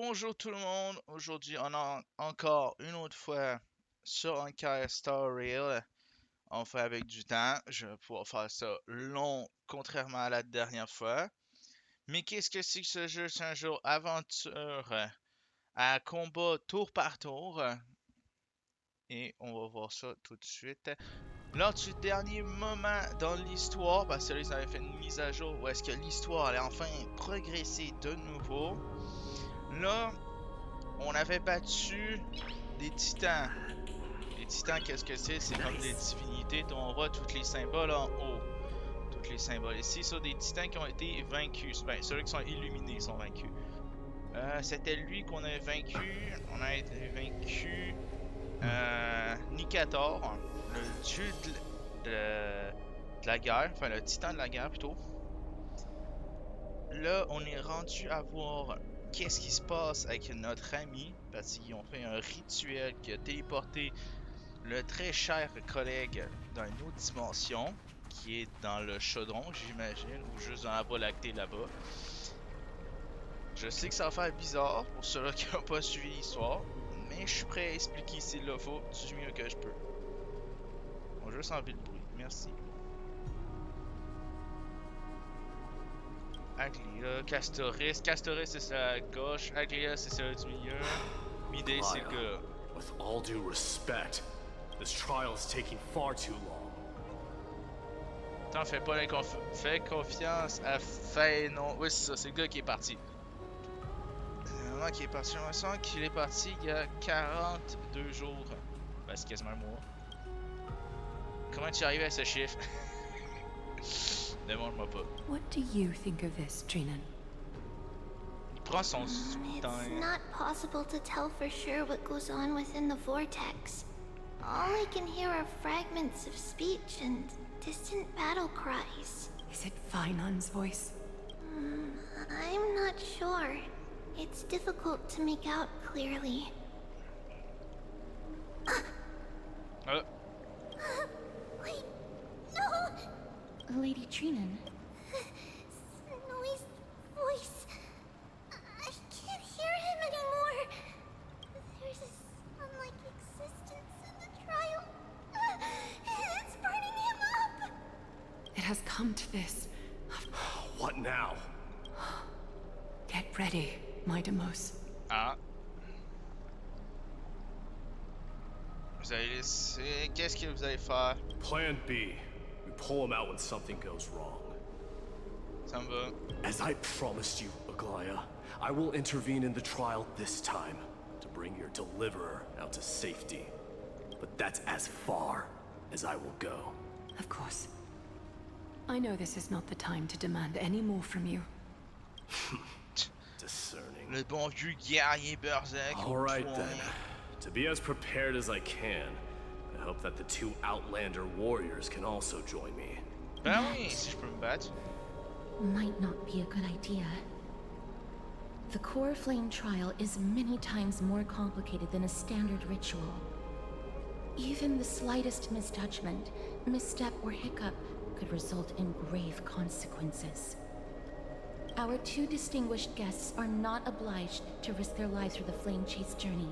Bonjour tout le monde, aujourd'hui on a encore une autre fois sur Honkai Star Rail. On fait avec du temps, je vais pouvoir faire ça long contrairement à la dernière fois. Mais qu'est-ce que c'est que ce jeu? C'est un jeu aventure à combat tour par tour. Et on va voir ça tout de suite. Lors du dernier moment dans l'histoire, parce que là ils avaient fait une mise à jour où est-ce que l'histoire allait enfin progresser de nouveau. Là, on avait battu des titans. Les titans, qu'est-ce que c'est? C'est comme des divinités. On voit tous les symboles en haut. Tous les symboles ici sont des titans qui ont été vaincus. Ben, ceux qui sont illuminés sont vaincus. C'était lui qu'on avait vaincu. On a été vaincu Nikator, le dieu de la guerre. Enfin, le titan de la guerre plutôt. Là, on est rendu à voir qu'est-ce qui se passe avec notre ami. Parce qu'ils ont fait un rituel qui a téléporté le très cher collègue dans une autre dimension, qui est dans le chaudron, j'imagine, ou juste dans la voie lactée là-bas. Je sais que ça va faire bizarre pour ceux-là qui n'ont pas suivi l'histoire, mais je suis prêt à expliquer s'il le faut du mieux que je peux. On va juste enlever le bruit, merci. Aglia, Castoris. Castoris c'est sur la gauche, Aglia c'est sur du milieu, Midé c'est le gars. With all due respect, this trial is taking far too long. T'en fais pas fais confiance à non. Oui, c'est ça, c'est le gars qui est parti. C'est le moment qui est parti. On sent qu'il est parti il y a 42 jours. Ben, c'est quasiment un mois. Comment tu arrives à ce chiffre? Demande-moi pas. What do you think of this, Trinan? Il prend son temps. It's not possible to tell for sure what goes on within the vortex. All I can hear are fragments of speech and distant battle cries. Is it Finon's voice? I'm not sure. It's difficult to make out clearly. Wait, no! Lady Trinan. Snowy's voice. I can't hear him anymore. There's this unlike existence in the trial. It's burning him up. It has come to this. What now? Get ready, my Demos. Ah. Vous allez laisser. Qu'est-ce que vous allez faire? Plan B. We pull him out when something goes wrong. Ça me va. As I promised you, Aglaya, I will intervene in the trial this time to bring your deliverer out to safety. But that's as far as I will go. Of course. I know this is not the time to demand any more from you. Discerning. Le bon vieux guerrier Berserk. All right then. To be as prepared as I can, I hope that the two Outlander warriors can also join me. Ben oui, si je peux me battre. Might not be a good idea. The core flame trial is many times more complicated than a standard ritual. Even the slightest misjudgment, misstep, or hiccup could result in grave consequences. Our two distinguished guests are not obliged to risk their lives for the flame chase journey.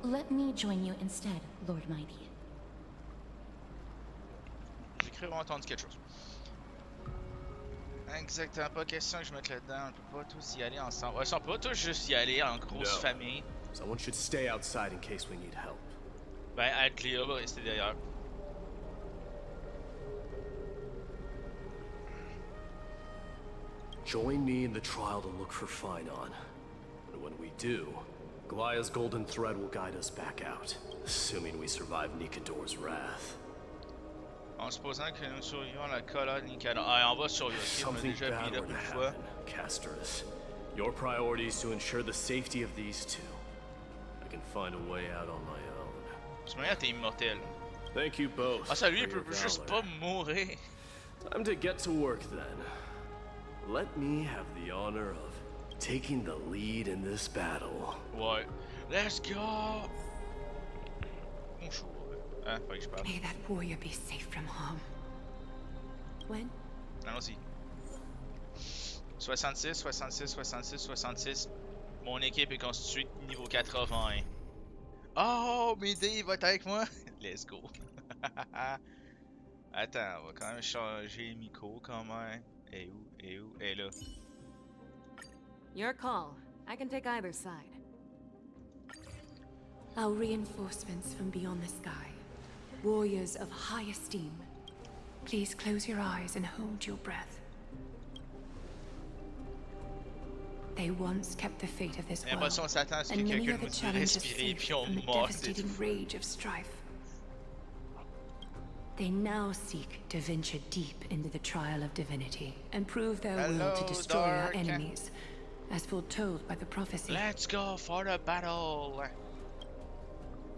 Let me join you instead, Lord Mighty. J'ai cru avoir entendu quelque chose. Exactement, pas question que je mette là-dedans. On peut pas tous y aller ensemble. Ouais, ils sont pas tous juste y aller en grosse famille. Someone should stay outside in case we need help. Ben, Alclea va rester derrière. Join me in the trial to look for Finon. And when we do, Glaya's golden thread will guide us back out, assuming we survive Nikador's wrath. En supposant que nous survivions la colère de Nikador. Ah, on va survivre, on a Something déjà bad beat were up to une fois. happen, Casterus. Your priority is to ensure the safety of these two. I can find a way out on my own. De toute manière, t'es immortel. Thank you both. Ah, ça lui, il for peut your juste valor. pas mourir. Time to get to work then. Let me have the honor of taking the lead in this battle. Ouais. Let's go! Bonjour. Hein, faut que je parle. May that warrior be safe from harm. When? Allons-y. 66, 66, 66, 66. Mon équipe est constituée de niveau 80. Oh, Médée, il va être avec moi. Let's go. Attends, on va quand même changer Miko quand même. Et où? Et où? Et là. Your call. I can take either side. Our reinforcements from beyond the sky. Warriors of high esteem. Please close your eyes and hold your breath. They once kept the fate of this J'ai l'impression qu'on world, s'attend à ce que and many quelqu'un other nous dise challenges respirer safe puis on from the meurt. devastating rage of strife. They now seek to venture deep into the trial of divinity and prove their will Hello, to destroy our Dark. enemies, as foretold by the prophecy. Let's go for the battle.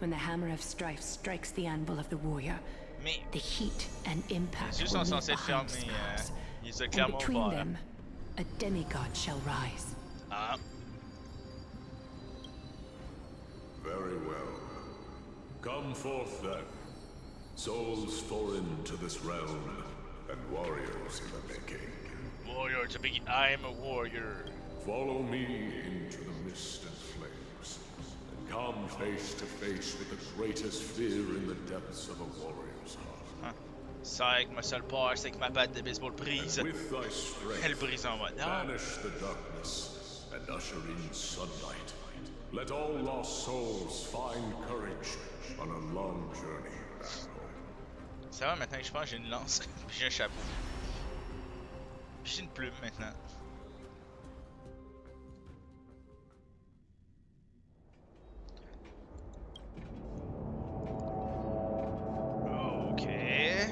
When the hammer of strife strikes the anvil of the warrior, Mais the heat and impact les yeux will sont leave censés être behind fermés. scars. Ils sont And clairement between ouverts. them, a demigod shall rise. Ah. Very well. Come forth then. Souls foreign to this realm, and warriors in the making. Warrior to be. I'm a warrior. Follow me into the mist and flames, and come face to face with the greatest fear in the depths of a warrior's heart. Ça, avec ma seule peur, c'est que ma batte de baseball brise. And with thy Elle strength, brise en mode. Ah. banish the darkness and usher in sunlight. Let all lost souls find courage on a long journey back home. Ça va maintenant que je pense que j'ai une lance. Puis j'ai un chapeau. Puis j'ai une plume maintenant. Ok.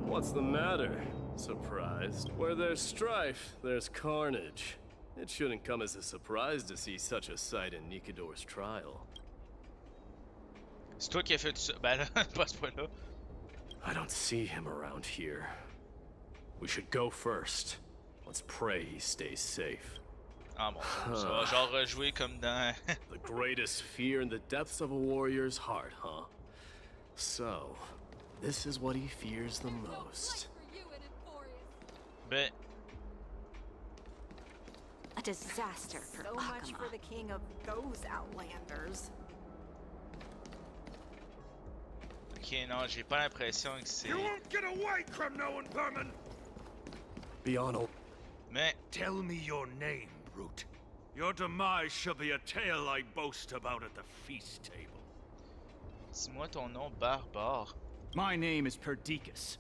What's the matter? Surprised? Where there's strife, there's carnage. It shouldn't come as a surprise to see such a sight in Nikidor's trial. C'est toi qui as fait tout ça. Ben là, pas à ce point-là. I don't see him around here. We should go first. Let's pray he stays safe. Ah bon, ça va genre rejouer comme dans. The greatest fear in the depths of a warrior's heart, huh? So, this is what he fears the most. Ben, A disaster for So much Akama. for the king of those outlanders. ok, non, j'ai pas l'impression que c'est. Get away, Kremno and vermin! Be on a... Mais, Tell me your name, brute. Your demise shall be a tale I boast about at the feast table. dis-moi ton nom barbare. My name is Perdiccas,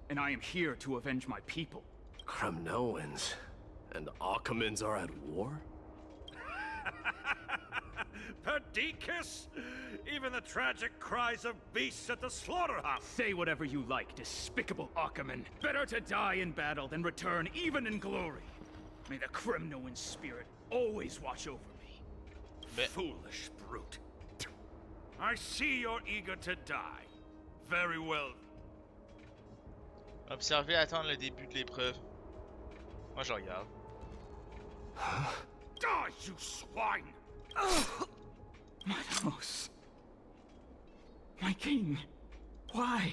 and I am here to avenge my people. Kremnoans and Akamans are at war? Perdiccas? Even the tragic cries of beasts at the slaughterhouse! Say whatever you like, despicable Akaman. Better to die in battle than return even in glory. May the Kremnoan spirit always watch over me. Ben, Foolish brute. I see you're eager to die. Very well. observer et attendre le début de l'épreuve. Moi, je regarde. Die, you swine! My house. My king. Why?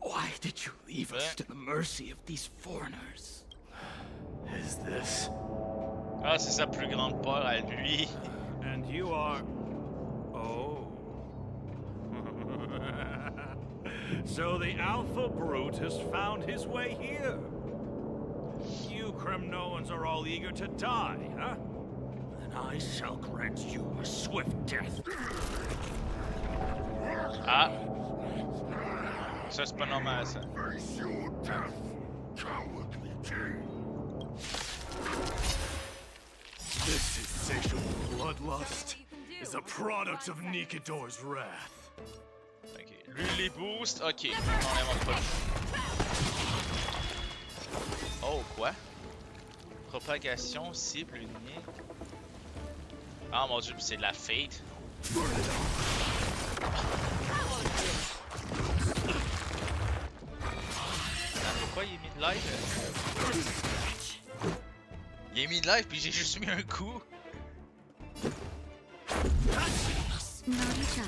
Why did you leave us to the mercy of these foreigners? Is this... Ah, c'est sa plus grande peur à lui. And you are... Oh. So the Alpha Brute has found his way here. You Kremnoans are all eager to die, huh? Then I shall grant you a swift death. Ah. Ça, c'est pas normal, ça. Face your death, cowardly king. This insatiable bloodlust is a product of Nikidor's wrath. Ok. Lui, les boosts. Ok. On l'invente pas. Oh, quoi? Propagation, cible, ennemi. Ah mon dieu, c'est de la fate. Ah, pourquoi il est mis de live? Il est mis de live puis j'ai juste mis un coup. Naughty child.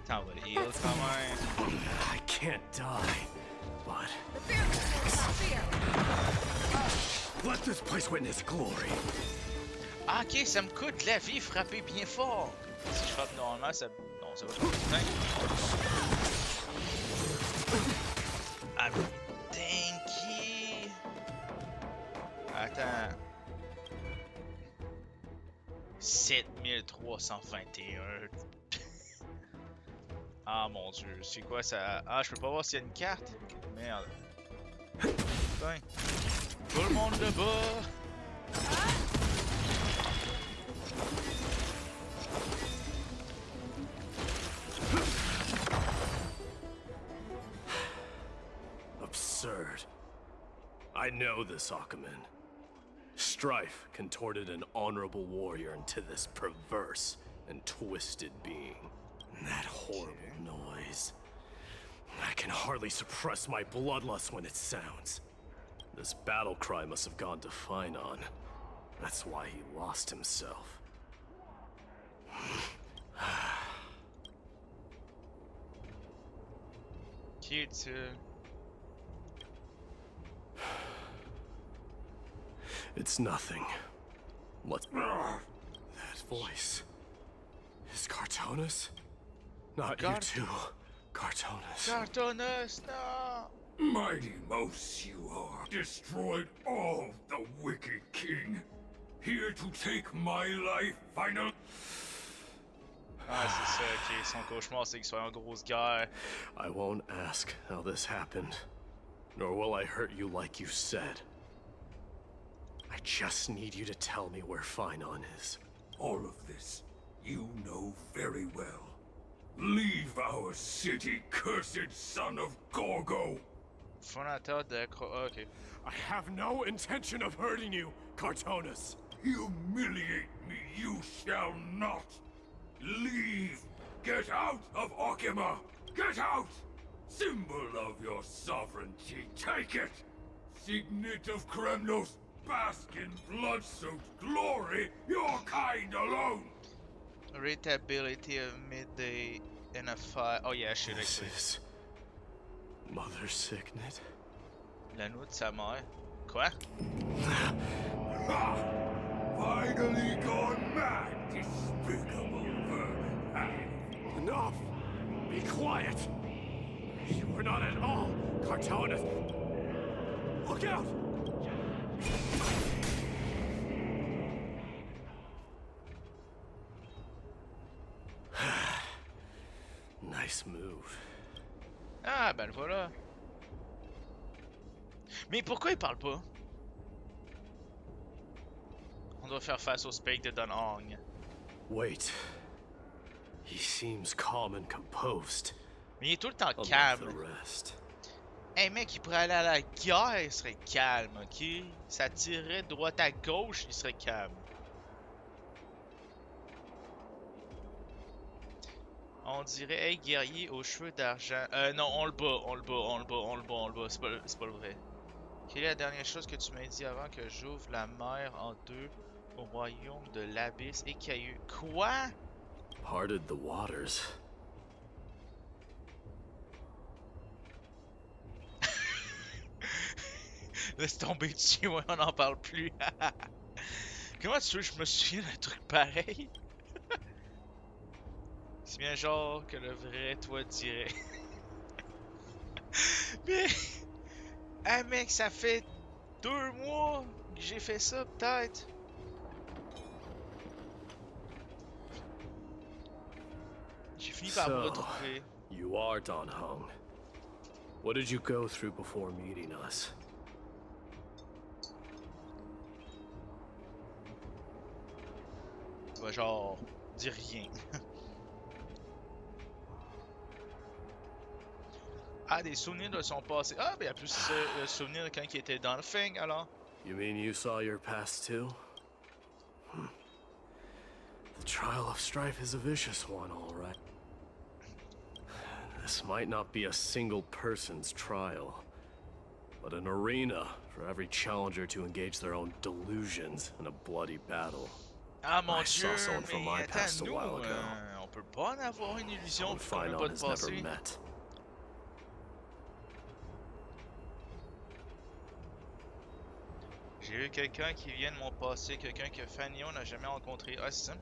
Attends, on va le heal quand même. I can't die, but... Let this place witness glory. Ah, ok, ça me coûte de la vie frapper bien fort. Si je frappe normalement, ça. Non, ça va pas. Putain. Ah, dinky. Attends. 7321. Ah mon dieu, c'est quoi ça? Ah, je peux pas voir s'il y a une carte? Merde. Putain. Tout le monde le bat! Absurd. I know this, Akumen. Strife contorted an honorable warrior into this perverse and twisted being. And that horrible noise. I can hardly suppress my bloodlust when it sounds. This battle cry must have gone to Finon. That's why he lost himself. Cute. It's nothing. Let's... That voice... Is Cartonis? Not you too, Cartonis. Cartonis, no! Mighty mouse you are. Destroyed all the wicked king. Here to take my life, final. Ah, c'est ça, ok. Son cauchemar, c'est qu'il soit en grosse guerre. I won't ask how this happened, nor will I hurt you like you said. I just need you to tell me where Finon is. All of this, you know very well. Leave our city, cursed son of Gorgo! Fondateur de... ok. I have no intention of hurting you, Cartonis. Humiliate me you shall not! Leave! Get out of Okima! Get out! Symbol of your sovereignty, take it! Signet of Kremnos, bask in blood-soaked glory, your kind alone! Rateability of midday in a fire. Oh yeah, shit, This actually. is... Mother Signet? L'anneau de sa mère. Quoi? Ah! Finally gone mad, despicable vermin! Enough! Be quiet! You were not at all, Cartonis! Look out! Nice move. Ah, ben le voilà. Mais pourquoi il parle pas? On doit faire face au spectre de Don Hong. Wait. He seems calm and composed. Mais il est tout le temps Unlike calme. the rest. Hey mec, il pourrait aller à la guerre, il serait calme, ok? Ça tirerait droite à gauche, il serait calme. On dirait, hey guerrier aux cheveux d'argent. Non, on le bat, on le bat, on le bat, on le bat, on le bat, c'est pas le vrai. Quelle est la dernière chose que tu m'as dit avant que j'ouvre la mer en deux au royaume de l'abysse écailleux? Quoi? Parted the waters. Laisse tomber dessus, ouais, on n'en parle plus. Comment tu veux que je me souviens d'un truc pareil? C'est bien genre que le vrai toi dirait. Mais... Ah mec, ça fait 2 mois que j'ai fait ça, peut-être. J'ai fini par me retrouver. You are Don Hong. What did you go through before meeting us? Bah genre, dis rien. Ah, des souvenirs de son passé. Ah, ben il y a plus de souvenirs de quand il était dans le Feng, alors. You mean you saw your past too? The trial of strife is a vicious one, all right. This might not be a single person's trial, but an arena for every challenger to engage their own delusions in a bloody battle. Ah mon I dieu, saw someone from my mais past attends, a nous, while ago. on peut pas en avoir une illusion Someone vu qu'on n'a pas Finon de has never passé. met. J'ai vu quelqu'un qui vient de mon passé, quelqu'un que Fanio n'a jamais rencontré. Ah, c'est ça?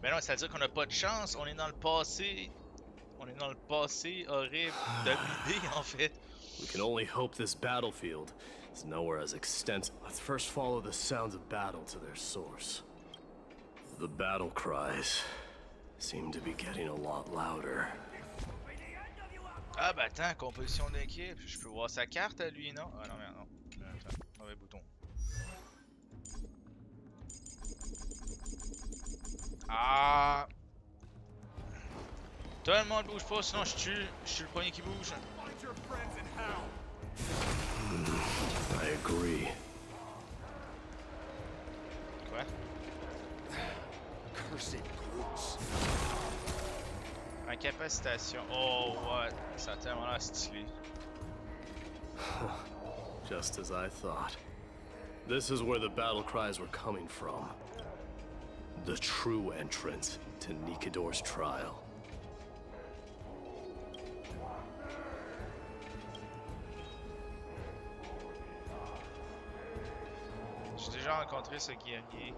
Mais non, c'est-à-dire qu'on n'a pas de chance, on est dans le passé. On est dans le passé horrible d'Amidé, en fait. We can only hope this battlefield is nowhere as extensive. Let's first follow the sounds of battle to their source. The battle cries seem to be getting a lot louder. Ah bah attends, composition d'équipe. Je peux voir sa carte à lui, non? Ah non, merde, non. Attends, mauvais bouton. Ah! Tout le monde bouge pas, sinon je tue. Je suis le premier qui bouge. I agree. Quoi? Cursed brutes. Incapacitation. Oh, what? Ça a tellement l'air stylé. Just as I thought. This is where the battle cries were coming from. The true entrance to Nikador's trial. J'ai déjà rencontré ce guerrier.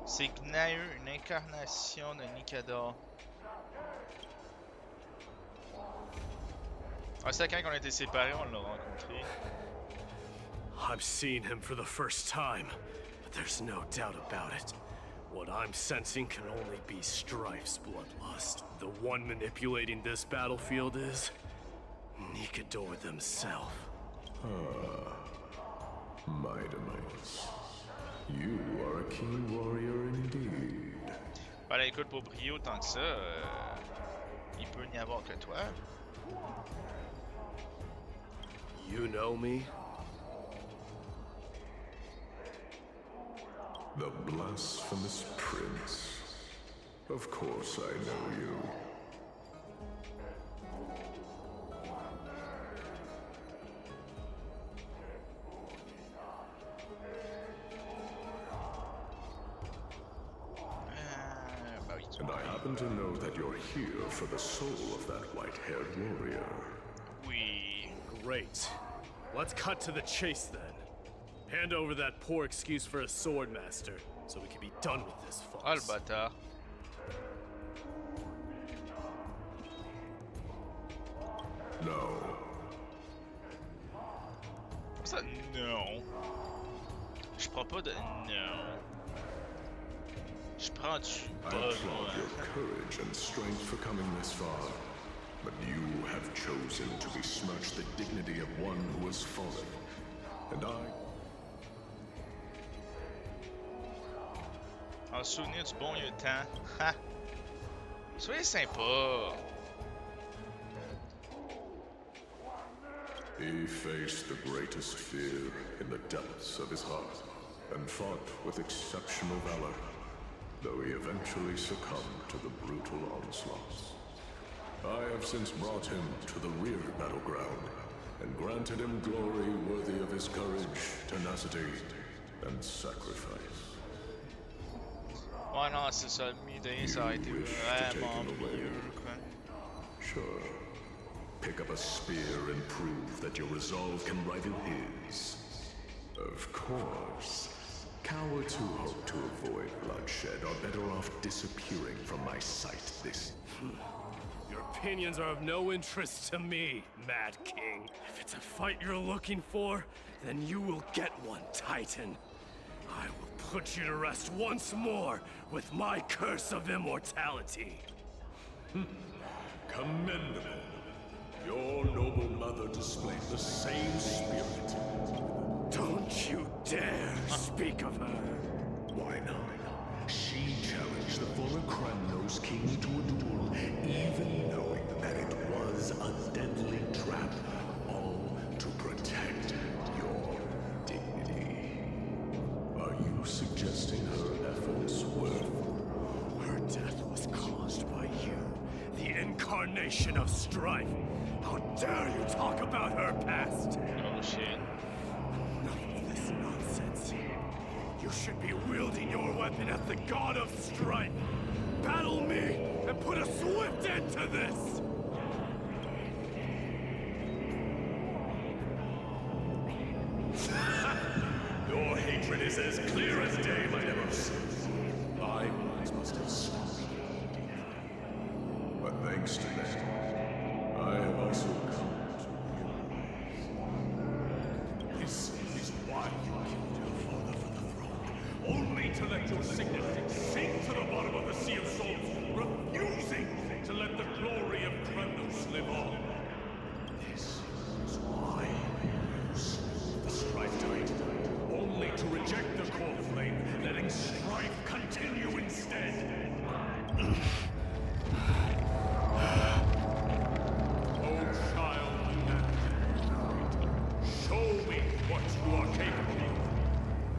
C'est Gnaeu, une incarnation de Nikador. Ah, c'est quand on était séparés, on l'a rencontré. I've seen him for the first time, but there's no doubt about it. What I'm sensing can only be Strife's bloodlust. The one manipulating this battlefield is Nikador themselves. Mightimus, you are a keen warrior indeed. Voilà, écoute, pour briller autant que ça, il peut n'y avoir que toi. You know me? The blasphemous prince. Of course I know you. Bah oui. And I happen to know that you're here for the soul of that white-haired warrior. Oui. Great. Let's cut to the chase then. Hand over that poor excuse for a sword master, so we can be done with this Ah, le farce. bâtard. No. Comment ça, non? Je prends pas de non. Je prends du I pas, applaud moi. your courage and strength for coming this far, but you have chosen to besmirch the dignity of one who has fallen. And En souvenir du bon vieux temps. Ha! Soyez sympa. He faced the greatest fear in the depths of his heart, and fought with exceptional valor, though he eventually succumbed to the brutal onslaughts. I have since brought him to the rear battleground, and granted him glory worthy of his courage, tenacity, and sacrifice. Ouais, non, c'est ça. Le Midin, ça a été vraiment mieux, quoi. Sure. Pick up a spear and prove that your resolve can rival his. Of course. Cowards who hope to avoid bloodshed are better off disappearing from my sight this. Your opinions are of no interest to me, Mad King. If it's a fight you're looking for, then you will get one, Titan. I will put you to rest once more with my curse of immortality. Commendable. Your noble mother displayed the same spirit. Don't you dare speak of her. Why not? She challenged the former Kremnos king to a duel, even knowing that it was a deadly trap, all to protect your dignity. Are you suggesting her efforts were... Her death was caused by you, the incarnation of strife. How dare you talk about her past? Oh, shit. Enough of this nonsense. You should be wielding your weapon at the god of strife. Battle me and put a swift end to this! this as clear as day, my Nemos. My wounds must have stopped. But thanks to that, I have also come to realize. This is why you killed your father for the throne. Only to let your signet sink to the bottom of the Sea of Souls, refusing to let the glory of Kremnos live on. This is why you slew the Strife Titan. Only to reject the core flame, letting strife continue instead. Oh, child, show me what you are capable of.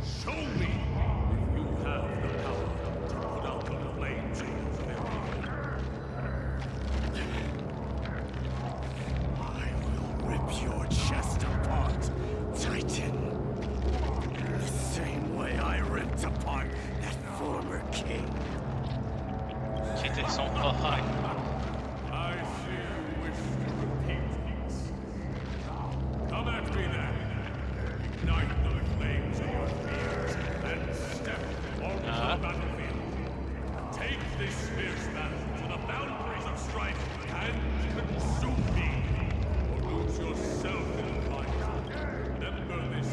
Show me if you have the power to put out the flames of your very I will rip your chest apart, Titan. The same way I ripped apart that former king. Qui était son frère. I see you wish to repeat these. Come at me then. Ignite the flames of your fears and step onto the battlefield. Take this fierce battle to the boundaries of strife and consume me. Or lose yourself in the fight. Remember this.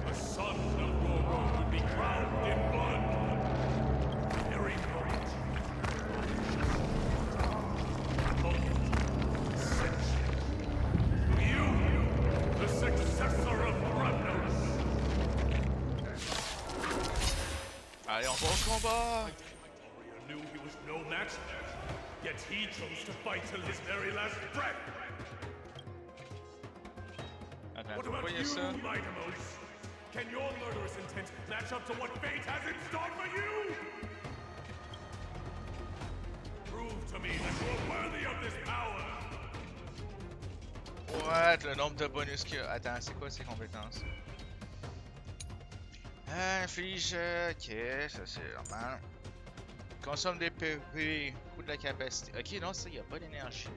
The son of Goro would be crowned in blood. Very moment. You, the successor of Kremnos. Allez, on va au combat! Warrior knew he was no match, yet he chose to fight till his very last breath. Attends, What faut about pas y you, ça. Mightimos? Can your murderous intent match up to what fate has in store for you? Prove to me that you are worthy of this power. What? Le nombre de bonus qu'il y a. Attends, c'est quoi ces compétences? Inflige. Ok, ça c'est normal. Consomme des PV. Coût de la capacité. Ok, non, ça, il n'y a pas d'énergie.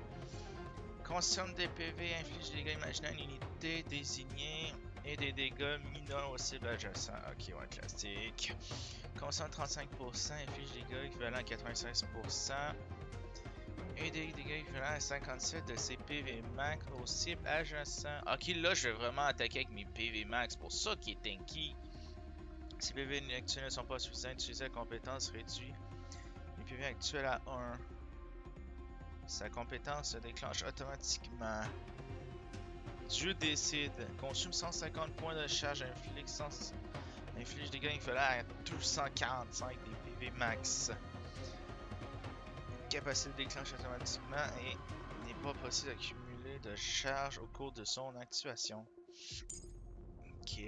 Consomme des PV, inflige des dégâts imaginaires à une unité désignée et des dégâts mineurs aux cibles adjacents. Ok, ouais, classique. Consomme 35%, inflige des dégâts équivalents à 96%. Et des dégâts équivalents à 57 de ses PV max aux cibles adjacents. Ok, là, je vais vraiment attaquer avec mes PV max. Pour ça qui est tanky. Si les PV actuels ne sont pas suffisants, utiliser la compétence réduit les PV actuels à 1. Sa compétence se déclenche automatiquement. Dieu décide. Consomme 150 points de charge, inflige des dégâts équivalents à 245 des PV max. Capacité déclenche automatiquement et il n'est pas possible d'accumuler de charge au cours de son activation. Ok.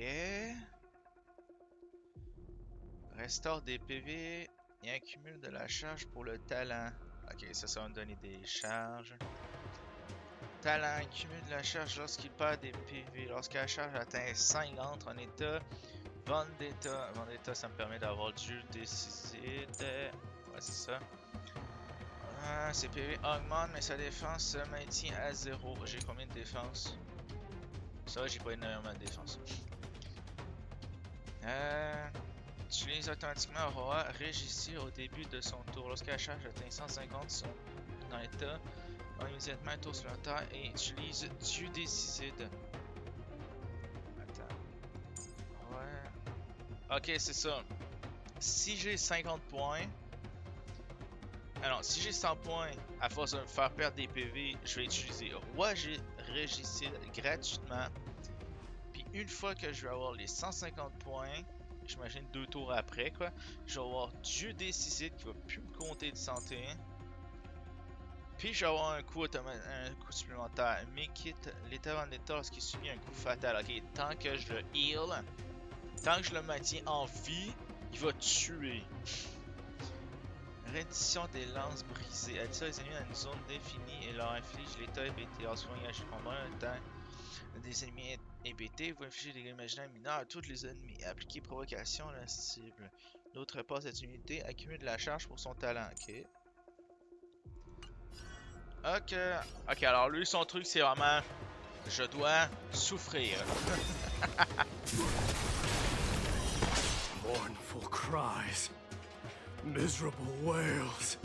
Restaure des PV et accumule de la charge pour le talent. Ok, ça va me donner des charges. Talent accumule de la charge lorsqu'il perd des PV. Lorsque la charge atteint 5, entre en état Vendetta. Vendetta, ça me permet d'avoir Dieu décisé. Ouais, c'est ça. Ses PV augmentent, mais sa défense se maintient à 0. J'ai combien de défense? Ça, j'ai pas énormément de défense. Utilise automatiquement Aurora Régissir au début de son tour. Lorsque la charge atteint 150, son dans l'état, immédiatement un tour supplémentaire et utilise Dieu Décide. Attends. Ouais. Ok, c'est ça. Si j'ai 50 points. Alors, si j'ai 100 points, à force de me faire perdre des PV, je vais utiliser Roi Régicide gratuitement. Puis une fois que je vais avoir les 150 points, j'imagine 2 tours après, quoi, je vais avoir Dieu Décide qui va plus me compter de santé. Puis je vais avoir un coup supplémentaire. Mais quitte l'état en état lorsqu'il subit un coup fatal. Ok, tant que je le heal, tant que je le maintiens en vie, il va tuer. Reddition des lances brisées. Attire les ennemis dans une zone définie et leur inflige l'état hébété. Lorsque vous engagez le combat, un temps des ennemis hébétés, vous infligez des dégâts imaginaires mineurs à tous les ennemis. Appliquez provocation à la cible. L'autre part cette unité accumule de la charge pour son talent. Ok. Ok, alors lui, son truc, c'est vraiment... Je dois souffrir. Mournful cries. Miserable wails.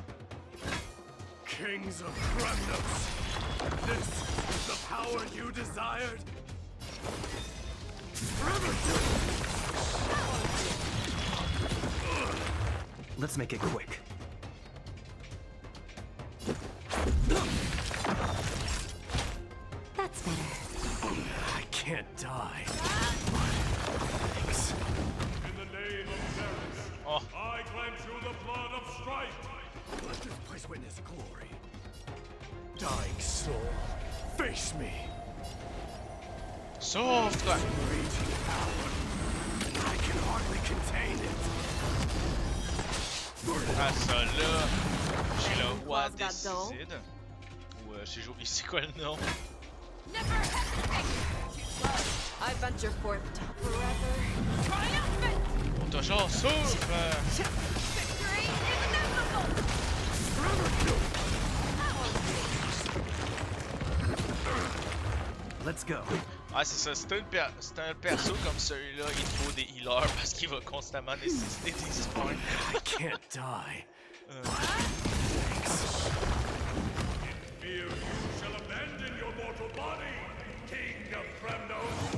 Kings of Kremnos. This is the power you desired? Let's make it quick. That's better. I can't die. Thanks. In the name of Varys, I cleanse you the blood of strife. Let this place witness glory. Dying soul, face me. Souffle! Raging power. I can hardly contain it. Ah ça là, j'ai le roi Claws got dull. décide. Ou j'ai oublié c'est quoi le nom. Never hesitate! I venture forth to forever triumphant! On toujours souffle! Victory inevitable! Let's go. Ah c'est ça, c'est un perso comme celui-là, il faut des healers parce qu'il va constamment nécessiter des spawns. I can't die. Fear you shall abandon your mortal body, King of Kremnos.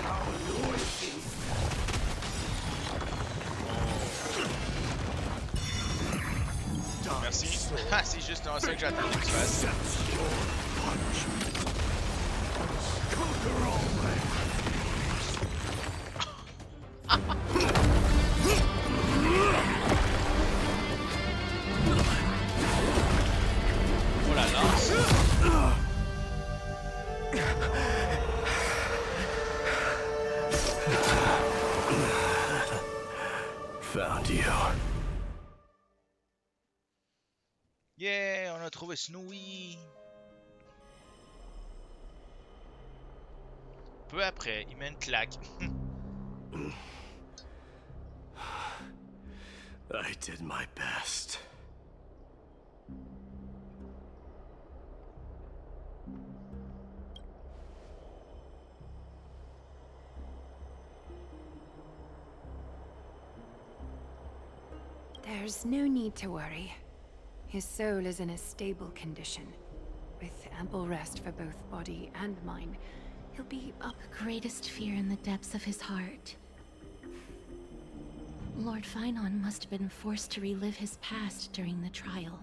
How noisy. Merci. Ah c'est juste ça que j'attendais que tu fasses. Conquer all Oh la lance! Found you. Yeah, on a trouvé Snowy! Peu après, il met une claque. I did my best. There's no need to worry. His soul is in a stable condition, with ample rest for both body and mind. He'll be up. Greatest fear in the depths of his heart. Lord Finon must have been forced to relive his past during the trial.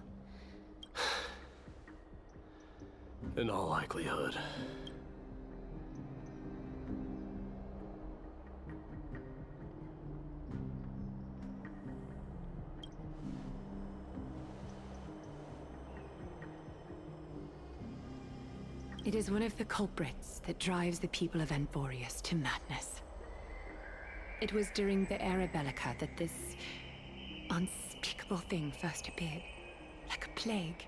In all likelihood. It is one of the culprits that drives the people of Anvorius to madness. It was during the Era Bellica that this unspeakable thing first appeared, like a plague,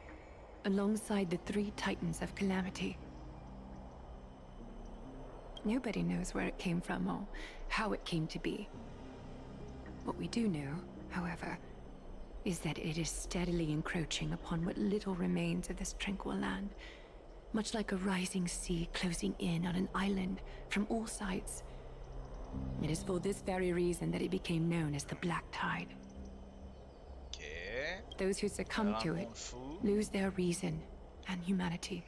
alongside the three titans of calamity. Nobody knows where it came from or how it came to be. What we do know, however, is that it is steadily encroaching upon what little remains of this tranquil land, much like a rising sea closing in on an island from all sides. It is for this very reason that it became known as the Black Tide. Okay. Those who succumb to it lose their reason and humanity,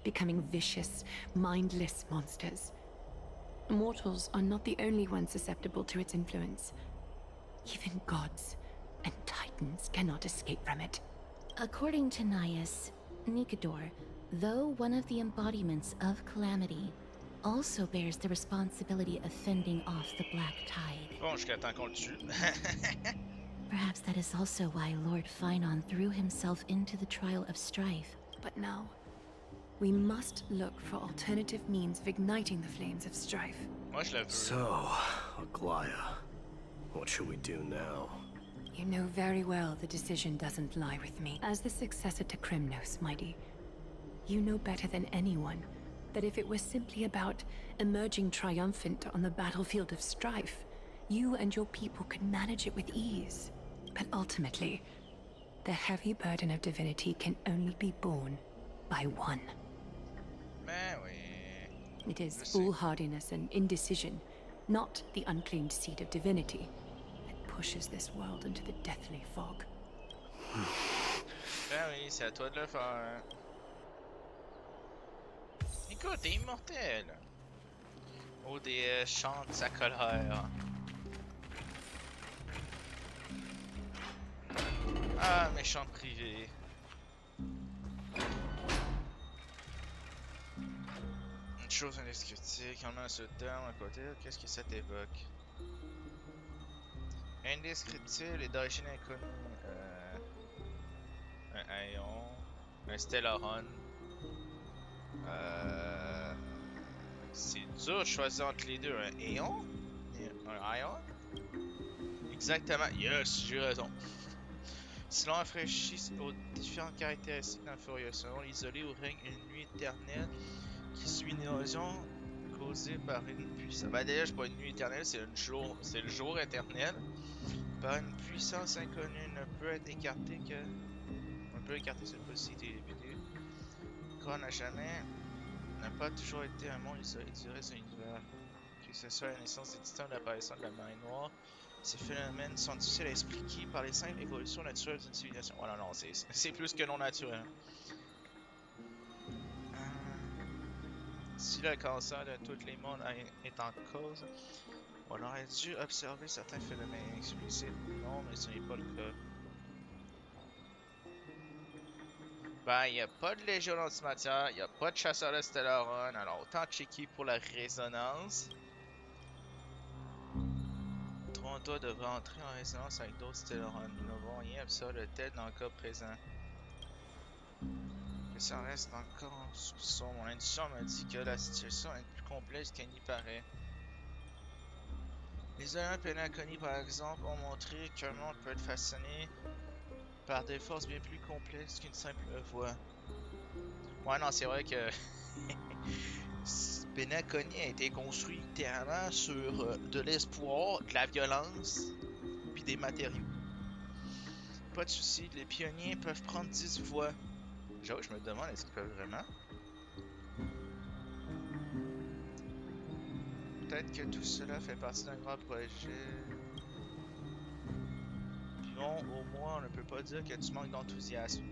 becoming vicious, mindless monsters. Mortals are not the only ones susceptible to its influence. Even gods and titans cannot escape from it. According to Naias, Nikador, though one of the embodiments of Calamity, also bears the responsibility of fending off the Black Tide. Bon, jusqu'à temps qu'on le tue. Perhaps that is also why Lord Finon threw himself into the trial of strife. But now, we must look for alternative means of igniting the flames of strife. Moi, je la veux. So, Aglaya, what should we do now? You know very well the decision doesn't lie with me. As the successor to Kremnos, Mighty, you know better than anyone that if it was simply about emerging triumphant on the battlefield of strife, you and your people could manage it with ease. But ultimately, the heavy burden of divinity can only be borne by one. Ben oui. It is foolhardiness and indecision not the unclaimed seed of divinity that pushes this world into the deathly fog. Ben oui, c'est à toi de le faire. Écoute, t'es immortel. Oh, des chants de sa colère. Ah, méchant privé. Une chose indescriptible, quand on a ce terme à côté, qu'est-ce que ça t'évoque? Indescriptible et d'origine inconnue. Un Aeon, un Stellaron. C'est dur de choisir entre les deux. Un Aeon? Un Ion? Exactement. Yes, j'ai raison. Si l'on rafraîchit aux différentes caractéristiques d'un furieux, selon l'isolé où règne une nuit éternelle qui suit une érosion causée par une puissance. Ben déjà, c'est pas une nuit éternelle, c'est le jour éternel. Par une puissance inconnue, ne peut être écarté que. On peut écarter cette possibilité d'éviter. Qu'on n'a jamais. N'a pas toujours été un monde isolé du reste de l'univers. Que ce soit la naissance des titans ou l'apparition de la marée noire, ces phénomènes sont difficiles à expliquer par les simples évolutions naturelles d'une civilisation. Voilà, non, c'est plus que non naturel. Si le cancer de tous les mondes est en cause, on aurait dû observer certains phénomènes explicites. Non, mais ce n'est pas le cas. Ben, il n'y a pas de légion d'antimatière, il n'y a pas de chasseur de Stellaron, alors autant checker pour la résonance. Toronto devrait entrer en résonance avec d'autres Stellaron. Nous n'avons rien absorbé de tel dans le cas présent. Que ça reste encore en soupçon. Mon intuition m'a dit que la situation est plus complexe qu'elle n'y paraît. Les éléments pénaconi, par exemple, ont montré qu'un monde peut être façonné par des forces bien plus complexes qu'une simple voie. Ouais, non, c'est vrai que Penacony a été construit littéralement sur de l'espoir, de la violence, puis des matériaux. Pas de soucis, les pionniers peuvent prendre 10 voies. J'avoue, je me demande, est-ce qu'ils peuvent vraiment? Peut-être que tout cela fait partie d'un grand projet. Puis bon, au moins, on ne peut pas dire que tu manques d'enthousiasme.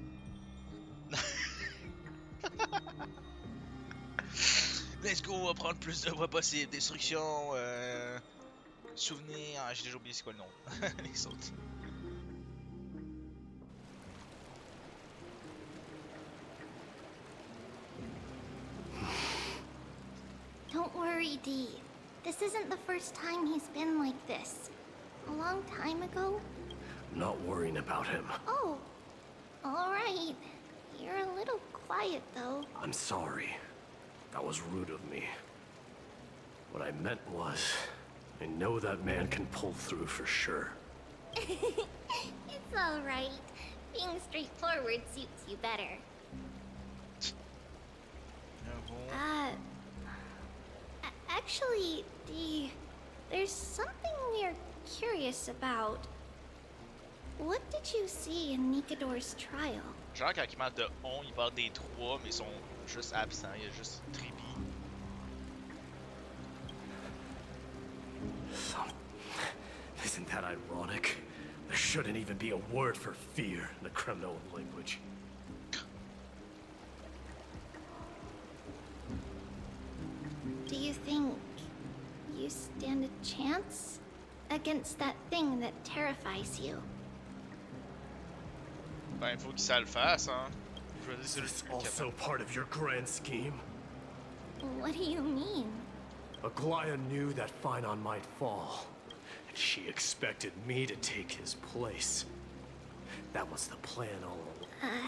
Let's go, on va prendre plus de voies possibles. Destruction, souvenir. Ah, j'ai déjà oublié c'est quoi le nom. Les autres. Don't worry, Dee. This isn't the first time he's been like this. A long time ago. Not worrying about him. Oh, all right. You're a little quiet, though. I'm sorry. That was rude of me. What I meant was, I know that man can pull through for sure. It's all right. Being straightforward suits you better. Actually, Dee, there's something we're curious about. What did you see in Nikador's trial? Genre, quand il parle de on, il parle des trois, mais ils sont juste absents. Il y a juste Trippy. Isn't that ironic? There shouldn't even be a word for fear in the Kremnoan language. Do you think you stand a chance against that thing that terrifies you? Ben, il faut qu'il ça le fasse, hein. Je veux dire, c'est Is this also part of your grand scheme? What do you mean? Aglaya knew that Phynon might fall, and she expected me to take his place. That was the plan all along.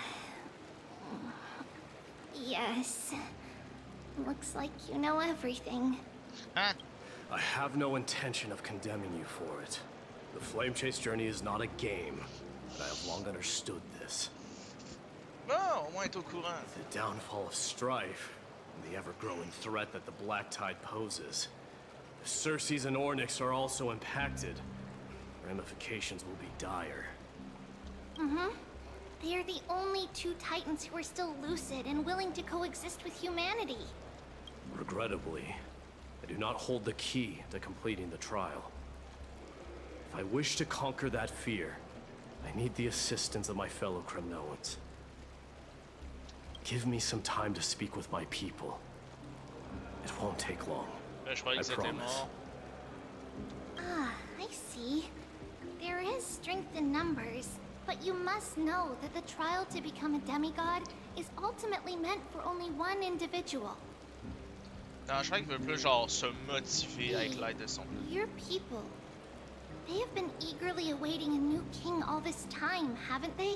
Yes. Looks like you know everything. Huh? I have no intention of condemning you for it. The Flame Chase journey is not a game, and I have long understood this. Bon, au moins, il est au courant. The downfall of Strife, and the ever-growing threat that the Black Tide poses. If Circes and Ornyx are also impacted, ramifications will be dire. Mm-hmm. They are the only two Titans who are still lucid and willing to coexist with humanity. Regrettably, I do not hold the key to completing the trial. If I wish to conquer that fear, I need the assistance of my fellow Kremnoans. Give me some time to speak with my people. It won't take long. I promise. Ah, I see. There is strength in numbers, but you must know that the trial to become a demigod is ultimately meant for only one individual. Non, je crois qu'il veut plus genre se motiver avec l'aide de son. Your people. They have been eagerly awaiting a new king all this time, haven't they?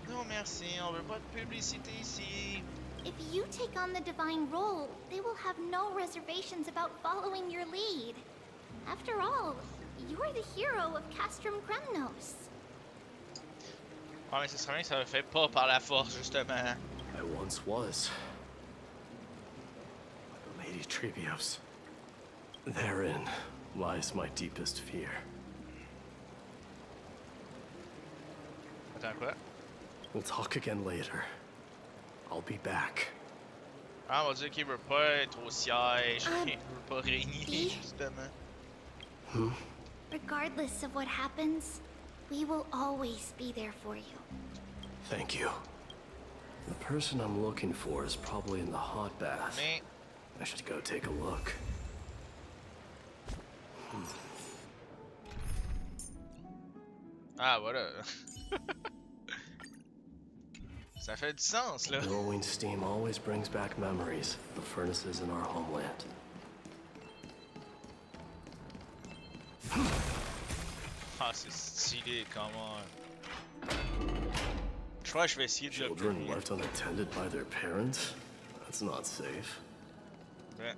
Non merci, on veut pas de publicité ici. If you take on the divine role, they will have no reservations about following your lead. After all, you're the hero of Castrum Kremnos. Ouais, mais ce serait bien que ça le fait pas par la force, justement. I once was. Lady Trebios. Therein lies my deepest fear. Attends, quoi? We'll talk again later. I'll be back. Ah, on va dire qu'il veut pas être au siège, il veut pas régner, justement. Regardless of what happens, we will always be there for you. Thank you. The person I'm looking for is probably in the hot bath. Me? I should go take a look. Ah, voilà. Ça fait du sens, là. Billowing steam always brings back memories of the furnaces in our homeland. Ah, c'est stylé, comment. Je crois que je vais essayer de le Children left unattended by their parents? That's not safe. Ouais.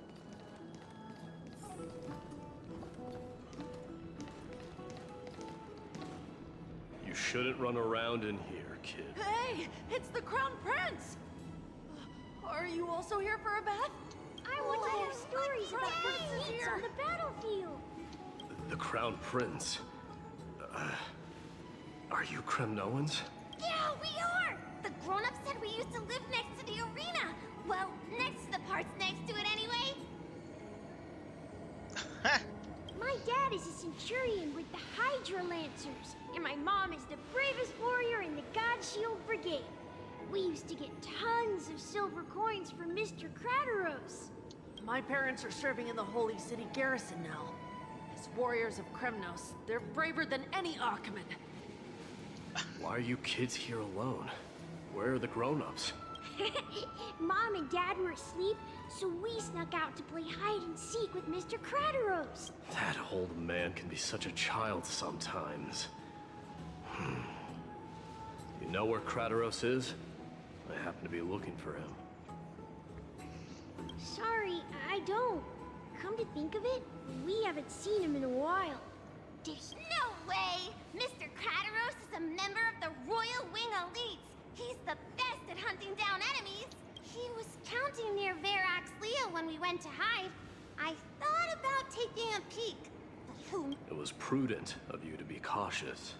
You shouldn't run around in here, kid. Hey, it's the Crown Prince! Are you also here for a bath? I want to hear stories about princes here on the battlefield. The Crown Prince? Are you Kremnoans? Yeah, we are! The grown-ups said we used to live next to the arena. Well, next to the parts next to it anyway. My dad is a centurion with the Hydra Lancers, and my mom is the bravest warrior in the God Shield Brigade. We used to get tons of silver coins from Mr. Crateros. My parents are serving in the Holy City garrison now. As warriors of Kremnos, they're braver than any Achaemen. Why are you kids here alone? Where are the grown-ups? Mom and Dad were asleep, so we snuck out to play hide and seek with Mr. Crateros. That old man can be such a child sometimes. You know where Crateros is? I happen to be looking for him. Sorry, I don't. Come to think of it, we haven't seen him in a while. There's no way! Mr. Crateros is a member of the Royal Wing Elites. He's the best at hunting down enemies. He was counting near Verax Leo when we went to hide. I thought about taking a peek, but who? It was prudent of you to be cautious.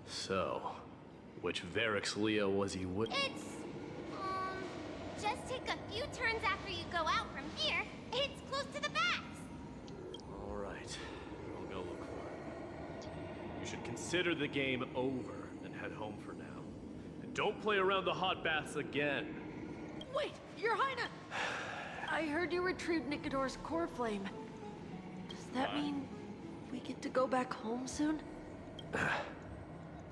So, which Verax Leo was he with? It's... just take a few turns after you go out from here. It's close to the backs. Alright, I'll go look for him. You should consider the game over and head home for now. And don't play around the hot baths again. Wait, Your Highness! I heard you retrieved Nicodor's core flame. Does that mean we get to go back home soon?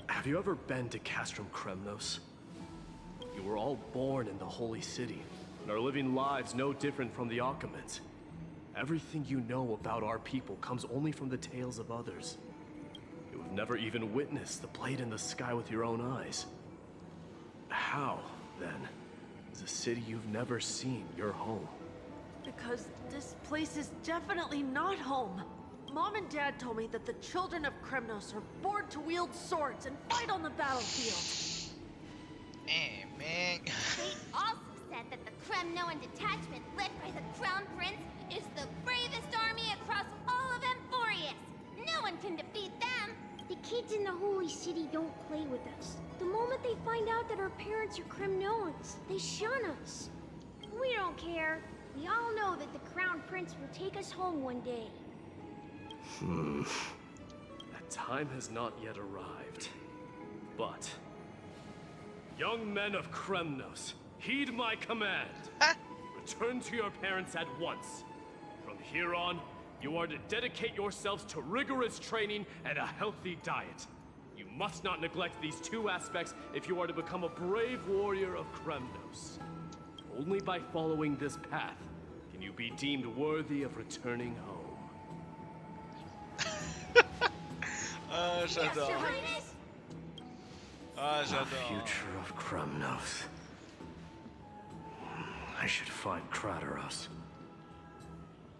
Have you ever been to Castrum Kremnos? You were all born in the Holy City, and are living lives no different from the Achaemens. Everything you know about our people comes only from the tales of others. You have never even witnessed the blade in the sky with your own eyes. How, then, is a city you've never seen your home? Because this place is definitely not home. Mom and Dad told me that the children of Kremnos are born to wield swords and fight on the battlefield. Hey, man. They also said that the Kremnoan detachment led by the Crown Prince is the bravest army across all of Emphorius. No one can defeat them. The kids in the Holy City don't play with us. The moment they find out that our parents are Kremnoans, they shun us. We don't care. We all know that the Crown Prince will take us home one day. That time has not yet arrived. But... young men of Kremnos, heed my command. Return to your parents at once. From here on, you are to dedicate yourselves to rigorous training and a healthy diet. You must not neglect these two aspects if you are to become a brave warrior of Kremnos. Only by following this path can you be deemed worthy of returning home. Ah, j'adore. Ah, The j'adore. future of Kremnos. I should find Kratos.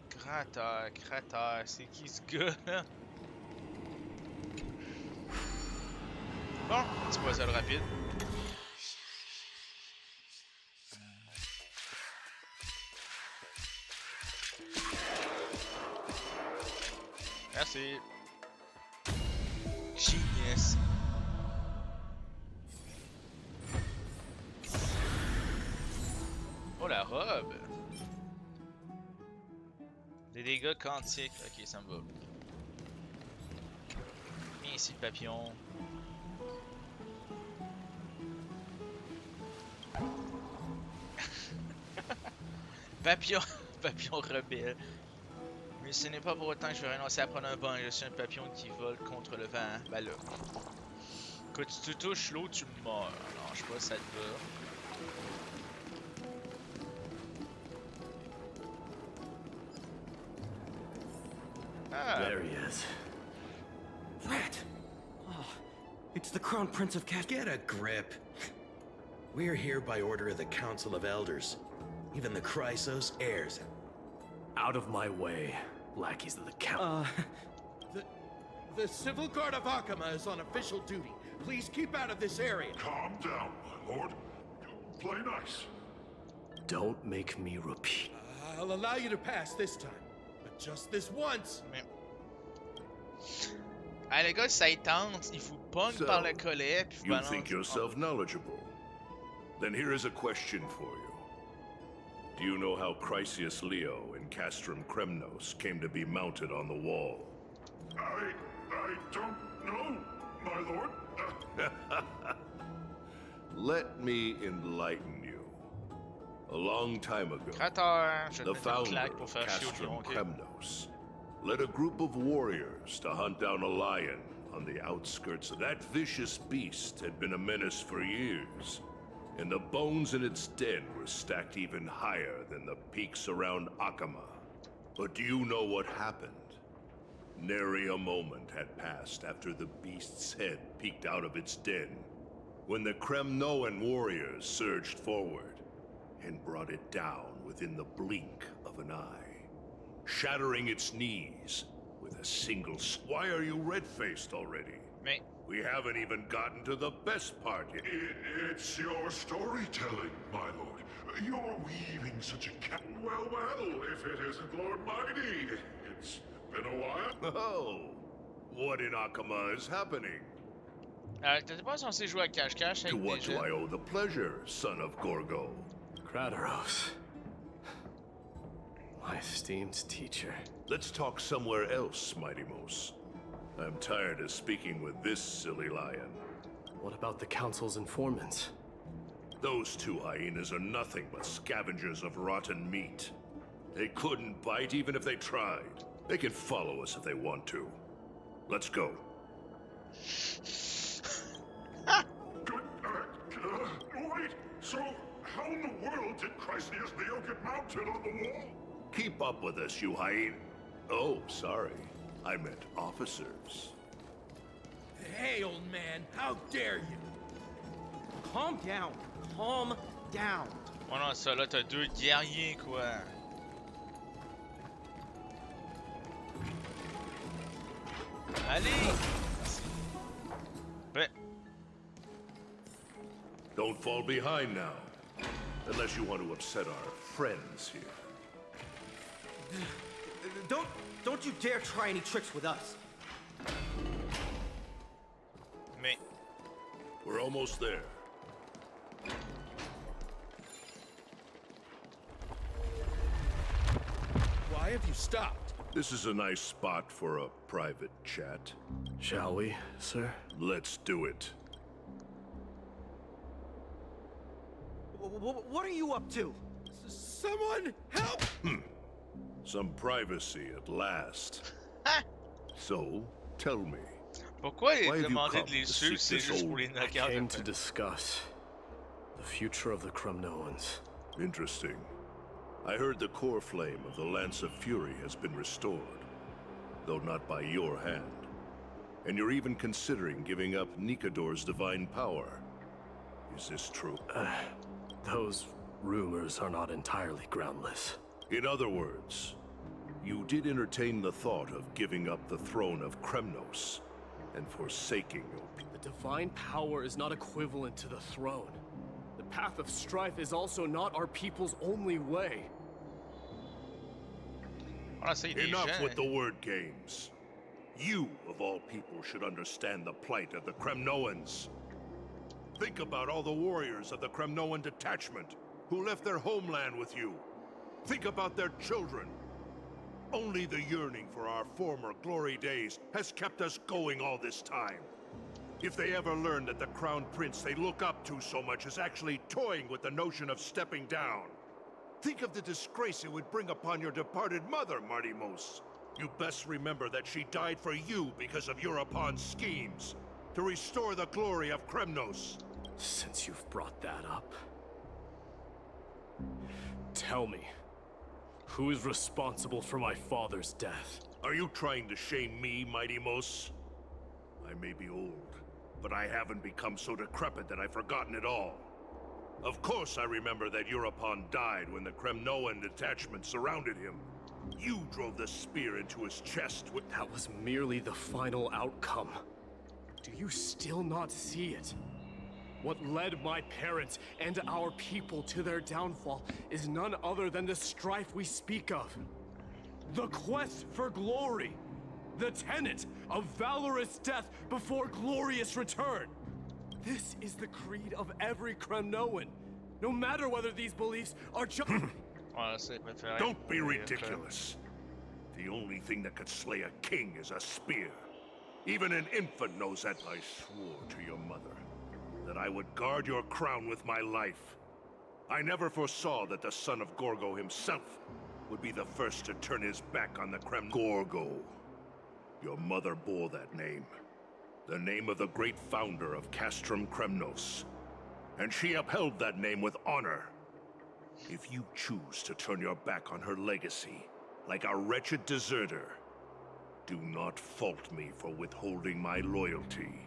Crater, c'est qui ce gars là? Bon, petit puzzle rapide. Merci. Genius. Oh la robe. Des dégâts quantiques. Ok, ça me va. Viens ici le papillon. Papillon, papillon rebelle. Mais ce n'est pas pour autant que je vais renoncer à prendre un bain. Je suis un papillon qui vole contre le vent. Ben là. Quand tu touches l'eau, tu meurs. Alors, je sais pas si ça te va. Ah. There he is. That! Oh, it's the Crown Prince of Cast. Get a grip. We're here by order of the Council of Elders. Even the Chrysos heirs. Out of my way, lackeys of the Count. The Civil Guard of Akama is on official duty. Please keep out of this area. Calm down, my lord. Play nice. Don't make me repeat. I'll allow you to pass this time. But just this once. Mais... Ah, le gars, ça y tente. Il vous pogne par le collet. Puis You think yourself knowledgeable? Then here is a question for you. Do you know how Chrysius Leo in Castrum Kremnos came to be mounted on the wall? I don't know, my lord. Let me enlighten you. A long time ago, the founder of Castrum Kremnos led a group of warriors to hunt down a lion on the outskirts. That vicious beast had been a menace for years, and the bones in its den were stacked even higher than the peaks around Akama. But do you know what happened? Nary a moment had passed after the beast's head peeked out of its den, when the Kremnoan warriors surged forward and brought it down within the blink of an eye, shattering its knees with a single... Why are you red-faced already? Me. We haven't even gotten to the best part yet. It's your storytelling, my lord. You're weaving such a well, if it isn't Lord Mighty. It's been a while. Oh, what in Akama is happening? T'étais pas censé jouer à cache-cache avec To what des do jeunes? I owe the pleasure, son of Gorgo? Kratos. My esteemed teacher. Let's talk somewhere else, Mighty Mos. I'm tired of speaking with this silly lion. What about the Council's informants? Those two hyenas are nothing but scavengers of rotten meat. They couldn't bite even if they tried. They can follow us if they want to. Let's go. Wait, so how in the world did Chrysius Leo get mounted on the wall? Keep up with us, you hyena. Oh, sorry. I meant officers. Hey, old man, how dare you? Calm down. Calm down. Oh non, ça là, t'as deux guerriers, quoi. Allez! Ben... Don't fall behind now. Unless you want to upset our friends here. Don't you dare try any tricks with us. Mais... We're almost there. Why have you stopped? This is a nice spot for a private chat. Shall we, sir? Let's do it. What are you up to? Someone help! Some privacy at last. So, tell me. Pourquoi il Why have you demandait come de les to suivre, seek c'est this juste old- pour les I knocker came de to fait. discuss the future of the Kremnoans. Interesting. I heard the core flame of the Lance of Fury has been restored, though not by your hand. And you're even considering giving up Nikador's divine power. Is this true? Those rumors are not entirely groundless. In other words, you did entertain the thought of giving up the throne of Kremnos and forsaking your people. The divine power is not equivalent to the throne. The path of strife is also not our people's only way. Honestly, il est Enough jeune. with the word games. You, of all people, should understand the plight of the Kremnoans. Think about all the warriors of the Kremnoan detachment who left their homeland with you. Think about their children. Only the yearning for our former glory days has kept us going all this time. If they ever learn that the Crown Prince they look up to so much is actually toying with the notion of stepping down, think of the disgrace it would bring upon your departed mother, Martimos. You best remember that she died for you because of Europon's schemes, to restore the glory of Kremnos. Since you've brought that up, tell me, who is responsible for my father's death? Are you trying to shame me, Martimos? I may be old, but I haven't become so decrepit that I've forgotten it all. Of course I remember that Europon died when the Kremnoan detachment surrounded him. You drove the spear into his chest with... That was merely the final outcome. Do you still not see it? What led my parents and our people to their downfall is none other than the strife we speak of. The quest for glory. The tenet of valorous death before glorious return. This is the creed of every Kremnoan, no matter whether these beliefs are just... Honestly, je préfère Don't be mourir, ridiculous. The only thing that could slay a king is a spear. Even an infant knows that. I swore to your mother that I would guard your crown with my life. I never foresaw that the son of Gorgo himself would be the first to turn his back on the Gorgo. Your mother bore that name. The name of the great founder of Castrum Kremnos. And she upheld that name with honor. If you choose to turn your back on her legacy, like a wretched deserter, do not fault me for withholding my loyalty,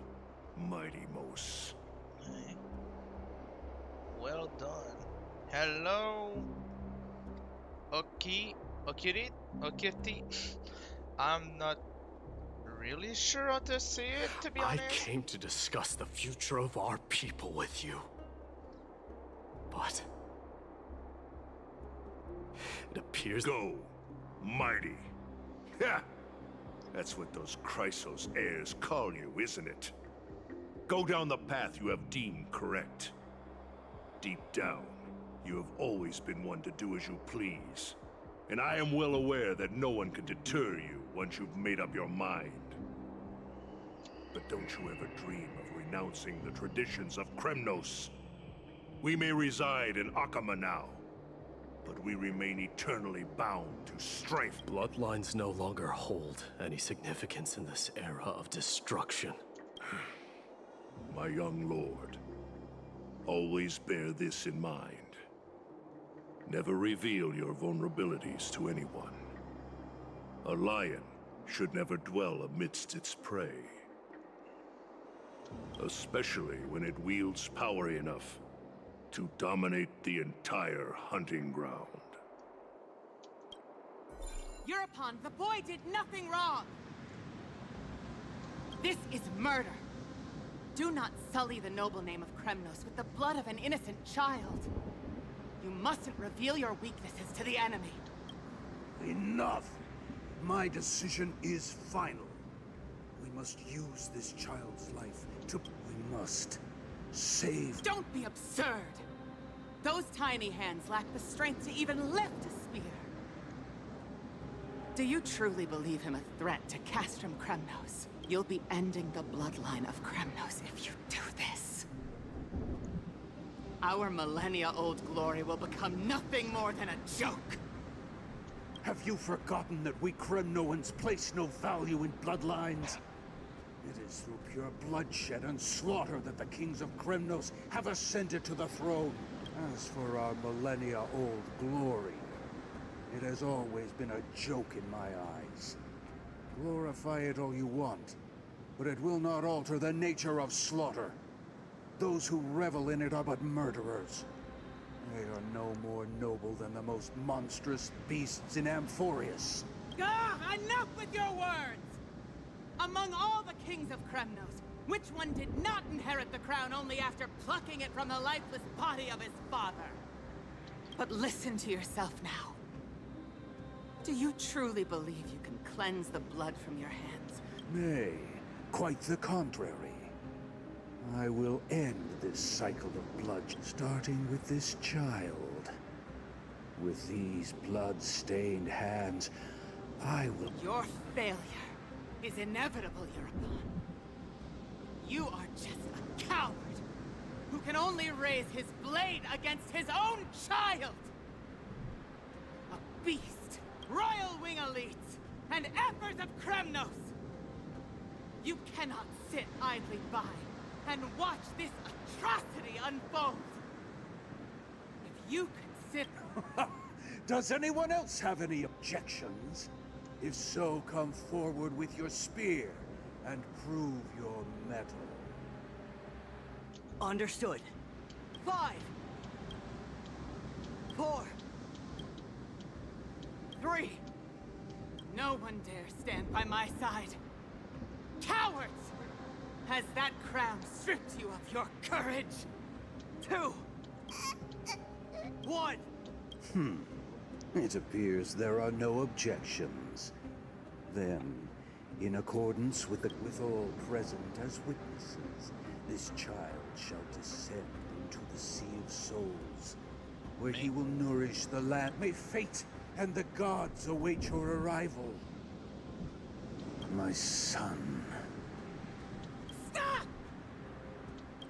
Martimos. Well done. Hello. Okiti. I'm not really sure how to say it, to be I honest. came to discuss the future of our people with you. But... it appears... Go, mighty. Ha! That's what those Chrysos heirs call you, isn't it? Go down the path you have deemed correct. Deep down, you have always been one to do as you please. And I am well aware that no one can deter you once you've made up your mind. But don't you ever dream of renouncing the traditions of Kremnos. We may reside in Akama now, but we remain eternally bound to strife. Bloodlines no longer hold any significance in this era of destruction. My young lord, always bear this in mind. Never reveal your vulnerabilities to anyone. A lion should never dwell amidst its prey. Especially when it wields power enough to dominate the entire hunting ground. Europon, the boy did nothing wrong! This is murder! Do not sully the noble name of Kremnos with the blood of an innocent child. You mustn't reveal your weaknesses to the enemy. Enough! My decision is final. We must use this child's life to... We must save... Don't be absurd! Those tiny hands lack the strength to even lift a spear. Do you truly believe him a threat to Castrum Kremnos? You'll be ending the bloodline of Kremnos if you do this. Our millennia-old glory will become nothing more than a joke. Have you forgotten that we Kremnoans place no value in bloodlines? It is through pure bloodshed and slaughter that the kings of Kremnos have ascended to the throne. As for our millennia-old glory, it has always been a joke in my eyes. Glorify it all you want, but it will not alter the nature of slaughter. Those who revel in it are but murderers. They are no more noble than the most monstrous beasts in Amphorius. Ah, enough with your words! Among all the kings of Kremnos, which one did not inherit the crown only after plucking it from the lifeless body of his father? But listen to yourself now. Do you truly believe you can cleanse the blood from your hands? Nay, quite the contrary. I will end this cycle of blood, starting with this child. With these blood-stained hands, I will... Your failure is inevitable, Eurepon. You are just a coward who can only raise his blade against his own child! A beast, royal wing elites, and emperors of Kremnos! You cannot sit idly by and watch this atrocity unfold. If you consider... Does anyone else have any objections? If so, come forward with your spear and prove your mettle. Understood. 5, 4, 3. No one dare stand by my side. Cowards! Has that crown stripped you of your courage? 2, 1. It appears there are no objections. Then, in accordance with all present as witnesses, this child shall descend into the Sea of Souls, where he will nourish the land. May fate and the gods await your arrival. My son. Stop!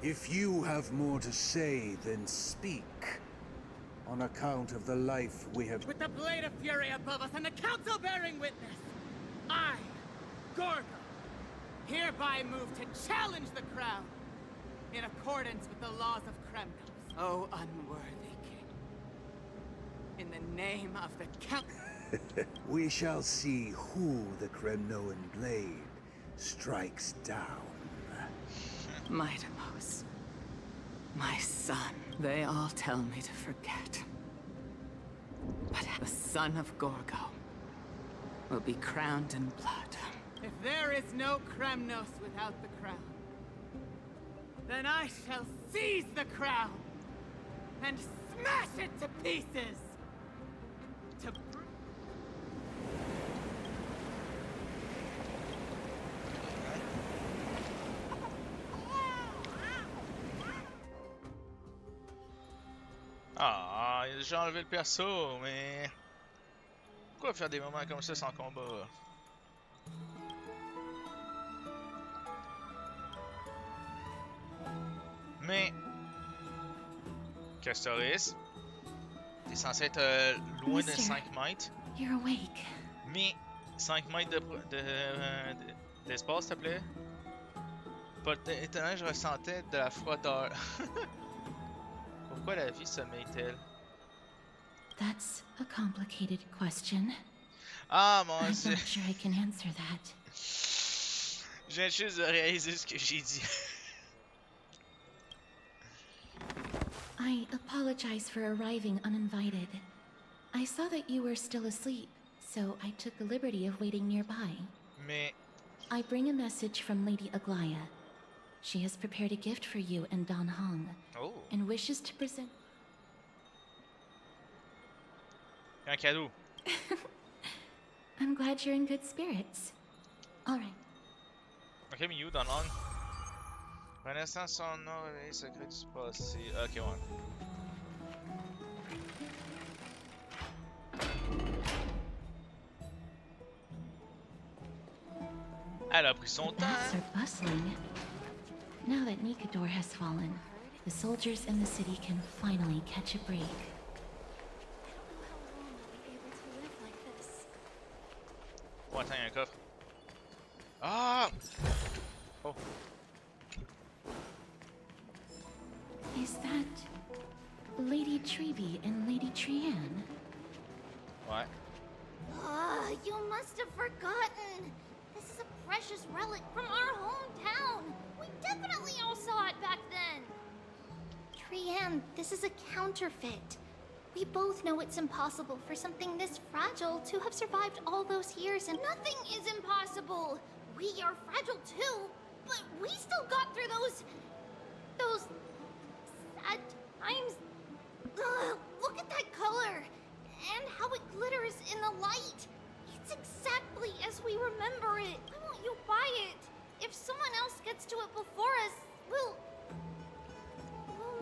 If you have more to say, then speak. On account of the life we have... With the blade of fury above us and the council bearing witness, I, Gorgo, hereby move to challenge the crown in accordance with the laws of Kremnos. O unworthy king. In the name of the council... We shall see who the Kremnoan blade strikes down. Midamos, my son. They all tell me to forget. But the son of Gorgo will be crowned in blood. If there is no Kremnos without the crown, then I shall seize the crown and smash it to pieces! To... Ah, il a déjà enlevé le perso, mais... Pourquoi faire des moments comme ça sans combat? Mais... Castoris, t'es censé être loin de 5 mètres. You're awake. Mais 5 mètres d'espace, s'il te plaît. Pas étonnant, je ressentais de la froideur. Pourquoi la vie sommeille-t-elle? That's a complicated question. Ah mon I'm dieu. not sure I can answer that. Je viens juste de réaliser ce que j'ai dit. I apologize for arriving uninvited. I saw that you were still asleep, so I took the liberty of waiting nearby. Mais... I bring a message from Lady Aglaya. She has prepared a gift for you and Dan Hong, and wishes to present... Un cadeau. I'm glad you're in good spirits. All right. Ok, mais you, Dan Hong. Renaissance son nom, réveil secret du passé. Ok, ouais. Elle a pris son The temps, baths hein? are bustling. Now that Nikador has fallen, the soldiers in the city can finally catch a break. Oh, attends, il y a un coffre. Ah! Oh. Is that Lady Treby and Lady Trianne? Ouais. Ah, you must have forgotten. This is a precious relic from our hometown. We definitely all saw it back then. Trianne, this is a counterfeit. We both know it's impossible for something this fragile to have survived all those years, and nothing is impossible. We are fragile too, but we still got through those sad times. Ugh, look at that color, and how it glitters in the light. It's exactly as we remember it. Why won't you buy it? If someone else gets to it before us, we'll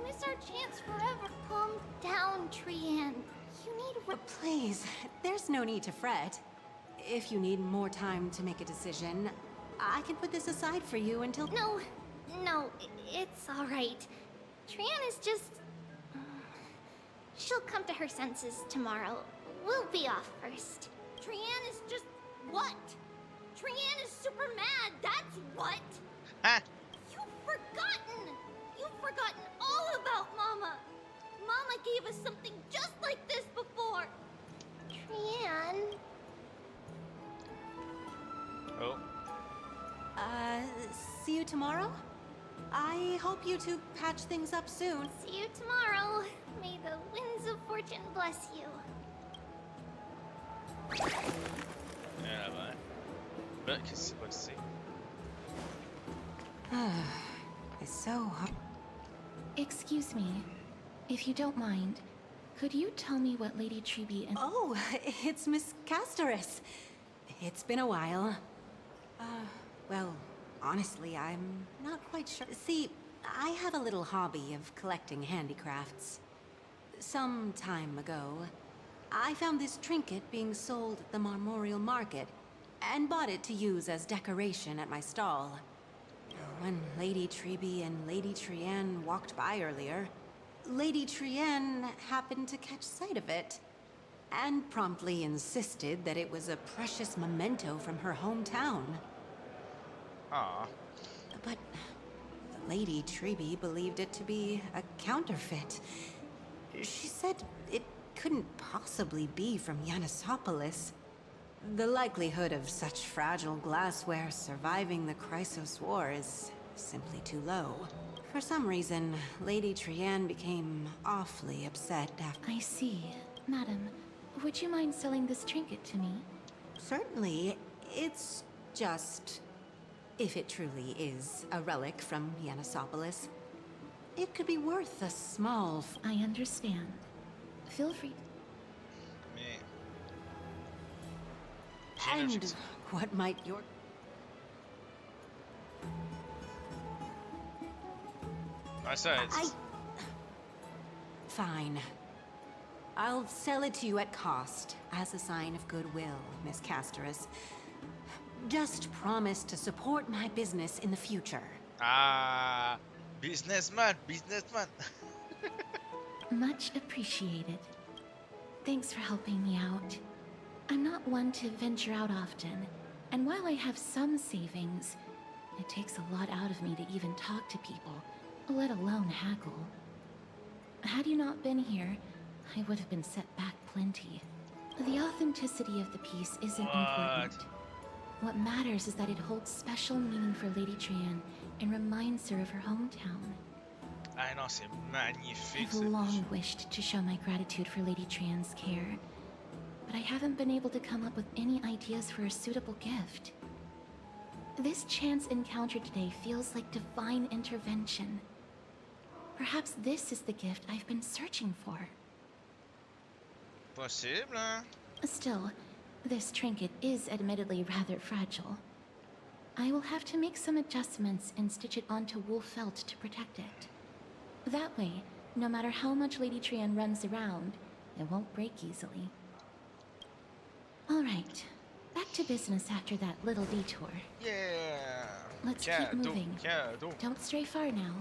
miss our chance forever. Calm down, Trianne. You need Please, there's no need to fret. If you need more time to make a decision, I can put this aside for you until... No, it's all right. Trianne is just... She'll come to her senses tomorrow. We'll be off first. Trianne is just... what? Trianne is super mad, that's what! You've forgotten all about Mama! Mama gave us something just like this before! Trianne... Oh. See you tomorrow? I hope you two patch things up soon. See you tomorrow. May the winds of fortune bless you. Yeah, là-bas. Ben, qu'est-ce qui s'est passé? It's so hot. Excuse me, if you don't mind, could you tell me what Lady Treby and... Oh, it's Miss Casterus. It's been a while. Well, honestly, I'm not quite sure. See, I have a little hobby of collecting handicrafts. Some time ago, I found this trinket being sold at the Marmorial Market, and bought it to use as decoration at my stall. When Lady Treby and Lady Trianne walked by earlier, Lady Trianne happened to catch sight of it, and promptly insisted that it was a precious memento from her hometown. Ah. But Lady Treby believed it to be a counterfeit. She said it couldn't possibly be from Yanisopolis. The likelihood of such fragile glassware surviving the Chrysos War is simply too low. For some reason, Lady Trianne became awfully upset after... I see. Madam, would you mind selling this trinket to me? Certainly. It's just... if it truly is a relic from Yanisopolis, it could be worth a small... I understand. Feel free. And what might your... Fine. I'll sell it to you at cost, as a sign of goodwill, Miss Casterus. Just promise to support my business in the future. Ah, businessman. Much appreciated. Thanks for helping me out. I'm not one to venture out often, and while I have some savings, it takes a lot out of me to even talk to people, let alone haggle. Had you not been here, I would have been set back plenty. The authenticity of the piece isn't important. What matters is that it holds special meaning for Lady Trianne and reminds her of her hometown. Ah non, c'est magnifique. I've long wished to show my gratitude for Lady Trianne's care, but I haven't been able to come up with any ideas for a suitable gift. This chance encounter today feels like divine intervention. Perhaps this is the gift I've been searching for. Possible, hein? Still, this trinket is admittedly rather fragile. I will have to make some adjustments and stitch it onto wool felt to protect it. That way, no matter how much Lady Trianne runs around, it won't break easily. Alright, Back to business after that little detour. Yeah. Let's keep moving. Don't stray far now.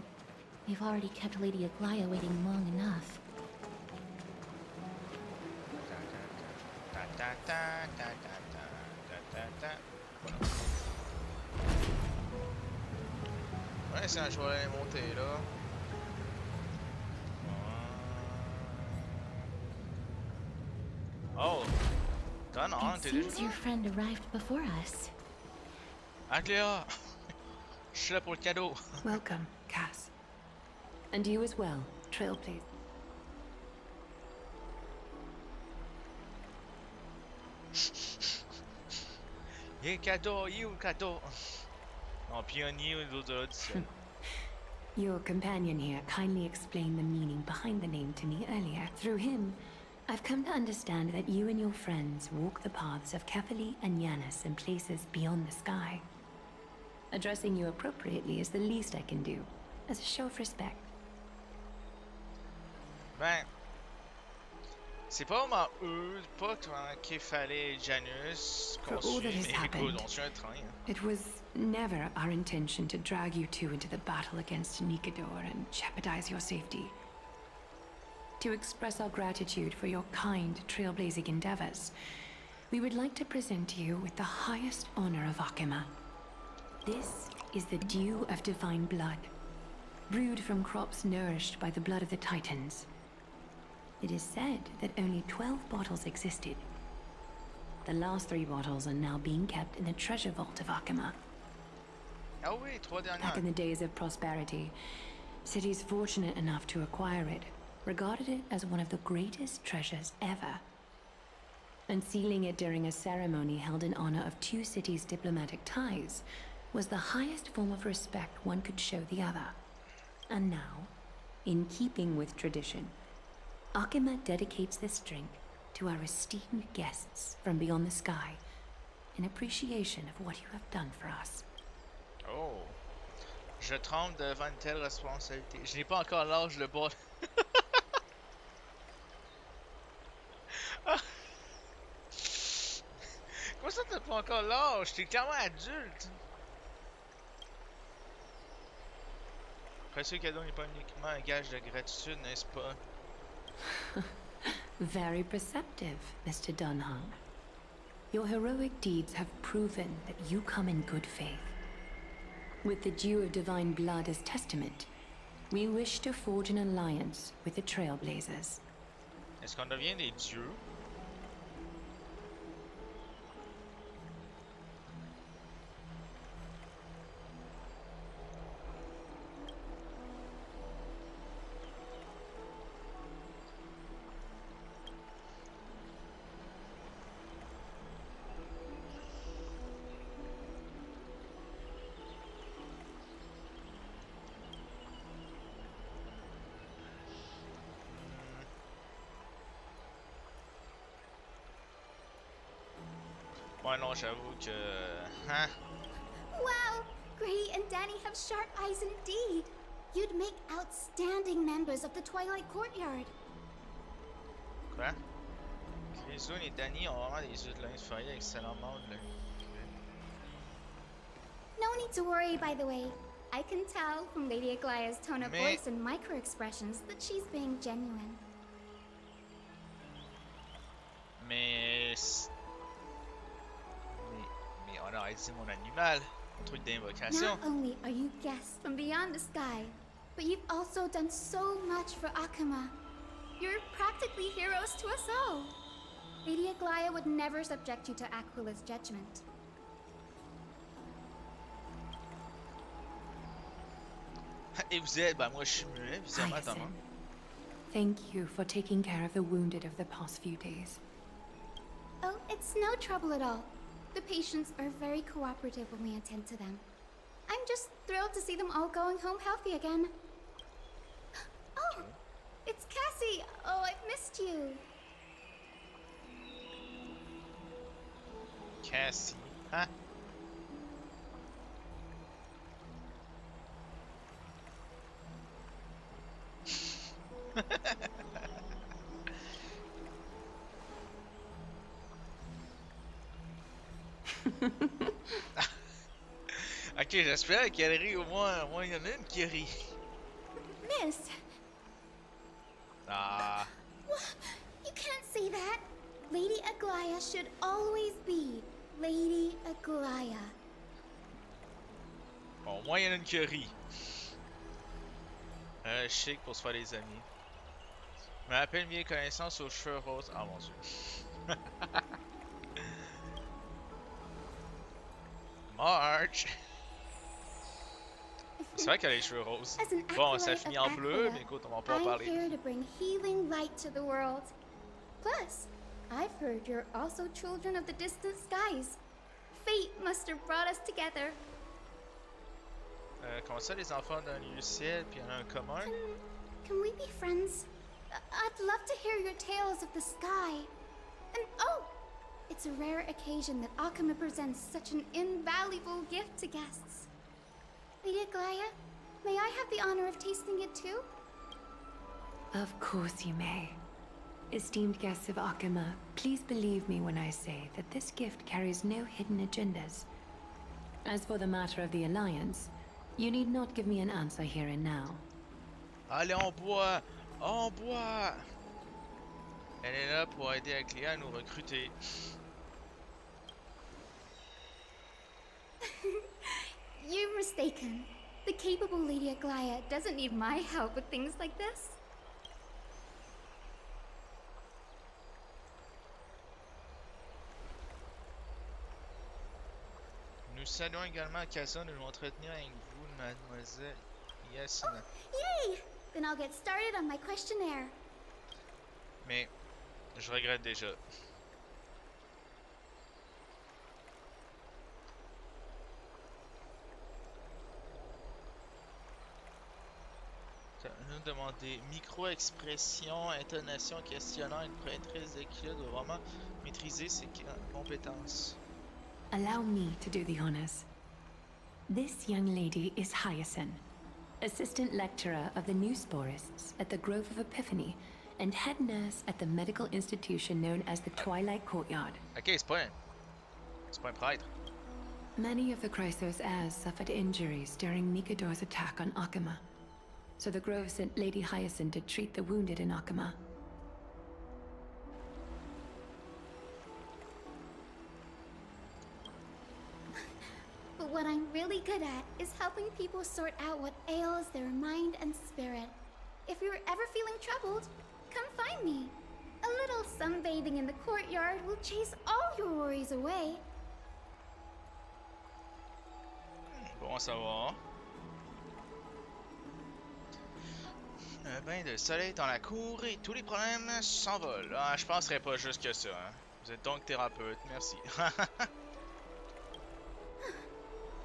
We've already kept Lady Aglaya waiting long enough. Ouais, c'est un joueur à aller monter là. Oh, done on, It t'es seems déjà your là? friend arrived before us. Aglia! Je suis là pour le cadeau. Welcome, Cass. And you as well, Trailblazer. Il cadeau, you cadeau. Non, pionnier de l'audition. Your companion here kindly explained the meaning behind the name to me earlier. Through him, I've come to understand that you and your friends walk the paths of Kefali and Yanis in places beyond the sky. Addressing you appropriately is the least I can do, as a show of respect. Ben, c'est pas vraiment eux, pas qu'il fallait Janus For qu'on all that suit, has mais happened, écoute, on suit un train. Hein. it was never our intention to drag you two into the battle against Nikador and jeopardize your safety. To express our gratitude for your kind, trailblazing endeavors, we would like to present you with the highest honor of Akima. This is the dew of divine blood, brewed from crops nourished by the blood of the Titans. It is said that only 12 bottles existed. The last 3 bottles are now being kept in the treasure vault of Akima. Ah oui, 3 dernières. Back in the days of prosperity, cities fortunate enough to acquire it regarded it as one of the greatest treasures ever. Unsealing it during a ceremony held in honor of 2 cities' diplomatic ties was the highest form of respect one could show the other. And now, in keeping with tradition, Akima dedicates this drink to our esteemed guests from beyond the sky in appreciation of what you have done for us. Oh. Je tremble devant une telle responsabilité. Je n'ai pas encore l'âge de boire. Comment ça t'as pas encore l'âge? T'es clairement adulte. Après ce cadeau n'est pas uniquement un gage de gratitude, n'est-ce pas? Very perceptive, Mr. Dunham. Your heroic deeds have proven that you come in good faith. With the dew of divine blood as testament, we wish to forge an alliance with the Trailblazers. Est-ce qu'on devient des dieux? Ouais, non, j'avoue que. Hein? Wow! Gray and Danny have sharp eyes indeed. You'd make outstanding members of the Twilight Courtyard. Quoi? Chrysoun et Danny ont vraiment des yeux de lynx feuillés excellemment de leur. No need to worry, by the way. I can tell from Lady Aglaya's tone of voice and micro-expressions that she's being genuine. Mais on aurait dit mon animal, un truc d'invocation. Not only are you guests from beyond the sky, but you've also done so much for Akima. You're practically heroes to us all. Lady Aglaya would never subject you to Aquila's judgment. Et vous êtes, ben moi je suis muet, bizarrement, Hyacinth, attends. thank you for taking care of the wounded of the past few days. Oh, it's no trouble at all. The patients are very cooperative when we attend to them. I'm just thrilled to see them all going home healthy again. Oh, it's Cassie. Oh, I've missed you. Cassie, hein? Ok, j'espère qu'elle rit au moins. Au moins, il y en a une qui rit. Miss, Ah. you can't say that. Lady Aglaya should always be Lady Aglaya. Bon, au moins, il y en a une qui rit. Chic pour se faire des amis. Me rappelle mes connaissances aux cheveux roses. Ah mon dieu. March! C'est vrai qu'elle a les cheveux roses. As an Bon, ça acolyte finit of en bleu, Aquila, mais écoute, on va pas en I'm parler. here to bring healing light to the world. Plus, I've heard you're also children of the distant skies. Fate must have brought us together. Comment ça, les enfants d'un lieu ciel, puis il y en a un commun? Can we be friends? I'd love to hear your tales of the sky. And oh, it's a rare occasion that Akama presents such an invaluable gift to guests. Lady Aglaya, may I have the honor of tasting it too? Of course you may. Esteemed guests of Akama, please believe me when I say that this gift carries no hidden agendas. As for the matter of the Alliance, you need not give me an answer here and now. Allez, on boit! On boit! Elle est là pour aider Aglia à nous recruter. You're mistaken. The capable Lady Aglaya doesn't need my help with things like this. Nous saluons également l'occasion de nous entretenir avec vous, mademoiselle Yasina. Yay! Then I'll get started on my questionnaire. Mais, je regrette déjà. Nous demander micro-expression, intonation, questionnaire, une prêtresse d'Aquila doit vraiment maîtriser ses compétences. Allow me to do the honors. This young lady is Hyacinth, assistant lecturer of the new sporists at the Grove of Epiphany and head nurse at the medical institution known as the Twilight Courtyard. Ok, c'est pas un prêtre. Many of the Chrysos heirs suffered injuries during Mikador's attack on Akama, so the Grove sent Lady Hyacinth to treat the wounded in Akama. But what I'm really good at is helping people sort out what ails their mind and spirit. If you're ever feeling troubled, come find me. A little sunbathing in the courtyard will chase all your worries away. Bon à savoir. Un bain de soleil dans la cour et tous les problèmes s'envolent. Ah, je penserais pas juste que ça. Hein. Vous êtes donc thérapeute, merci.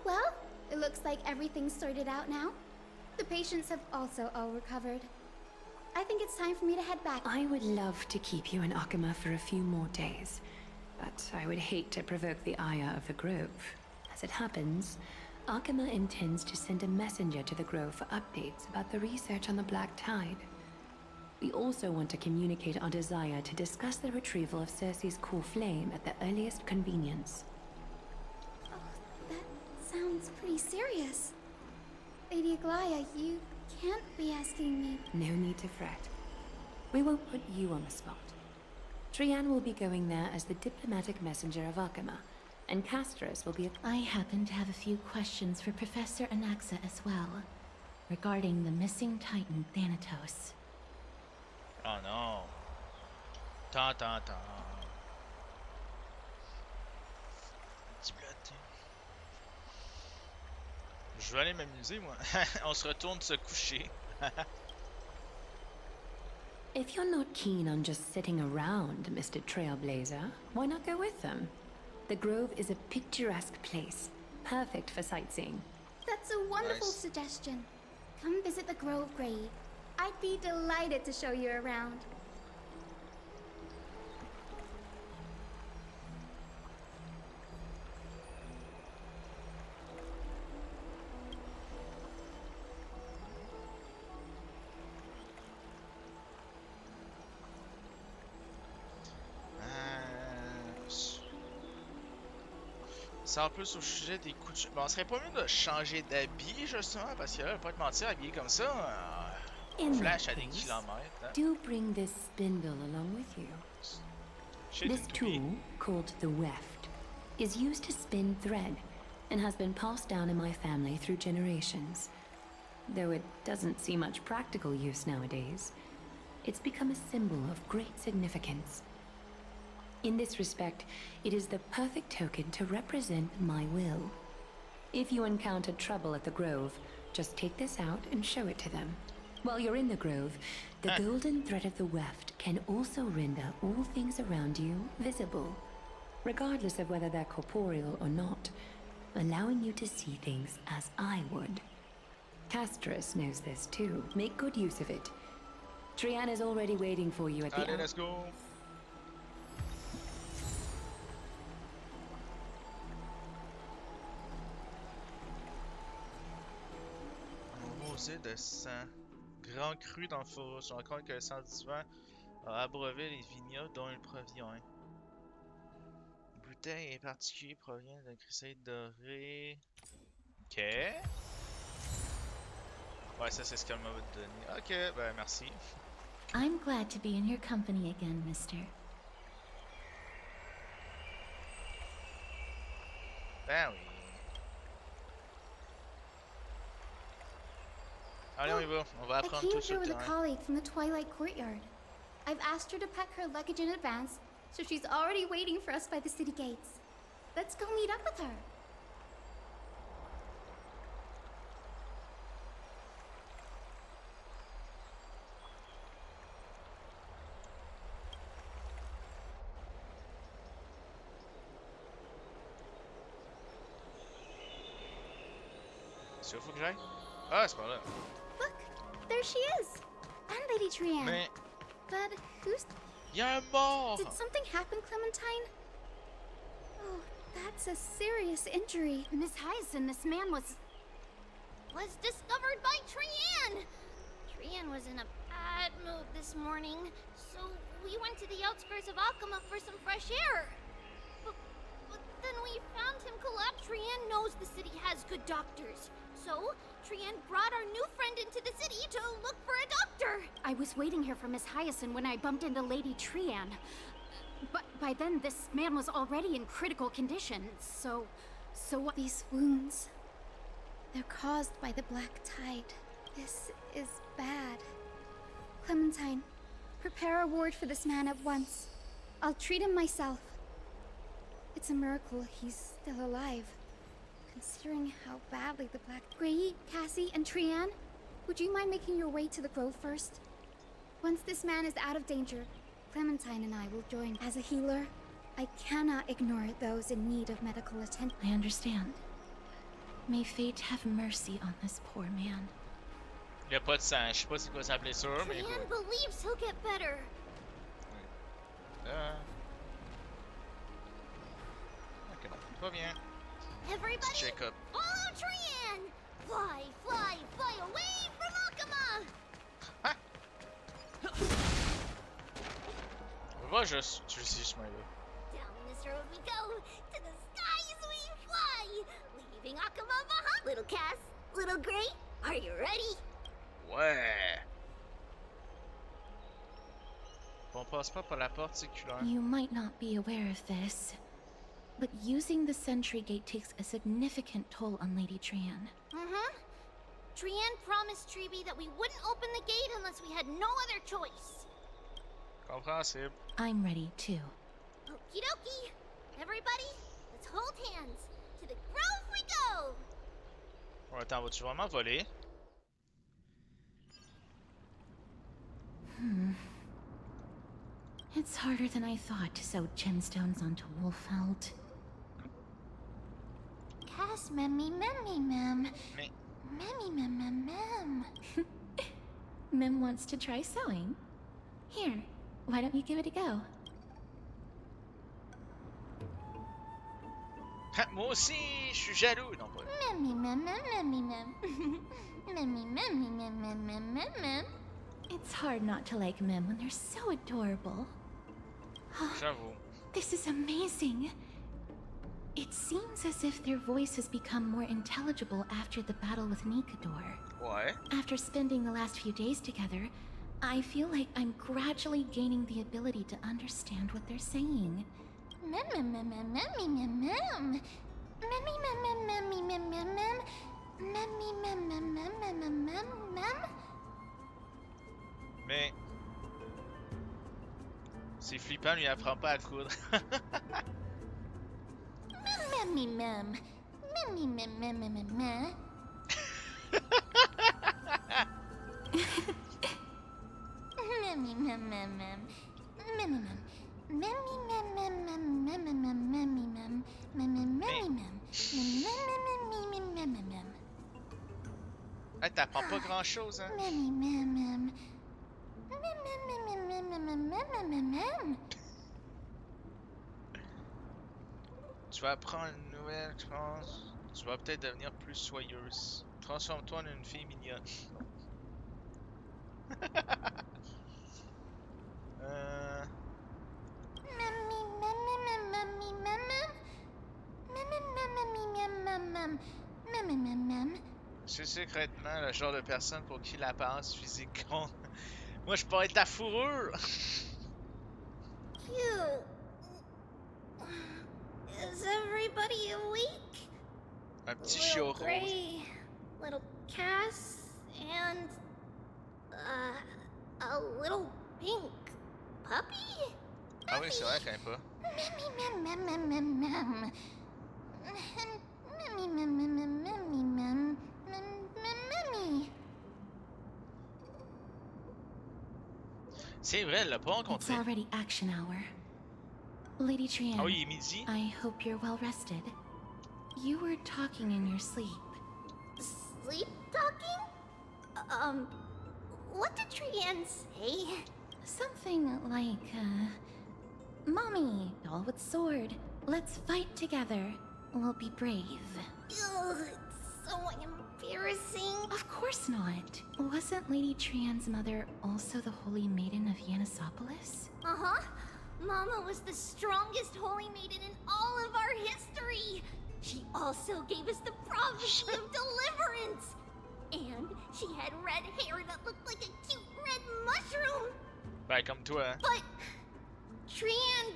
Well, it looks like everything's sorted out now. The patients have also all recovered. I think it's time for me to head back. I would love to keep you in Akama for a few more days, but I would hate to provoke the ire of the Grove. As it happens, Akama intends to send a messenger to the Grove for updates about the research on the Black Tide. We also want to communicate our desire to discuss the retrieval of Circe's core flame at the earliest convenience. Sounds pretty serious. Lady Aglaya, you can't be asking me. No need to fret. We won't put you on the spot. Trian will be going there as the diplomatic messenger of Akama, and Castros will be... I happen to have a few questions for Professor Anaxa as well, regarding the missing Titan Thanatos. Oh no. Ta ta ta. Je vais aller m'amuser, moi. On se retourne se coucher. If you're not keen on just sitting around, Mr. Trailblazer, why not go with them? The Grove is a picturesque place, perfect for sightseeing. That's a wonderful suggestion. Come visit the Grove Grave. I'd be delighted to show you around. C'est en plus au sujet des coutumes. Bon, on serait pas mieux de changer d'habit, justement, parce que là, pas te mentir, habillé comme ça, In that flash à des case, kilomètres. Hein. do bring this spindle along with you. This tool, called the weft, is used to spin thread and has been passed down in my family through generations. Though it doesn't see much practical use nowadays, it's become a symbol of great significance. In this respect, it is the perfect token to represent my will. If you encounter trouble at the grove, just take this out and show it to them. While you're in the grove, the golden thread of the weft can also render all things around you visible, regardless of whether they're corporeal or not, allowing you to see things as I would. Castorus knows this too. Make good use of it. Trian is already waiting for you at the Allez, let's go! Un rosé de sang. Grand cru dans le four. Je raconte que le sang divin a abreuvé les vignobles dont il provient. Bouteille en particulier provient d'un chrysalide doré. Ok. Ouais, ça c'est ce qu'elle m'a donné. Ok, ben merci. I'm glad to be in your company again, mister. Ben oui. Allez, on y va. On va I apprendre came tout sur here le with a terrain. colleague from the Twilight Courtyard. I've asked her to pack her luggage in advance, so she's already waiting for us by the city gates. Let's go meet up with her. C'est où faut que j'aille? Ah, c'est par là. Look, there she is. And Lady Trian. Mais... But who's... Y'a un mort! Did something happen, Clementine? Oh, that's a serious injury. Miss Hyacinth, this man was discovered by Trian! Trian was in a bad mood this morning, so we went to the outskirts of Akama for some fresh air. But then we found him collapsed. Trian knows the city has good doctors. So, Trian brought our new friend into the city to look for a doctor. I was waiting here for Miss Hyacinth when I bumped into Lady Trian. But by then, this man was already in critical condition, so... These wounds... They're caused by the Black Tide. This is bad. Clementine, prepare a ward for this man at once. I'll treat him myself. It's a miracle he's still alive. Considering how badly the Black... Gray, Cassie, and Trian, would you mind making your way to the grove first? Once this man is out of danger, Clementine and I will join. As a healer, I cannot ignore those in need of medical attention. I understand. May fate have mercy on this poor man. Y'a pas de sang, je sais pas c'est quoi sa blessure, mais Trian believes he'll get better. Ok, pas bien. Everybody, Jacob. follow Trian! Fly, fly, fly away from Akama! On va juste utiliser ce chemin-là. Down this road we go, to the skies we fly, leaving Akama behind. Little Cass, little Gray, are you ready? Ouais. On passe pas par la porte circulaire. You might not be aware of this, but using the sentry gate takes a significant toll on Lady Trian. Trian promised Treeby that we wouldn't open the gate unless we had no other choice. Compréhensible. I'm ready too. Okie dokie. Everybody, let's hold hands. To the grove we go! Bon, attends, vas-tu vraiment voler? It's harder than I thought to sew gemstones onto Wolfeld. Cass, memmy, mem. Me. Memmy, mem. Mem wants to try sewing. Here, why don't you give it a go? Moi aussi, je suis jaloux. Non, pas. Memmy, mem. Mem. It's hard not to like Mem when they're so adorable. J'avoue. This is amazing. It seems as if their voice has become more intelligible after the battle with Nikador. Ouais. After spending the last few days together, I feel like I'm gradually gaining the ability to understand what they're saying. Mais c'est flippant, lui apprend pas à coudre. Hey, t'apprends pas grand chose, hein? Tu vas apprendre une nouvelle, je pense. Tu vas peut-être devenir plus soyeuse. Transforme-toi en une fille mignonne. C'est secrètement le genre de personne pour qui l'apparence physique compte. Moi, je pourrais être ta fourrure! Cute. Is everybody awake? Un petit chiot rose. Gray, little Cass, and a little pink puppy? Ah oui, c'est vrai qu'elle est pas. C'est vrai, elle l'a pas It's rencontré. already action hour. Lady Trian, Ah oui, il est midi. I hope you're well rested. You were talking in your sleep. Sleep talking? What did Trian say? Something like, Mommy, doll with sword. Let's fight together. We'll be brave. Ugh, it's so embarrassing. Of course not. Wasn't Lady Trian's mother also the Holy Maiden of Yanisopolis? Uh-huh. Mama was the strongest holy maiden in all of our history. She also gave us the prophecy of deliverance. And she had red hair that looked like a cute red mushroom. Ben, comme toi. But Trian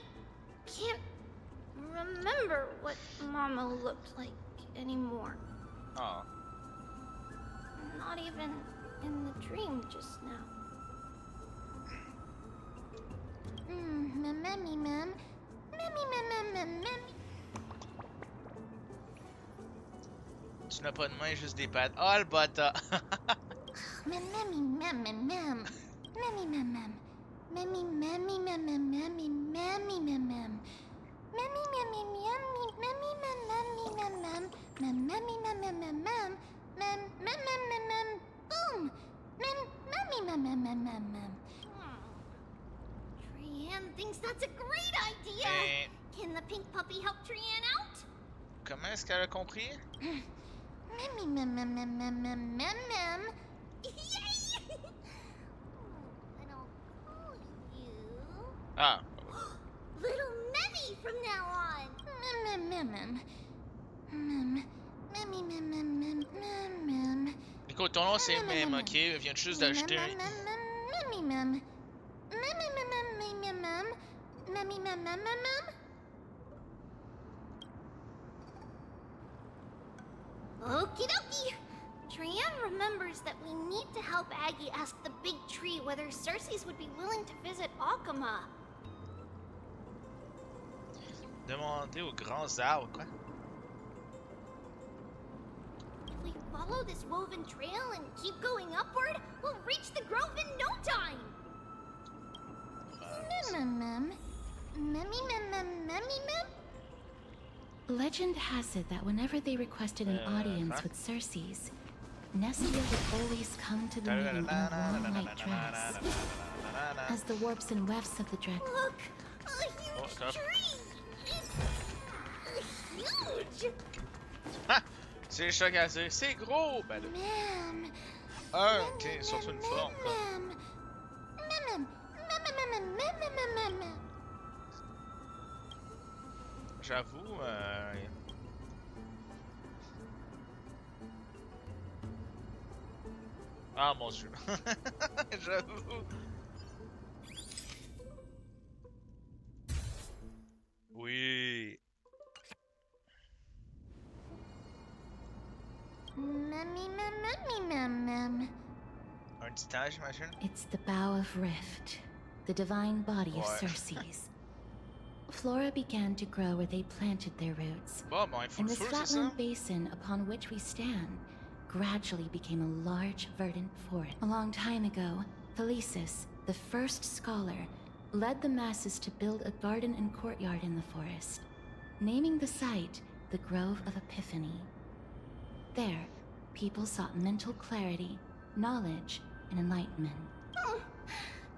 can't remember what Mama looked like anymore. Oh. Not even in the dream just now. Mammy, mam. Mammy. Tu n'as pas de main, juste des pattes. Oh, le bâtard! Mammy, mam. Mammy, mam. Mammy, mammy, mam. Mammy, mammy, mam. Mammy, mammy, yummy. Mammy, mam. Mammy, mam. Mam. Boom. Mammy, Trian thinks that's a great idea. Mais Can the pink puppy help Trian out? comment est-ce qu'elle a compris? Mammy, mam. Yay! And I'll call you Ah. Little Memmy from now on. Mammy. Écoute, ton nom c'est Mem, ok? Elle vient juste d'ajouter un. Okie dokie. Trian remembers that we need to help Aggie ask the big tree whether Cersei's would be willing to visit Akama. Demander aux grands arbres, quoi? If we follow this woven trail and keep going upward, we'll reach the grove in no time. Legend has it that whenever they requested an audience with Cersei's, Nestia would always come to the meeting in a long white dress. As the warps and wefts of the dread. Look, a huge tree. It's huge. Ha! C'est le choc à dire. C'est gros! Ben là. Ok, surtout une forme, quoi. j'avoue. Ah mon dieu. J'avoue. Oui. Un titan, j'imagine? It's the Bow of Rift, the divine body of Ouais. Circe's. Flora began to grow where they planted their roots. Bon, ben, il faut And le this feu, c'est ça? flatland basin upon which we stand gradually became a large verdant forest. A long time ago, Thelesis, the first scholar, led the masses to build a garden and courtyard in the forest, naming the site the Grove of Epiphany. There, people sought mental clarity, knowledge, and enlightenment.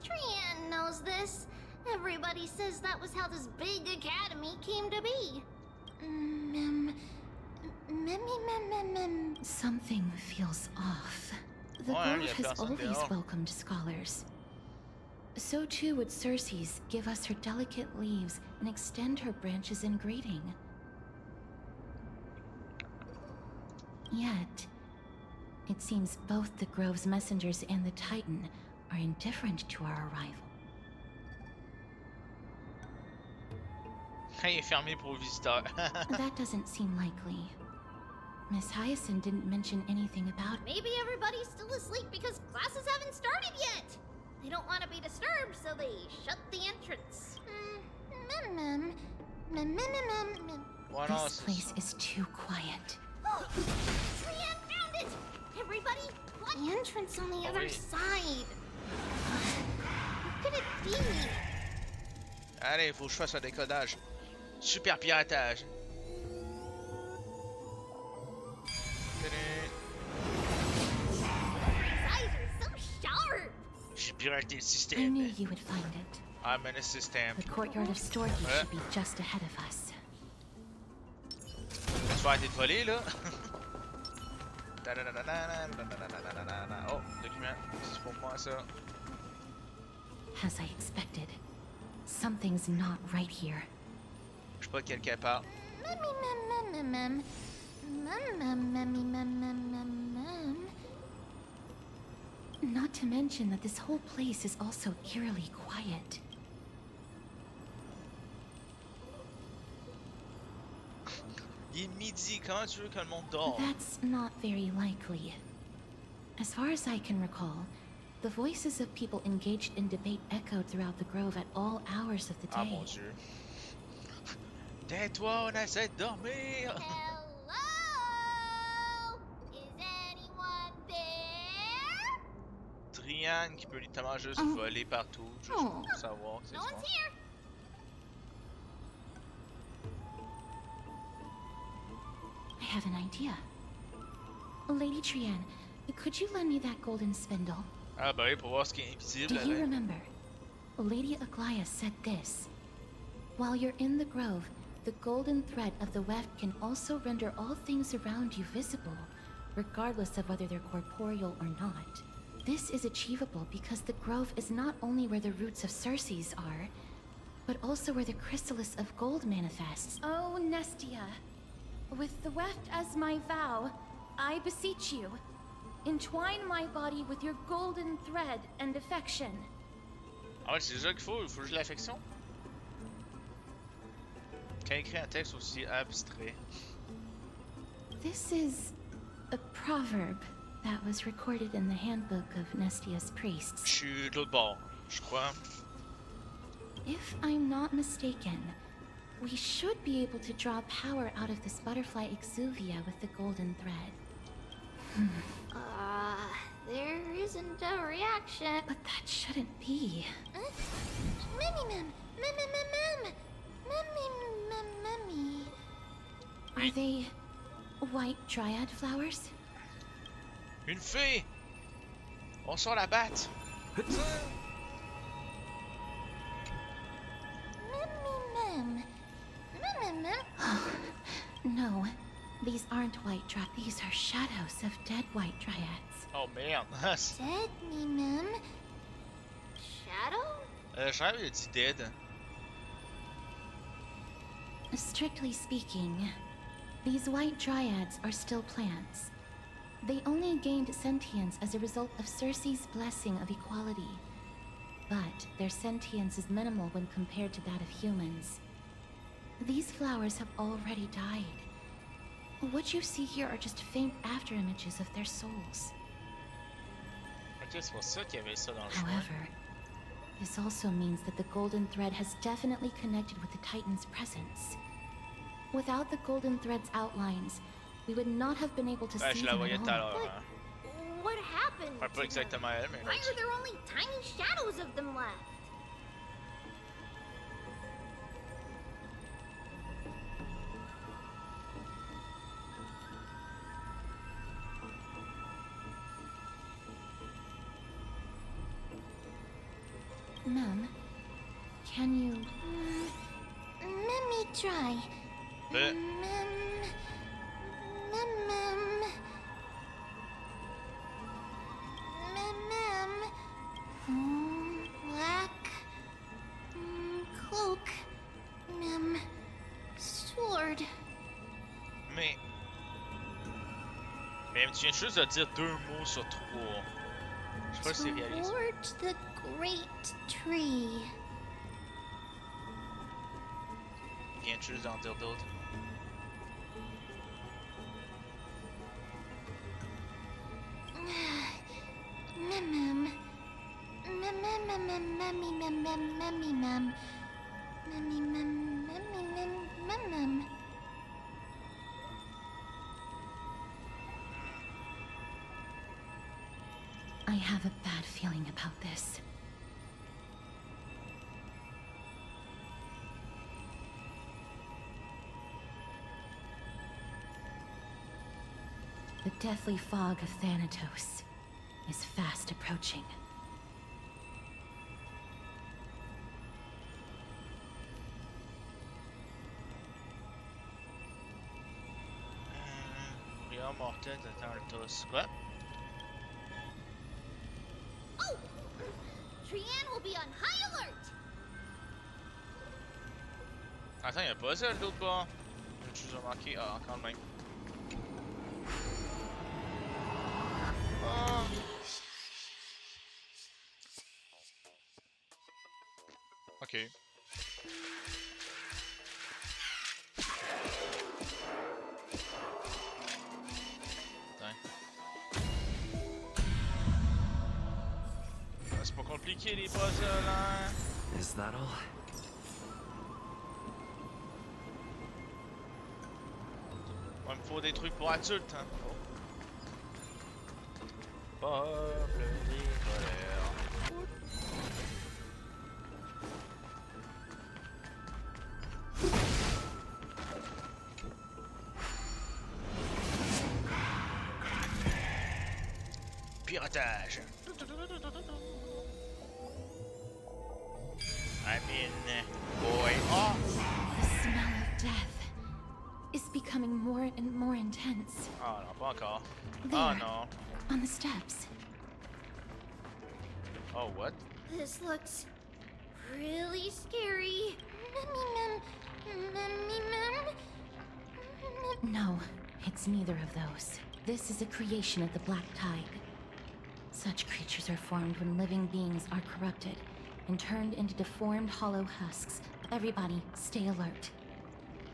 Trian knows this. Everybody says that was how this big academy came to be. Something feels off. The Ouais, Grove y a has personne always dehors. welcomed scholars. So too would Circe's give us her delicate leaves and extend her branches in greeting. Yet, it seems both the Grove's messengers and the Titan are indifferent to our arrival. Il est fermé pour visiteurs. That doesn't seem likely. Miss Hyacinth didn't mention anything about it. Maybe everybody's still asleep because classes haven't started yet. They don't want to be disturbed, so they shut the entrance. This place is too quiet. Oh, Trian found it! Everybody, what? The entrance on the other side. What could it be? Allez, il faut que je fasse un décodage. Super piratage. Eyes are so sharp. J'ai piraté le I système. knew you would find it. I'm in a système. The courtyard of Storky should be just ahead of us. Tu vas être volé là? Oh, document. C'est pour moi ça. As I expected, something's not right here. Je sais pas de quel cas parle. Not to mention that this whole place is also eerily quiet. Il est midi, comment tu veux que le monde dort? That's not very likely. As far as I can recall, the voices of people engaged in debate echoed throughout the grove at all hours of the day. Ah mon dieu. Tais-toi, on essaie de dormir! Hello? Is anyone there? Trian qui peut littéralement juste voler partout, juste pour savoir que c'est No ça. one's here. I have an idea. Lady Trian, could you lend me that golden spindle? Ah bah oui, pour voir ce qui est invisible. Do you remember? Lady Aglaia said this. While you're in the grove, the golden thread of the weft can also render all things around you visible, regardless of whether they're corporeal or not. This is achievable because the grove is not only where the roots of Circe's are, but also where the chrysalis of gold manifests. Oh, Nestia. With the weft as my vow, I beseech you, entwine my body with your golden thread and affection. Ah ouais, c'est ça qu'il faut juste l'affection. Quand écrit un texte aussi abstrait. This is a proverb that was recorded in the handbook of Nestia's priests. Je suis de l'autre bord, je crois. If I'm not mistaken, we should be able to draw power out of this butterfly exuvia with the golden thread. There isn't a reaction. But that shouldn't be. Are they white dryad flowers? Une fée! On sort la batte! No, these aren't white dryad. These are shadows of dead white dryads. Oh merde! Dead me, Shadow? Je rêve, il a dit dead. Strictly speaking, these white dryads are still plants. They only gained sentience as a result of Circe's blessing of equality. But their sentience is minimal when compared to that of humans. These flowers have already died. What you see here are just faint afterimages of their souls. Ok, c'est pour ça qu'il y avait ça dans le chemin. However, this also means that the golden thread has definitely connected with the Titan's presence. Without the golden thread's outlines, we would not have been able to Ouais, see je la them voyais at tout à all. l'heure. Hein. What happened? Enfin, pas exactement elle, mais Why are there only tiny shadows of them left? Ma'am, can you... Let me try. But... Black cloak, sword. Mais tu viens juste de dire 2 mots sur 3. Je sais pas si c'est réaliste. Towards the great tree. Viens juste d'en dire d'autres. I have a bad feeling about this. The deathly fog of Thanatos is fast approaching. Prière mortelle de Thanatos. Quoi? Oh! Trianne will be on high alert! Attends, y'a pas ça de l'autre bord? J'ai juste remarqué. Ah, encore le même. Oh. Ok. C'est pas compliqué les puzzles, hein? Is that all? Il me faut des trucs pour adultes, hein? Peuple des colères. Piratage. I mean, boy off. The smell of death is becoming more and more intense. Oh non, pas encore. There, Oh non. on the steps. Oh, what? This looks really scary. No, it's neither of those. This is a creation of the Black Tide. Such creatures are formed when living beings are corrupted and turned into deformed hollow husks. Everybody, stay alert.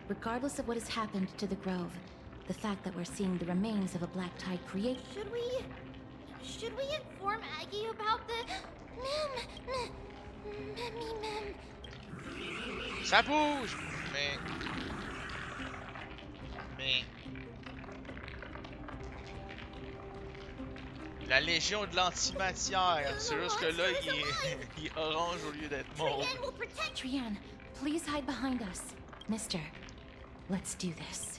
Regardless of what has happened to the Grove, the fact that we're seeing the remains of a Black Tide create... Should we inform Aggie about the... Ça bouge! Mais... La Légion de l'antimatière, c'est juste que là, il est orange au lieu d'être mauve. Trianne, please hide behind us. Mister, let's do this.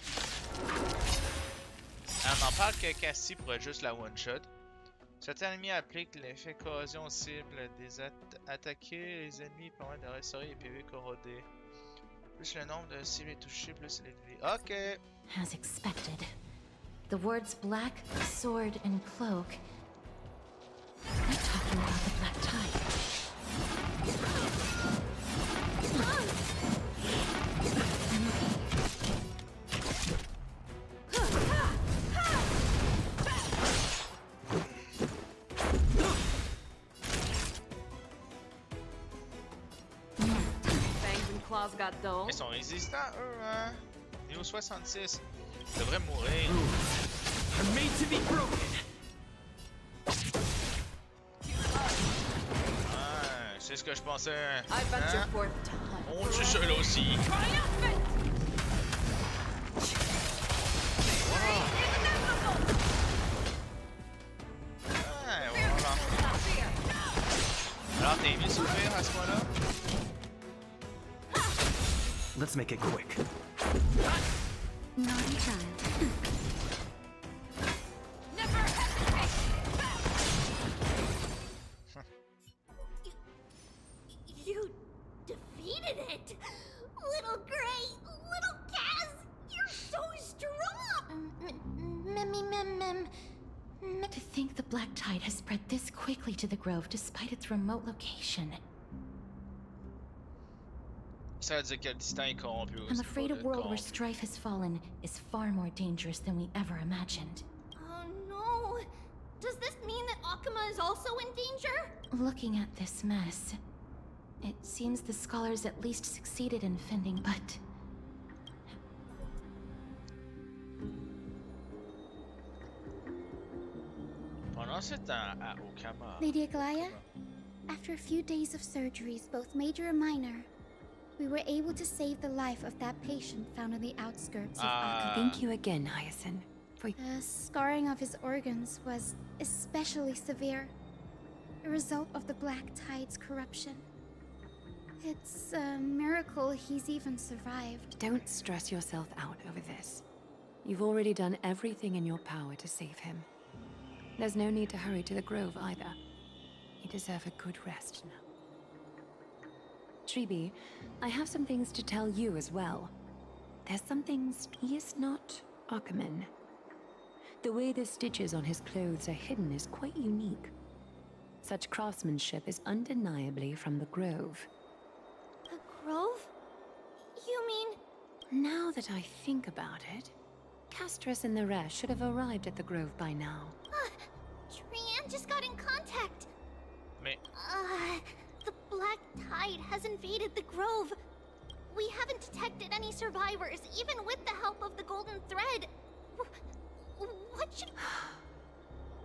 On en parle que Cassie pourrait juste la one-shot. Cet ennemi applique l'effet corrosion cible des attaquer les ennemis permet de restaurer les PV corrodés. Plus le nombre de cibles est touché, plus il est élevé. Ok! As expected, the words black, sword, and cloak... They're talking about the Black Tide. claws got dull. Ils sont résistants, eux, hein? Niveau 66. Ils devraient mourir. Are made to be broken. Ah, c'est ce que je pensais. I venture Hein? forth to hunt. On tue ceux-là aussi. Ouais, voilà. Alors, t'es aimé souffrir à ce point-là? Let's make it quick. Naughty child. You defeated it! Little Gray! Little Kaz! You're so strong! To think the Black Tide has spread this quickly to the Grove despite its remote location. Ça veut dire que le destin est corrompu aussi. I'm afraid a pas de world where corrompu. strife has fallen is far more dangerous than we ever imagined. Oh no! Does this mean that Akuma is also in danger? Looking at this mess, it seems the scholars at least succeeded in fending, but Pendant ce temps, à Okama. Lady Aglaya, after a few days of surgeries, both major and minor, we were able to save the life of that patient found on the outskirts of Akuma. Thank you again, Hyacinth. For The scarring of his organs was especially severe, a result of the Black Tide's corruption. It's a miracle he's even survived. Don't stress yourself out over this. You've already done everything in your power to save him. There's no need to hurry to the Grove either. You deserve a good rest now. Tribi, I have some things to tell you as well. There's some things he is not Akumen. The way the stitches on his clothes are hidden is quite unique. Such craftsmanship is undeniably from the Grove. The Grove? You mean... Now that I think about it, Castris and the rest should have arrived at the Grove by now. Trian just got in contact. Mais The Black Tide has invaded the Grove. We haven't detected any survivors, even with the help of the Golden Thread. What should...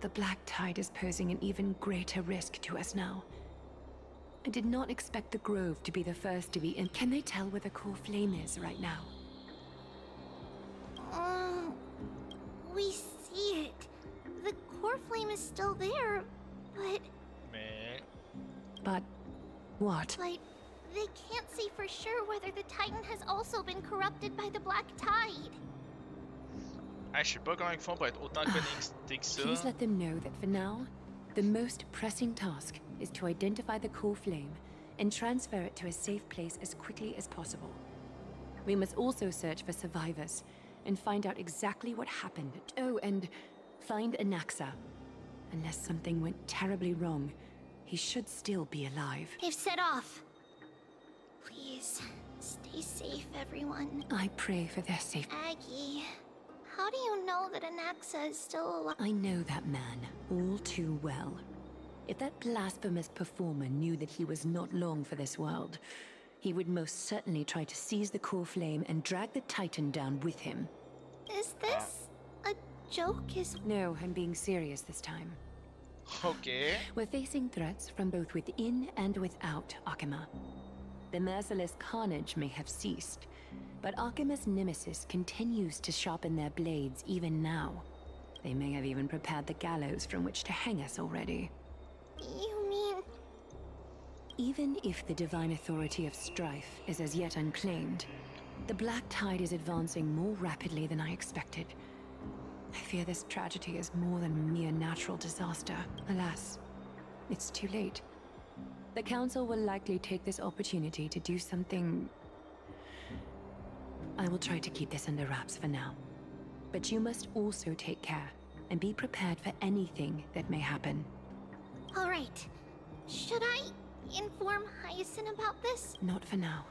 The Black Tide is posing an even greater risk to us now. I did not expect the Grove to be the first to be in. Can they tell where the core flame is right now? We see it. The core flame is still there, but... Mais... But... what? But they can't say for sure whether the Titan has also been corrupted by the Black Tide. Hey, je sais pas comment ils font pour être autant connectés que ça. Please let them know that for now, the most pressing task is to identify the core flame and transfer it to a safe place as quickly as possible. We must also search for survivors and find out exactly what happened. Oh, and find Anaxa. Unless something went terribly wrong, he should still be alive. They've set off. Please, stay safe, everyone. I pray for their safety. Aggie, how do you know that Anaxa is still alive? I know that man all too well. If that blasphemous performer knew that he was not long for this world, he would most certainly try to seize the core flame and drag the Titan down with him. Is this a joke? No, I'm being serious this time. Okay. We're facing threats from both within and without Akuma. The merciless carnage may have ceased, but Akima's nemesis continues to sharpen their blades even now. They may have even prepared the gallows from which to hang us already. You mean... Even if the divine authority of strife is as yet unclaimed, the Black Tide is advancing more rapidly than I expected. I fear this tragedy is more than a mere natural disaster. Alas, it's too late. The Council will likely take this opportunity to do something... I will try to keep this under wraps for now. But you must also take care and be prepared for anything that may happen. All right. Should I inform Hyacinth about this? Not for now.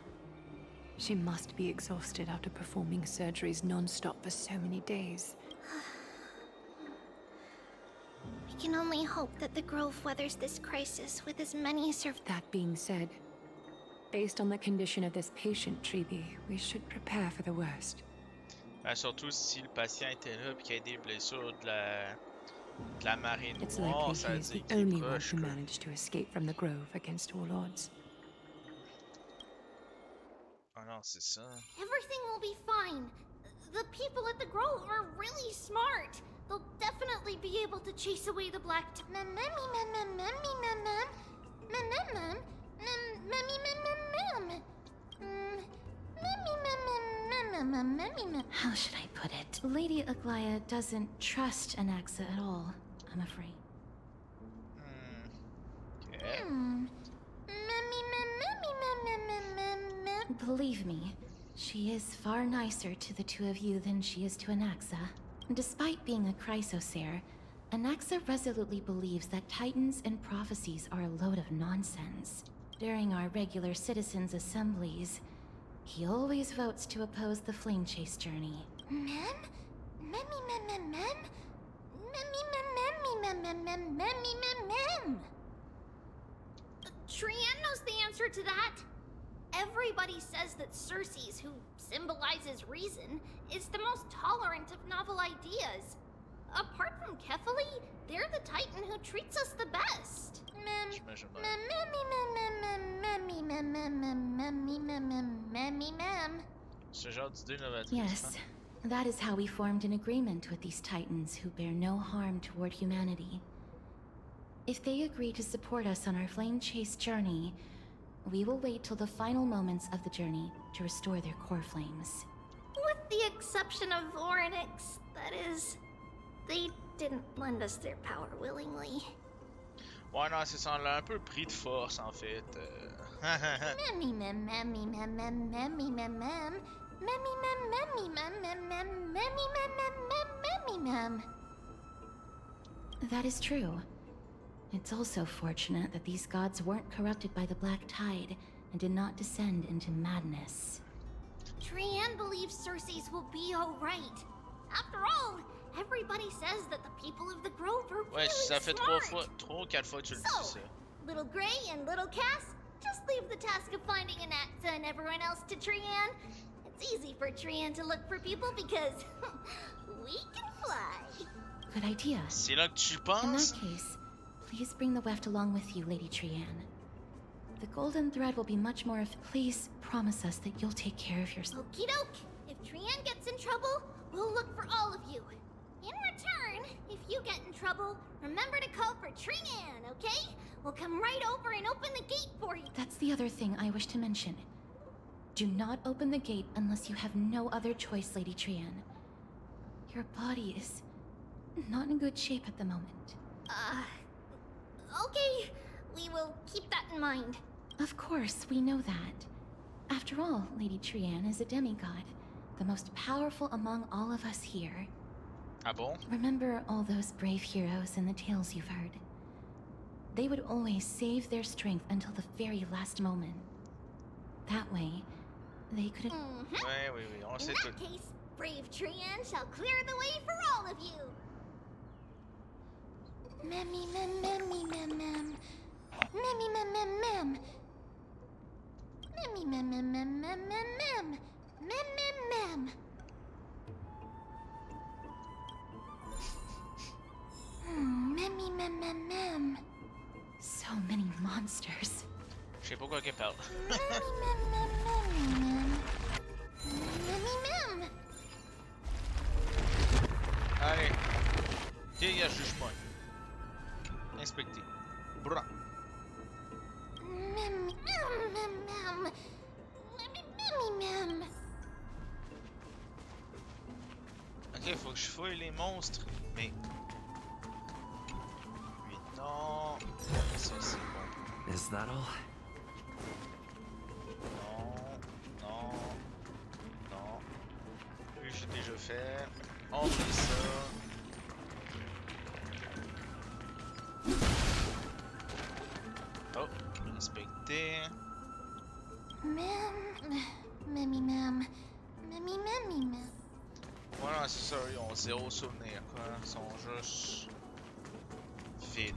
She must be exhausted after performing surgeries non-stop for so many days. We can only hope that the Grove weathers this crisis with as many That being said, Based on the condition of this patient, Tribi, we should prepare for the worst. Surtout si le patient était là et qu'il y a des blessures de la marée It's noire, likely ça he veut is the dire qu'il est only one proche, who quoi. managed to escape from the grove against all odds. Oh non, c'est ça. Everything will be fine. The people at the grove are really smart. They'll definitely be able to chase away the black How should I put it? Lady Aglaia doesn't trust Anaxa at all, I'm afraid. Okay. Believe me, she is far nicer to the two of you than she is to Anaxa. Despite being a chrysosaur, Anaxa resolutely believes that titans and prophecies are a load of nonsense. During our regular citizens' assemblies, he always votes to oppose the flame chase journey. Trian knows the answer to that. Everybody says that Circes, who symbolizes reason, is the most tolerant of novel ideas. Apart from Kefali, they're the titan who treats us the best. Ce genre d'idée novatrice. Yes, that is how we formed an agreement with these titans who bear no harm toward humanity. If they agree to support us on our flame chase journey, we will wait till the final moments of the journey to restore their core flames. With the exception of Orynyx, that is. They didn't lend us their power willingly. Ouais, non, c'est ça, on l'a un peu pris de force, en fait. That is true. It's also fortunate that these gods weren't corrupted by the Black Tide and did not descend into madness. Trian believes Circes will be alright. After all, everybody says that the people of the grove are Ouais, really ça fait smart. 4 fois que tu le dis, So, ça. Little Gray and Little Cass, just leave the task of finding Anaxa and everyone else to Trian. It's easy for Trian to look for people because we can fly. Good idea. C'est là que tu In penses? that case, please bring the weft along with you, Lady Trian. The golden thread will be much more Please promise us that you'll take care of yourself. Okie doke. If Trian gets in trouble, we'll look for all of you. In return, if you get in trouble, remember to call for Trian, okay? We'll come right over and open the gate for you. That's the other thing I wish to mention. Do not open the gate unless you have no other choice, Lady Trian. Your body is not in good shape at the moment. Okay. We will keep that in mind. Of course, we know that. After all, Lady Trian is a demigod, the most powerful among all of us here. Ah bon? Remember all those brave heroes in the tales you've heard? They would always save their strength until the very last moment. That way, they could... Ouais, oui, oui, on In sait that tout. case, brave Trian shall clear the way for all of you. Memmy mem memmy mem mem. Memmy mem mem mem. Memmy mem mem mem mem mem mem. Mem mem mem. Memmy mem mem mem. So many monsters. Je sais pas quoi qu'elle parle. Allez. Dégage du chemin. Inspecter. Bra. Ok, faut que je fouille les monstres. Mais. Lui, non. Ça, c'est bon. Is that all? Non. Non. Non. Lui, j'ai déjà fait. On fait ça. Oh, inspecter. Memmy mem. Memmy memmy mem. Voilà, c'est ça, ils ont zéro souvenir, quoi. Ils sont juste vides.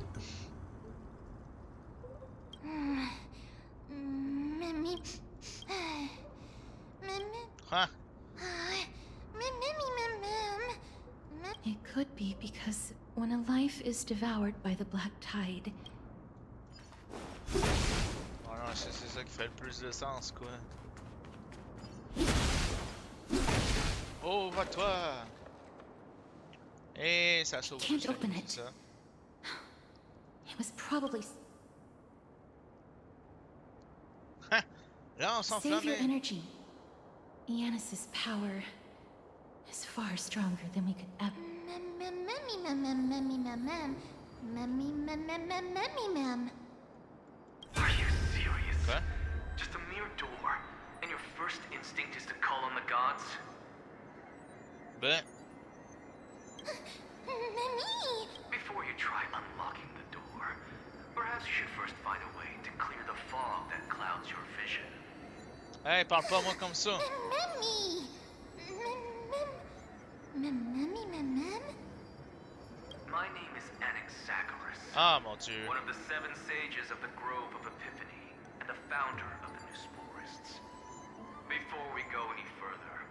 Memmy. Huh? It could be because when a life is devoured by the black tide, Oh non, c'est ça qui fait le plus de sens, quoi. Oh, va-toi! Et ça sauve can't juste open c'est it. ça. It was probably Là, on save your s'enflamme. energy. Yanis's power is far stronger than we could ever. Are you serious? Quoi? Just a mere door, and your first instinct is to call on the gods? Ben, Before you try unlocking the door, perhaps you should first find a way to clear the fog that clouds your vision. hey, parle pas à moi comme ça. My name is Anaxagoras. Ah, mon Dieu. One of the 7 sages of the Grove of Epiphany, and the founder of the Newsporists. Before we go any further,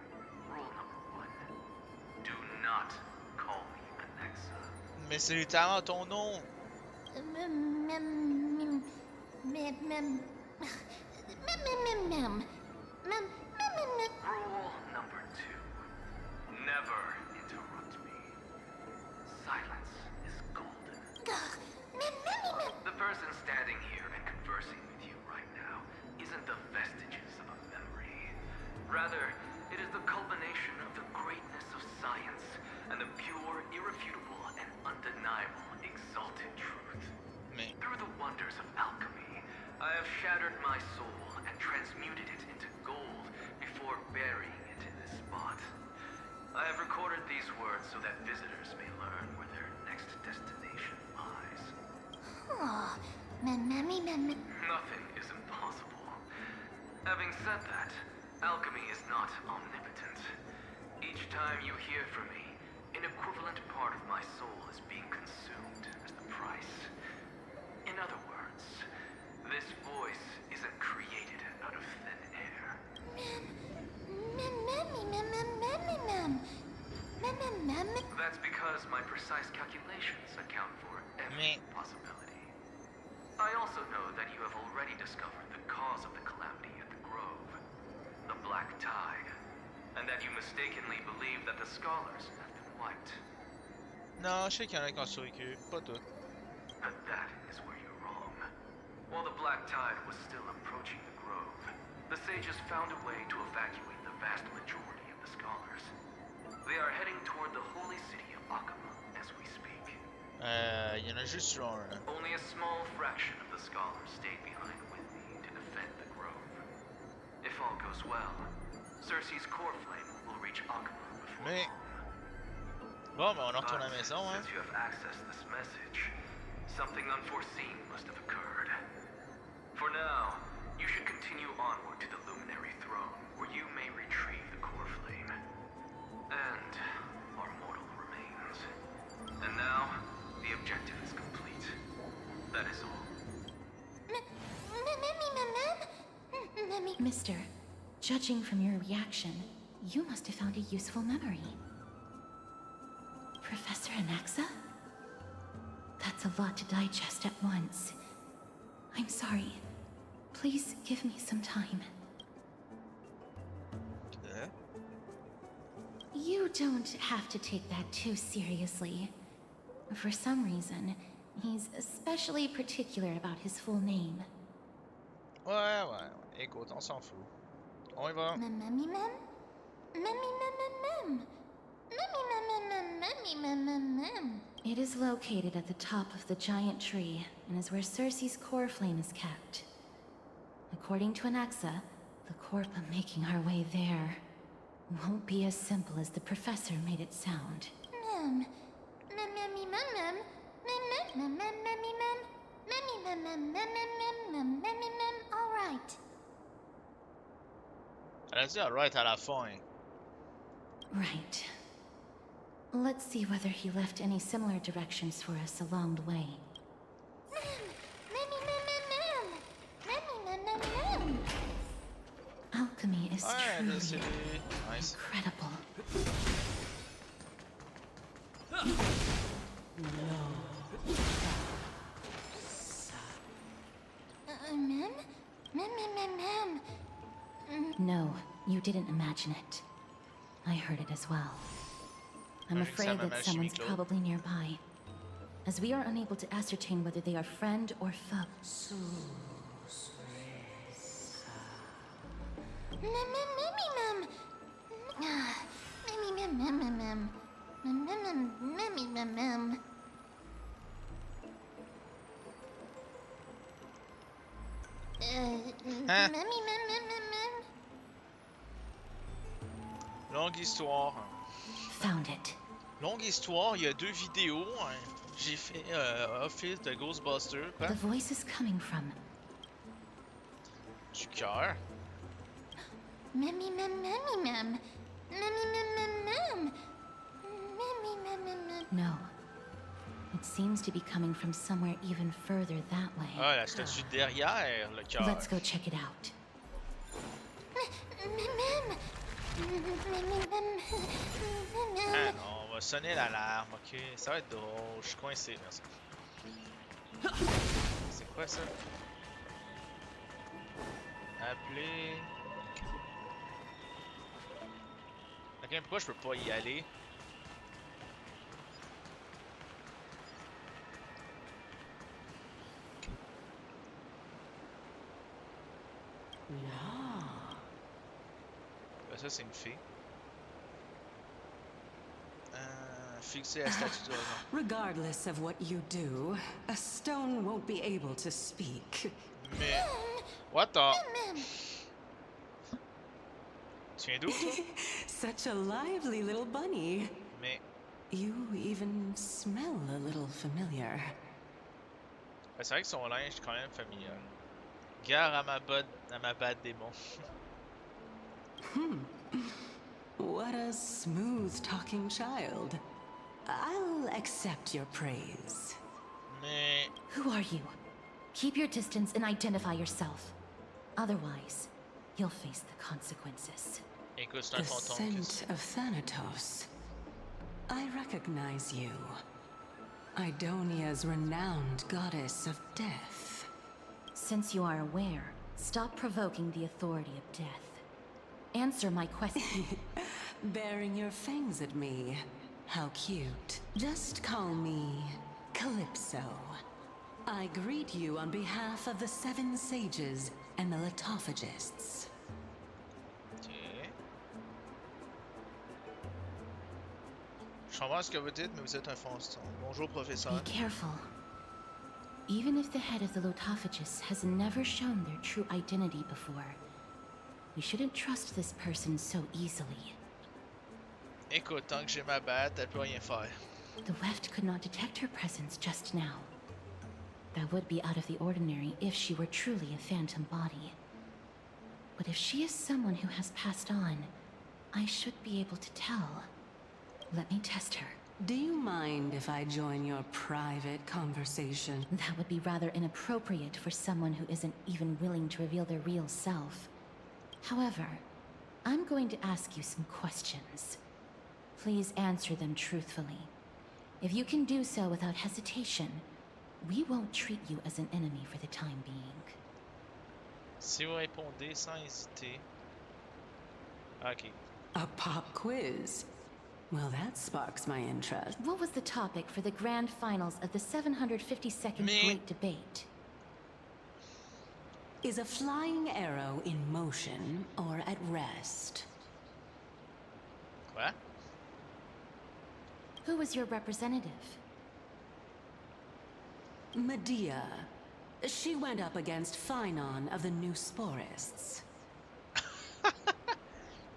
rule number 1. Do not call me Anaxa. Mais c'est littéralement ton nom. Rule number 2. Never interrupt me. Silence is golden. The person standing here and conversing with you right now isn't the vestiges of a memory. Rather, it is the culmination of the greatness of science and the pure, irrefutable, and undeniable exalted truth. Mais... Through the wonders of alchemy, I have shattered my soul and transmuted it into gold before burying it in this spot. I have recorded these words so that visitors may learn where their next destination lies. Nothing is impossible. Having said that, alchemy is not omnipotent. Each time you hear from me, an equivalent part of my soul is being consumed as the price. In other words, this voice isn't created out of thin air. That's because my precise calculations account for every possibility. I also know that you have already discovered the cause of the calamity at the Grove, the Black Tide, and that you mistakenly believe that the scholars have been wiped. Non, je sais qu'il y en a qui ont survécu, pas toutes. But that is where you're wrong. While the Black Tide was still approaching the Grove, the sages found a way to evacuate the vast majority of the scholars. They are heading toward the holy city of Akama as we speak. Il y en a juste un. Only a small fraction of the scholars stayed behind with me to defend the Grove. If all goes well, Cersei's core flame will reach Akama before Mais... long. Bon, ben on retourne à la maison, hein. Since you have accessed this message, something unforeseen must have occurred. For now, you should continue onward to the Luminary Throne, where you may retrieve the core flame. And our mortal remains. And now, the objective is complete. That is all. Mister, judging from your reaction, you must have found a useful memory. Professor Anaxa? That's a lot to digest at once. I'm sorry. Please give me some time. Okay. You don't have to take that too seriously. For some reason, he's especially particular about his full name. Ouais. Écoute, on s'en fout. On y va. It is located at the top of the giant tree, and is where Cersei's core flame is kept. According to Anaxa, the corp of making our way there won't be as simple as the professor made it sound. All right. Elle a dit alright à la fin. Right. Let's see whether he left any similar directions for us along the way. Alchemy is Ouais, là, c'est... truly Nice. incredible. Mem? Mem. No, you didn't imagine it. I heard it as well. I'm Avec afraid sa that maman someone's chimique, probably nearby, as we are unable to ascertain whether they are friend or foe. Mem. Mem. Hein? Mem. Longue histoire. Found it. Longue histoire, il y a 2 vidéos. Hein. J'ai fait Office de Ghostbuster. The voice is coming from. Du cœur. Mem. No. It seems to be coming from somewhere even further that way. Ah, la statue derrière le cœur. Let's go check it out. Ah non, on va sonner l'alarme, ok? Ça va être drôle, je suis coincé, merci. C'est quoi ça? Appeler... Ok, pourquoi je peux pas y aller? Ben, ça c'est une fille. Fixer la statue de raison. Regardless of what you do, a stone won't be able to speak. Mais... What the... Tu viens d'où, toi? Such a lively little bunny. Mais... You even smell a little familiar. Ben, c'est vrai que son linge est quand même familial. Gare à ma bad démon. What a smooth-talking child. I'll accept your praise. Mais... Who are you? Keep your distance and identify yourself. Otherwise, you'll face the consequences. Écoute, c'est un The fantôme. scent of Thanatos. I recognize you. Idonia's renowned goddess of death. Since you are aware, stop provoking the authority of death. Answer my question. Baring your fangs at me. How cute. Just call me Calypso. I greet you on behalf of the 7 sages and the litophagists. Ok. Je comprends ce que vous dites, mais vous êtes un fantôme. Bonjour, professeur. Be careful. Even if the head of the Lotophagus has never shown their true identity before, we shouldn't trust this person so easily. Écoute, tant que j'ai ma batte, elle peut rien faire. The Weft could not detect her presence just now. That would be out of the ordinary if she were truly a phantom body. But if she is someone who has passed on, I should be able to tell. Let me test her. Do you mind if I join your private conversation? That would be rather inappropriate for someone who isn't even willing to reveal their real self. However, I'm going to ask you some questions. Please answer them truthfully. If you can do so without hesitation, we won't treat you as an enemy for the time being. Si vous répondez sans hésiter... Ok. A pop quiz? Well, that sparks my interest. What was the topic for the grand finals of the 752nd Great Debate? Is a flying arrow in motion or at rest? Quoi? Who was your representative? Medea. She went up against Phynon of the New Sporists.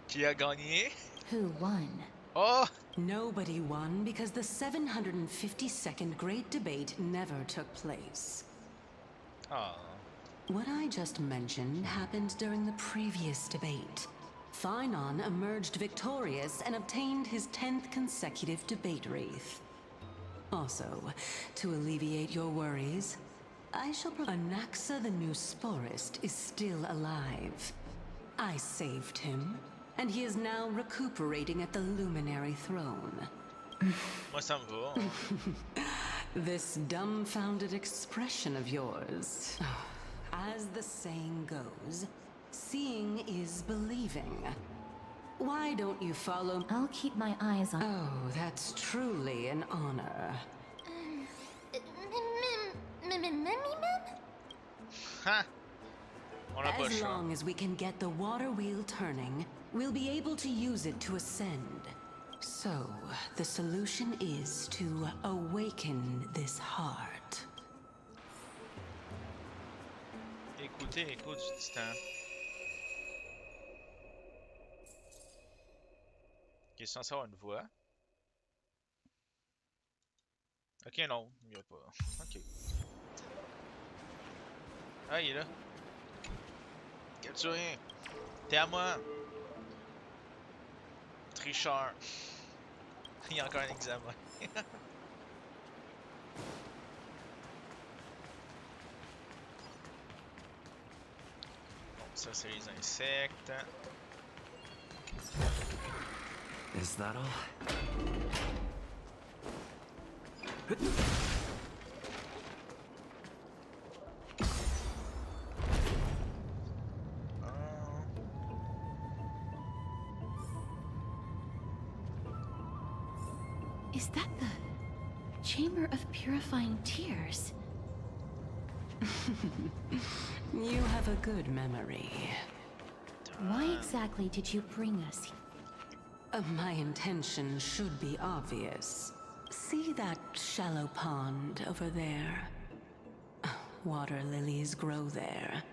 Qui a gagné? Who won? Oh! Nobody won because the 752nd Great Debate never took place. Oh. What I just mentioned happened during the previous debate. Phynon emerged victorious and obtained his 10th consecutive debate wreath. Also, to alleviate your worries, I shall Anaxa the New Sporist is still alive. I saved him, and he is now recuperating at the Luminary Throne. Moi, ça me va. Hein. This dumbfounded expression of yours. As the saying goes, seeing is believing. Why don't you follow? I'll keep my eyes on. Oh, that's truly an honor. Ha! On a pas le As choix. long as we can get the water wheel turning, we'll be able to use it to ascend. So, the solution is to awaken this heart. Écoutez l'écho du titan. Ok, sans savoir une voix. Ok, non, il n'y a pas. Ok. Ah, il est là. Capturé. T'es à moi. Tricheur. Il y a encore un examen. Bon, ça c'est les insectes. Is that all? Is that the Chamber of Purifying Tears? You have a good memory. Why exactly did you bring us here? My intention should be obvious. See that shallow pond over there? Water lilies grow there.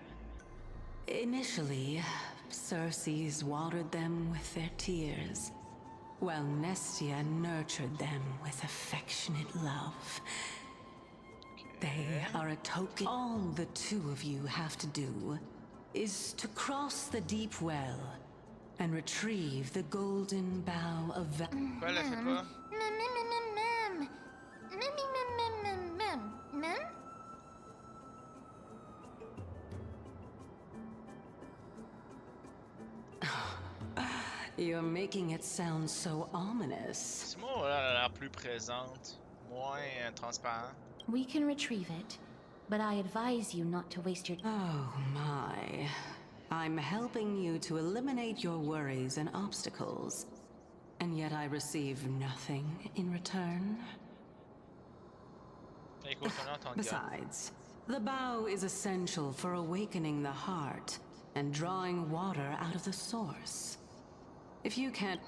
Initially, Circes watered them with their tears, while Nestia nurtured them with affectionate love. They are a token. All the two of you have to do is to cross the deep well and retrieve the golden bough of Quoi, elle a fait quoi? You're making it sound so ominous. Simon, elle a l'air plus présente, moins transparent. We can retrieve it, but I advise you not to waste your... Oh my. I'm helping you to eliminate your worries and obstacles, and yet I receive nothing in return. Écoute, on entend le gars. Besides, the bow is essential for awakening the heart and drawing water out of the source. If you can't...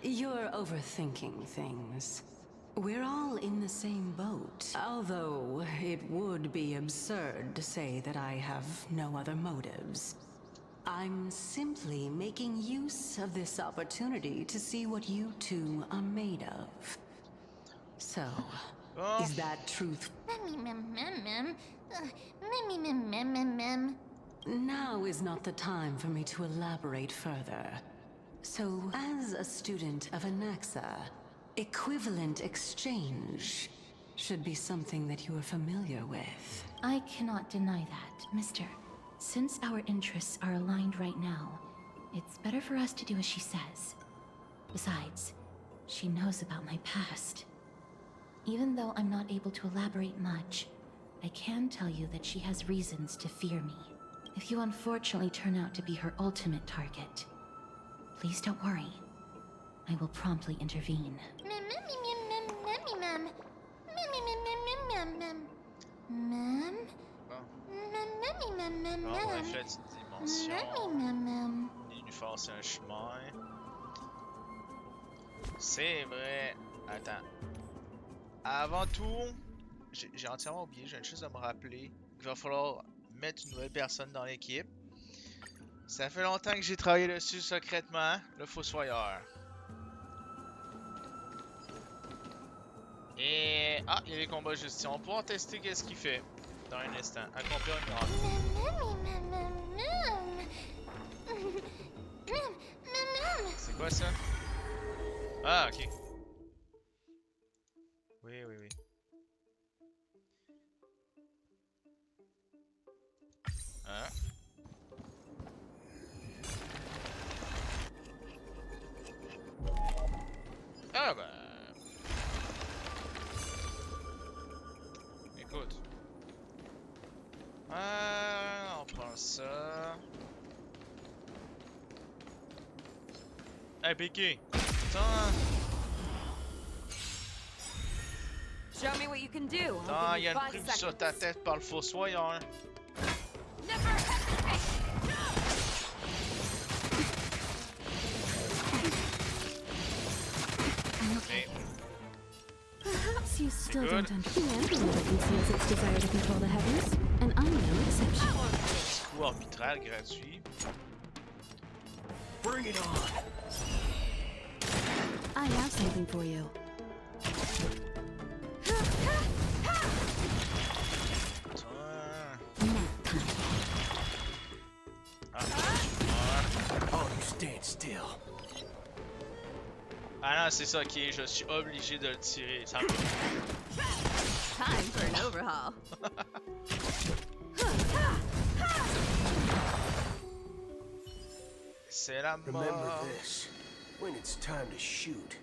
You're overthinking things. We're all in the same boat, although it would be absurd to say that I have no other motives. I'm simply making use of this opportunity to see what you two are made of. So, is that truth? Now is not the time for me to elaborate further. So, as a student of Anaxa, equivalent exchange should be something that you are familiar with. I cannot deny that, Mister. Since our interests are aligned right now, it's better for us to do as she says. Besides, she knows about my past. Even though I'm not able to elaborate much, I can tell you that she has reasons to fear me. If you unfortunately turn out to be her ultimate target, please don't worry. I will promptly intervene. Bon, reflet d'une dimension. Il nous force un chemin. C'est vrai. Attends. Avant tout, j'ai entièrement oublié, je viens juste de me rappeler qu'il va falloir mettre une nouvelle personne dans l'équipe. Ça fait longtemps que j'ai travaillé dessus secrètement, le Fossoyeur. Et... Ah, il y a les combats justice. On va pouvoir tester qu'est-ce qu'il fait dans un instant. Accomplir une grande. C'est quoi ça? Ah, ok. Oui, oui, oui. Hein? Ah ben... Écoute. On prend ça. Hey, Piqué! Attends! Show me what you can do. Attends, il y a une plume sur ta tête par le fossoyeur. Okay. Perhaps you still don't understand. The Emperor conceals its desire to control the heavens, and I'm no exception. Coup arbitral gratuit. Bring it on. I have something for you. Oh, you stand still. Ah non, c'est ça qui est, je suis obligé de le tirer. Ça me... Time for an overhaul. C'est la mort. Remember this. When it's time to shoot,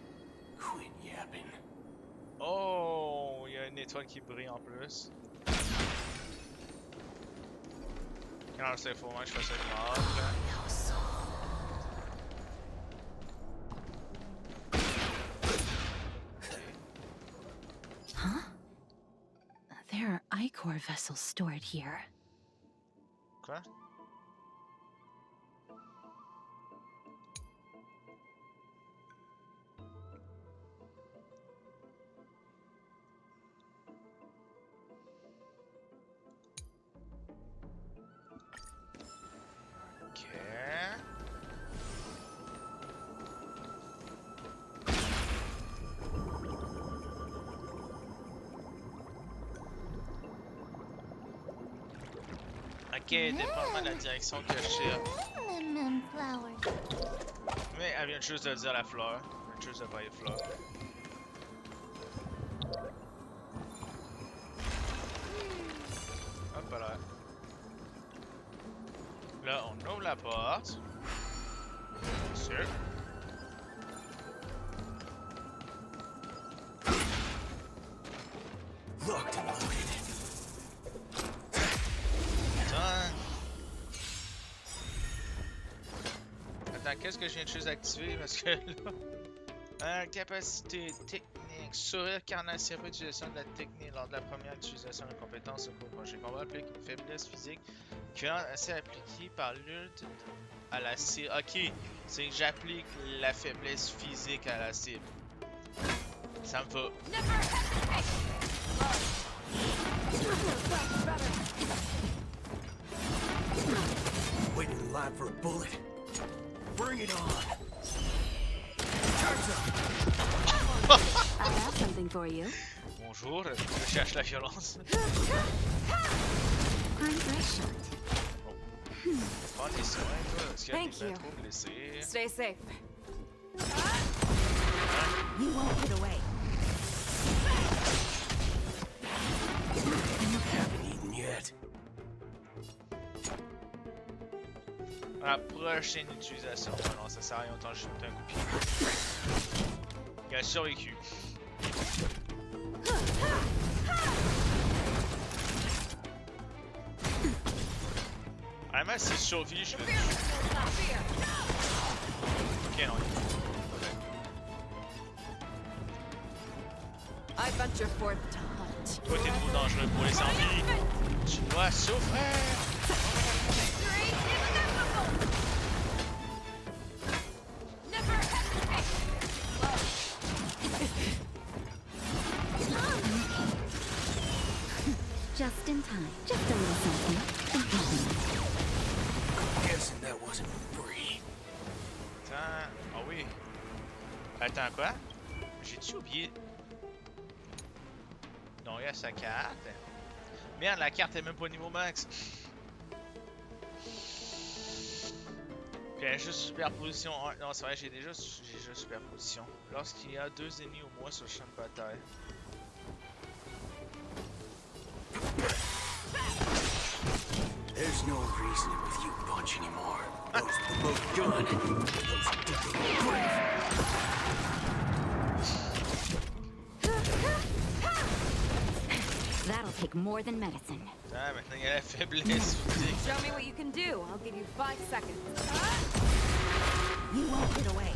quit yapping. Oh, il y a une étoile qui brille en plus. Non, c'est faux, moi je fais ça avec ma hache, là. Huh? There are Ichor vessels stored here. Quoi? Ok, dépendamment de la direction que je tire. Mais elle vient juste de dire la fleur. Elle vient juste de voir les fleurs. Hop là. Là, on ouvre la porte. Sûr. Locked and loaded. Attends, qu'est-ce que je viens de juste activer? Parce que là... capacité technique. Sourire carnation pour utilisation de la technique lors de la première utilisation de compétences au cours prochain. On va appliquer une faiblesse physique qui est assez appliquée par l'ult à la cible. Ok, c'est que j'applique la faiblesse physique à la cible. Ça me va. Waiting in line for a bullet. Bring it on. I have something for you. Bonjour, je cherche la violence. I'm very short. Prends des soins, toi, parce qu'il y a Thank des you. trop blessés. Stay safe. You won't get away. Haven't eaten yet. À la prochaine utilisation. Non, ça sert à rien autant je shoote un coup de pied. Il a survécu. Vraiment, si je survis, je le tue. Ok, non. I venture forth to hunt. Toi, t'es trop dangereux pour les zombies. Tu dois souffrir. Just in time. Just a little something. Guessing that wasn't free. Attends. Ah oui. Attends, quoi? J'ai-tu oublié? Non, il y a sa carte. Merde, la carte est même pas niveau max. Puis elle a juste superposition 1. Non, c'est vrai, j'ai déjà superposition. Lorsqu'il y a 2 ennemis au moins sur le champ de bataille. There's no reasoning with you bunch anymore. Those are the both done. Those dig the grave. That'll take more than medicine. Ah, maintenant il y a la faiblesse physique. Show me what you can do. I'll give you 5 seconds. You won't get away.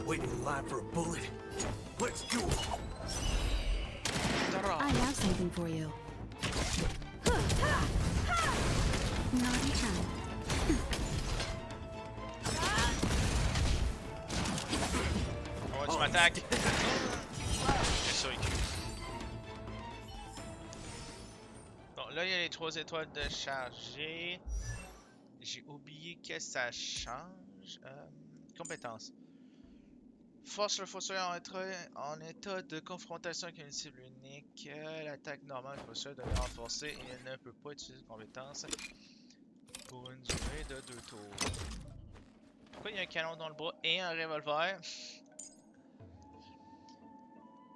Waiting in line for a bullet. Let's do it. I have something for you. Naughty child. Oh, tu m'attaques! C'est sûr que... Bon, là, il y a les 3 étoiles de charger. J'ai oublié que ça change. Compétences. Force le fossoyeur en état de confrontation avec une cible unique. L'attaque normale du fossoyeur devient renforcée et il ne peut pas utiliser de compétence pour une durée de 2 tours. Pourquoi il y a un canon dans le bras et un revolver?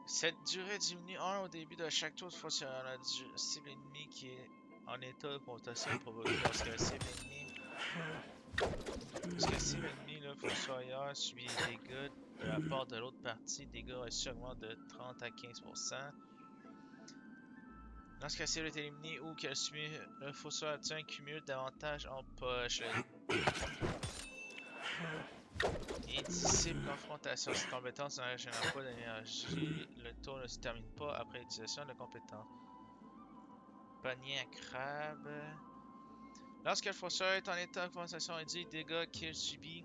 Cette durée diminue 1 au début de chaque tour de fossoyeur. La cible ennemie qui est en état de confrontation est provoquée lorsque la cible ennemie... Lorsque la cible ennemie, le fossoyeur subit des dégâts de la part de l'autre partie, dégâts reçus augmentent de 30 à 15%. Lorsque la cible est éliminée ou qu'elle subit, le fossoyeur obtient un cumul d'avantages en poche. Et cible confrontation. Cette compétence ne régénère pas d'énergie. Le tour ne se termine pas après l'utilisation de la compétence. Panier à crabe. Lorsque le fossoyeur est en état de confrontation, il dit les dégâts qu'il subit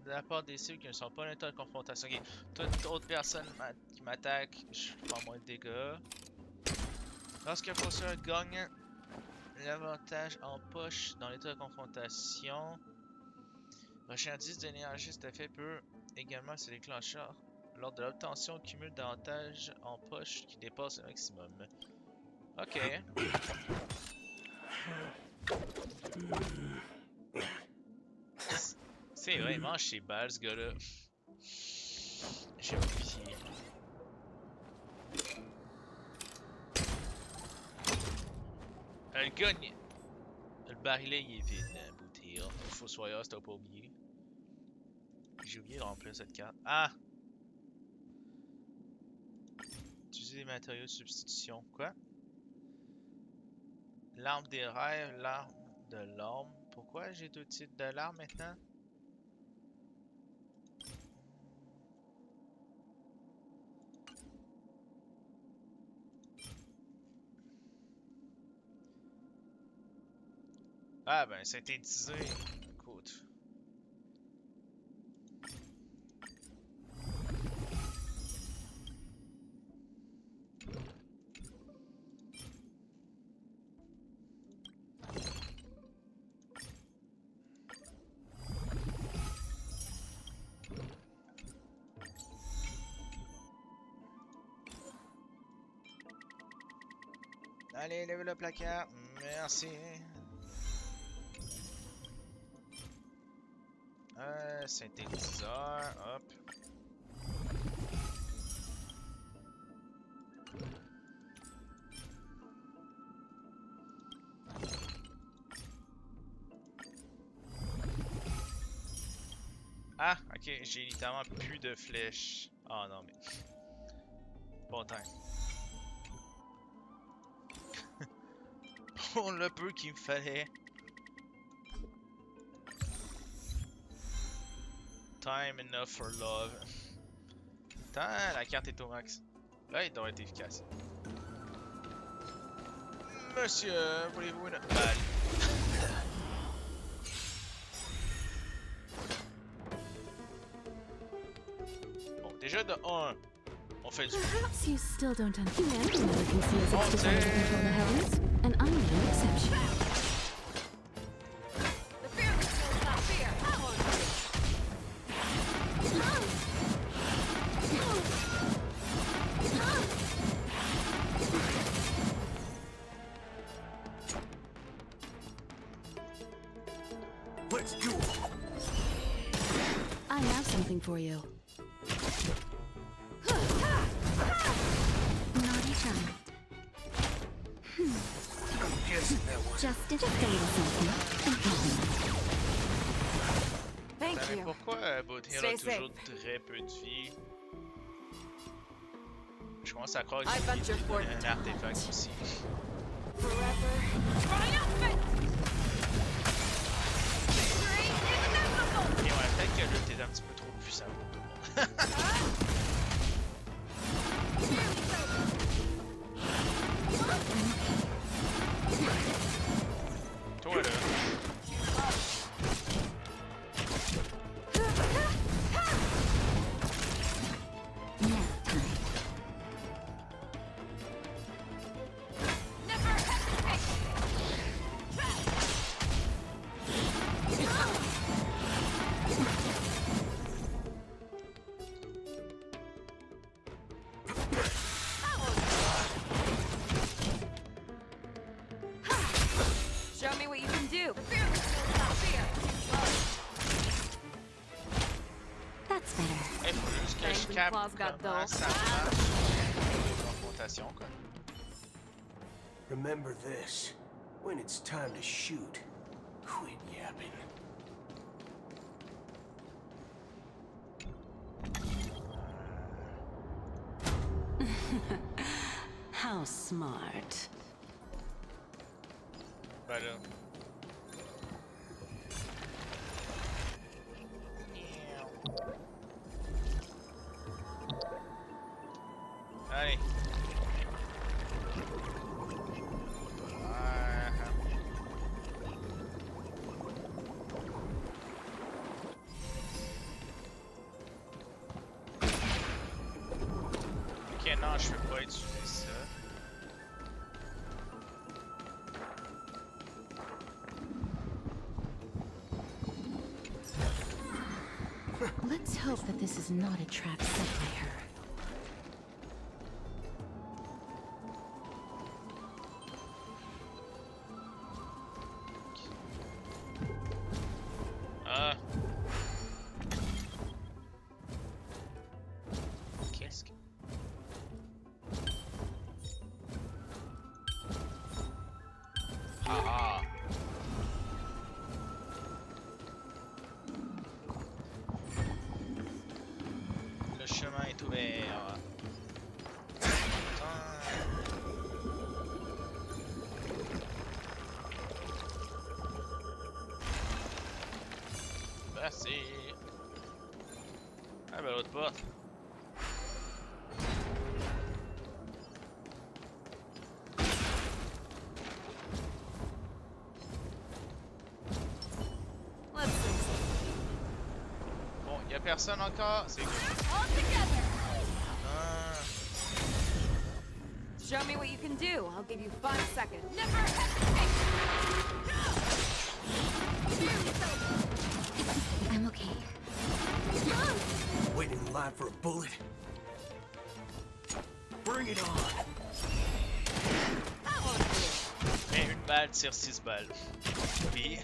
de la part des cibles qui ne sont pas en état de confrontation. Okay. Toute autre personne qui m'attaque, je prends moins de dégâts. Lorsque le fossoyeur gagne l'avantage en poche dans l'état de confrontation, recherche 10 d'énergie, cet effet peut également se déclencher lors de l'obtention au cumul d'avantages en poche qui dépasse le maximum. Ok. C'est vraiment chez balles ce gars-là. J'ai oublié. Le gun, le barillet il est vide, la bouteille. Le fossoyeur, si t'as pas oublié. J'ai oublié de remplir cette carte. Ah! Utiliser des matériaux de substitution. Quoi? L'arme des rêves, l'arme de l'orme. Pourquoi j'ai 2 types de l'arme maintenant? Ah ben, synthétisé. Écoute. Allez, lève le placard. Merci. Synthétiseur, hop. Ah, ok, j'ai littéralement plus de flèches. Oh non, mais... Bon temps. Pour le peu qu'il me fallait. Time enough for love. Attends, la carte est au max. Là, il doit être efficace. Monsieur, voulez-vous une balle? Bon, déjà de 1, on fait du... Perhaps you still don't understand. Never can see as it's designed to control the heavens, and I'm no exception. The fear is not fear. I want you. Let's do it. I have something for you. Naughty child. isn't there one? Just a little something. Thank Mais you. pourquoi Boothill Stay a toujours safe. très peu de vie? Je commence à croire I qu'il venture y forth. a un artefact aussi. Forever. Triumphant! Victory is inevitable! Et ouais, peut-être que là, t'es un petit peu trop puissant pour tout le monde. Toi là. Never hesitate! Show me what you can do. The fearless knows not fear. That's better. Il faut juste que Fangs je and capte claws got comment dull. ça marche les confrontations, quoi. Remember this. When it's time to shoot, quit yapping. How smart. Ben là. Allez. Ok, non, je peux pas utiliser ça. Let's hope that this is not a trap set by her. Ah. Qu'est-ce que... Ah. Le chemin est ouvert. Merci. Ah ben l'autre porte. Let's see. Bon, y a personne encore, c'est good. All together! Ah. Show me what you can do. I'll give you 5 seconds. Never hesitate! I'm okay. Waiting in line for a bullet. Bring it on. Mais une balle tire 6 balles. Oui.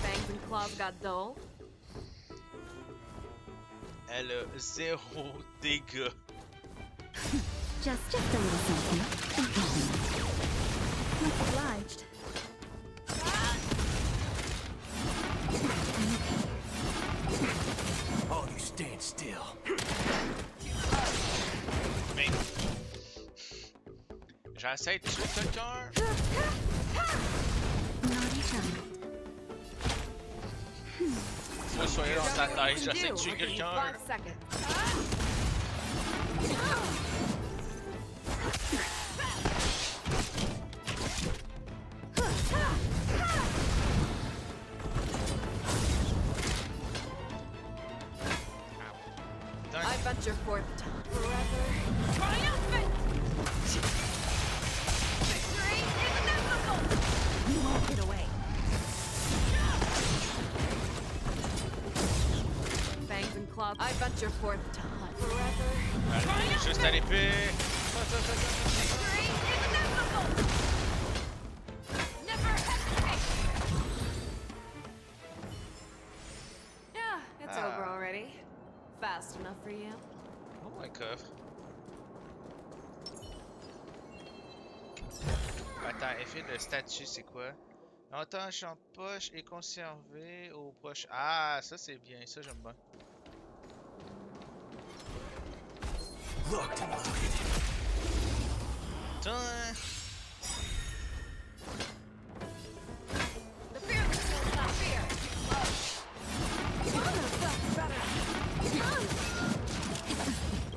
Fangs and claws got dull. Elle a 0 dégâts. Just a little something. Much obliged. Oh, you stand still. Mais... J'essaie de tuer quelqu'un. Naughty child. Faut que soyez dans sa tête, j'essaie de I'll tuer give you quelqu'un. 5 seconds. I venture forth forever. Triumphant! Victory is inevitable! You won't get away. Fangs and claws. I venture forth forever. Allez, juste à l'épée. Victory is inevitable! Never hesitate! Yeah, it's over already. for you? Oh, un coffre. Attends, effet de statut, c'est quoi? Longtemps en poche et conservé au proche. Ah, ça c'est bien, ça j'aime bien. Locked and loaded. Tiens. The fear that kills not fear.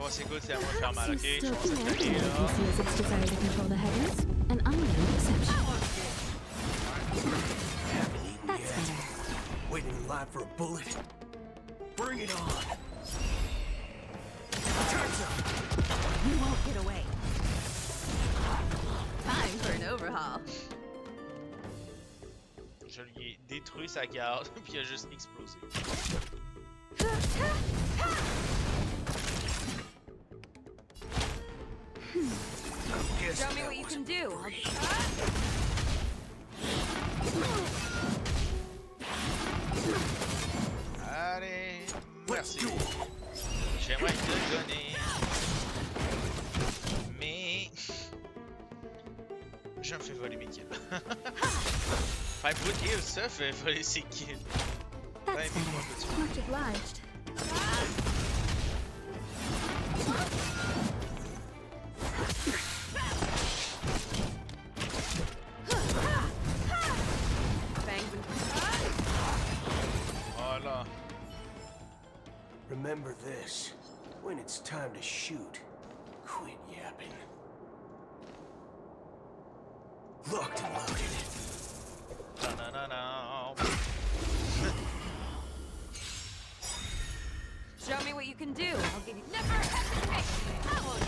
Oh, c'est good, c'est à moi de faire mal, ok? Je Still pense can't. que c'est là. He sees its desire to control the heavens, and I'm no exception. That's better. Waiting in line for a bullet. Bring it on. Time's up. You won't get away. Time for an overhaul. Je lui ai détruit sa garde, puis il a juste explosé. Show me what you can do. Allez, merci. J'aimerais te le donner. Mais... Je me fais voler mes kills. Enfin, Brute Heal, ça fait voler ses kills. That's better. Much obliged. Voilà. Remember this. When it's time to shoot, quit yapping. Locked and loaded. No, no, no. Show me what you can do. I'll give you never hesitate. I won't.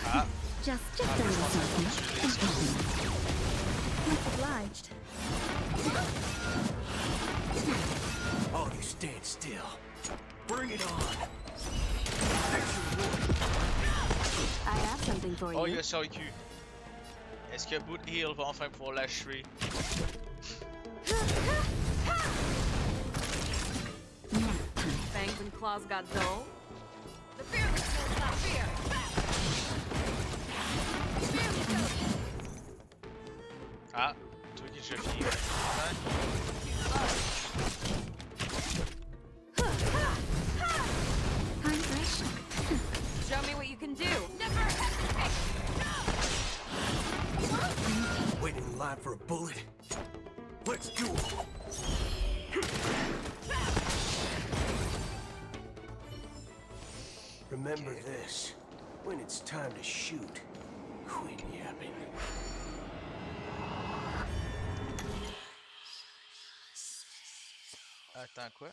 Ah. Just a little something. Much obliged. Oh, you stand still. Bring it on. I have something for Oh, you. il a survécu. Est-ce que Boot Heal va enfin pouvoir l'achever? Fangs and claws got dull. The fear that kills not fear. Ah, toi qui je finis. I'm fresh. Show me what you can do. Never hesitate. Waiting in line for a bullet. Let's do it. Remember this. When it's time to shoot, quit yapping. Attends, quoi?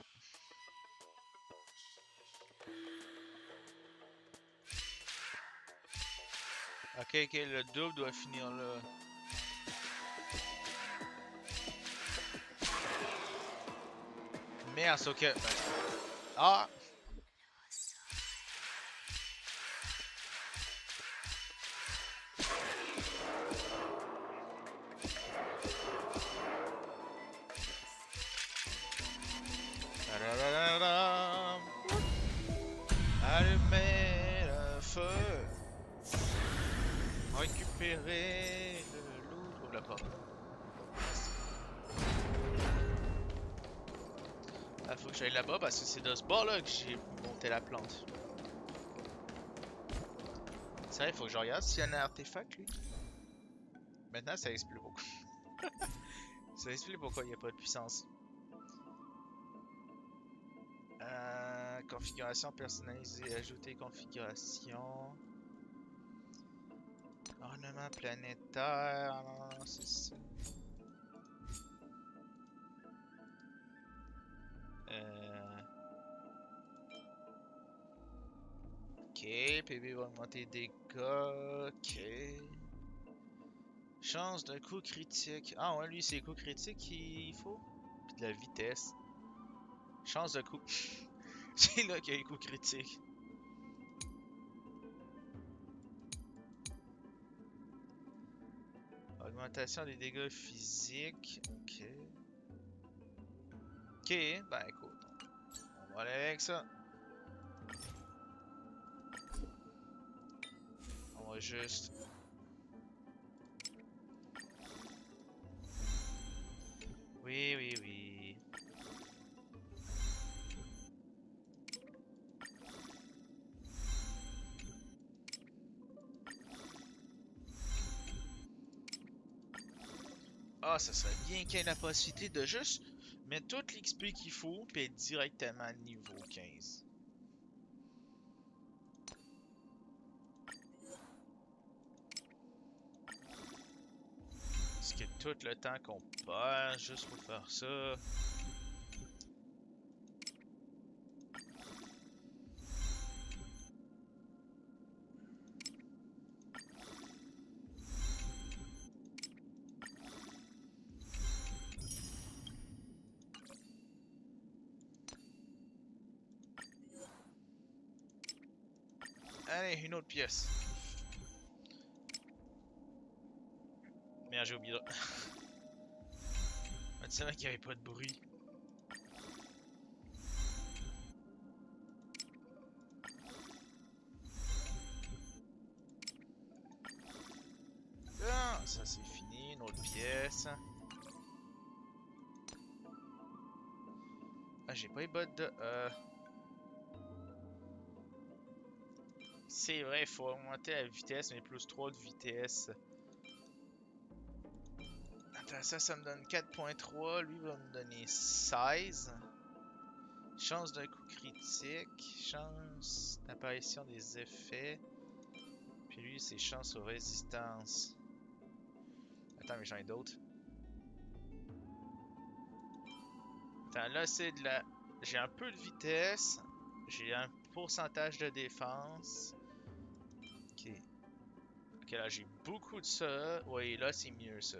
Ok, ok, le double doit finir là. Merde, c'est ok. Ah! Tadadadadam. Allumer le feu. Récupérer le loup. Ouvre la porte. Ah, faut que j'aille là-bas parce que c'est de ce bord-là que j'ai monté la plante. C'est vrai, il faut que je regarde s'il y a un artefact, lui. Maintenant, ça explique beaucoup. Ça explique pourquoi il n'y a pas de puissance. Configuration personnalisée, ajouter configuration. Ornement planétaire, non, c'est ça. Ok, PB va augmenter les dégâts. Ok. Chance d'un coup critique. Ah ouais, lui c'est les coups critiques qu'il faut. Puis de la vitesse. Chance de coup. C'est là qu'il y a les coups critiques. Augmentation des dégâts physiques. Ok. Ok, ben écoute. On va aller avec ça. On va juste... Oui, oui, oui. Ah, ça serait bien qu'il y ait la possibilité de juste mettre tout l'XP qu'il faut puis être directement niveau 15. Parce que tout le temps qu'on perd juste pour faire ça. Allez, une autre pièce. Merde, j'ai oublié. On savait qu'il n'y avait pas de bruit. Ah, ça c'est fini, une autre pièce. Ah, j'ai pas les bottes de... C'est vrai, il faut augmenter la vitesse, mais plus 3 de vitesse. Attends, ça me donne 4.3. Lui va me donner 16. Chance d'un coup critique. Chance d'apparition des effets. Puis lui, c'est chance aux résistances. Attends, mais j'en ai d'autres. Attends, là, c'est de la... J'ai un peu de vitesse. J'ai un pourcentage de défense. Ok. Ok, là, j'ai beaucoup de ça. Oui, là, c'est mieux, ça.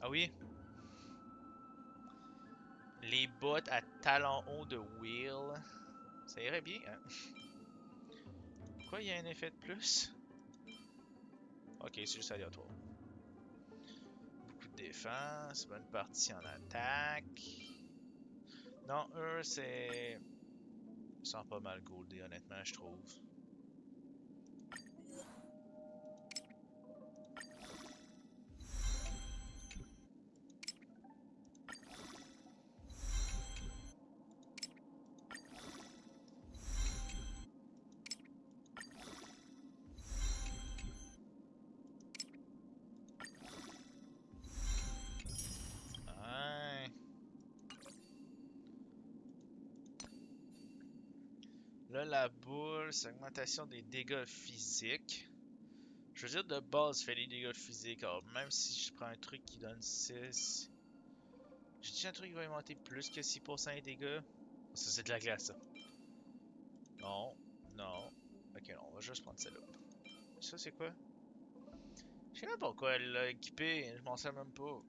Ah oui? Les bottes à talons hauts de wheel. Ça irait bien, hein? Quoi, il y a un effet de plus? Ok, c'est juste aléatoire. Beaucoup de défense, bonne partie en attaque. Non, eux, c'est... Ils sont pas mal goldés, honnêtement, je trouve. Ouais. Là, la boule, c'est augmentation des dégâts physiques. Je veux dire, de base, fait des dégâts physiques. Alors, même si je prends un truc qui donne 6... J'ai dit un truc qui va augmenter plus que 6% les dégâts? Ça, c'est de la glace, ça. Non, non. Ok, non, on va juste prendre celle-là. Ça, c'est quoi? Je sais même pas pourquoi elle l'a équipé, je m'en sers même pas.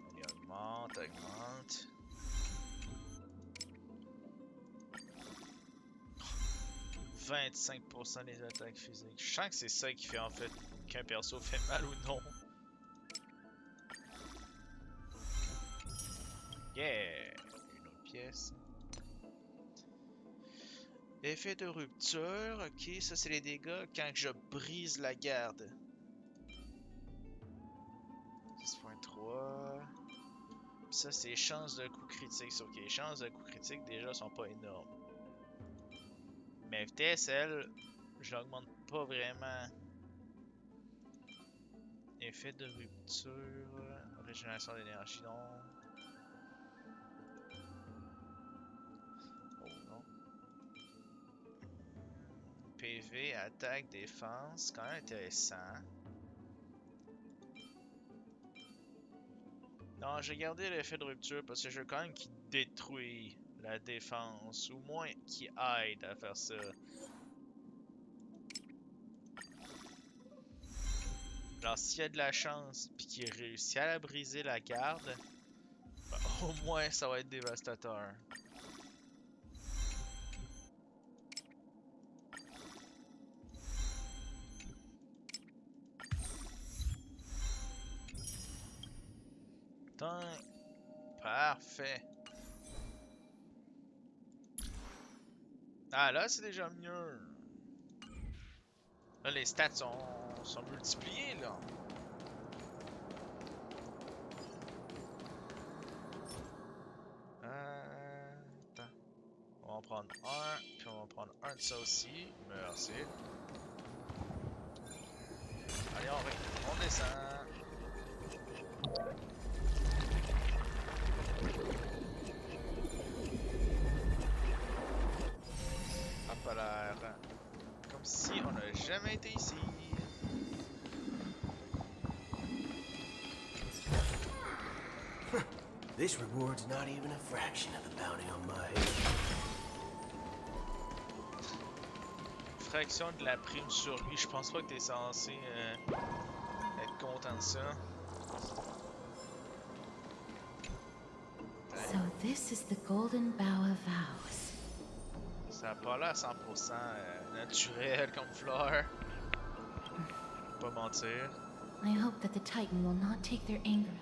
Allez, augmente, augmente. 25% des attaques physiques. Je sens que c'est ça qui fait en fait qu'un perso fait mal ou non. Yeah! Une autre pièce. Effet de rupture. Ok, ça c'est les dégâts quand je brise la garde. 10.3. Ça c'est les chances de coup critique. Ok, les chances de coup critique déjà sont pas énormes. Mais la vitesse, elle, je l'augmente pas vraiment. Effet de rupture. Régénération d'énergie, non. Oh non. PV, attaque, défense. Quand même intéressant. Non, j'ai gardé l'effet de rupture parce que je veux quand même qu'il détruit la défense. Ou moins qu'il aide à faire ça. Alors, s'il y a de la chance puis qu'il réussit à la briser la garde, ben, au moins ça va être dévastateur. Putain. Parfait. Ah là, c'est déjà mieux. Là, les stats sont multipliés, là. Attends. On va en prendre un, puis on va prendre un de ça aussi. Merci. Allez, on descend. Hop à l'air. Comme si on n'a jamais été ici. This reward's not even a fraction of the bounty on my head. Fraction de la prime sur lui, je pense pas que t'es censé être content de ça. So this is the Golden Bough of Vows. Ça a pas l'air 100% naturel comme fleur. Pas mentir. I hope that the Titan will not take their anger.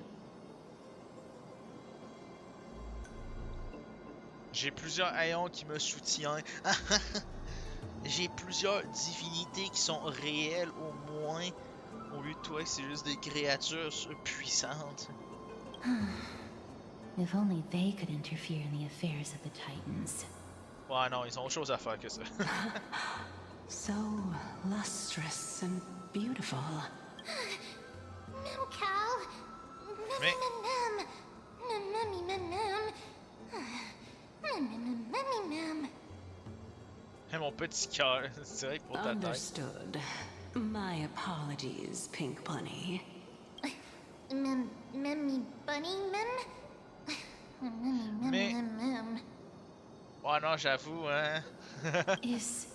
J'ai plusieurs haillons qui me soutiennent. J'ai plusieurs divinités qui sont réelles au moins. Au lieu de toi, c'est juste des créatures puissantes. If only they could interfere in the affairs of the Titans. Ouais, non, ils ont autre chose à faire que ça. So lustrous and beautiful. Cal. Mais... Hey, mon petit cœur, c'est vrai que pour ta tête. Understood. My apologies, Pink Bunny. Memmy Bunny Mais... Ouais, non, j'avoue, hein. Is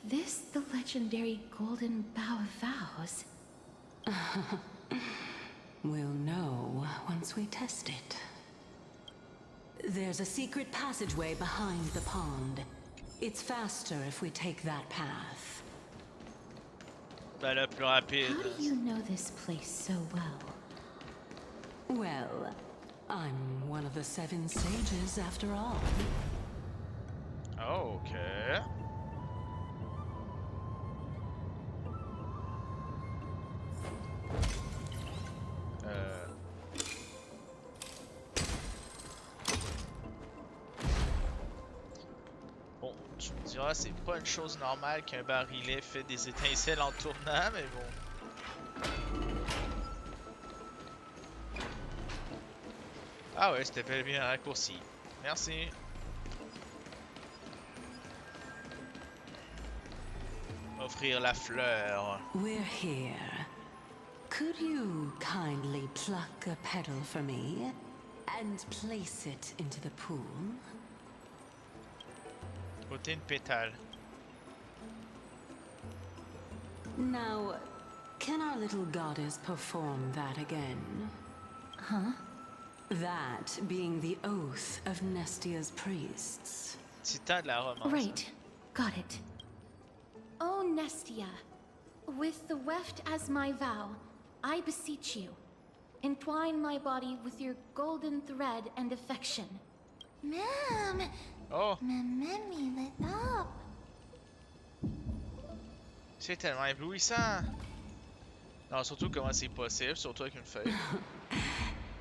this the legendary Golden Bough of Vows? We'll know once we test it. There's a secret passageway behind the pond. It's faster if we take that path. Ben là, plus rapide. How do you know this place so well? Well, I'm one of the 7 sages after all. Okay. Bon, tu me diras, c'est pas une chose normale qu'un barillet fait des étincelles en tournant, mais bon. Ah ouais, c'était bel et bien un raccourci. Merci. Offrir la fleur. We're here. Could you kindly pluck a petal for me and place it into the pool? Côté une pétale. Now, can our little goddess perform that again? Huh? That being the oath of Nestia's priests. Titan de la romance. Right. Got it. O Nestia, with the weft as my vow, I beseech you, entwine my body with your golden thread and affection. Ma'am! Oh! Memmy lit up. C'est tellement éblouissant! Non, surtout comment c'est possible, surtout avec une feuille.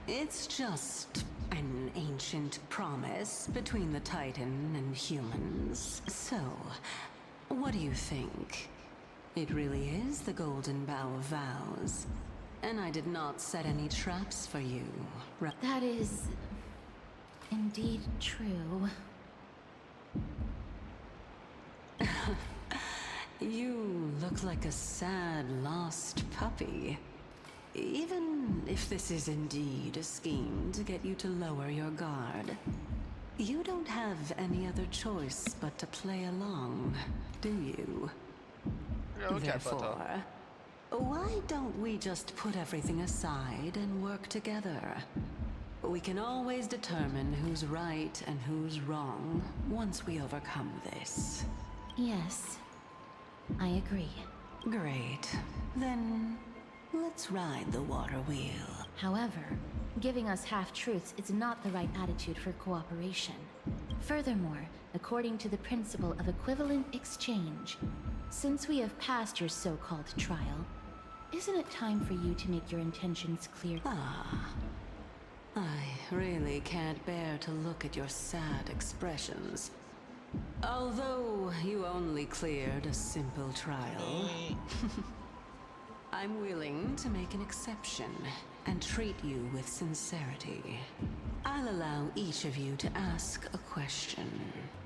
It's just an ancient promise between the Titan and humans. So, what do you think? It really is the Golden Bough of Vows. And I did not set any traps for you, right? That is indeed true. You look like a sad, lost puppy. Even if this is indeed a scheme to get you to lower your guard, you don't have any other choice but to play along, do you? Therefore, why don't we just put everything aside and work together? We can always determine who's right and who's wrong once we overcome this. Yes, I agree. Great. Then, Let's ride the water wheel. However, giving us half-truths is not the right attitude for cooperation. Furthermore, according to the principle of equivalent exchange, since we have passed your so-called trial, isn't it time for you to make your intentions clear? I really can't bear to look at your sad expressions. Although you only cleared a simple trial, I'm willing to make an exception and treat you with sincerity. I'll allow each of you to ask a question.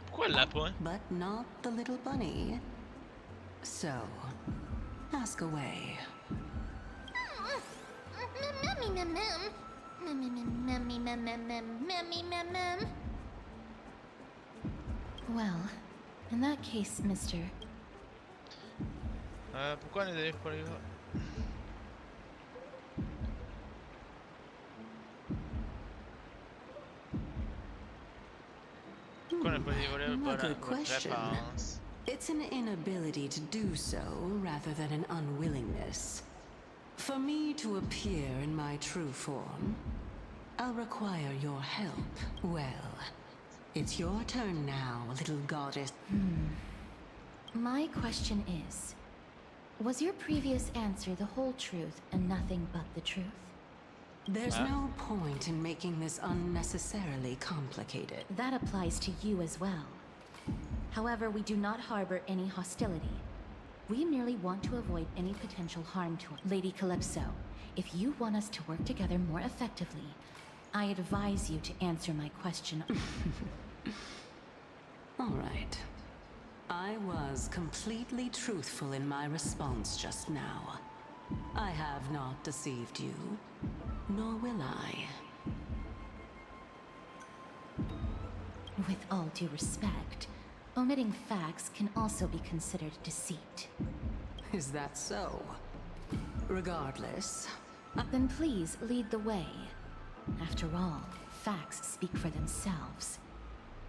Pourquoi le lapin? But not the little bunny. So, ask away. Well, in that case, Mr. Pourquoi on est allé pour les gars? Pourquoi on n'a pas dévoilé Good votre question. réponse? It's an inability to do so rather than an unwillingness. For me to appear in my true form, I'll require your help. Well, it's your turn now, little goddess. My question is, was your previous answer the whole truth and nothing but the truth? There's no point in making this unnecessarily complicated. That applies to you as well. However, we do not harbor any hostility. We merely want to avoid any potential harm to us. Lady Calypso, if you want us to work together more effectively, I advise you to answer my question. All right. I was completely truthful in my response just now. I have not deceived you, nor will I. With all due respect, omitting facts can also be considered deceit. Is that so? Regardless, then please lead the way. After all, facts speak for themselves.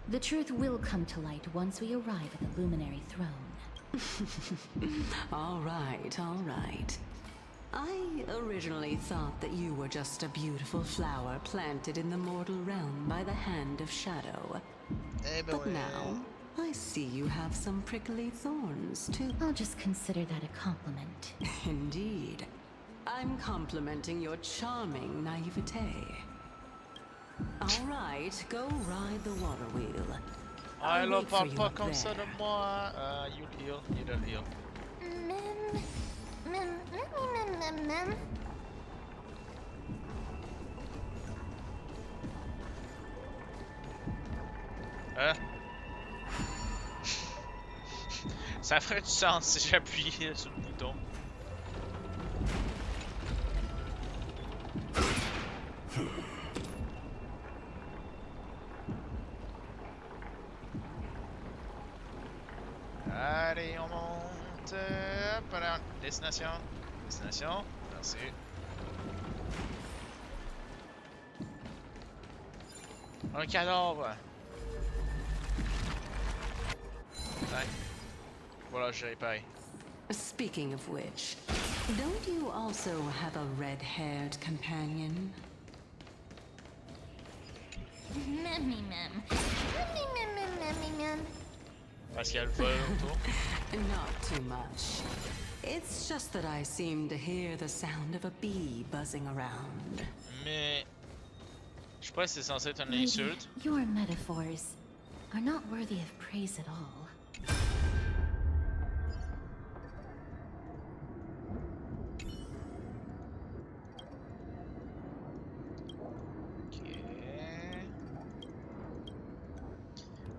The truth will come to light once we arrive at the Luminary Throne. All right, all right. I originally thought that you were just a beautiful flower planted in the mortal realm by the hand of shadow. But now, I see you have some prickly thorns, too. I'll just consider that a compliment. Indeed. I'm complimenting your charming naivete. All right, go ride the water wheel. Ah, là, parle pas comme ça de moi. You heal, you don't heal. Hein? Ça ferait du sens si j'appuyais sur le bouton. Allez, on monte. Destination. Destination. Merci. Un cadavre. Ouais. Voilà, j'ai réparé. Speaking of which, don't you also have a red-haired companion? Parce qu'il y a le vol autour. Not too much. It's just that I seem to hear the sound of a bee buzzing around. Mais je sais pas si c'est censé être une Lady, insulte. your metaphors are not worthy of praise at all.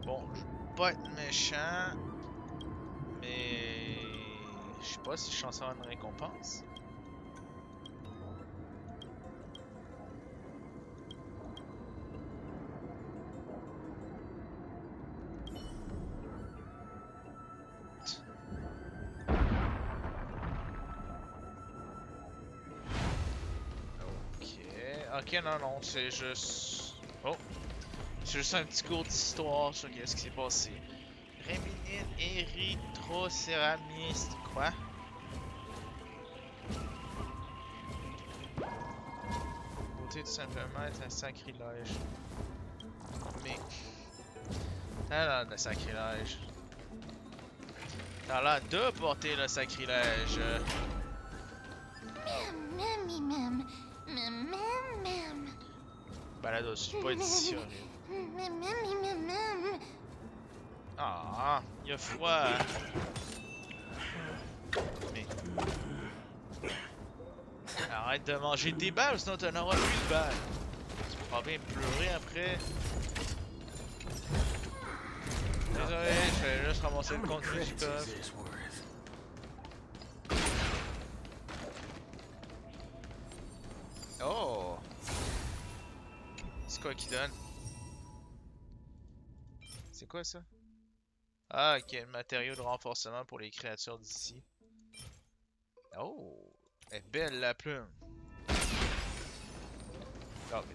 Bon, je veux pas être méchant, mais je sais pas si je suis censé avoir une récompense. Ok, non, c'est juste... Oh! C'est juste un petit cours d'histoire sur qu'est-ce qui s'est passé. Réminine érythrocéramiste, quoi? porter tout simplement est un sacrilège. Mais... t'as l'air de sacrilège. T'as l'air de porter le sacrilège. Balado, je suis pas d'ici, ah, il a froid. Mais... arrête de manger des balles, sinon t'en auras plus de balles. Tu pourras bien pleurer après. Désolé, je vais juste ramasser le contenu du coffre. Oh! C'est quoi qui donne? C'est quoi ça? Ah, ok, le matériau de renforcement pour les créatures d'ici. Oh! Elle est belle la plume! Ok.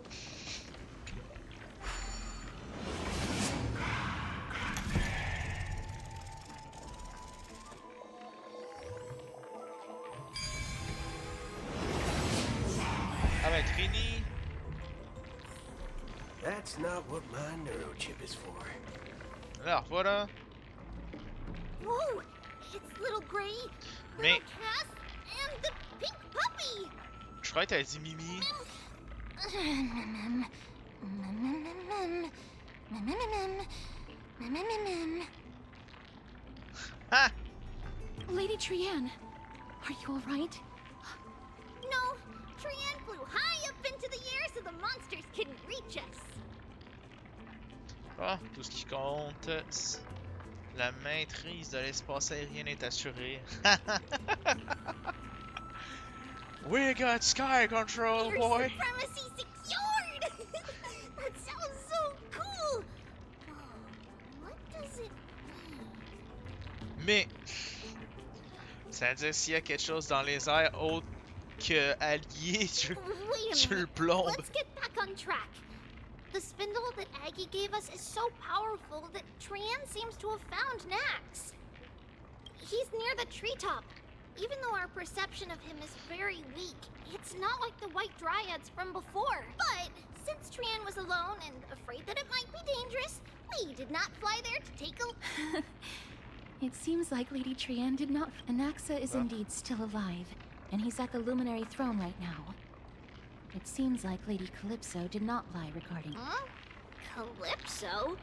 Ah ben, Trini! That's not what my neurochip is for. Alors, voilà! Whoa! It's little Gray, Mais... little Cass, and the pink puppy! je crois que t'as dit Mimi. Ah! Lady Trianne, are you all right? No, Trianne flew high up into the air so the monsters couldn't reach us. Ah, tout ce qui compte, la maîtrise de l'espace aérien est assurée. We got sky control, boy! Air supremacy secured! That sounds so cool! What does it mean? Mais, ça veut dire s'il y a quelque chose dans les airs autre que allié, tu le plombes. Let's get back on track. The spindle that Aggie gave us is so powerful that Trianne seems to have found Nax. He's near the treetop. Even though our perception of him is very weak, it's not like the White Dryads from before. But since Trianne was alone and afraid that it might be dangerous, we did not fly there to take a... It seems like Lady Trianne did not... Anaxa is indeed still alive, and he's at the Luminary Throne right now. It seems like Lady Calypso did not lie regarding... Huh? Calypso?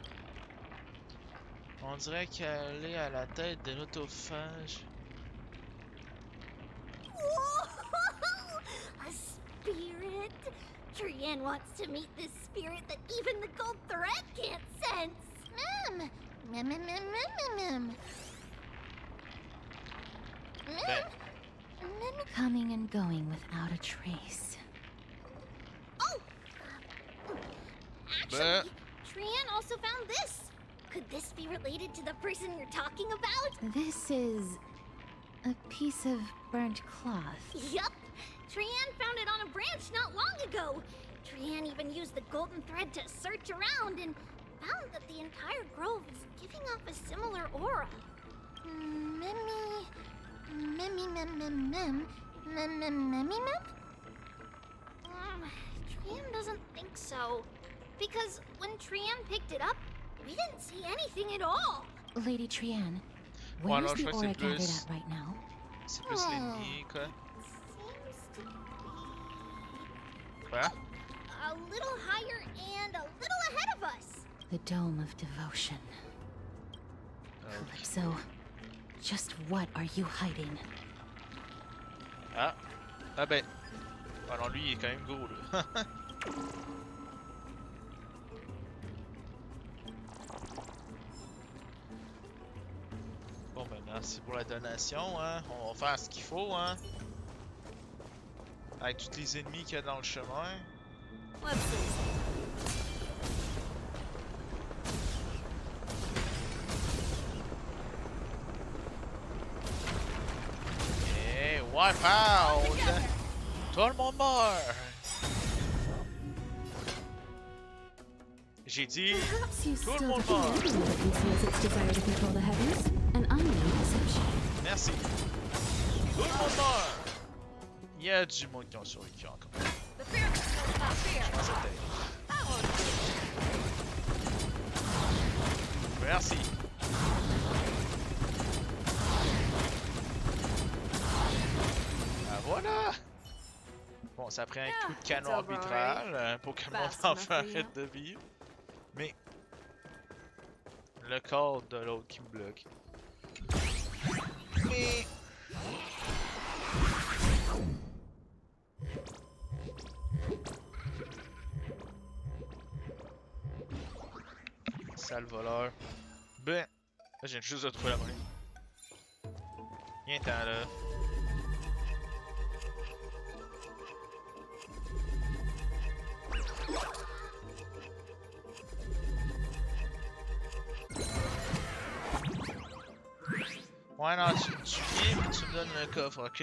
On dirait qu'elle est à la tête de l'autophage. Whoa! A spirit? Trianne wants to meet this spirit that even the gold thread can't sense. Mem. Coming and going without a trace. Oh! Actually, Trianne also found this. Could this be related to the person you're talking about? This is... a piece of burnt cloth. Yup! Trianne found it on a branch not long ago. Trianne even used the golden thread to search around and found that the entire grove is giving off a similar aura. Trianne doesn't think so. Because when Trianne picked it up, we didn't see anything at all. Lady Trianne, where is the aura gathered at right now? C'est plus l'ennemi, quoi. Quoi? A little higher and a little ahead of us. The Dome of Devotion. Calypso, just what are you hiding? Ah ben. Alors lui, il est quand même gros, là. Bon ben merci pour la donation, hein. On va faire ce qu'il faut, hein. Avec tous les ennemis qu'il y a dans le chemin. Et wipe out! Tout le monde meurt! J'ai dit, tout le monde meurt! Merci. Tout le monde meurt! Il y a du monde qui ont survécu encore. The fear that smells Merci. Ah, voilà. Bon, ça prend un coup de canon arbitral pour que mon enfant arrête de vivre. Mais le corps de l'autre qui me bloque. Mais sale voleur. Ben, là, je viens juste de trouver la monnaie. Viens-t'en là. Ouais, non, tu viens puis tu me donnes le coffre, ok?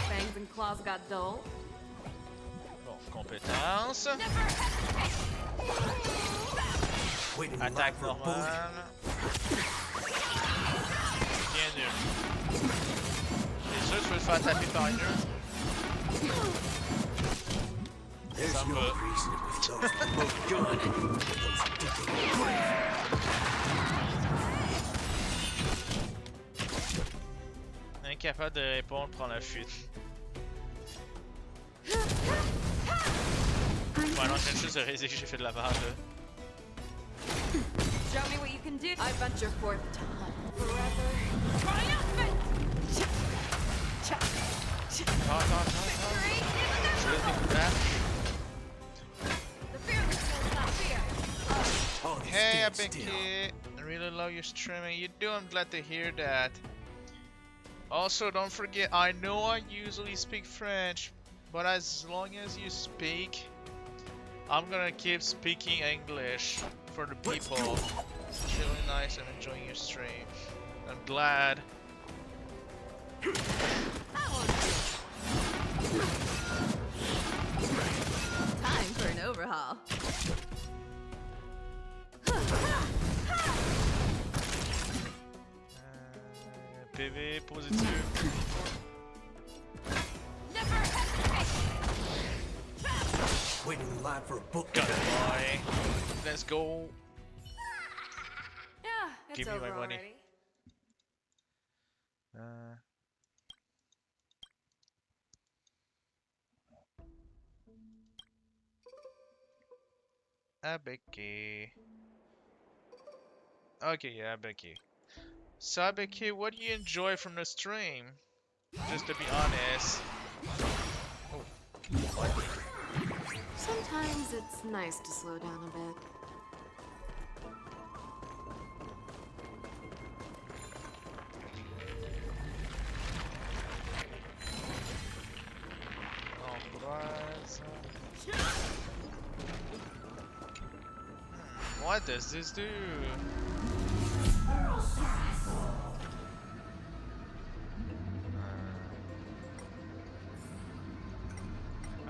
Fangs and claws got dull. Bon, compétence. Attaque normale. Bien nul. T'es sûr que tu veux te faire taper par un nœud? Ça me va. Incapable de répondre, prend la fuite. Ouais, non, je viens juste de réaliser que j'ai fait de la merde là. Show me what you can do. I venture forth to hunt forever. Triumphant! Je vais découvrir. The fearless knows not fear. Hey, Becky. I really love your streaming. You do, I'm glad to hear that. Also, don't forget, I know I usually speak French, but as long as you speak, I'm gonna keep speaking English for the people. It's really nice. I'm enjoying your stream. I'm glad. Time for an overhaul. PV positif. Waiting in line for a book. Got it, boy. Let's go. Yeah, it's Give me over my money. already. Becky. Okay, yeah, Becky. So, Becky, what do you enjoy from the stream? Just to be honest. Oh. Sometimes it's nice to slow down a bit. What does this do?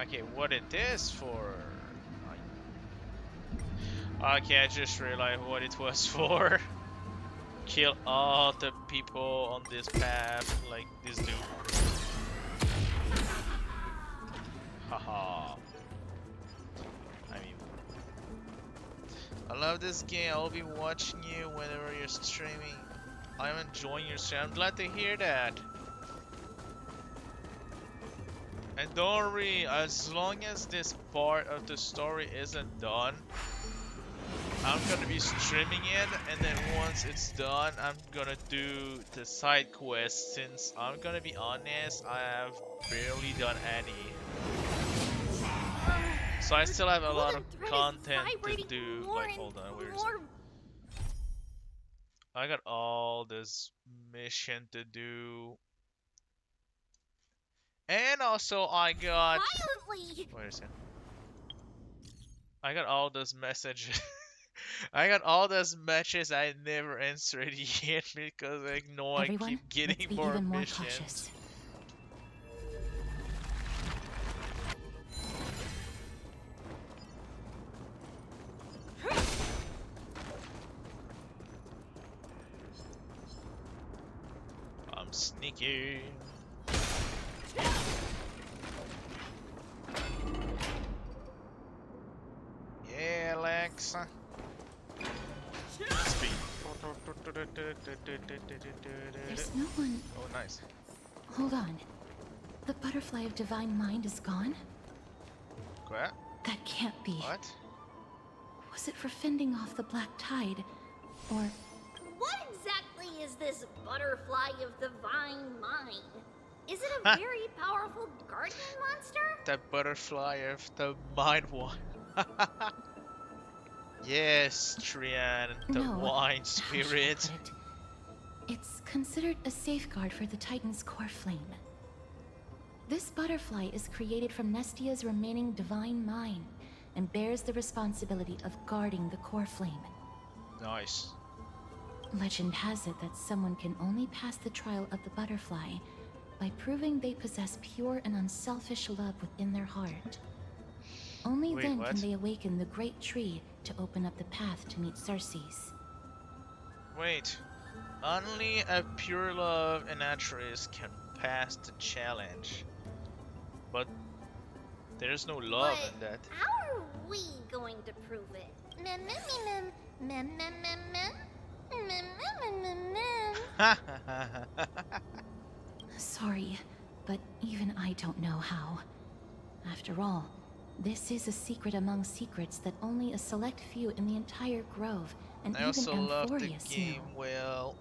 Okay, what it is for? Okay, I just realized what it was for. Kill all the people on this path, like this dude. Haha. I mean, I love this game. I'll be watching you whenever you're streaming. I'm enjoying your stream. I'm glad to hear that. And don't worry, as long as this part of the story isn't done, I'm gonna be streaming it, and then once it's done, I'm gonna do the side quests. Since I'm gonna be honest, I have barely done any. So I still have a lot of content to do. Like, hold on, where is it? I got all this mission to do. And also I got... Violently! Wait a second. I got all those messages. I got all those messages I never answered yet because I know I keep getting more missions. you. Yeah, Alexa. Speed. There's no one. Oh, nice. Hold on. The butterfly of divine mind is gone? What? That can't be. What? Was it for fending off the black tide? Or What exactly is this butterfly of divine mind? Is it a very powerful guardian monster? That butterfly of the mind one. Yes, Trian, the No, wine how should I spirit. put it? It's considered a safeguard for the Titan's core flame. This butterfly is created from Nestia's remaining divine mind and bears the responsibility of guarding the core flame. Nice. Legend has it that someone can only pass the trial of the butterfly by proving they possess pure and unselfish love within their heart. Only Wait, then what? can they awaken the great tree to open up the path to meet Cersei's. Wait. Only a pure love and naturalist can pass the challenge. But there's no love But in that. how are we going to prove it? Mem mem mem mem mem mem mem mem mem mem mem. Sorry, but even I don't know how. After all, this is a secret among secrets that only a select few in the entire grove and I even also love the Amphorius game knew. well.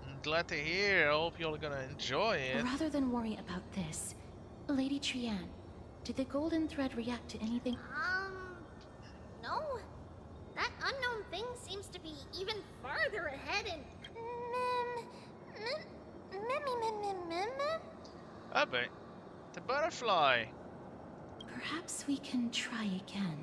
I'm glad to hear. I hope you're gonna enjoy it. Rather than worry about this, Lady Trian, did the golden thread react to anything? No. That unknown thing seems to be even farther ahead and mem. Oh, but the butterfly. Perhaps we can try again.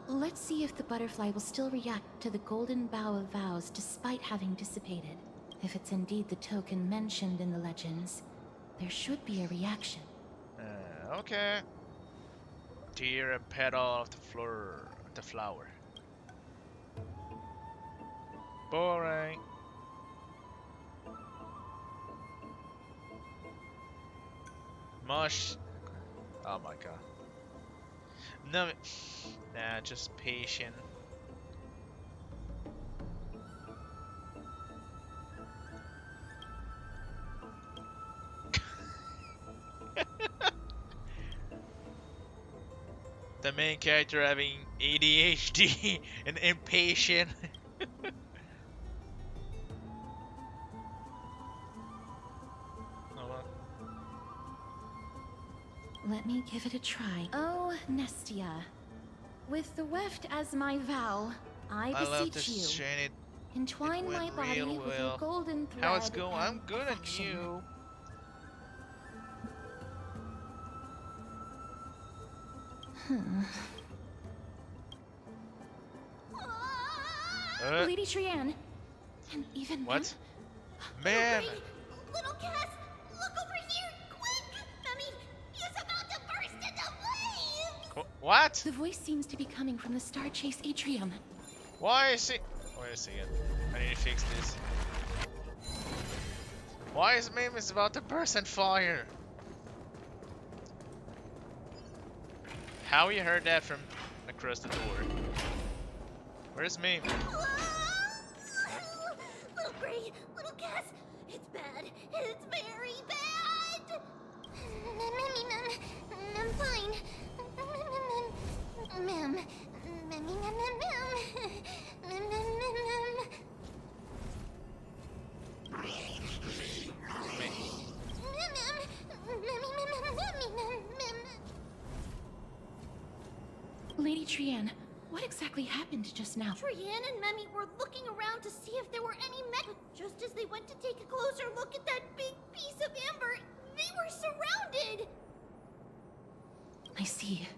Let's see if the butterfly will still react to the golden bough of vows despite having dissipated. If it's indeed the token mentioned in the legends, there should be a reaction. Okay. Tear a petal of the flower. Boring. Mush. Oh my god. No. Nah, just patient. The main character having ADHD and impatient. Let me give it a try. Oh, Nestia. With the weft as my vow, I love beseech this you. shiny. Entwine my went body real with your well. golden thread. How it's going? I'm and good at affection. you. Lady Trian. And even What? Man! Man! Little Cass, look over here, quick! Mummy, he's about to burst into flames! What? The voice seems to be coming from the Star Chase atrium. Why is it? Wait a second. I need to fix this. Why is Mim is about to burst on fire? How you heard that from across the door? Where's Mim? Little Gray, little Cass, it's bad. It's very bad! I'm fine. Mem. Lady Trian, what exactly happened just now? Trian and Memmy were looking around to see if there were any men. Just as they went to take a closer look at that big piece of amber, they were surrounded. I see.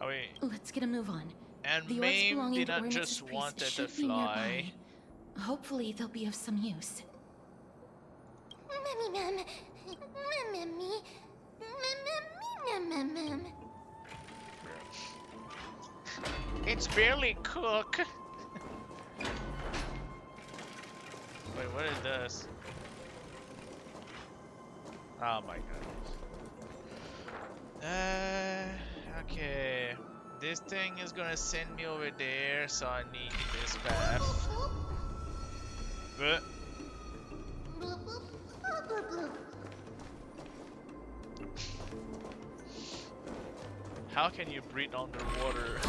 Oh wait. Let's get a move on. And The orbs Mame belonging did to not Ornix's just priest want it to should be fly. nearby. Hopefully they'll be of some use. Mem. It's barely cook. Wait, what is this? Oh my god. Okay. This thing is gonna send me over there, so I need this path. But how can you breathe underwater?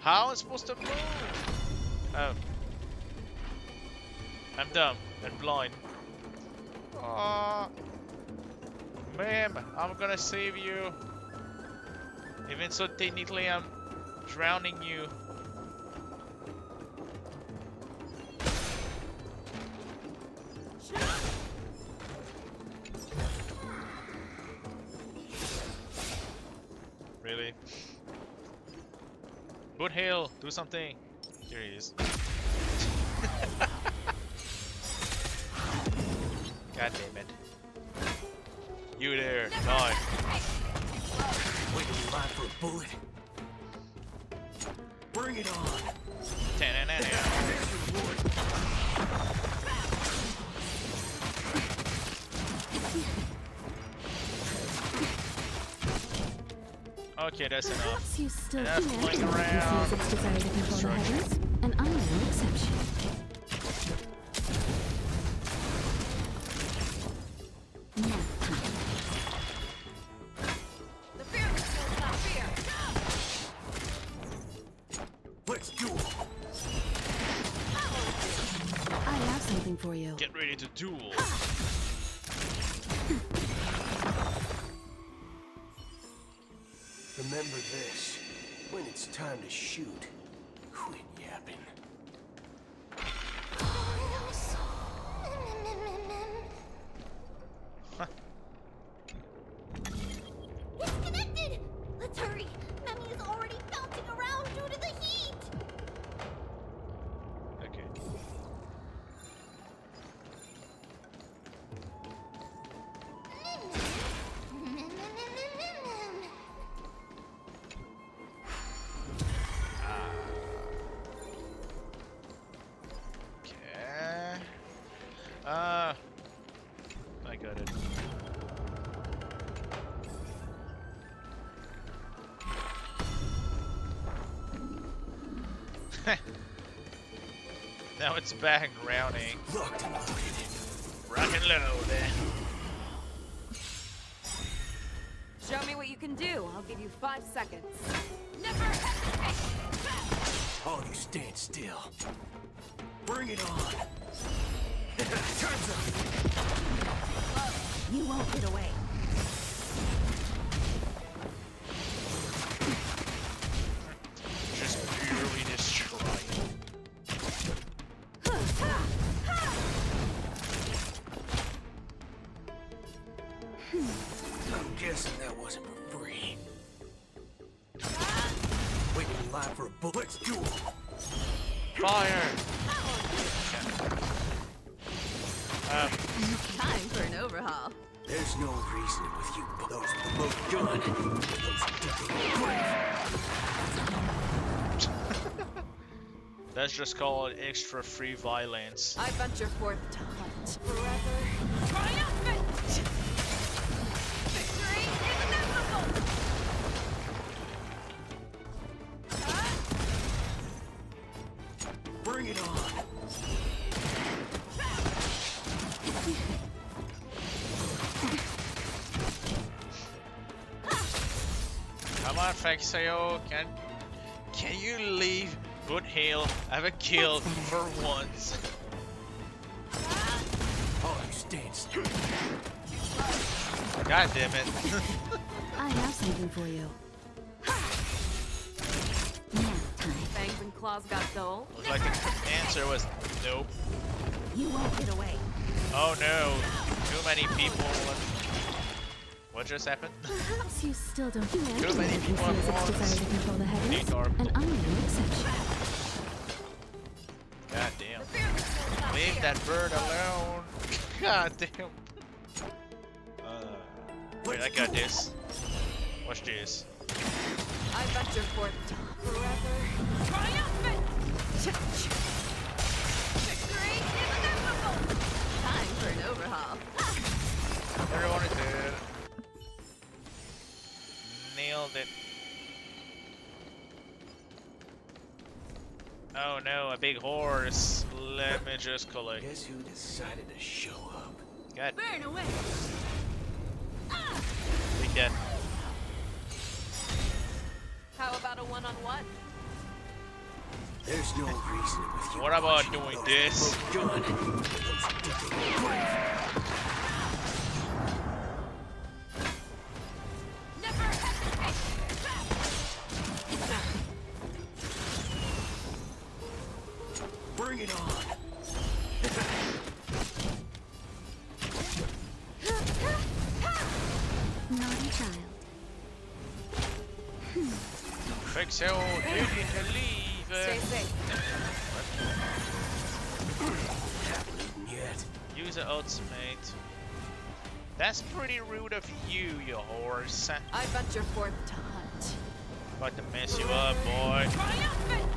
How am I supposed to move? Oh. I'm dumb and blind. Aw. Ma'am, I'm gonna save you. Even so, technically, I'm drowning you. Really? Foothill, do something. Here he is. God damn it. You there, die. Wait till you lie for a bullet. Bring it on. Okay, that's enough. Perhaps you still Enough can playing around. its desire to control the heavens, and I'm no exception. The fearless knows not fear. Let's duel. I have something for you. Get ready to duel. Remember this. When it's time to shoot, quit yapping. It's connected! Let's hurry! Memmy is already bouncing around due to the heat! Okay. Okay. I got it. Now it's back rounding. Locked and loaded. Rock and load. Show me what you can do. I'll give you 5 seconds. Never hesitate! All you stand still. Bring it on. Time's up. You won't get away. Just purely destroy. I'm guessing that wasn't for free. Wait till you lie for a bullet. Let's duel. Fire! Time for an overhaul. There's no reasoning with you, but those below gun. Those digging grave. That's just called extra free violence. I venture forth to hunt forever. Triumphant! Victory is inevitable! Bring it on. Come on, Faxio, can you leave Foothill? Have a kill for once. All you stand still. God damn it. I have something for you. Fangs and claws got dull. Looks like the answer was nope. You won't get away. Oh no, too many people. What just happened? Perhaps you still don't Too many people at its desire to control the heavens, and I'm no exception. God damn. Leave that bird alone. God damn. Wait, I got this. Watch this. I venture forth to forever. Triumphant! big horse. Let me just collect. Guess who decided to show up? God. Burn away. Take that. How about a one-on-one? There's no reason with you. What about doing this? Bring it on. Naughty child. Fix it, you need to leave. Stay safe. Yet. Use the ultimate. That's pretty rude of you, you horse. I venture forth to hunt. About to mess you up, boy. Triumphant!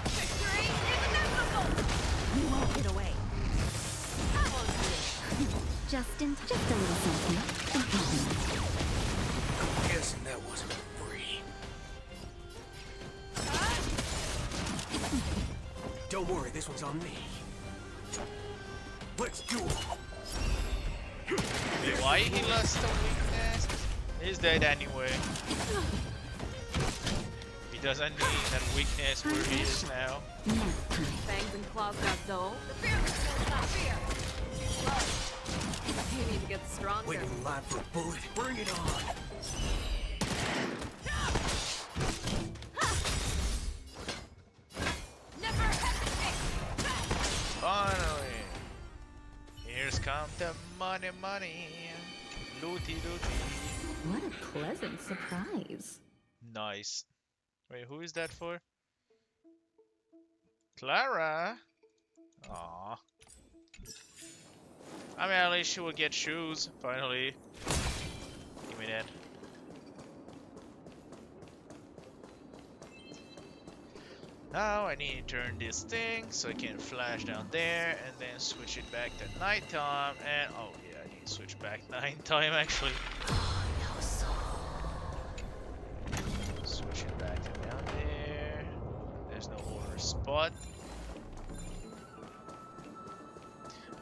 Victory is inevitable! You won't get away. Just a little something. Guessing that wasn't free. Don't worry, this one's on me. Let's do it. Why he lost the weakness? He's dead anyway. He doesn't need that weakness where he is now. Fangs and claws got dull. The fear is not fear. Too slow. You need to get stronger. Waiting live for a bullet. Bring it on. Never hesitate. Finally. Here's come the money. Looty. What a pleasant surprise. Nice. Wait, who is that for? Clara? Aww. I mean, at least she will get shoes, finally. Give me that. Now I need to turn this thing so I can flash down there and then switch it back to nighttime. And oh yeah, I need to switch back nighttime actually. Switch it back to down there. There's no other spot.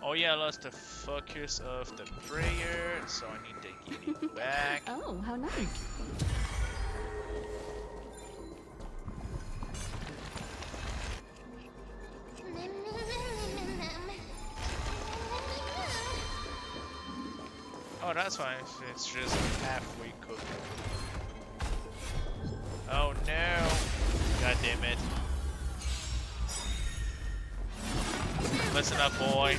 Oh yeah, I lost the focus of the prayer, so I need to get it back. Oh, how nice. Oh, that's fine. It's just halfway cooked. Oh no! God damn it! Listen up, boy.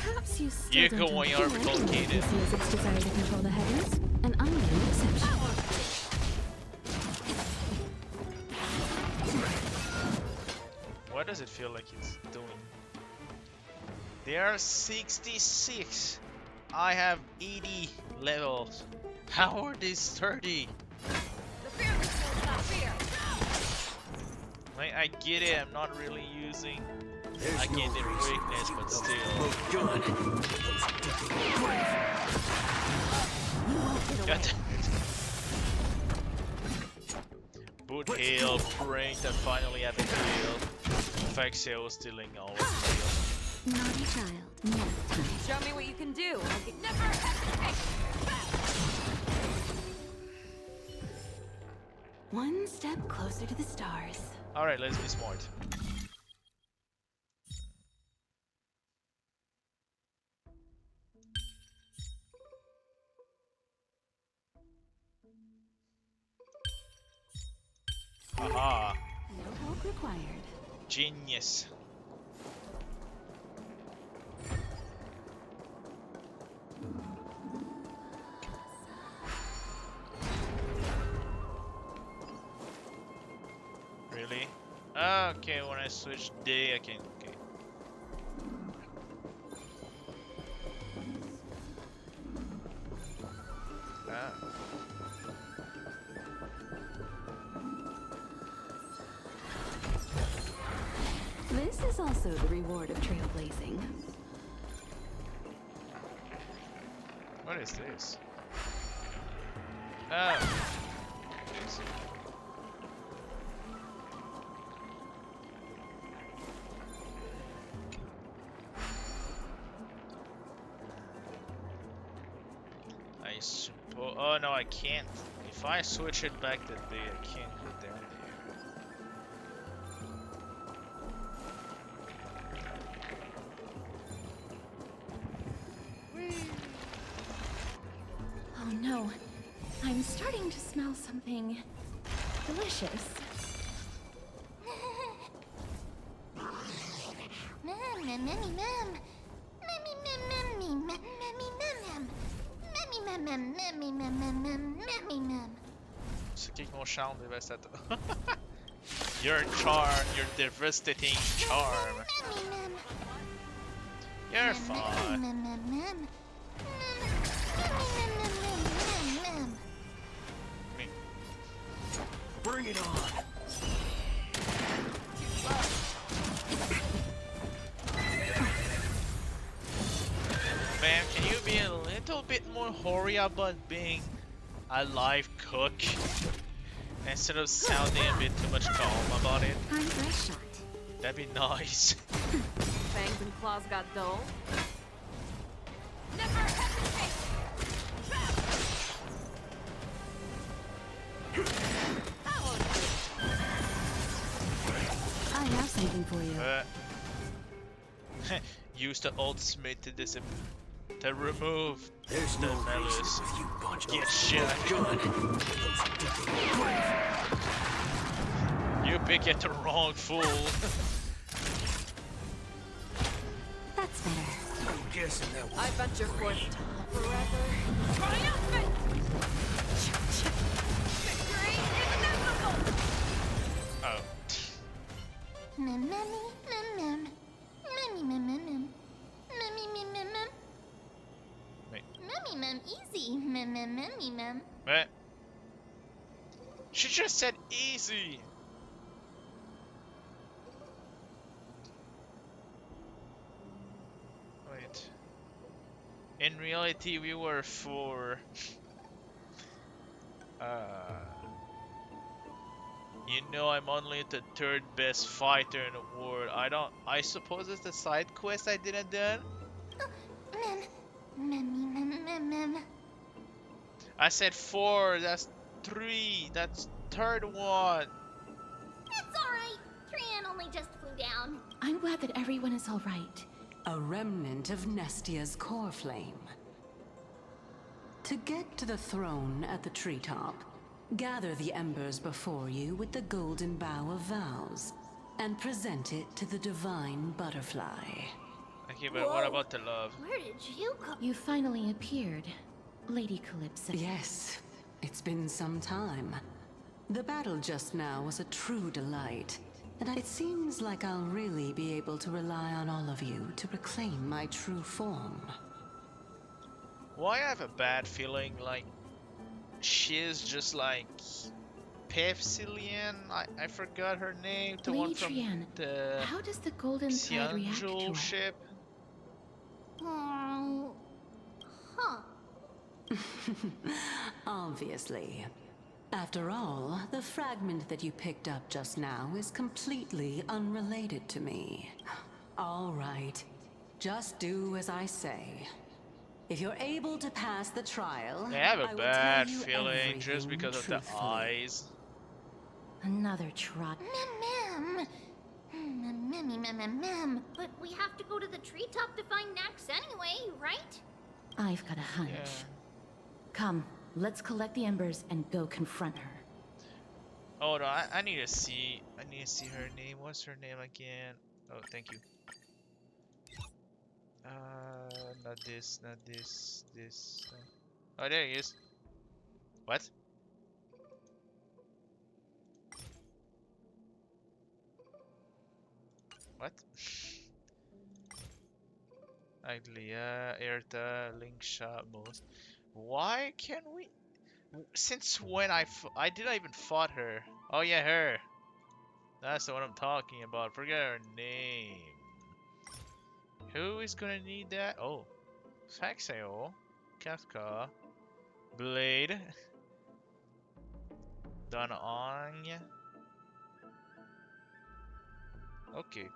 You're going overcomplicated. Its desire to control the heavens, and I'm no exception. What does it feel like it's doing? There are 66. I have 80 levels. How are these 30? The fear is not fear. Like, I get it, I'm not really using. I get the weakness, but still. God damn it. Boot hail, prank that finally have a kill. Faxio stealing all of the kill. Naughty child. Nap time. Show me what you can do. I'll get never hesitate. One step closer to the stars. Alright, let's be smart. Aha! No help required. Genius. Really? Ah, okay, when I switch day, I can. Okay. Ah. This is also the reward of trailblazing. What is this? Oh. suppose. Oh no, I can't. If I switch it back that day, I can't go down there. Oh no. I'm starting to smell something delicious. C'est qui mon charme dévastateur? Your devastating charm. You're fine. Bring it on. Ma'am, can you be a little bit more hoary about being a live cook? Instead of sounding a bit too much calm about it? Time for a shot. That'd be nice. Fangs and claws got dull. Never hesitate! I have something for you. Use the ultimate to remove There's the malice. Get shot. You pick at the wrong fool. That's better. I'm guessing that was... I venture forth forever. Triumphant! Victory is inevitable! Oh. Easy. What? She just said easy. Wait. In reality, we were 4. You know, I'm only the 3rd best fighter in the world. I suppose it's the side quest I didn't done. I said 4. That's 3. That's 3rd one. It's alright. Trian only just flew down. I'm glad that everyone is all right. A remnant of Nestia's core flame. To get to the throne at the treetop, gather the embers before you with the golden bough of vows, and present it to the divine butterfly. Okay, but what about the love? Where did you come? You finally appeared, Lady Calypso. Yes, it's been some time. The battle just now was a true delight, and it seems like I'll really be able to rely on all of you to reclaim my true form. Why I have a bad feeling like she's just like Pepsilian. I forgot her name. The one from Trian, the how does the golden thread react to Angel it? ship. Huh. Obviously. After all, the fragment that you picked up just now is completely unrelated to me. All right. Just do as I say. If you're able to pass the trial, I have a will bad tell you feeling just everything because of the truthfully. eyes. Another trot. But we have to go to the treetop to find Nax anyway, right? I've got a hunch. Yeah. Come, let's collect the embers and go confront her. Oh no, I need to see. I need to see her name. What's her name again? Oh, thank you. Not this, not this, this. Oh, there he is. What? What? Aglia, Erta, Linksha, most. Why can't we? Since when I didn't even fought her. Oh yeah, her. That's the one I'm talking about. Forget her name. Who is gonna need that? Oh, Saxeo, Kafka, Blade, Danong. Okay.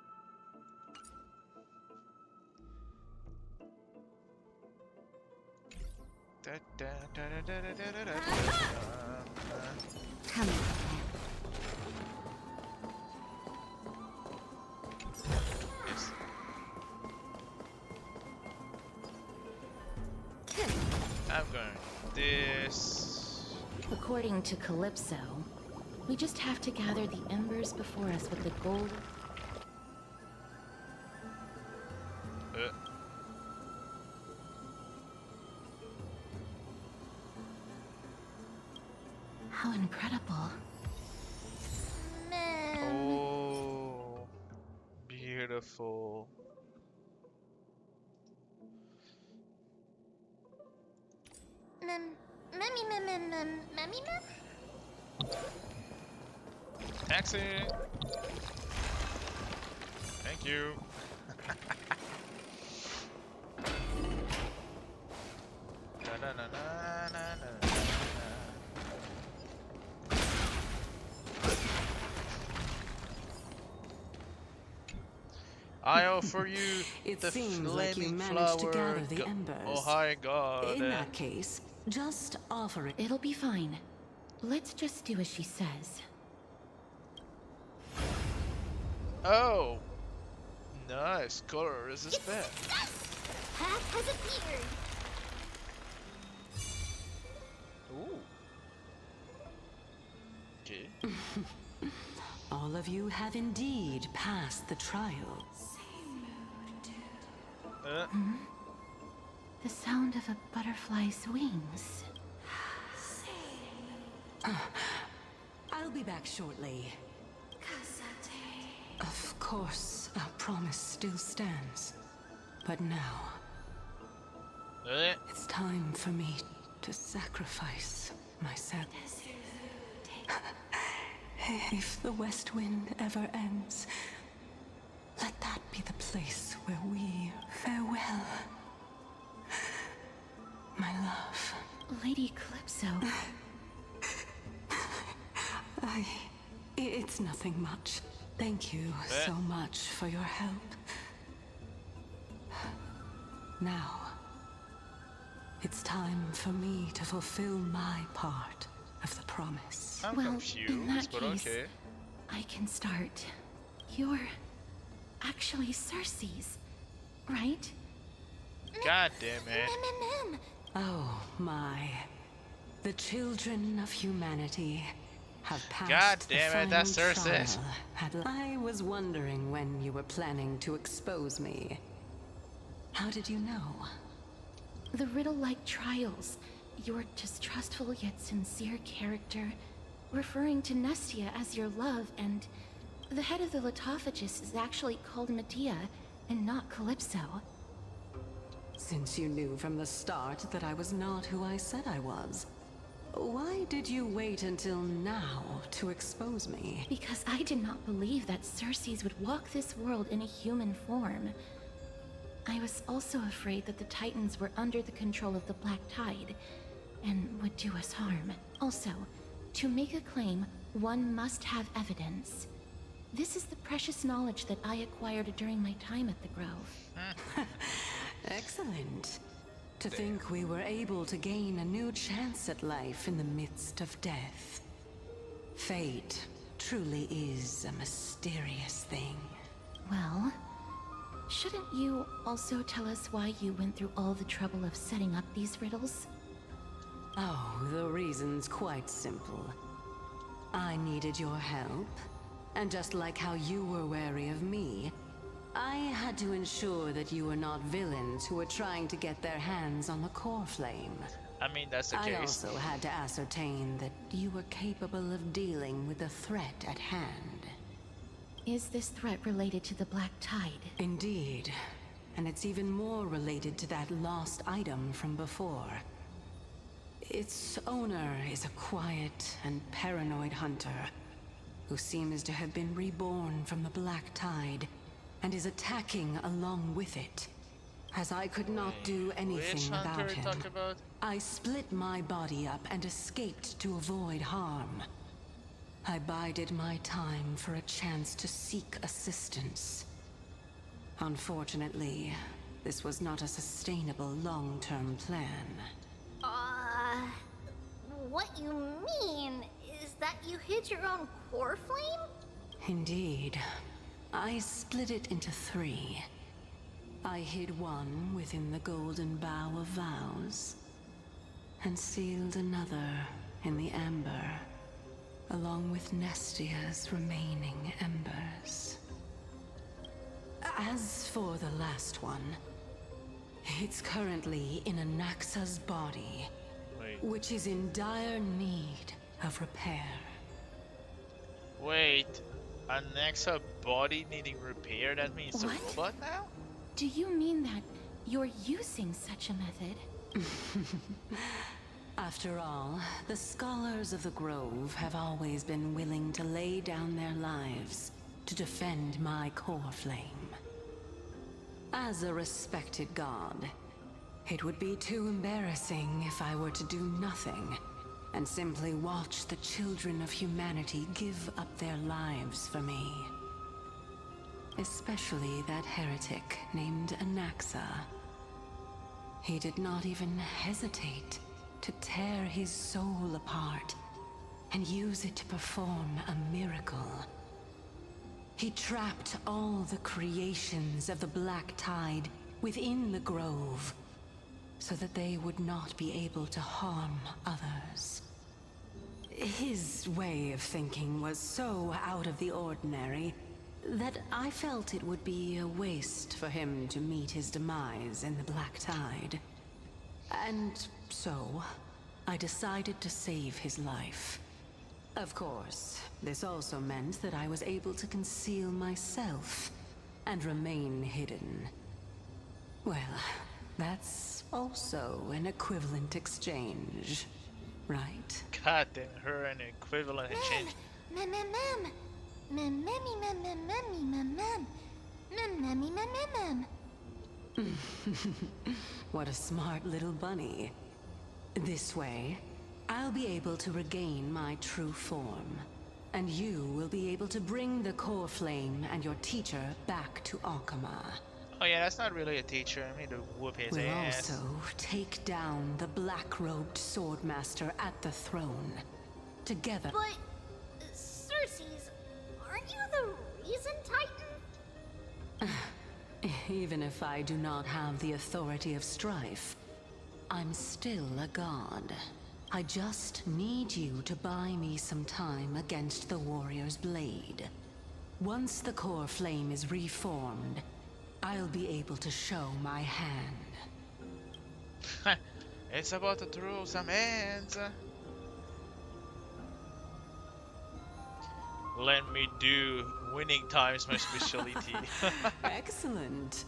Come on. Yes. I'm going this. According to Calypso, we just have to gather the embers before us with the gold. How incredible. Oh, beautiful. Taxi. Thank you. I offer you It the seems like you flaming managed to flower. gather the embers. Oh, hi God. In that case, just offer it. It'll be fine. Let's just do as she says. Oh, nice color is this bed. Path has appeared. Ooh. Okay. All of you have indeed passed the trial. The sound of a butterfly's wings. I'll be back shortly. Of course, our promise still stands. But now, it's time for me to sacrifice myself. If the West Wind ever ends, let that be the place where we farewell. My love. Lady Calypso. It's nothing much. Thank you so much for your help. Now, it's time for me to fulfill my part of the promise. I'm Well, confused, in that but case, okay. I can start. You're actually Cersei's, right? God damn it. Oh my. The children of humanity have passed God the damn it, final that's Cersei. trial. I was wondering when you were planning to expose me. How did you know? The riddle-like trials, your distrustful yet sincere character, referring to Nestia as your love, and the head of the Litophagus is actually called Medea and not Calypso. Since you knew from the start that I was not who I said I was, why did you wait until now to expose me? Because I did not believe that Cersei's would walk this world in a human form. I was also afraid that the Titans were under the control of the Black Tide and would do us harm. Also, to make a claim, one must have evidence. This is the precious knowledge that I acquired during my time at the Grove. Excellent. To think we were able to gain a new chance at life in the midst of death. Fate truly is a mysterious thing. Well, shouldn't you also tell us why you went through all the trouble of setting up these riddles? Oh, the reason's quite simple. I needed your help, and just like how you were wary of me, I had to ensure that you were not villains who were trying to get their hands on the core flame. I mean, that's the I case. also had to ascertain that you were capable of dealing with the threat at hand. Is this threat related to the Black Tide? Indeed. And it's even more related to that lost item from before. Its owner is a quiet and paranoid hunter who seems to have been reborn from the Black Tide and is attacking along with it. As I could not do anything about him, I split my body up and escaped to avoid harm. I bided my time for a chance to seek assistance. Unfortunately, this was not a sustainable long-term plan. what you mean is that you hid your own core flame? Indeed. I split it into 3. I hid one within the Golden Bough of Vows, and sealed another in the amber, along with Nestia's remaining embers. As for the last one, it's currently in Anaxa's body, which is in dire need of repair. Wait, Anaxa body needing repair? That means What? a robot now? Do you mean that you're using such a method? After all, the scholars of the Grove have always been willing to lay down their lives to defend my core flame. As a respected god, it would be too embarrassing if I were to do nothing and simply watch the children of humanity give up their lives for me. Especially that heretic named Anaxa. He did not even hesitate to tear his soul apart and use it to perform a miracle. He trapped all the creations of the Black Tide within the Grove, so that they would not be able to harm others. His way of thinking was so out of the ordinary that I felt it would be a waste for him to meet his demise in the Black Tide. And so, I decided to save his life. Of course, this also meant that I was able to conceal myself and remain hidden. Well, that's also an equivalent exchange, right? God damn, her an equivalent exchange. What a smart little bunny. This way, I'll be able to regain my true form, and you will be able to bring the core flame and your teacher back to Akama. Oh yeah, that's not really a teacher. I mean to whoop his We'll ass. also take down the black-robed swordmaster at the throne. Together. But, Cersei's, aren't you the reason Titan? Even if I do not have the authority of strife, I'm still a god. I just need you to buy me some time against the warrior's blade. Once the core flame is reformed, I'll be able to show my hand. It's about to throw some hands. Let me do winning times my specialty. Excellent.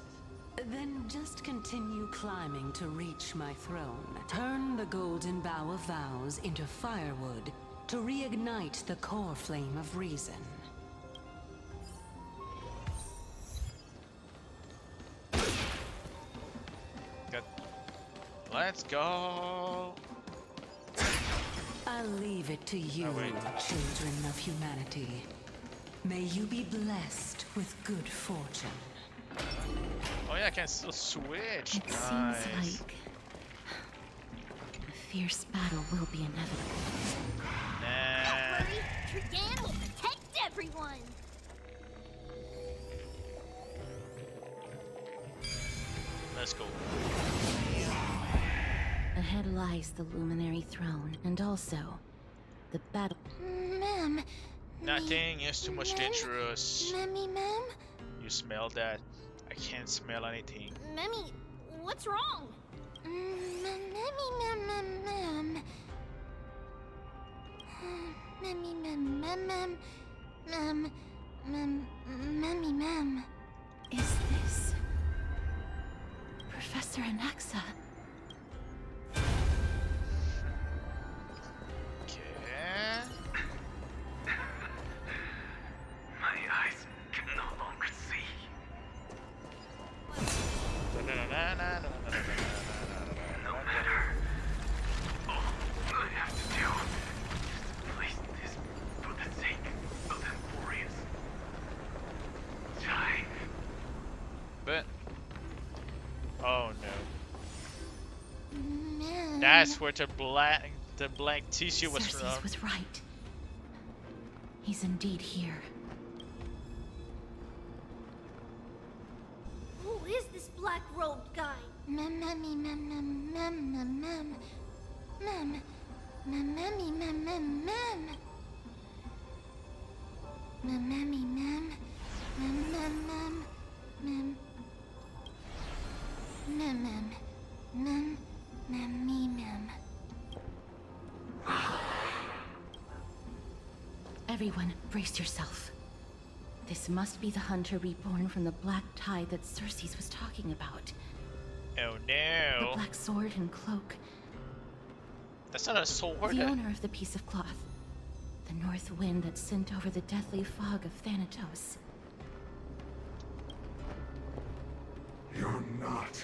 Then just continue climbing to reach my throne. Turn the Golden Bough of Vows into firewood to reignite the core flame of reason. Good. Let's go. I'll leave it to you, children of humanity. May you be blessed with good fortune. Oh yeah, I can still switch. It Nice. seems like a fierce battle will be inevitable. Don't worry, Trigan will protect everyone. Let's go. Ahead lies the Luminary Throne, and also the battle. Ma'am. Nothing is too much dangerous. Memmy, ma'am? You smell that? I can't smell anything. Memmy, what's wrong? Memmy, ma'am. Memmy, ma'am. Memmy, ma'am. Is this Professor Anaxa? Okay. My eyes can no longer see. No matter. All I have to do is place this for the sake of Emporius. Die. But oh no. Ma'am. That's where the black The black tissue was Cersei from. was right. He's indeed here. Who is this black-robed guy? Mem. Everyone, brace yourself. This must be the hunter reborn from the black tide that Cersei was talking about. Oh no. The black sword and cloak. That's not a sword. The owner of the piece of cloth. The north wind that sent over the deathly fog of Thanatos. You're not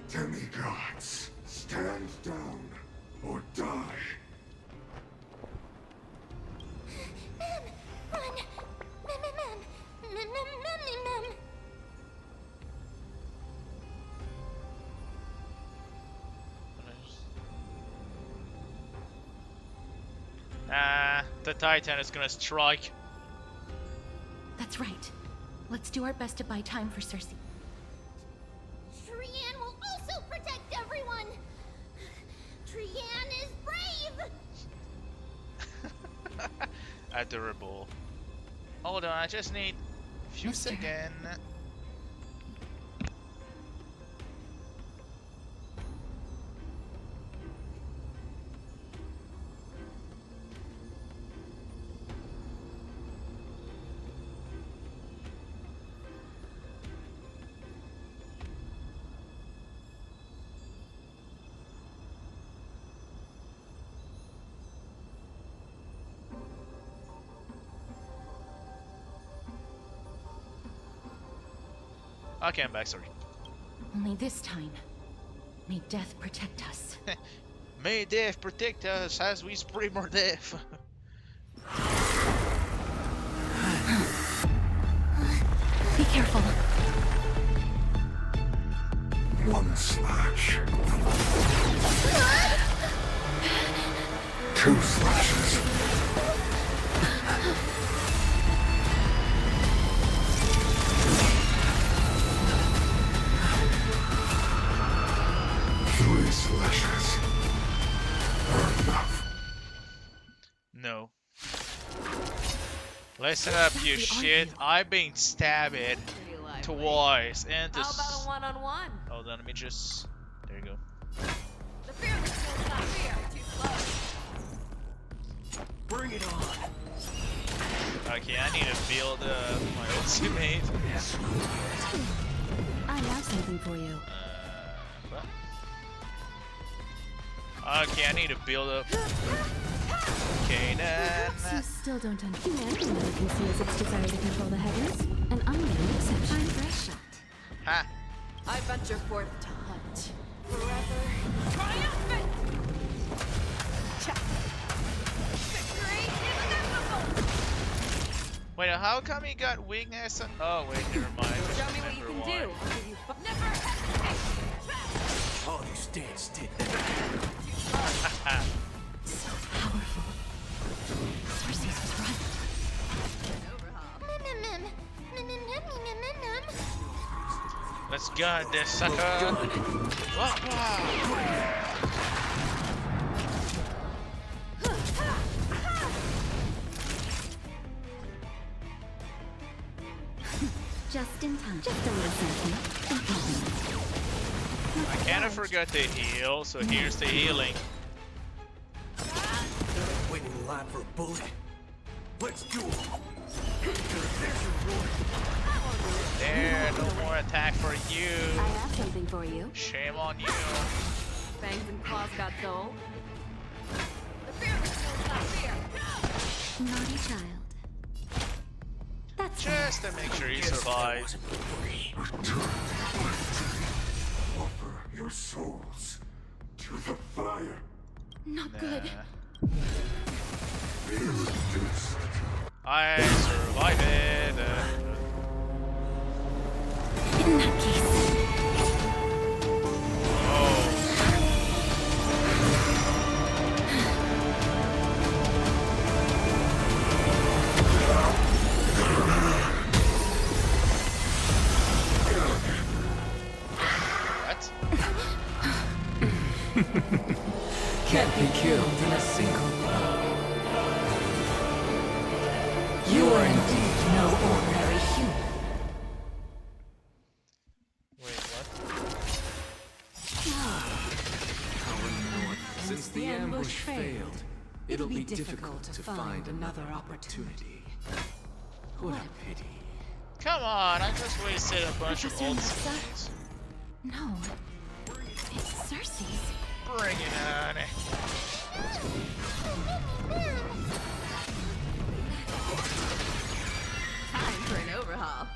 demigods. Stand down or die. Run! Mem. The Titan is gonna strike. That's right. Let's do our best to buy time for Cersei. Trian will also protect everyone! Trian is brave! Adorable. Hold on, I just need a few seconds. Okay, I'm back, sorry. Only this time, may death protect us. May death protect us as we spray more death. Be careful. One slash. Two slashes. Three slashes. Are enough. No. Listen up, you shit. I've been stabbed twice and How about a one-on-one? Hold on, let me just. There you go. The fearless one's not here. Too slow. Bring it on. Okay, I need to build my ultimate. I have something for you. What? Okay, I need to build up. Okay, then. Perhaps you still don't understand. Humanity can see as its desire to control the heavens, and I'm no exception. Time for a shot. Ha! I venture forth to hunt. Forever triumphant! Check. Victory inevitable! Wait, how come he got weakness? Oh, wait, never mind. Show me what you can do. I'll give you never hesitate. Oh, you stand still. So powerful. Cersei was right. Let's gun this sucker. Wah, wah. Just in time. Just a little something. I kind of forgot to heal, so here's the healing. Waiting in line for a bullet. Let's do it. There, no more attack for you. I have something for you. Shame on you. Fangs and claws got dull. The fearless one's not here. Naughty child. That's Just to make sure he survives. Offer your souls to the fire. Not good. I survived it. In that case. Oh. the ambush failed, it'll be difficult to find another opportunity. What a pity. Come on, I just wasted a bunch of Professor old Nessa? CDs. No. It's Cersei's. Bring it on. Time for an overhaul.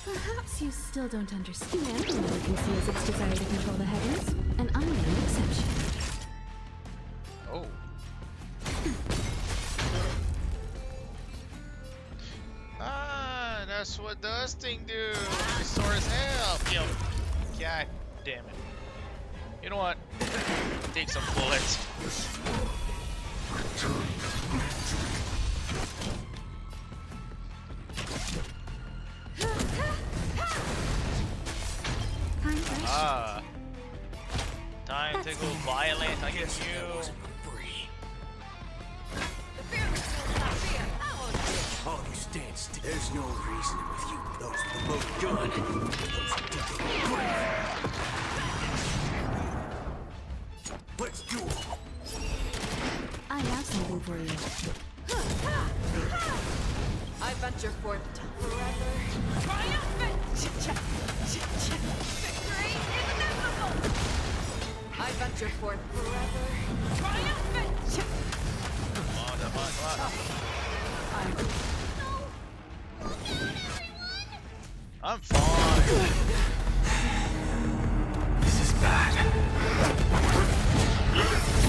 Perhaps you still don't understand. Humanity never conceals its desire to control the heavens, and I'm no exception. Oh. Ah, that's what does thing do. Restores health. Yo. God damn it. You know what? Take some bullets. Ah. Time to go violent against you. All you stand still. There's no reasoning with you. Those with the most gun. Those who did the grave. Let's do it. I have something for you. I venture forth to forever triumphant! Victory is inevitable! I venture forth forever triumphant! On the hunt. I'm fine. This is bad.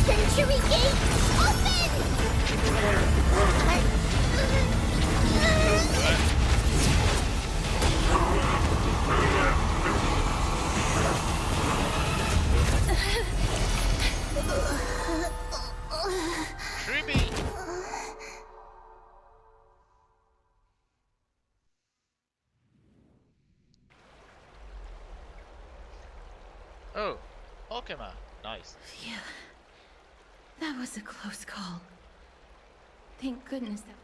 Century Gate, open! Creepy. Oh, Pokemon. Nice. Phew. That was a close call. Thank goodness that...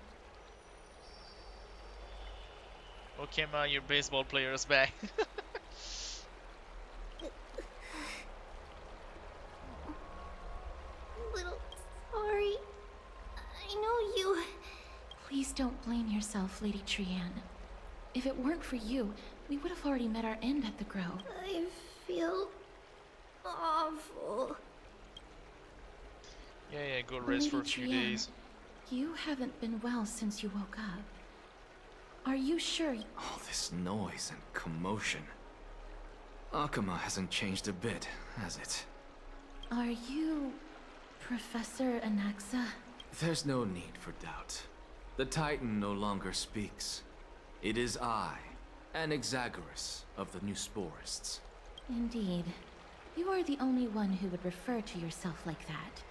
Pokemon, your baseball player is back. Little sorry. I know you. Please don't blame yourself, Lady Trianne. If it weren't for you, we would have already met our end at the Grove. I feel awful. Yeah, go rest for a Lady few Trianne, days. You haven't been well since you woke up. Are you sure? All this noise and commotion. Akuma hasn't changed a bit, has it? Are you... Professor Anaxa? There's no need for doubt. The Titan no longer speaks. It is I, Anaxagoras of the New Sporists. Indeed. You are the only one who would refer to yourself like that.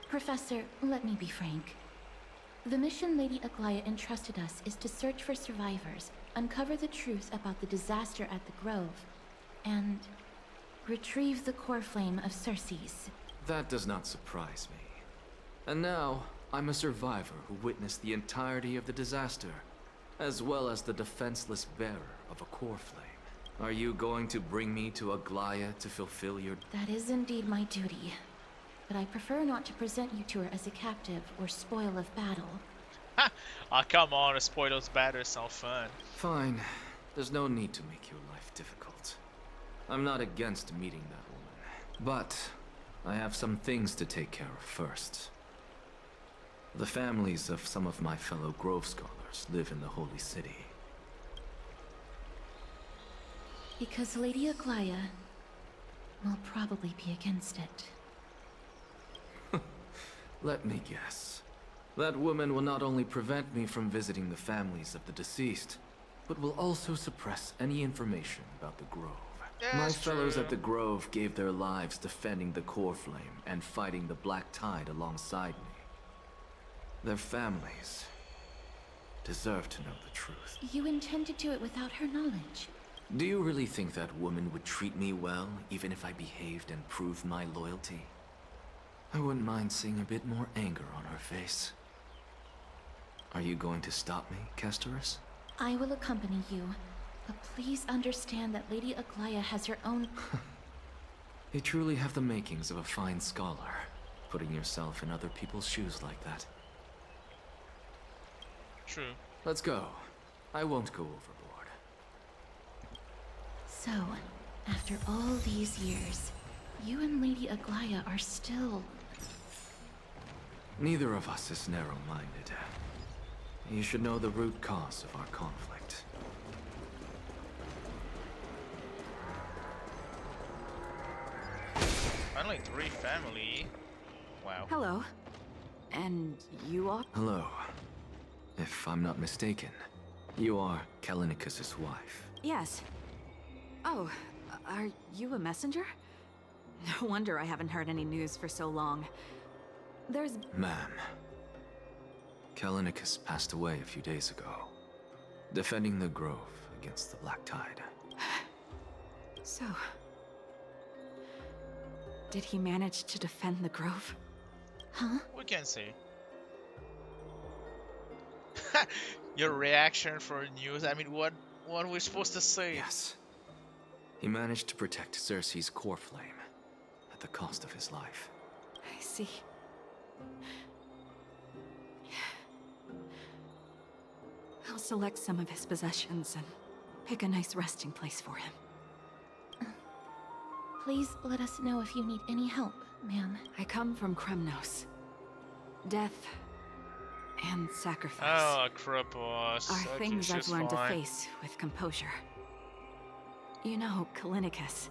Professor, let me be frank. The mission Lady Aglaya entrusted us is to search for survivors, uncover the truth about the disaster at the Grove, and retrieve the core flame of Cersei's. That does not surprise me. And now, I'm a survivor who witnessed the entirety of the disaster, as well as the defenseless bearer of a core flame. Are you going to bring me to Aglaya to fulfill your... That is indeed my duty. But I prefer not to present you to her as a captive or spoil of battle. Ah, come on, a spoiler's batter sound fun. Fine. There's no need to make your life difficult. I'm not against meeting that woman. But I have some things to take care of first. The families of some of my fellow Grove Scholars live in the Holy City. Because Lady Aglaya will probably be against it. Let me guess. That woman will not only prevent me from visiting the families of the deceased, but will also suppress any information about the Grove. My fellows at the Grove gave their lives defending the core flame and fighting the Black Tide alongside me. Their families deserve to know the truth. You intend to do it without her knowledge. Do you really think that woman would treat me well, even if I behaved and proved my loyalty? I wouldn't mind seeing a bit more anger on her face. Are you going to stop me, Castorus? I will accompany you, but please understand that Lady Aglaya has her own... You truly have the makings of a fine scholar, putting yourself in other people's shoes like that. True. Let's go. I won't go overboard. So, after all these years, you and Lady Aglaya are still... Neither of us is narrow-minded. You should know the root cause of our conflict. Finally, 3 family. Wow. Hello. And you are? Hello. If I'm not mistaken, you are Kallinicus's wife. Yes. Oh, are you a messenger? No wonder I haven't heard any news for so long. There's... Ma'am. Kallinicus passed away a few days ago, defending the Grove against the Black Tide. So... did he manage to defend the Grove? Huh? We can see. Your reaction for news, I mean, what are we supposed to say? Yes. He managed to protect Cersei's core flame, at the cost of his life. I see. I'll select some of his possessions and pick a nice resting place for him. Please let us know if you need any help, ma'am. I come from Kremnos. Death and sacrifice Oh, Kripos. are things I've learned to face with composure. You know, Kallinicus,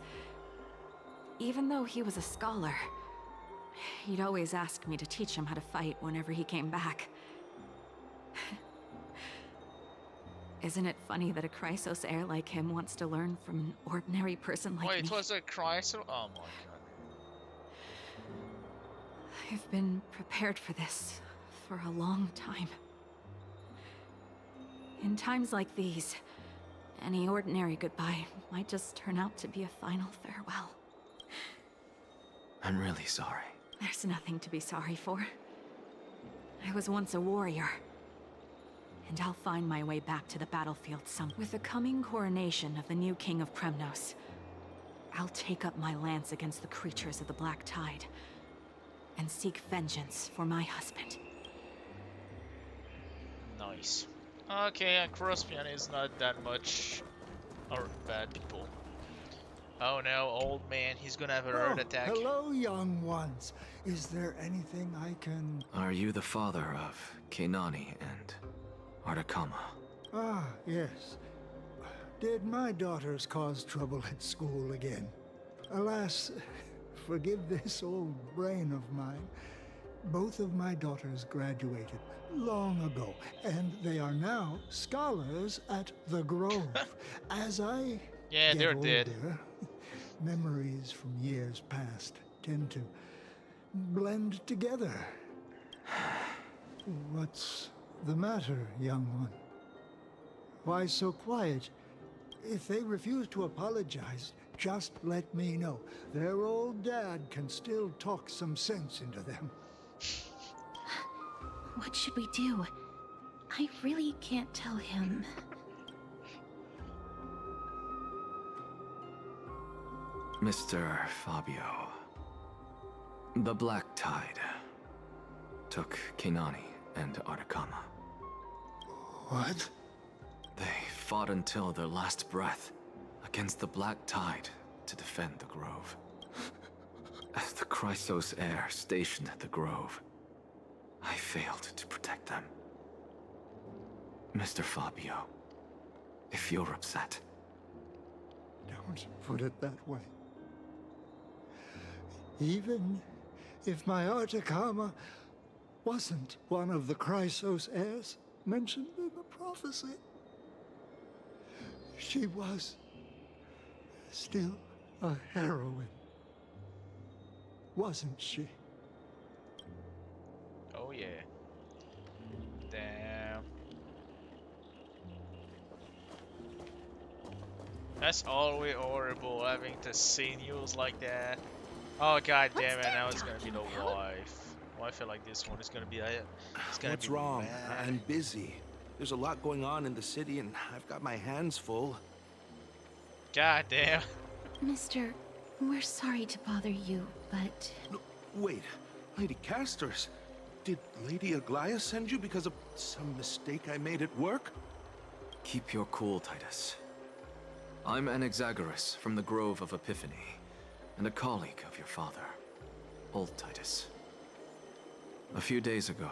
even though he was a scholar, he'd always ask me to teach him how to fight whenever he came back. Isn't it funny that a Chrysos heir like him wants to learn from an ordinary person like me? Wait, was it Chrysos? Oh my god. I've been prepared for this for a long time. In times like these, any ordinary goodbye might just turn out to be a final farewell. I'm really sorry. There's nothing to be sorry for. I was once a warrior. And I'll find my way back to the battlefield some. With the coming coronation of the new king of Kremnos, I'll take up my lance against the creatures of the Black Tide and seek vengeance for my husband. Nice. Okay, and Crospian is not that much or bad people. Oh no, old man, he's gonna have a heart attack. Hello, young ones. Is there anything I can... Are you the father of Kenani and Artakama? Ah, yes. Did my daughters cause trouble at school again? Alas, forgive this old brain of mine. Both of my daughters graduated long ago, and they are now scholars at the Grove. As I Yeah, get they're older, dead. memories from years past tend to blend together. What's the matter, young one? Why so quiet? If they refuse to apologize, just let me know. Their old dad can still talk some sense into them. What should we do? I really can't tell him. Mr. Fabio. The Black Tide took Kenani and Artakama. What? They fought until their last breath against the Black Tide to defend the Grove. As the Chrysos heir stationed at the Grove, I failed to protect them. Mr. Fabio, if you're upset... Don't put it that way. Even if my Artakama wasn't one of the Chrysos heirs mentioned in the prophecy, she was still a heroine, wasn't she? Oh yeah. Damn. That's always horrible having to see news like that. Oh god damn it, now it's gonna be the wife. Well, I feel like this one is gonna be it's gonna What's be wrong? bad. I'm busy. There's a lot going on in the city and I've got my hands full. God damn. Mr. We're sorry to bother you, but... No, wait, Lady Castorus, did Lady Aglaia send you because of some mistake I made at work? Keep your cool, Titus. I'm Anaxagoras from the Grove of Epiphany, and a colleague of your father, Old Titus. A few days ago,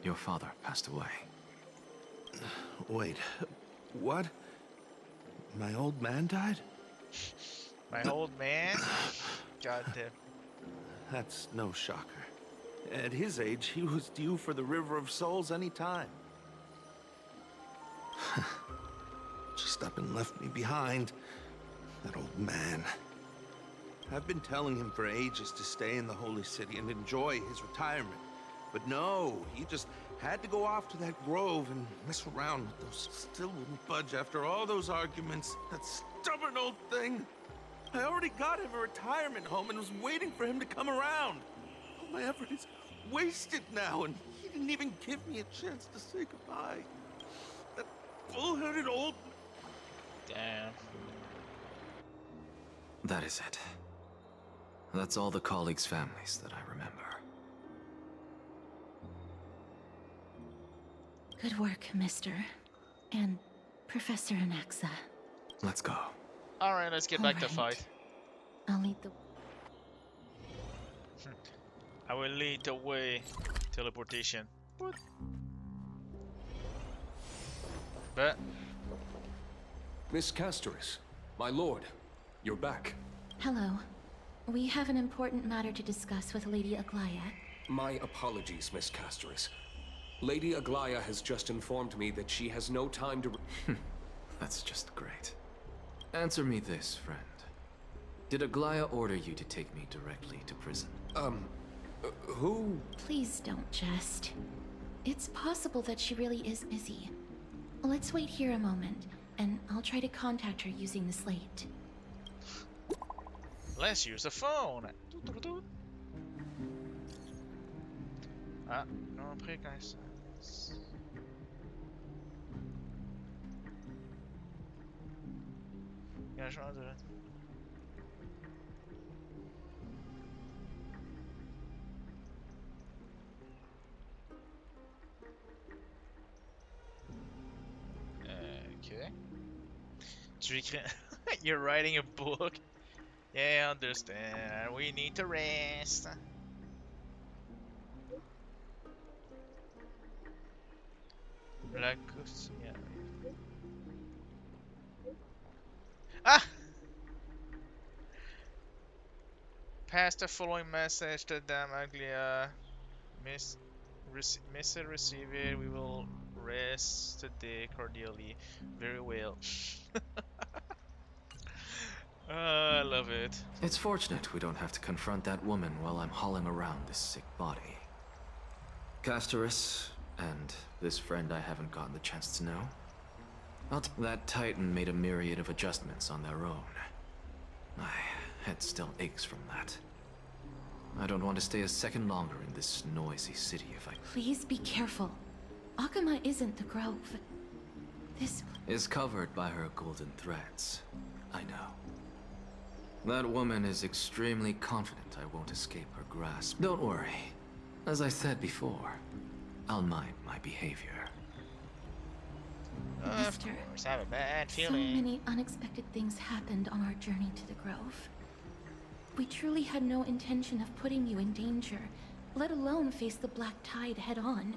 your father passed away. Wait, what? My old man died? My old man? God damn. That's no shocker. At his age, he was due for the River of Souls any time. Just up and left me behind. That old man. I've been telling him for ages to stay in the Holy City and enjoy his retirement. But no, he just had to go off to that grove and mess around with those. Still wouldn't budge after all those arguments. That stubborn old thing. I already got him a retirement home and was waiting for him to come around. All my effort is wasted now, and he didn't even give me a chance to say goodbye. That bull-headed old... Damn. That is it. That's all the colleagues' families that I remember. Good work, Mister. And Professor Anaxa. Let's go. Alright, let's get back to fight. I'll lead the... I will lead the way. Teleportation. What? But... Miss Castorus, my lord, you're back. Hello. We have an important matter to discuss with Lady Aglaia. My apologies, Miss Castorus. Lady Aglaia has just informed me that she has no time to... That's just great. Answer me this, friend. Did Aglaia order you to take me directly to prison? Who? Please don't jest. It's possible that she really is busy. Let's wait here a moment, and I'll try to contact her using the slate. Let's use the phone. Ah, non, après quand ça... Engagement de... Okay. Tu écris... You're writing a book. Yeah, I understand. We need to rest. La coursière. Ah! Pass the following message to Dame Aglaia. Message received. We will rest today cordially. Very well. I love it. It's fortunate we don't have to confront that woman while I'm hauling around this sick body. Castorus, and this friend I haven't gotten the chance to know. That Titan made a myriad of adjustments on their own. My head still aches from that. I don't want to stay a second longer in this noisy city if I... Please be careful. Akama isn't the Grove. This... is covered by her golden threads. I know. That woman is extremely confident I won't escape her grasp. Don't worry. As I said before, I'll mind my behavior. Mister, I have a bad so feeling. many unexpected things happened on our journey to the Grove. We truly had no intention of putting you in danger, let alone face the Black Tide head-on.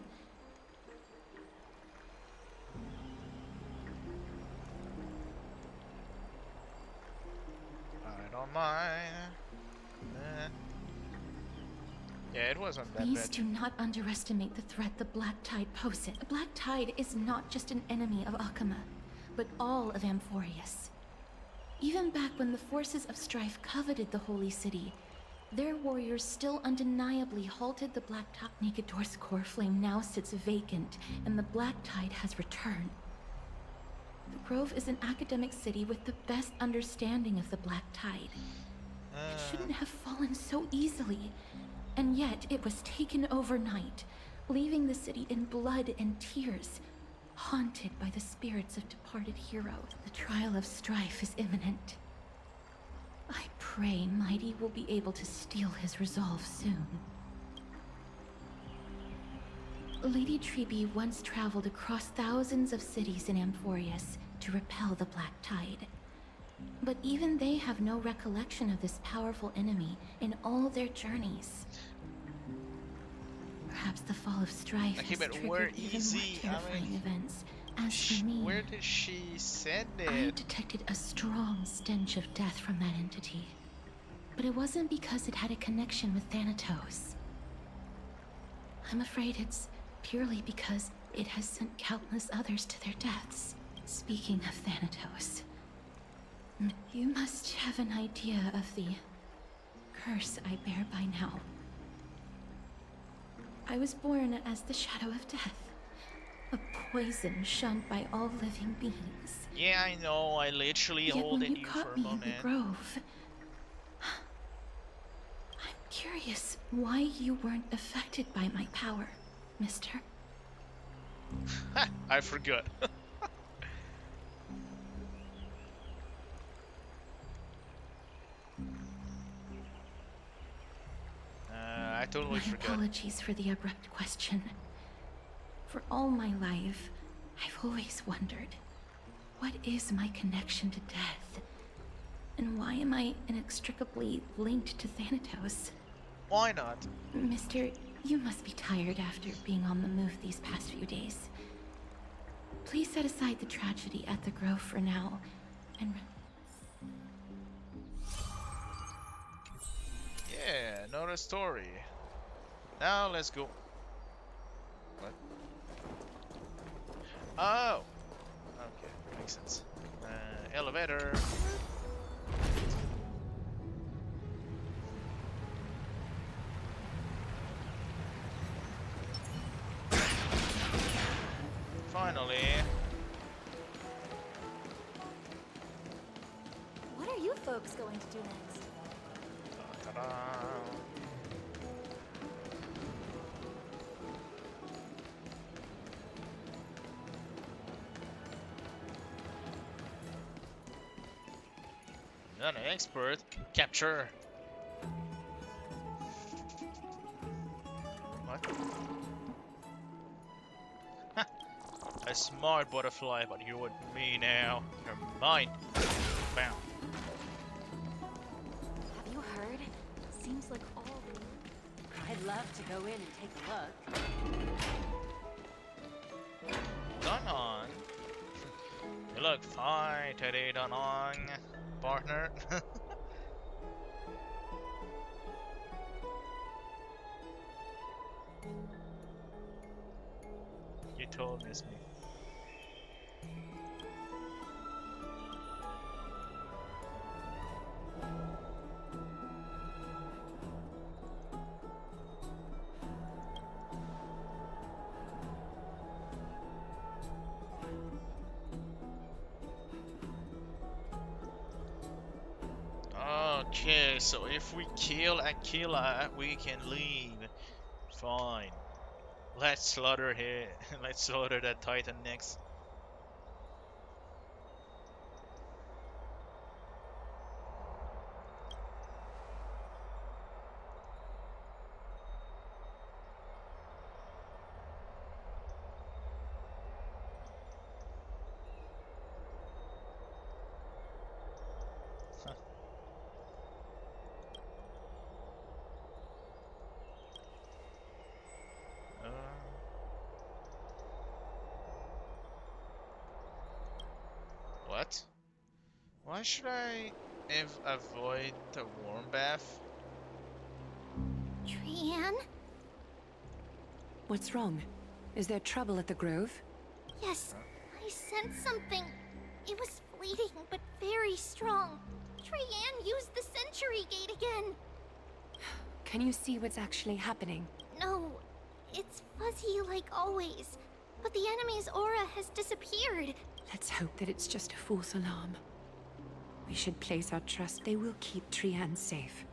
I don't mind. Yeah, it wasn't that Please bad. do not underestimate the threat the Black Tide poses. The Black Tide is not just an enemy of Akama, but all of Amphorius. Even back when the forces of strife coveted the Holy City, their warriors still undeniably halted the Black Tide. Nikedor's core flame now sits vacant, and the Black Tide has returned. The Grove is an academic city with the best understanding of the Black Tide. It shouldn't have fallen so easily. And yet, it was taken overnight, leaving the city in blood and tears, haunted by the spirits of departed heroes. The trial of strife is imminent. I pray Mighty will be able to steal his resolve soon. Lady Treby once traveled across thousands of cities in Amphorius to repel the Black Tide. But even they have no recollection of this powerful enemy in all their journeys. Perhaps the fall of Strife has triggered even more terrifying events. As for me, where did she send it? I detected a strong stench of death from that entity. But it wasn't because it had a connection with Thanatos. I'm afraid it's purely because it has sent countless others to their deaths. Speaking of Thanatos, you must have an idea of the curse I bear by now. I was born as the shadow of death, a poison shunned by all living beings. Yeah, I know. I literally Yet holded when you you caught for a me in moment. the grove, I'm curious why you weren't affected by my power, mister. I forgot. I totally forgot. My apologies for the abrupt question. For all my life, I've always wondered, what is my connection to death? And why am I inextricably linked to Thanatos? Why not? Mister, you must be tired after being on the move these past few days. Please set aside the tragedy at the Grove for now, and... Yeah, another story. Now let's go. What? Oh! Okay, makes sense. Elevator. Finally. What are you folks going to do next? Ta-da. Not an expert. Capture. What? A smart butterfly, but you're with me now. You're mine. Bam. Have you heard? Seems like all the... I'd love to go in and take a look. Danon. You look fine today, Danon. Partner. You told miss me. Okay, so if we kill Aquila, we can leave. Fine. Let's slaughter him. Let's slaughter that Titan next. What? Why should I avoid the warm bath? Trianne? What's wrong? Is there trouble at the Grove? Yes, I sensed something. It was fleeting, but very strong. Trianne used the Century Gate again. Can you see what's actually happening? No, it's fuzzy like always. But the enemy's aura has disappeared. Let's hope that it's just a false alarm. We should place our trust they will keep Trianne safe.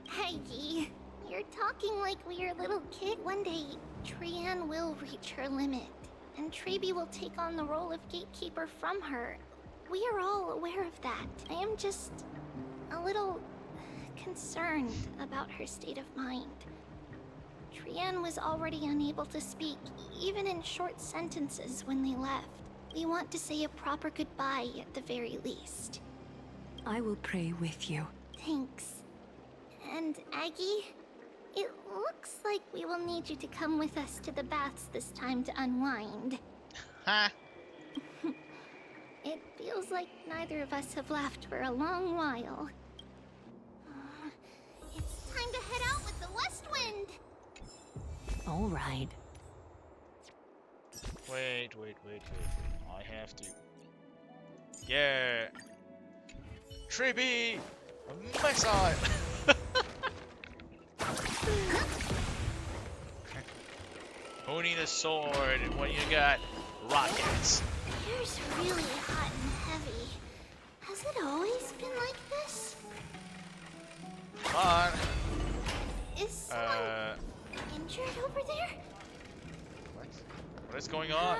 Heidi, you're talking like we're a little kid. One day, Trianne will reach her limit, and Treby will take on the role of gatekeeper from her. We are all aware of that. I am just a little concerned about her state of mind. Trienne was already unable to speak, even in short sentences when they left. We want to say a proper goodbye at the very least. I will pray with you. Thanks. And Aggie, it looks like we will need you to come with us to the baths this time to unwind. Huh? It feels like neither of us have laughed for a long while. It's time to head out with the west wind! All right. Wait. I have to. Yeah. Trippy! Missile! Who need a sword when you got rockets? Here's really hot and heavy. Has it always been like this? Come on. Is someone injured over there? What is going on?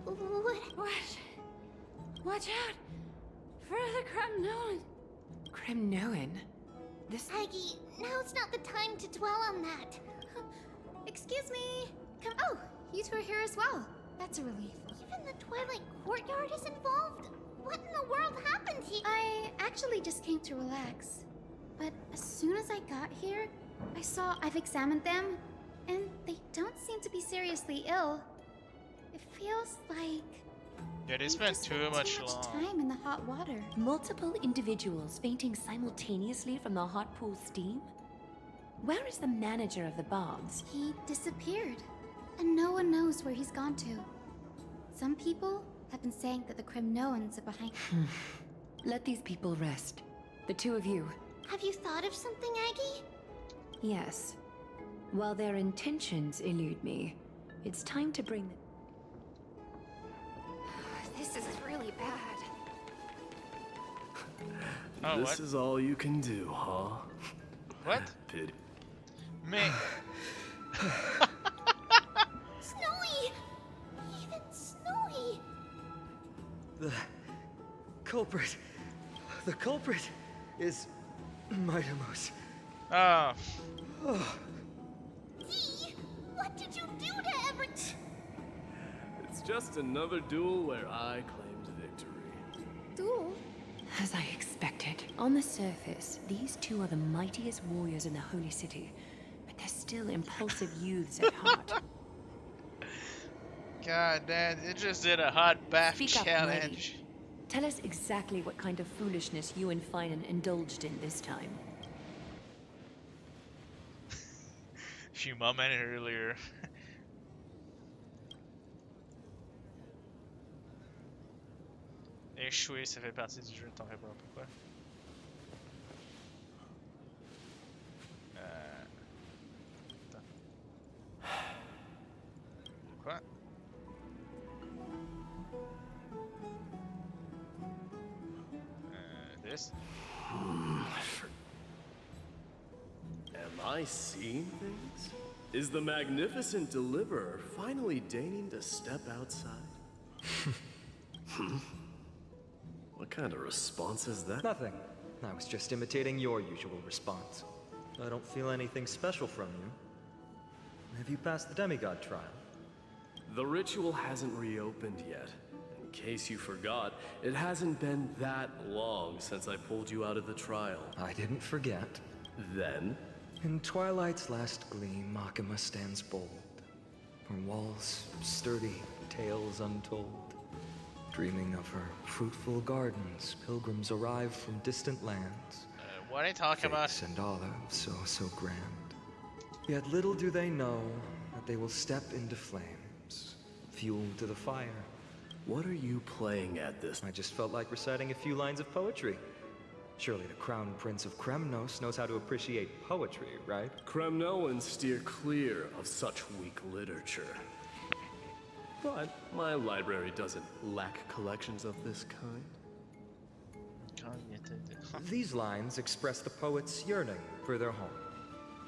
What? Watch out! For the Kremnoan! Kremnoan? This... Aggie, now's not the time to dwell on that. Excuse me! Come- Oh, you two are here as well. That's a relief. Even the Twilight Courtyard is involved? What in the world happened here? I actually just came to relax. But as soon as I got here, I've examined them, and they don't seem to be seriously ill. It feels like... Yeah, they spent too much time in the hot water. Multiple individuals fainting simultaneously from the hot pool steam? Where is the manager of the baths? He disappeared, and no one knows where he's gone to. Some people have been saying that the Kremnoans are behind... Let these people rest. The two of you. Have you thought of something, Aggie? Yes. While their intentions elude me, it's time to bring them... This is really bad. Oh, this is all you can do, huh? What? Pity. Me. Snowy! Even Snowy! The culprit is Mightimos. Oh. Dee, what did you do to Everett? It's just another duel where I claimed victory. Duel? As I expected. On the surface, these two are the mightiest warriors in the Holy City, but they're still impulsive youths at heart. God damn, it just did a hot bath Speak up, challenge. lady. Tell us exactly what kind of foolishness you and Finan indulged in this time. Few moments earlier. Échouer, ça fait partie du jeu, t'en fais pas pourquoi. Attends. Quoi? This? Am I seeing things? Is the magnificent deliverer finally deigning to step outside? What kind of response is that? Nothing. I was just imitating your usual response. I don't feel anything special from you. Have you passed the demigod trial? The ritual hasn't reopened yet. In case you forgot, it hasn't been that long since I pulled you out of the trial. I didn't forget. Then? In Twilight's last gleam, Makima stands bold. Her walls sturdy, tales untold. Dreaming of her fruitful gardens, pilgrims arrive from distant lands. What are you talking about? Figs and olives, so grand. Yet little do they know that they will step into flames, fuel to the fire. What are you playing at this? I just felt like reciting a few lines of poetry. Surely the Crown Prince of Kremnos knows how to appreciate poetry, right? Kremnoans steer clear of such weak literature. But my library doesn't lack collections of this kind. These lines express the poet's yearning for their home,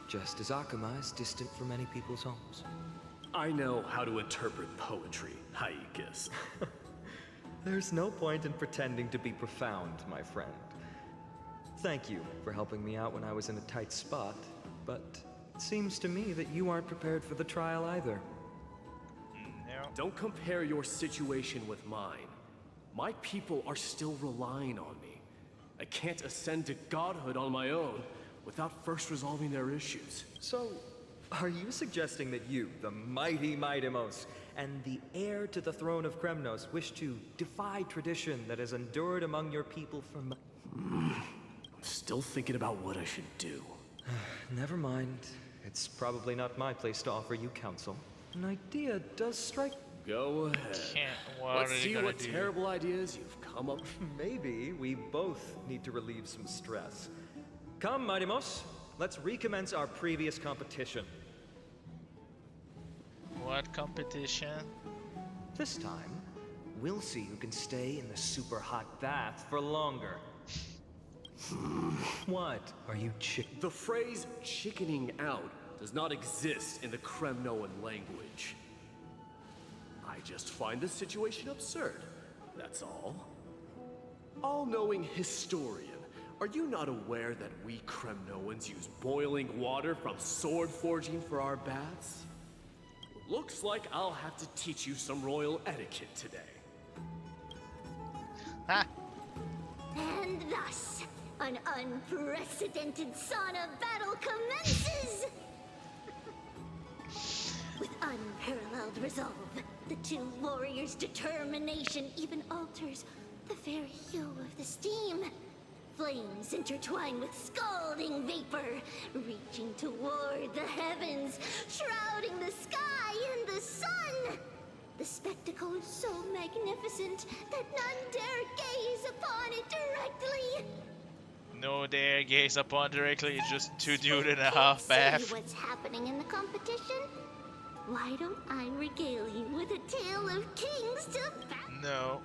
just as Akuma is distant from many people's homes. I know how to interpret poetry, Haikis. There's no point in pretending to be profound, my friend. Thank you for helping me out when I was in a tight spot, but it seems to me that you aren't prepared for the trial either. No. Don't compare your situation with mine. My people are still relying on me. I can't ascend to godhood on my own without first resolving their issues. So, are you suggesting that you, the mighty Mightimos, and the heir to the throne of Kremnos, wish to defy tradition that has endured among your people for Still thinking about what I should do. Never mind. It's probably not my place to offer you counsel. An idea does strike... Go ahead. Let's see what terrible ideas you've come up. Maybe we both need to relieve some stress. Come, Mightimos. Let's recommence our previous competition. What competition? This time, we'll see who can stay in the super hot bath for longer. What? Are you The phrase chickening out does not exist in the Kremnoan language. I just find this situation absurd, that's all. All-knowing historian, are you not aware that we Kremnoans use boiling water from sword forging for our baths? Looks like I'll have to teach you some royal etiquette today. And thus, an unprecedented sauna battle commences! With unparalleled resolve, the two warriors' determination even alters the very hue of the steam. Flames intertwine with scalding vapor, reaching toward the heavens, shrouding the sky in the sun. The spectacle is so magnificent that none dare gaze upon it directly. No dare gaze upon directly, just two dude and a half See bath. what's happening in the competition? Why don't I regale you with a tale of kings to No.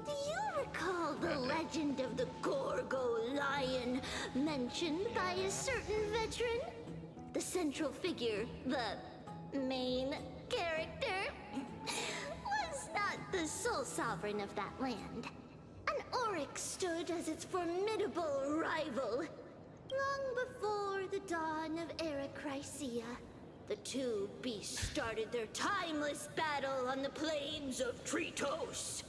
Do you recall the legend of the Gorgo lion mentioned by a certain veteran? The central figure, the main character, was not the sole sovereign of that land. An oryx stood as its formidable rival. Long before the dawn of Erechrysia, the two beasts started their timeless battle on the plains of Tritos.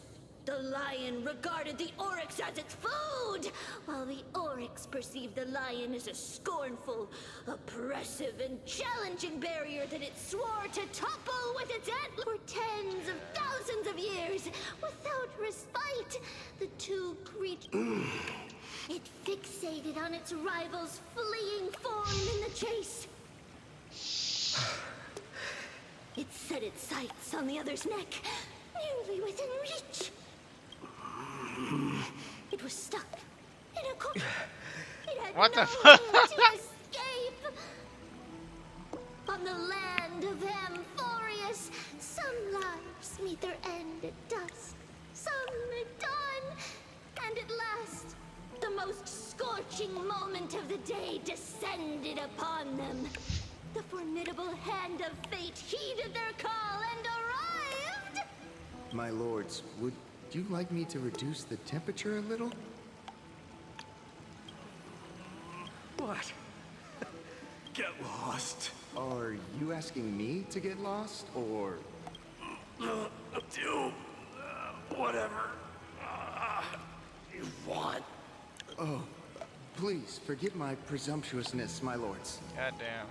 The lion regarded the oryx as its food, while the oryx perceived the lion as a scornful, oppressive, and challenging barrier that it swore to topple with its antlers. For tens of thousands of years, without respite, the two creatures... It fixated on its rival's fleeing form in the chase. It set its sights on the other's neck, nearly within reach. It was stuck in a corner. It had What no the fuck? way to escape. On the land of Amphorius, some lives meet their end at dusk, some at dawn, and at last, the most scorching moment of the day descended upon them. The formidable hand of fate heeded their call and arrived! My lords, would you like me to reduce the temperature a little? What? Get lost. Are you asking me to get lost, or...? Do whatever you want. Oh, please, forgive my presumptuousness, my lords. Goddamn.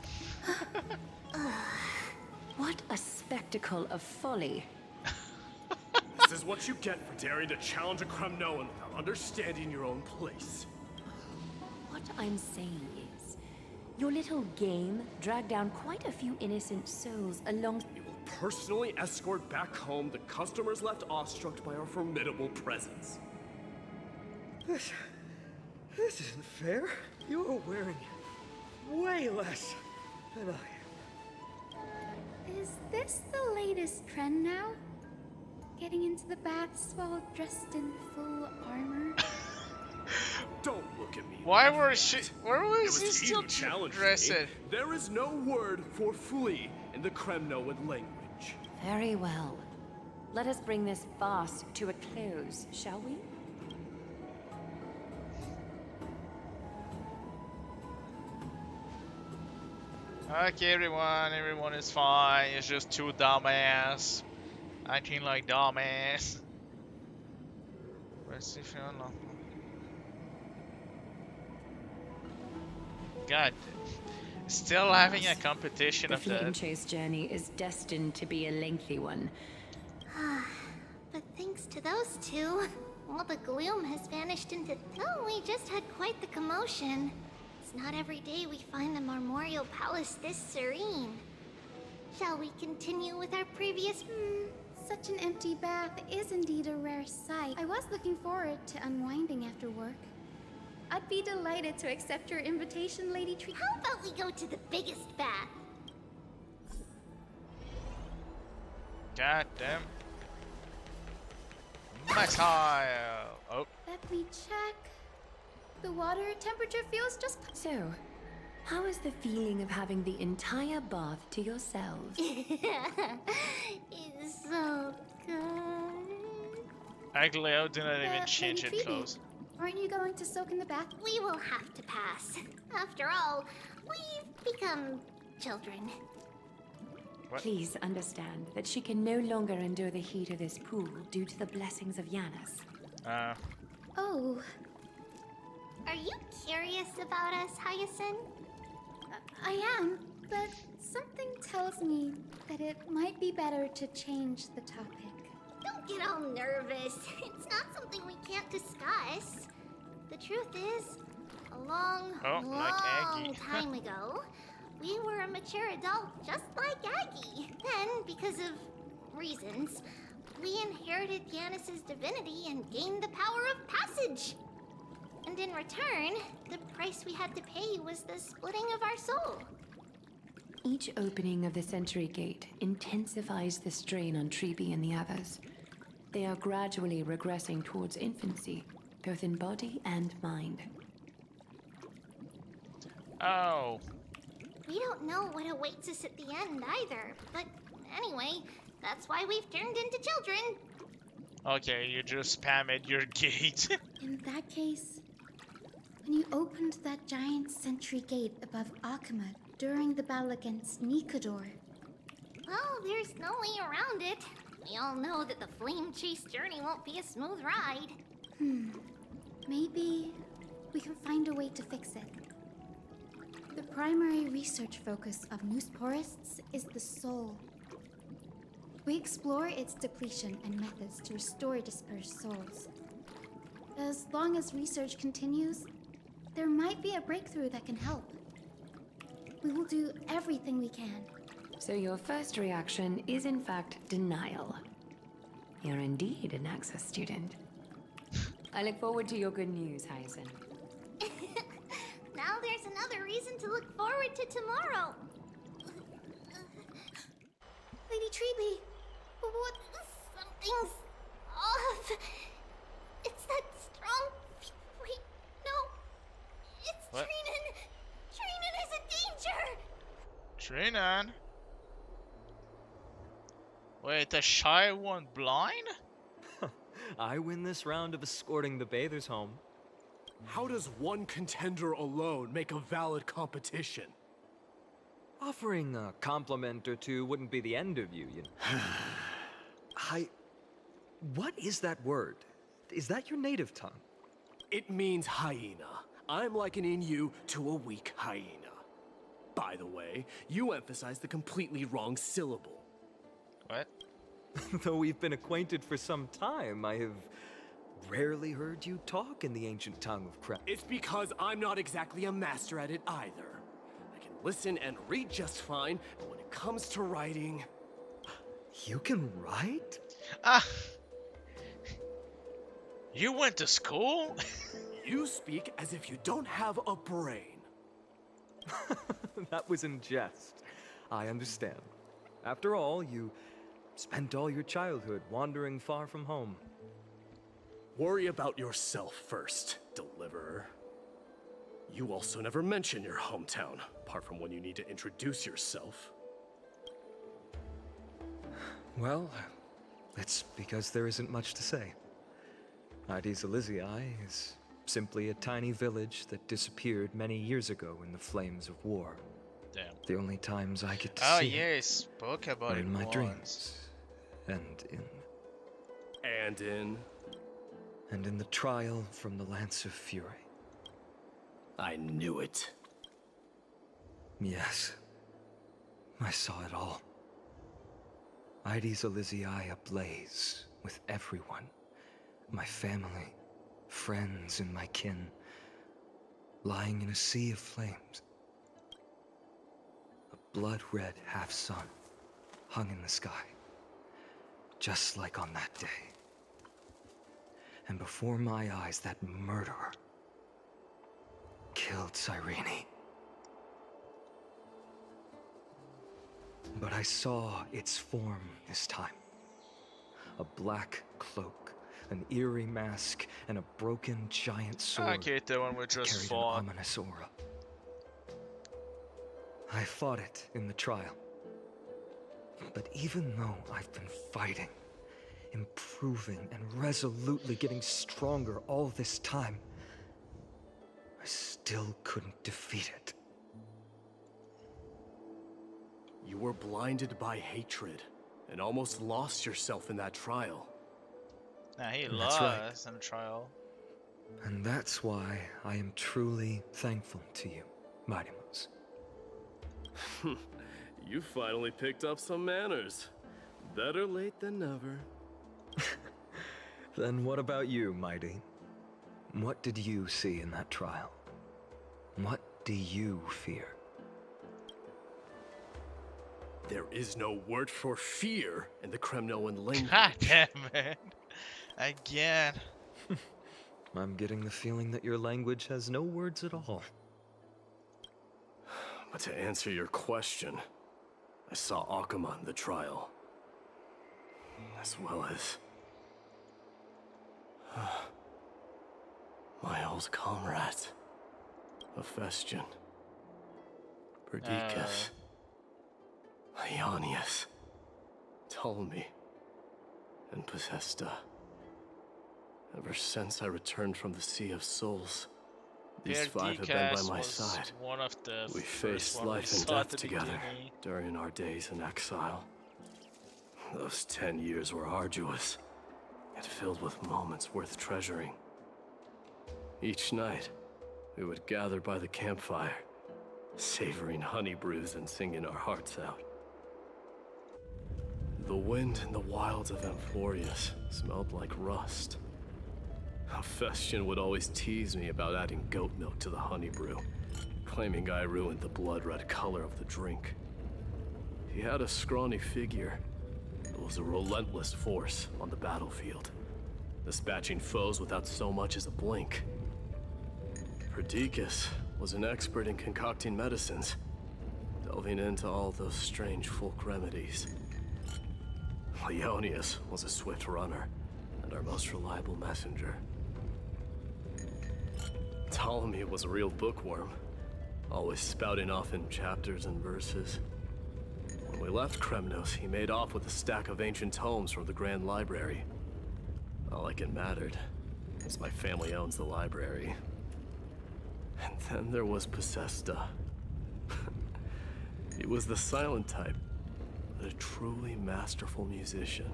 What a spectacle of folly. This is what you get for daring to challenge a Kremnoan without understanding your own place. What I'm saying is, your little game dragged down quite a few innocent souls along... We will personally escort back home the customers left awestruck by our formidable presence. This isn't fair. You're wearing way less than I am. Is this the latest trend now? Getting into the baths while dressed in full armor? Don't look at me. Why were she? Where It was he was he still who challenged dressing? me. There is no word for flee in the Kremnoan language. Very well. Let us bring this farce to a close, shall we? Okay, everyone is fine. It's just two dumbass acting like dumbass. Let's see if you know. God, still having a competition The of Flame that. Chase journey is destined to be a lengthy one. But thanks to those two, all the gloom has vanished into... Oh, we just had quite the commotion. It's not every day we find the Marmorial Palace this serene. Shall we continue with our previous... Such an empty bath is indeed a rare sight. I was looking forward to unwinding after work. I'd be delighted to accept your invitation, Lady Tree. How about we go to the biggest bath? God damn. Missile! Oh. Let me check. The water temperature feels just... So, how is the feeling of having the entire bath to yourselves? It's so good. Aglio did not even change Lady its Phoebe, clothes. aren't you going to soak in the bath? We will have to pass. After all, we've become children. What? Please understand that she can no longer endure the heat of this pool due to the blessings of Janus. Oh. Are you curious about us, Hyacinth? I am, but something tells me that it might be better to change the topic. Don't get all nervous. It's not something we can't discuss. The truth is, a long time ago, we were a mature adult just like Aggie. Then, because of reasons, we inherited Janus's divinity and gained the power of passage. And in return, the price we had to pay was the splitting of our soul. Each opening of the Century Gate intensifies the strain on Treeby and the others. They are gradually regressing towards infancy, both in body and mind. Oh. We don't know what awaits us at the end either, but anyway, that's why we've turned into children. Okay, you just spammed your gate. In that case, when you opened that giant sentry gate above Akama during the battle against Nikador... Well, there's no way around it. We all know that the Flame Chase journey won't be a smooth ride. Maybe we can find a way to fix it. The primary research focus of Noosporists is the soul. We explore its depletion and methods to restore dispersed souls. As long as research continues, there might be a breakthrough that can help. We will do everything we can. So your first reaction is in fact denial. You're indeed an Access student. I look forward to your good news, Hyacinth. Now there's another reason to look forward to tomorrow. Lady Treeby, what? Something's off. It's that strong... Wait, no. It's What? Trinan. Trinan is a danger. Trinan? Wait, the shy one blind? I win this round of escorting the bathers home. How does one contender alone make a valid competition? Offering a compliment or two wouldn't be the end of you, you know. What is that word? Is that your native tongue? It means hyena. I'm likening you to a weak hyena. By the way, you emphasize the completely wrong syllable. What? Though we've been acquainted for some time, I have rarely heard you talk in the ancient tongue of Krem. It's because I'm not exactly a master at it either. I can listen and read just fine, but when it comes to writing... You can write? You went to school? You speak as if you don't have a brain. That was in jest. I understand. After all, you spent all your childhood wandering far from home. Worry about yourself first, Deliverer. You also never mention your hometown, apart from when you need to introduce yourself. Well, It's because there isn't much to say. Ides Elysiae is simply a tiny village that disappeared many years ago in the flames of war. Damn. The only times I get to Oh see yeah, it he spoke about are it in my once. dreams, and in the trial from the Lance of Fury. I knew it. Yes, I saw it all. Ides Elysiae ablaze with everyone. My family, friends, and my kin, lying in a sea of flames. A blood-red half-sun hung in the sky, just like on that day. And before my eyes, that murderer killed Cyrene. But I saw its form this time. A black cloak, an eerie mask, and a broken giant sword Okay, the one we just carried fought. an ominous aura. I fought it in the trial. But even though I've been fighting, improving, and resolutely getting stronger all this time, I still couldn't defeat it. You were blinded by hatred and almost lost yourself in that trial. Nah, he That's lost in the trial. And that's why I am truly thankful to you, Mightymouse. You finally picked up some manners. Better late than never. Then what about you, Mighty? What did you see in that trial? What do you fear? There is no word for fear in the Kremnoan language. God damn it. Again. I'm getting the feeling that your language has no words at all. But to answer your question, I saw Akuma in the trial. As well as... my old comrades. Hephaestion. Perdiccas. Ionius. Ptolemy. And Possesta. Ever since I returned from the Sea of Souls, these five have been by my side. One of the We first faced one we life and saw at death the together beginning. during our days in exile. Those 10 years were arduous, yet filled with moments worth treasuring. Each night, we would gather by the campfire, savoring honey brews and singing our hearts out. The wind in the wilds of Amphorius smelled like rust. Hephaestion would always tease me about adding goat milk to the honey brew, claiming I ruined the blood-red color of the drink. He had a scrawny figure, but was a relentless force on the battlefield, dispatching foes without so much as a blink. Perdiccas was an expert in concocting medicines, delving into all those strange folk remedies. Ionius was a swift runner and our most reliable messenger. Ptolemy was a real bookworm, always spouting off in chapters and verses. When we left Kremnos, he made off with a stack of ancient tomes from the Grand Library. Not like it mattered, as my family owns the library. And then there was Possesta. He was the silent type, but a truly masterful musician.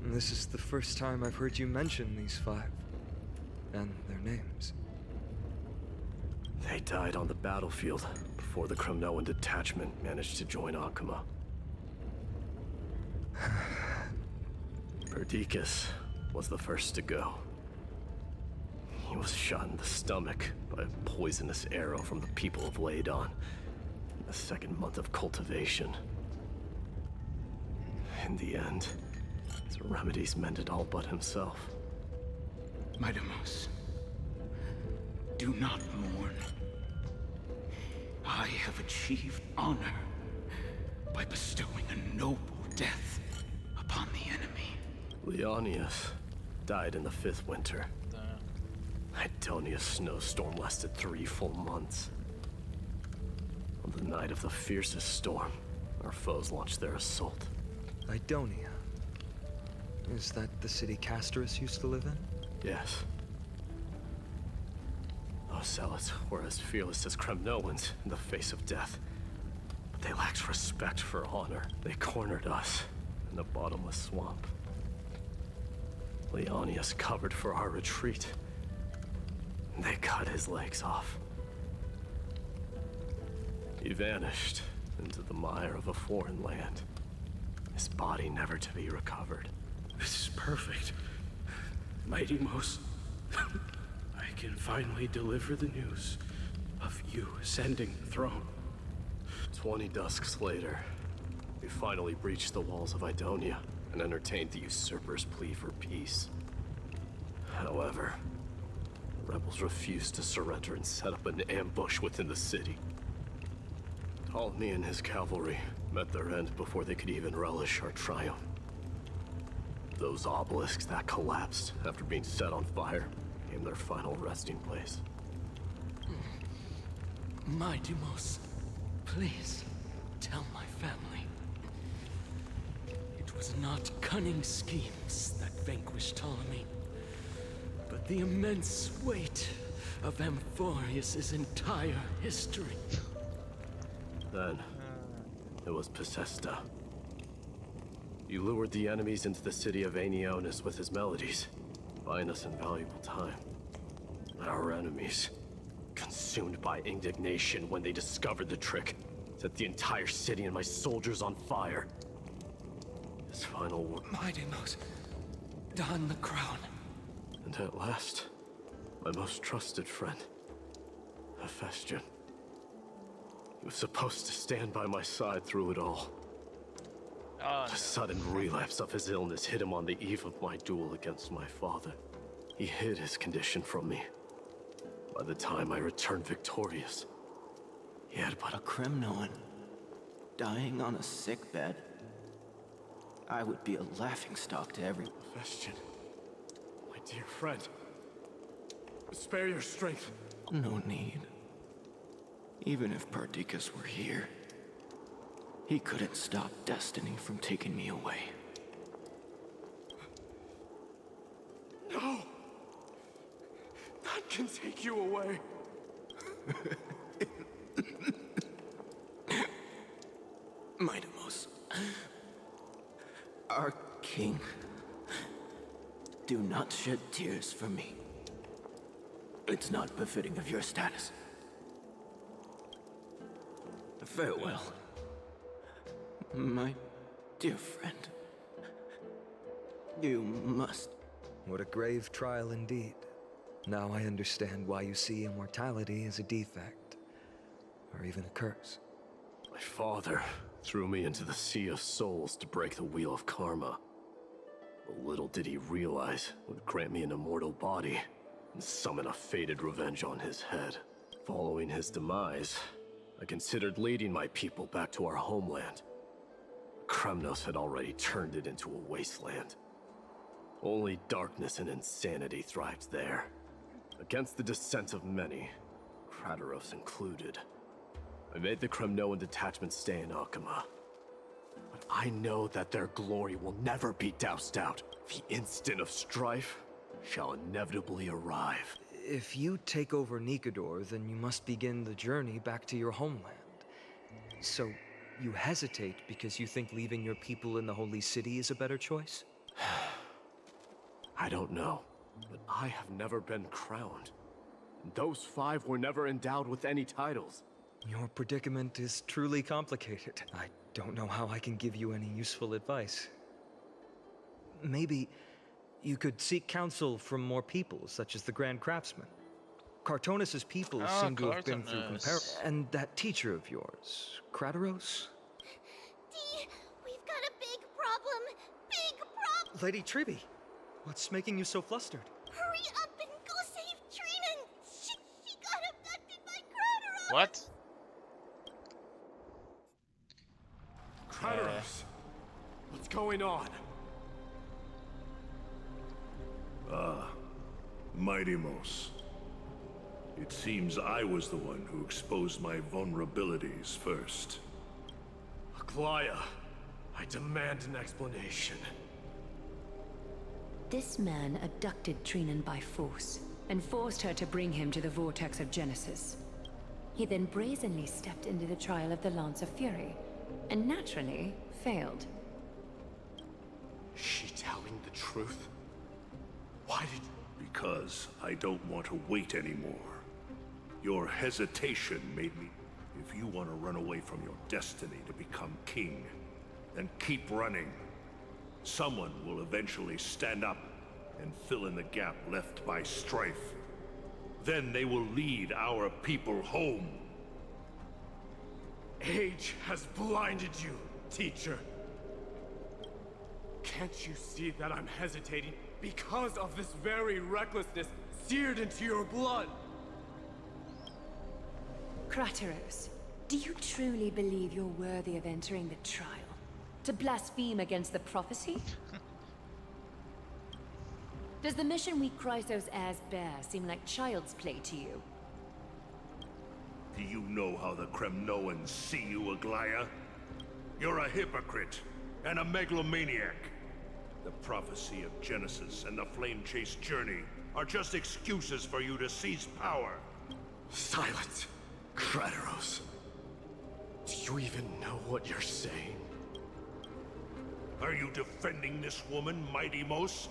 This is the first time I've heard you mention these five, and their names. They died on the battlefield before the Kremnoan detachment managed to join Akuma. Perdiccas was the first to go. He was shot in the stomach by a poisonous arrow from the people of Laedon in the second month of cultivation. In the end, his remedies mended all but himself. Mightymouse, do not mourn. I have achieved honor by bestowing a noble death upon the enemy. Leonius died in the 5th winter. Idonia's snowstorm lasted 3 full months. On the night of the fiercest storm, our foes launched their assault. Idonia. Is that the city Castorus used to live in? Yes. Those zealots were as fearless as Kremnoans in the face of death. But they lacked respect for honor. They cornered us in a bottomless swamp. Leonius covered for our retreat. They cut his legs off. He vanished into the mire of a foreign land. His body never to be recovered. This is perfect. Mighty Mos, I can finally deliver the news of you ascending the throne. 20 dusks later, we finally breached the walls of Idonia and entertained the usurper's plea for peace. However, the rebels refused to surrender and set up an ambush within the city. Ptolemy and his cavalry met their end before they could even relish our triumph. Those obelisks that collapsed after being set on fire became their final resting place. Mighty Mos, please tell my family. It was not cunning schemes that vanquished Ptolemy, but the immense weight of Amphorius' entire history. Then, it was Pacesta. He lured the enemies into the city of Aenionis with his melodies, buying us invaluable time. Our enemies, consumed by indignation when they discovered the trick, set the entire city and my soldiers on fire. His final word... Mighty Mos, don the crown. And at last, my most trusted friend, Hephaestion. He was supposed to stand by my side through it all. The sudden relapse of his illness hit him on the eve of my duel against my father. He hid his condition from me. By the time I returned victorious, he had but a Kremnoan dying on a sickbed. I would be a laughingstock to everyone. Hephaestion, my dear friend, spare your strength. No need. Even if Perdiccas were here, he couldn't stop destiny from taking me away. No! None can take you away. Mighty Mos, our king, do not shed tears for me. It's not befitting of your status. Farewell, my dear friend. You must... What a grave trial indeed. Now I understand why you see immortality as a defect, or even a curse. My father threw me into the sea of souls to break the wheel of karma. But little did he realize it would grant me an immortal body and summon a fated revenge on his head. Following his demise, I considered leading my people back to our homeland. Kremnos had already turned it into a wasteland. Only darkness and insanity thrived there. Against the dissent of many, Krateros included, I made the Kremnoan detachment stay in Akama. But I know that their glory will never be doused out. The instant of strife shall inevitably arrive. If you take over Nikodor, then you must begin the journey back to your homeland. So, you hesitate because you think leaving your people in the Holy City is a better choice? I don't know, but I have never been crowned. Those 5 were never endowed with any titles. Your predicament is truly complicated. I don't know how I can give you any useful advice. Maybe you could seek counsel from more people, such as the Grand Craftsman. Cartonis' people seem to have been through comparison. And that teacher of yours, Krateros? Dee, we've got a big problem. Big problem! Lady Tribby, what's making you so flustered? Hurry up and go save Trinan! She got abducted by Krateros! What? Krateros! What's going on? Mighty Mos. It seems I was the one who exposed my vulnerabilities first. Aglaya, I demand an explanation. This man abducted Trinan by force, and forced her to bring him to the Vortex of Genesis. He then brazenly stepped into the trial of the Lance of Fury, and naturally failed. She telling the truth? Why did... Because I don't want to wait anymore. Your hesitation made me... If you want to run away from your destiny to become king, then keep running. Someone will eventually stand up and fill in the gap left by strife. Then they will lead our people home. Age has blinded you, teacher. Can't you see that I'm hesitating because of this very recklessness seared into your blood? Crateros, do you truly believe you're worthy of entering the trial? To blaspheme against the prophecy? Does the mission we Chrysos heirs bear seem like child's play to you? Do you know how the Kremnoans see you, Aglaya? You're a hypocrite and a megalomaniac. The prophecy of Genesis and the flame-chased journey are just excuses for you to seize power. Silence, Crateros. Do you even know what you're saying? Are you defending this woman, Mighty Mos?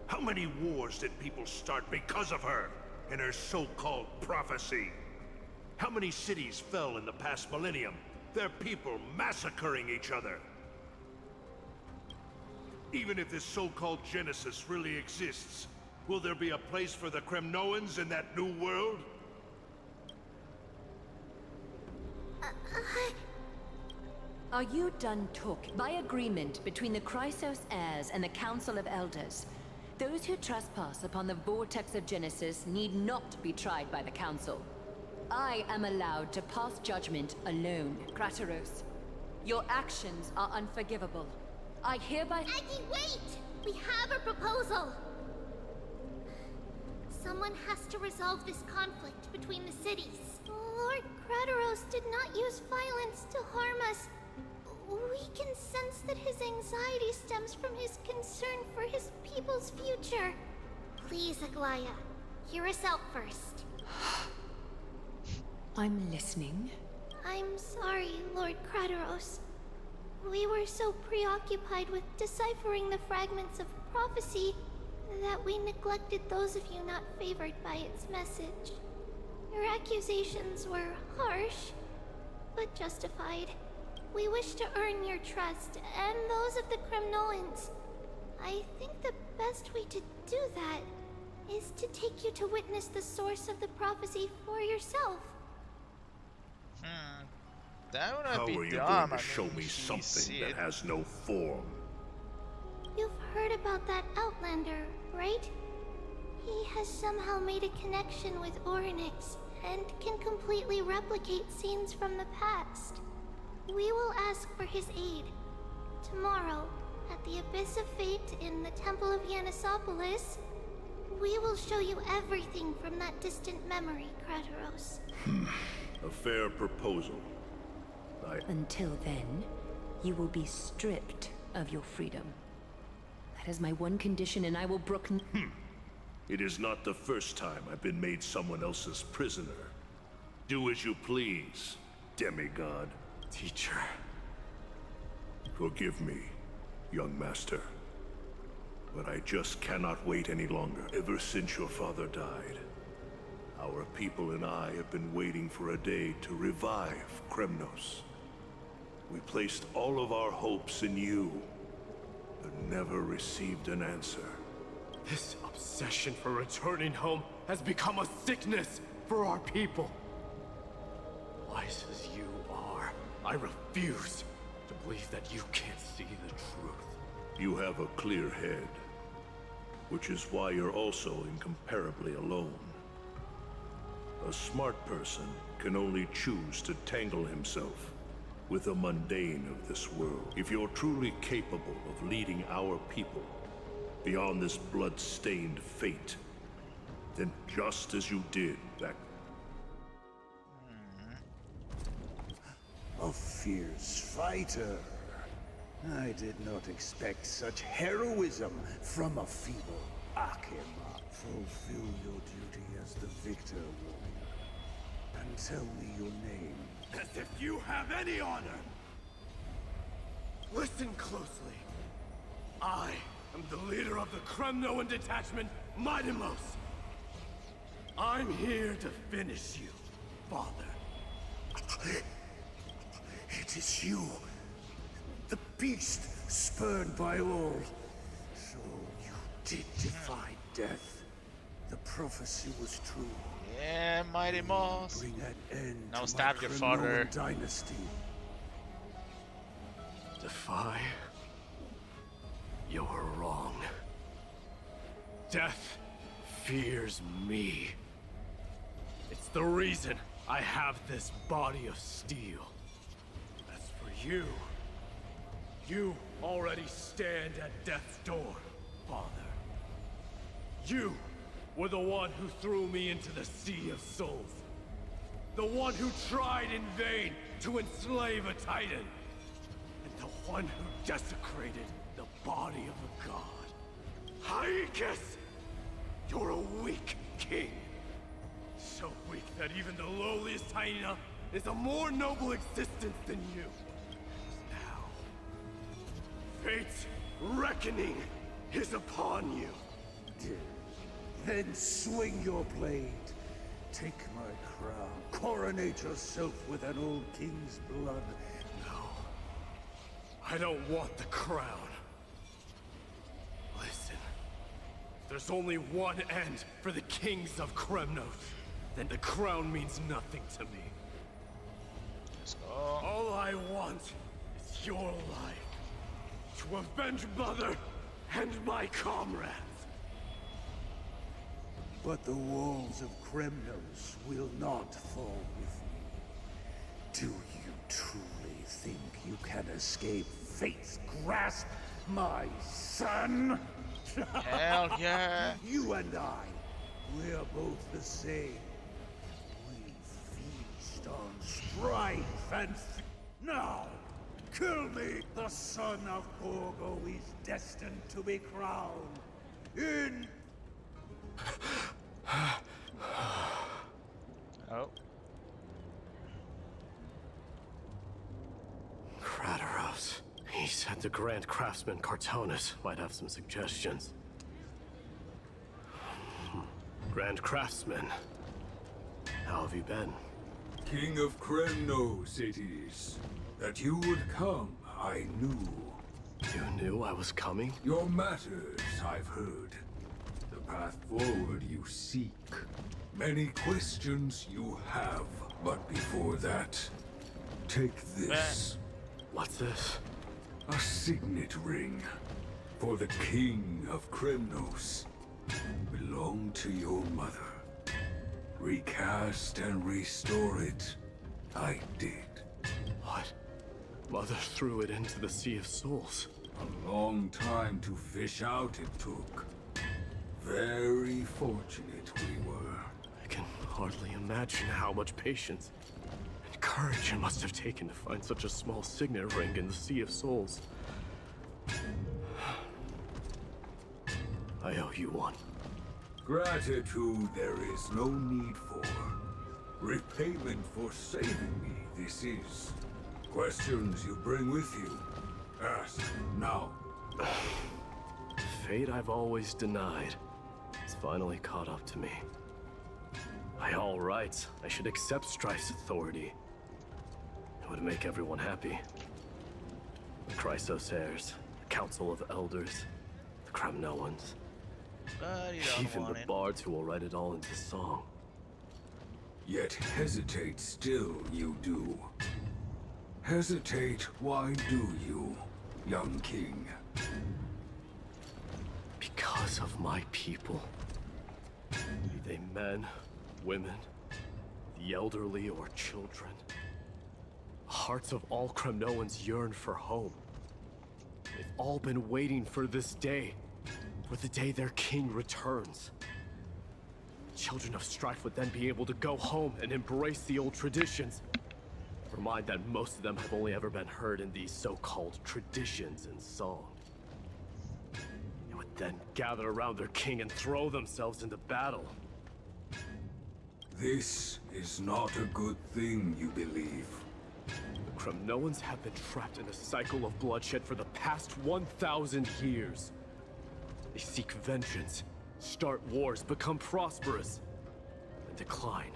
How many wars did people start because of her and her so-called prophecy? How many cities fell in the past millennium? Their people massacring each other. Even if this so-called Genesis really exists, will there be a place for the Kremnoans in that new world? Are you done talking? By agreement between the Chrysos heirs and the Council of Elders, those who trespass upon the Vortex of Genesis need not be tried by the Council. I am allowed to pass judgment alone, Crateros. Your actions are unforgivable. I hereby— Aggie, wait! We have a proposal! Someone has to resolve this conflict between the cities. Lord Crateros did not use violence to harm us. We can sense that his anxiety stems from his concern for his people's future. Please, Aglaya, hear us out first. I'm listening. I'm sorry, Lord Crateros. We were so preoccupied with deciphering the fragments of prophecy that we neglected those of you not favored by its message. Your accusations were harsh, but justified. We wish to earn your trust, and those of the Kremnoans. I think the best way to do that is to take you to witness the source of the prophecy for yourself. That would How not be are you dumb. going to show me something that has no form? You've heard about that Outlander, right? He has somehow made a connection with Orynyx and can completely replicate scenes from the past. We will ask for his aid. Tomorrow, at the Abyss of Fate in the Temple of Yanisopolis, we will show you everything from that distant memory, Crateros. A fair proposal. Until then, you will be stripped of your freedom. That is my one condition, and I will brook— It is not the first time I've been made someone else's prisoner. Do as you please, demigod. Teacher. Forgive me, young master. But I just cannot wait any longer. Ever since your father died, our people and I have been waiting for a day to revive Kremnos. We placed all of our hopes in you, but never received an answer. This obsession for returning home has become a sickness for our people. Wise as you are, I refuse to believe that you can't see the truth. You have a clear head, which is why you're also incomparably alone. A smart person can only choose to tangle himself with the mundane of this world. If you're truly capable of leading our people beyond this blood-stained fate, then just as you did back... A fierce fighter. I did not expect such heroism from a feeble Akema. Fulfill your duty as the victor, warrior. And tell me your name. As if you have any honor! Listen closely. I am the leader of the Kremnoan detachment, Midimos. I'm here to finish you, father. It is you. The beast spurned by all. So you did defy death. The prophecy was true. Yeah, Mighty Moss. Bring an end Now to stab my your Kremnoan father. dynasty. Defy? You're wrong. Death fears me. It's the reason I have this body of steel. As for you, you already stand at death's door, father. You were the one who threw me into the Sea of Souls. The one who tried in vain to enslave a Titan. And the one who desecrated the body of a god. Haikus! You're a weak king. So weak that even the lowliest hyena is a more noble existence than you. Now, fate's reckoning is upon you. Then swing your blade. Take my crown. Coronate yourself with an old king's blood. No. I don't want the crown. Listen. There's only one end for the kings of Kremnos. Then the crown means nothing to me. Let's go. All I want is your life. To avenge Mother and my comrades. But the walls of Kremnos will not fall with me. Do you truly think you can escape fate's grasp, my son? Hell yeah. You and I, we're both the same. We feast on strife and now, kill me! The son of Gorgo is destined to be crowned in... Oh. Krataros. He said the Grand Craftsman Cartonus might have some suggestions. Grand Craftsman, how have you been? King of Kremnos it is. That you would come, I knew. You knew I was coming? Your matters, I've heard. The path forward you seek. Many questions you have. But before that, take this. What's this? A signet ring. For the King of Kremnos. Belonged to your mother. Recast and restore it. I did. What? Mother threw it into the Sea of Souls. A long time to fish out it took. Very fortunate we were. I can hardly imagine how much patience and courage it must have taken to find such a small signet ring in the Sea of Souls. I owe you one. Gratitude there is no need for. Repayment for saving me, this is. Questions you bring with you. Ask now. Fate I've always denied has finally caught up to me. By all rights, I should accept Strife's authority. It would make everyone happy. The Chrysos heirs, the Council of Elders, the Kremnoans. But you don't Even want the it. bards who will write it all into song. Yet hesitate still you do. Hesitate, why do you, young king? Because of my people. Be they men, women, the elderly or children. The hearts of all Kremnoans yearn for home. They've all been waiting for this day. For the day their king returns. Children of Strife would then be able to go home and embrace the old traditions. Remind that most of them have only ever been heard in these so-called traditions and song. They would then gather around their king and throw themselves into battle. This is not a good thing, you believe. The Kremnoans have been trapped in a cycle of bloodshed for the past 1,000 years. They seek vengeance, start wars, become prosperous, and decline.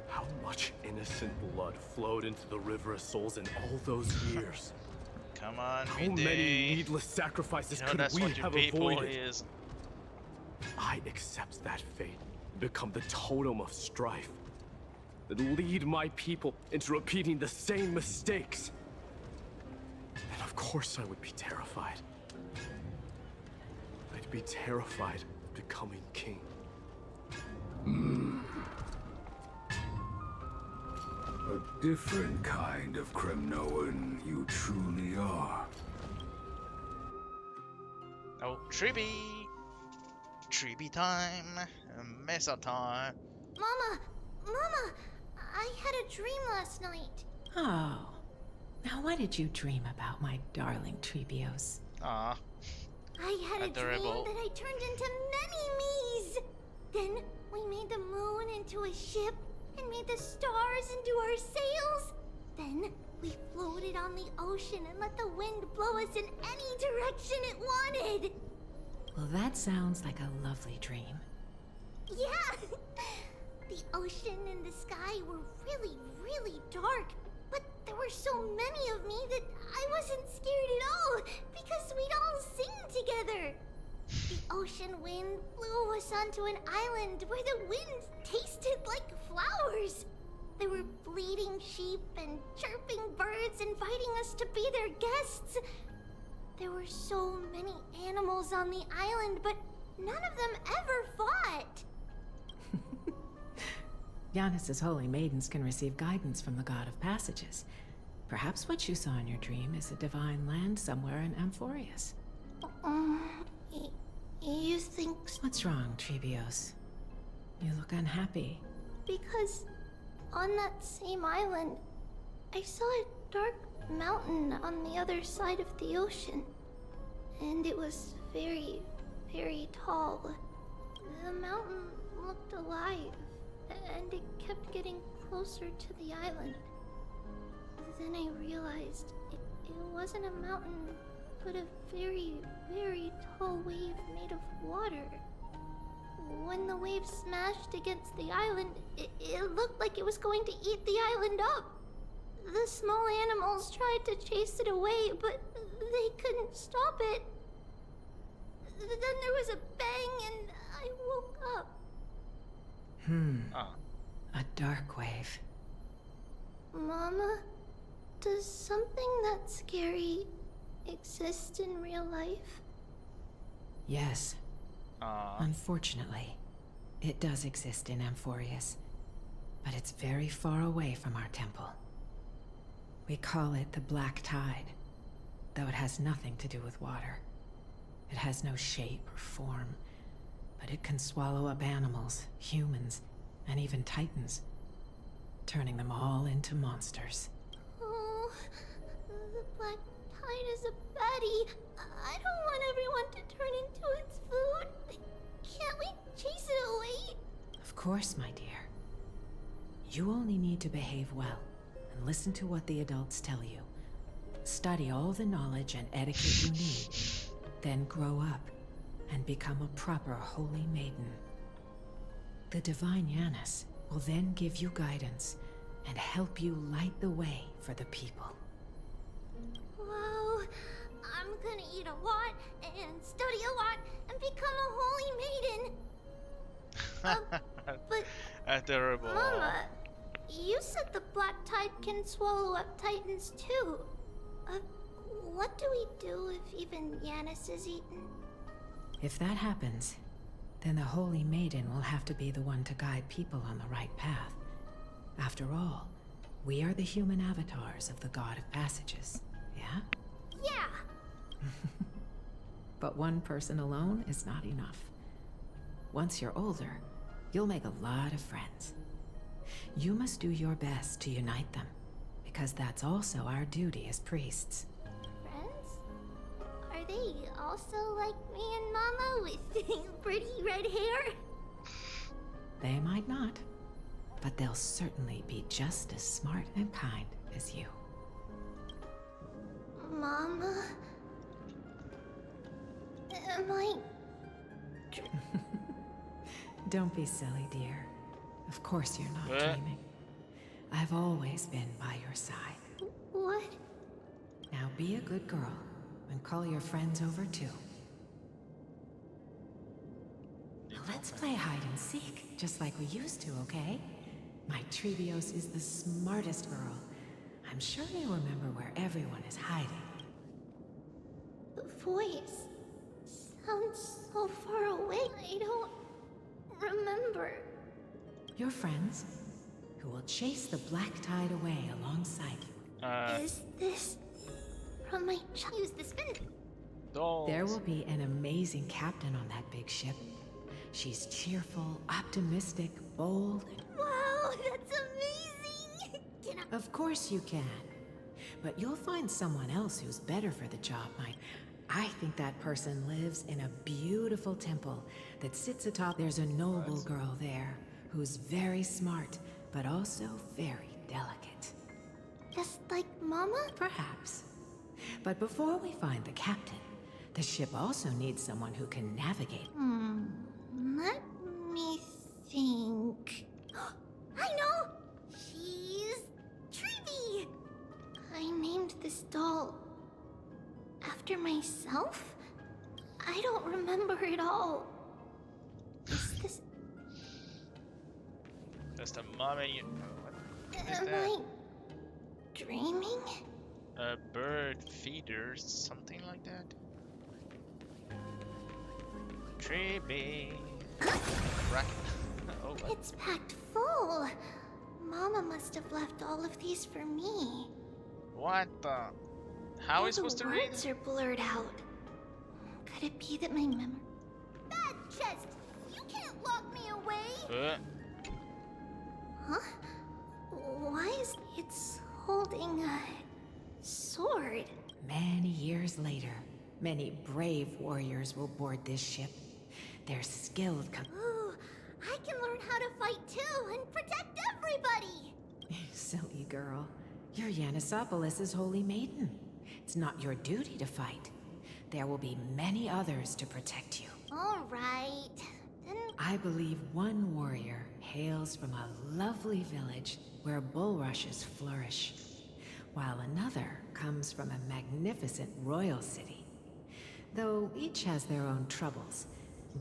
How much innocent blood flowed into the River of Souls in all those years? Come on, How many needless sacrifices could we have avoided? Is. I accept that fate and become the totem of strife that lead my people into repeating the same mistakes. And of course I would be terrified. I'd be terrified of becoming king. A different kind of Kremnoan you truly are. Oh, Tribby! Tribby time! Mesa time! Mama! Mama! I had a dream last night. Oh. Now what did you dream about, my darling Trebios? Ah. I had Adorable. a dream that I turned into many me's. Then we made the moon into a ship and made the stars into our sails. Then we floated on the ocean and let the wind blow us in any direction it wanted. Well, that sounds like a lovely dream. Yeah! The ocean and the sky were really, really dark. But there were so many of me that I wasn't scared at all because we'd all sing together. The ocean wind blew us onto an island where the wind tasted like flowers. There were bleating sheep and chirping birds inviting us to be their guests. There were so many animals on the island, but none of them ever fought. Giannis's holy maidens can receive guidance from the god of passages. Perhaps what you saw in your dream is a divine land somewhere in Amphorius. You think so? What's wrong, Trebios? You look unhappy. Because on that same island, I saw a dark mountain on the other side of the ocean. And it was very, very tall. The mountain looked alive, and it kept getting closer to the island. Then I realized it wasn't a mountain, but a very, very tall wave made of water. When the wave smashed against the island, it looked like it was going to eat the island up. The small animals tried to chase it away, but they couldn't stop it. Then there was a bang and I woke up. A dark wave. Mama, does something that scary exist in real life? Yes. Unfortunately, it does exist in Amphorius, but it's very far away from our temple. We call it the Black Tide, though it has nothing to do with water. It has no shape or form, but it can swallow up animals, humans, and even titans, turning them all into monsters. Oh, the Black Tide is a baddie. I don't want everyone to turn into its food. Can't we chase it away? Of course, my dear. You only need to behave well and listen to what the adults tell you. Study all the knowledge and etiquette you need, then grow up and become a proper holy maiden. The divine Janus will then give you guidance and help you light the way for the people. Wow, I'm gonna eat a lot and study a lot and become a holy maiden. But Adorable. Mama, you said the Black Tide can swallow up titans too. What do we do if even Janus is eaten? If that happens, then the Holy Maiden will have to be the one to guide people on the right path. After all, we are the human avatars of the God of Passages, yeah? Yeah! But one person alone is not enough. Once you're older, you'll make a lot of friends. You must do your best to unite them, because that's also our duty as priests. Friends? Are they also like me and Mama with pretty red hair? They might not, but they'll certainly be just as smart and kind as you. Mama? Am I... Don't be silly, dear. Of course you're not dreaming. I've always been by your side. What? Now be a good girl and call your friends over too. Let's play hide and seek, just like we used to, okay? My Trebios is the smartest girl. I'm sure you remember where everyone is hiding. The voice sounds so far away. I don't remember. Your friends, who will chase the black tide away alongside you. Is this from my child? Use the spin. There will be an amazing captain on that big ship. She's cheerful, optimistic, bold. Wow, that's amazing! Can I... Of course you can. But you'll find someone else who's better for the job, Mike. I think that person lives in a beautiful temple that sits atop. There's a noble girl there who's very smart, but also very delicate. Just like Mama? Perhaps. But before we find the captain, the ship also needs someone who can navigate. Let me think. I know! She's Treeby! I named this doll after myself? I don't remember it all. Is this... That's the mommy. What is Am that? I dreaming? A bird feeder, something like that. Treeby. Racket. Oh, what? It's packed full. Mama must have left all of these for me. What the? How are we supposed to read? The words are blurred out. Could it be that my memory... That chest! You can't lock me away! Huh? Why is it's holding a sword? Many years later, many brave warriors will board this ship. They're skilled. Ooh, I can learn how to fight too and protect everybody! Silly girl. You're Yanisopoulos' holy maiden. It's not your duty to fight. There will be many others to protect you. All right. Then... I believe one warrior hails from a lovely village where bulrushes flourish, while another comes from a magnificent royal city. Though each has their own troubles,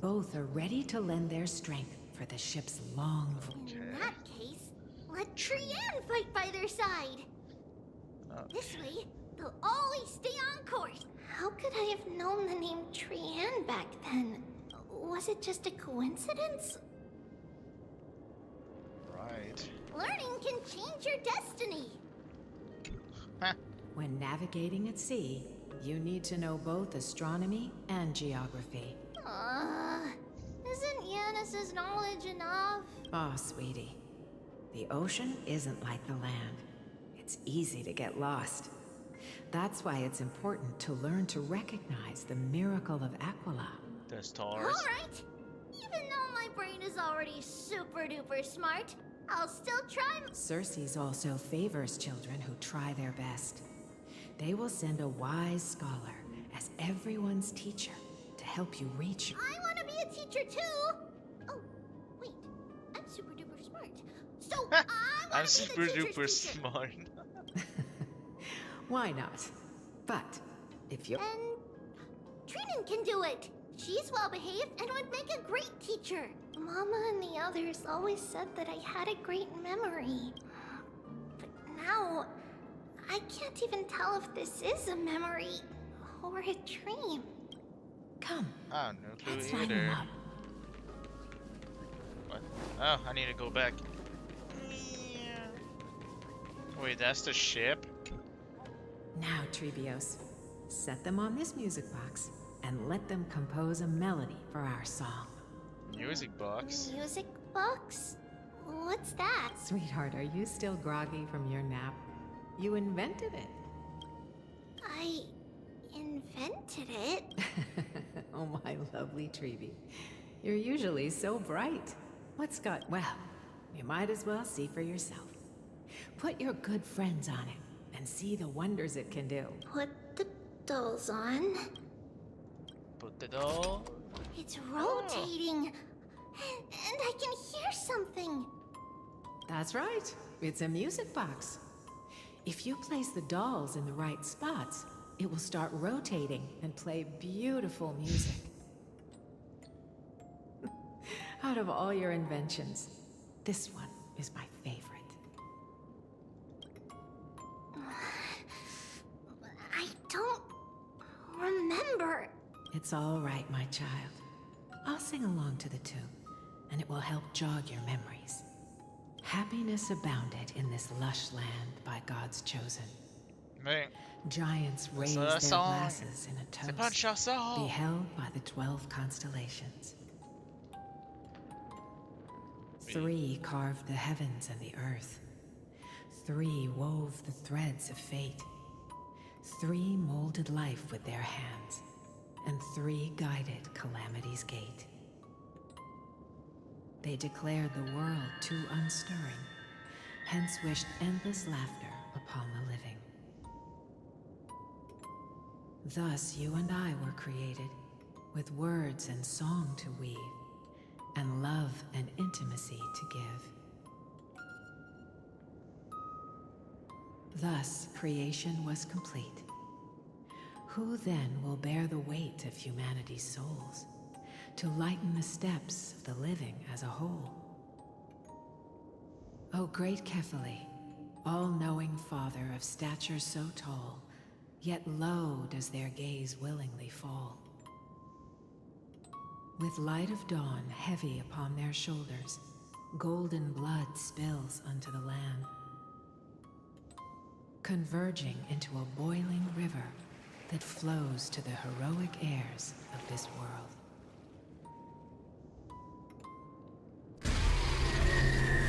both are ready to lend their strength for the ship's long voyage. In that case, let Trian fight by their side. This way, they'll always stay on course. How could I have known the name Trian back then? Was it just a coincidence? Right. Learning can change your destiny. When navigating at sea, you need to know both astronomy and geography. Isn't Yanis's knowledge enough? Oh, sweetie. The ocean isn't like the land. It's easy to get lost. That's why it's important to learn to recognize the miracle of Aquila. The stars. All right. Even though my brain is already super duper smart, I'll still try. Circe also favors children who try their best. They will send a wise scholar as everyone's teacher to help you reach. I want to be a teacher too. Oh, wait. I'm super duper smart. So I'm super duper smart. Why not? But if you... And Trinan can do it. She's well behaved and would make a great teacher. Mama and the others always said that I had a great memory. But now, I can't even tell if this is a memory or a dream. Come. Oh, no clue Let's line them either. up. What? Oh, I need to go back. Wait, that's the ship? Now, Trebios, set them on this music box and let them compose a melody for our song. Music box? Music box? What's that? Sweetheart, are you still groggy from your nap? You invented it. I invented it? Oh, my lovely Treevee. You're usually so bright. What's got... Well, you might as well see for yourself. Put your good friends on it and see the wonders it can do. Put the dolls on. Put the doll. It's rotating. And I can hear something. That's right. It's a music box. If you place the dolls in the right spots, it will start rotating and play beautiful music. Out of all your inventions, this one is my favorite. I don't remember. It's all right, my child. I'll sing along to the tune, and it will help jog your memories. Happiness abounded in this lush land by God's chosen. Mais Giants raised their glasses in a toast, beheld by the 12 constellations. 3 carved the heavens and the earth. 3 wove the threads of fate. 3 molded life with their hands, and 3 guided calamity's gate. They declared the world too unstirring, hence wished endless laughter upon the living. Thus you and I were created, with words and song to weave, and love and intimacy to give. Thus creation was complete. Who then will bear the weight of humanity's souls, to lighten the steps of the living as a whole? O great Kephili, all-knowing Father of stature so tall, yet low does their gaze willingly fall. With light of dawn heavy upon their shoulders, golden blood spills unto the land, converging into a boiling river that flows to the heroic heirs of this world.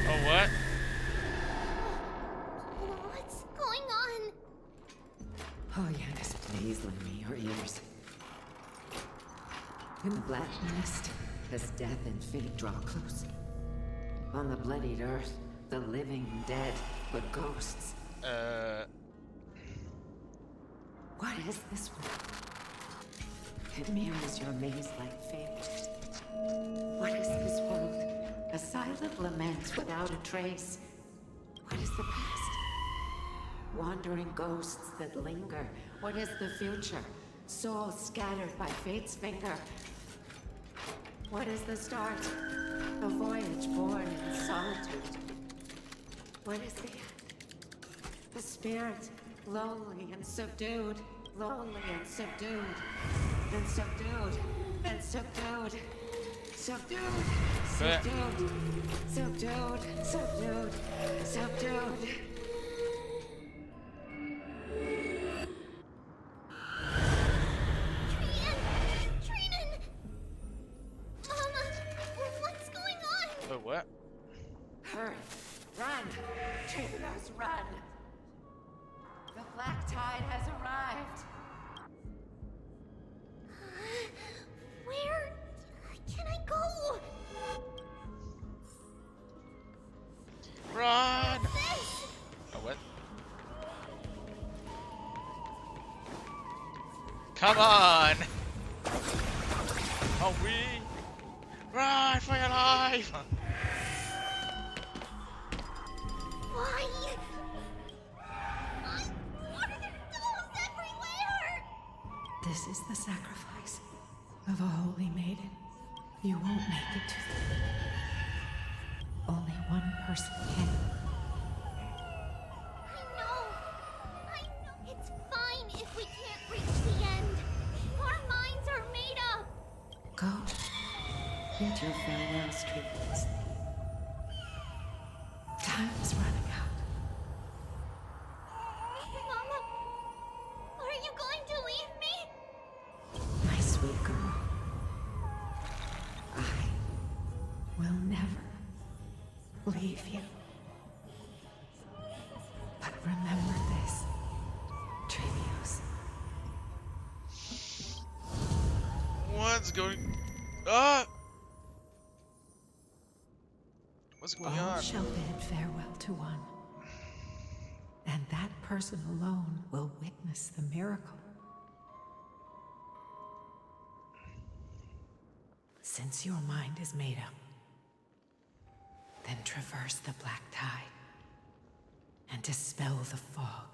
Oh, what? What's going on? Oh, Yanis, please lend me your ears. In the black mist, as death and fate draw close. On the bloodied earth, the living dead, but ghosts. What is this world? It mirrors your maze-like fate. What is this world? A silent lament without a trace. What is the past? Wandering ghosts that linger. What is the future? Souls scattered by fate's finger. What is the start? A voyage born in solitude. What is the end? The spirit, lonely and subdued. Lonely and subdued. And subdued. And subdued. Subdued. Subdued. Subdued. Subdued. Subdued. What? Hurry! Run! Traitors, run! The black tide has arrived! Where can I go? Run! What's this? Oh, what? Come on! Oh, we... Run for your life! Why? Why are there dolls everywhere? This is the sacrifice of a holy maiden. You won't make it to the... Only one person can. I know. It's fine if we can't reach the end. Our minds are made up. Go. Get your farewell treatments. Time is running out. Mama, are you going to leave me? My sweet girl. I will never leave save you. But remember this, Trevius. What's going... Ah! What's going All on? shall bid farewell to one, and that person alone will witness the miracle. Since your mind is made up, then traverse the black tide and dispel the fog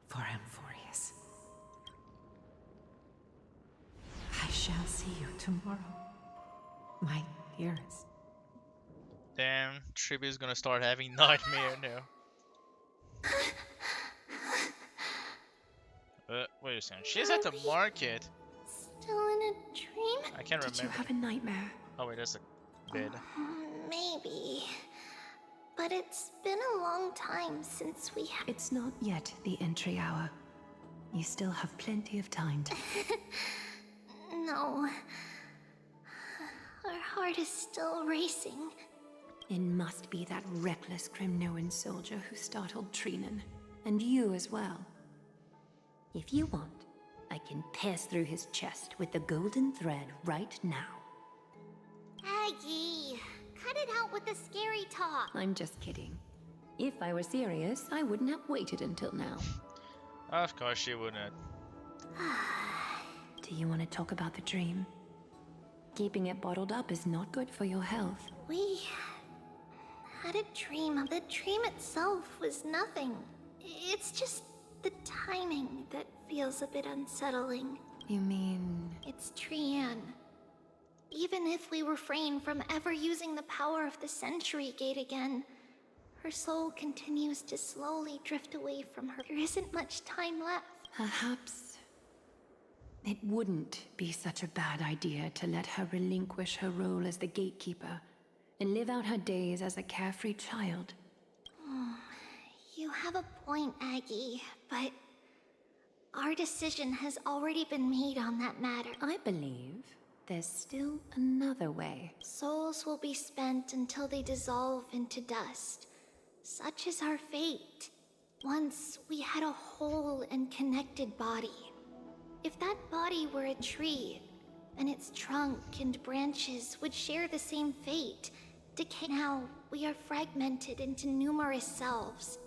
for Amphorius. I shall see you tomorrow, my dearest. Damn, Tribu's gonna start having nightmare now. Wait a second. She's at the market. Still in a dream? I can't remember. Did you have a nightmare? Oh wait, that's a bed. Maybe. But it's been a long time since we have... It's not yet the entry hour. You still have plenty of time to... No. Our heart is still racing. It must be that reckless Crimnoan soldier who startled Trinan. And you as well. If you want, I can pierce through his chest with the golden thread right now. Aggie, cut it out with the scary talk. I'm just kidding. If I were serious, I wouldn't have waited until now. Of course she wouldn't. Do you want to talk about the dream? Keeping it bottled up is not good for your health. We had a dream. The dream itself was nothing. It's just the timing that feels a bit unsettling. You mean... It's Trian. Even if we refrain from ever using the power of the Century Gate again, her soul continues to slowly drift away from her. There isn't much time left. Perhaps it wouldn't be such a bad idea to let her relinquish her role as the gatekeeper and live out her days as a carefree child. You have a point, Aggie, but our decision has already been made on that matter. I believe there's still another way. Souls will be spent until they dissolve into dust. Such is our fate. Once we had a whole and connected body. If that body were a tree, then its trunk and branches would share the same fate. Decay. Now, we are fragmented into numerous selves.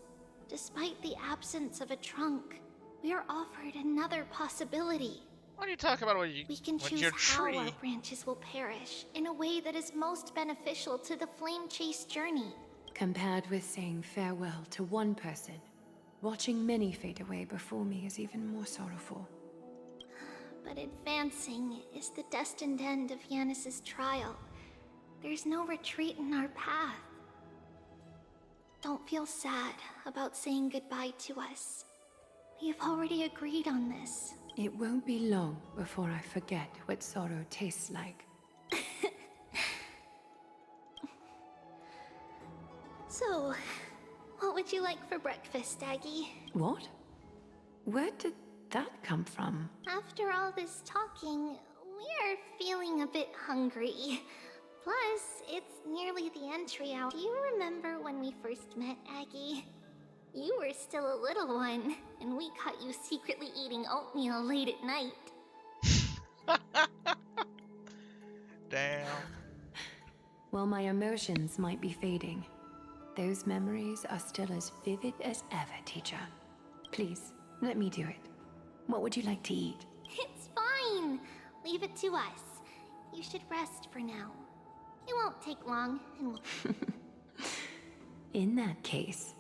Despite the absence of a trunk, we are offered another possibility. What are you talking about when We can choose your how tree? our branches will perish in a way that is most beneficial to the flame chase journey. Compared with saying farewell to one person, watching many fade away before me is even more sorrowful. But advancing is the destined end of Yanis's trial. There's no retreat in our path. Don't feel sad about saying goodbye to us. We have already agreed on this. It won't be long before I forget what sorrow tastes like. So, what would you like for breakfast, Aggie? What? Where did that come from? After all this talking, we are feeling a bit hungry. Plus, it's nearly the entry hour. Do you remember when we first met, Aggie? You were still a little one, and we caught you secretly eating oatmeal late at night. Damn. While my emotions might be fading, those memories are still as vivid as ever, teacher. Please, let me do it. What would you like to eat? It's fine. Leave it to us. You should rest for now. It won't take long, and we'll... In that case,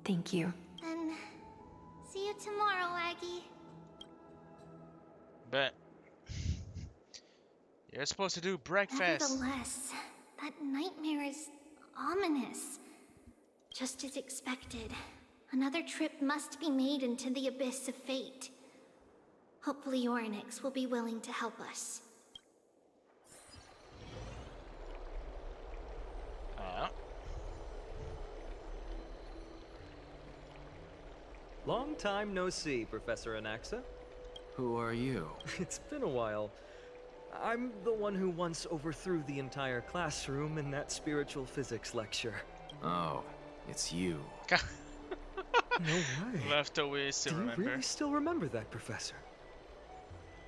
thank you. Then, see you tomorrow, Aggie. Bet. You're supposed to do breakfast. Nevertheless, that nightmare is ominous. Just as expected, another trip must be made into the abyss of fate. Hopefully Orynyx will be willing to help us. Long time no see, Professor Anaxa. Who are you? It's been a while. I'm the one who once overthrew the entire classroom in that spiritual physics lecture. Oh, it's you. No way. Left away, still Do you remember. really still remember that, Professor?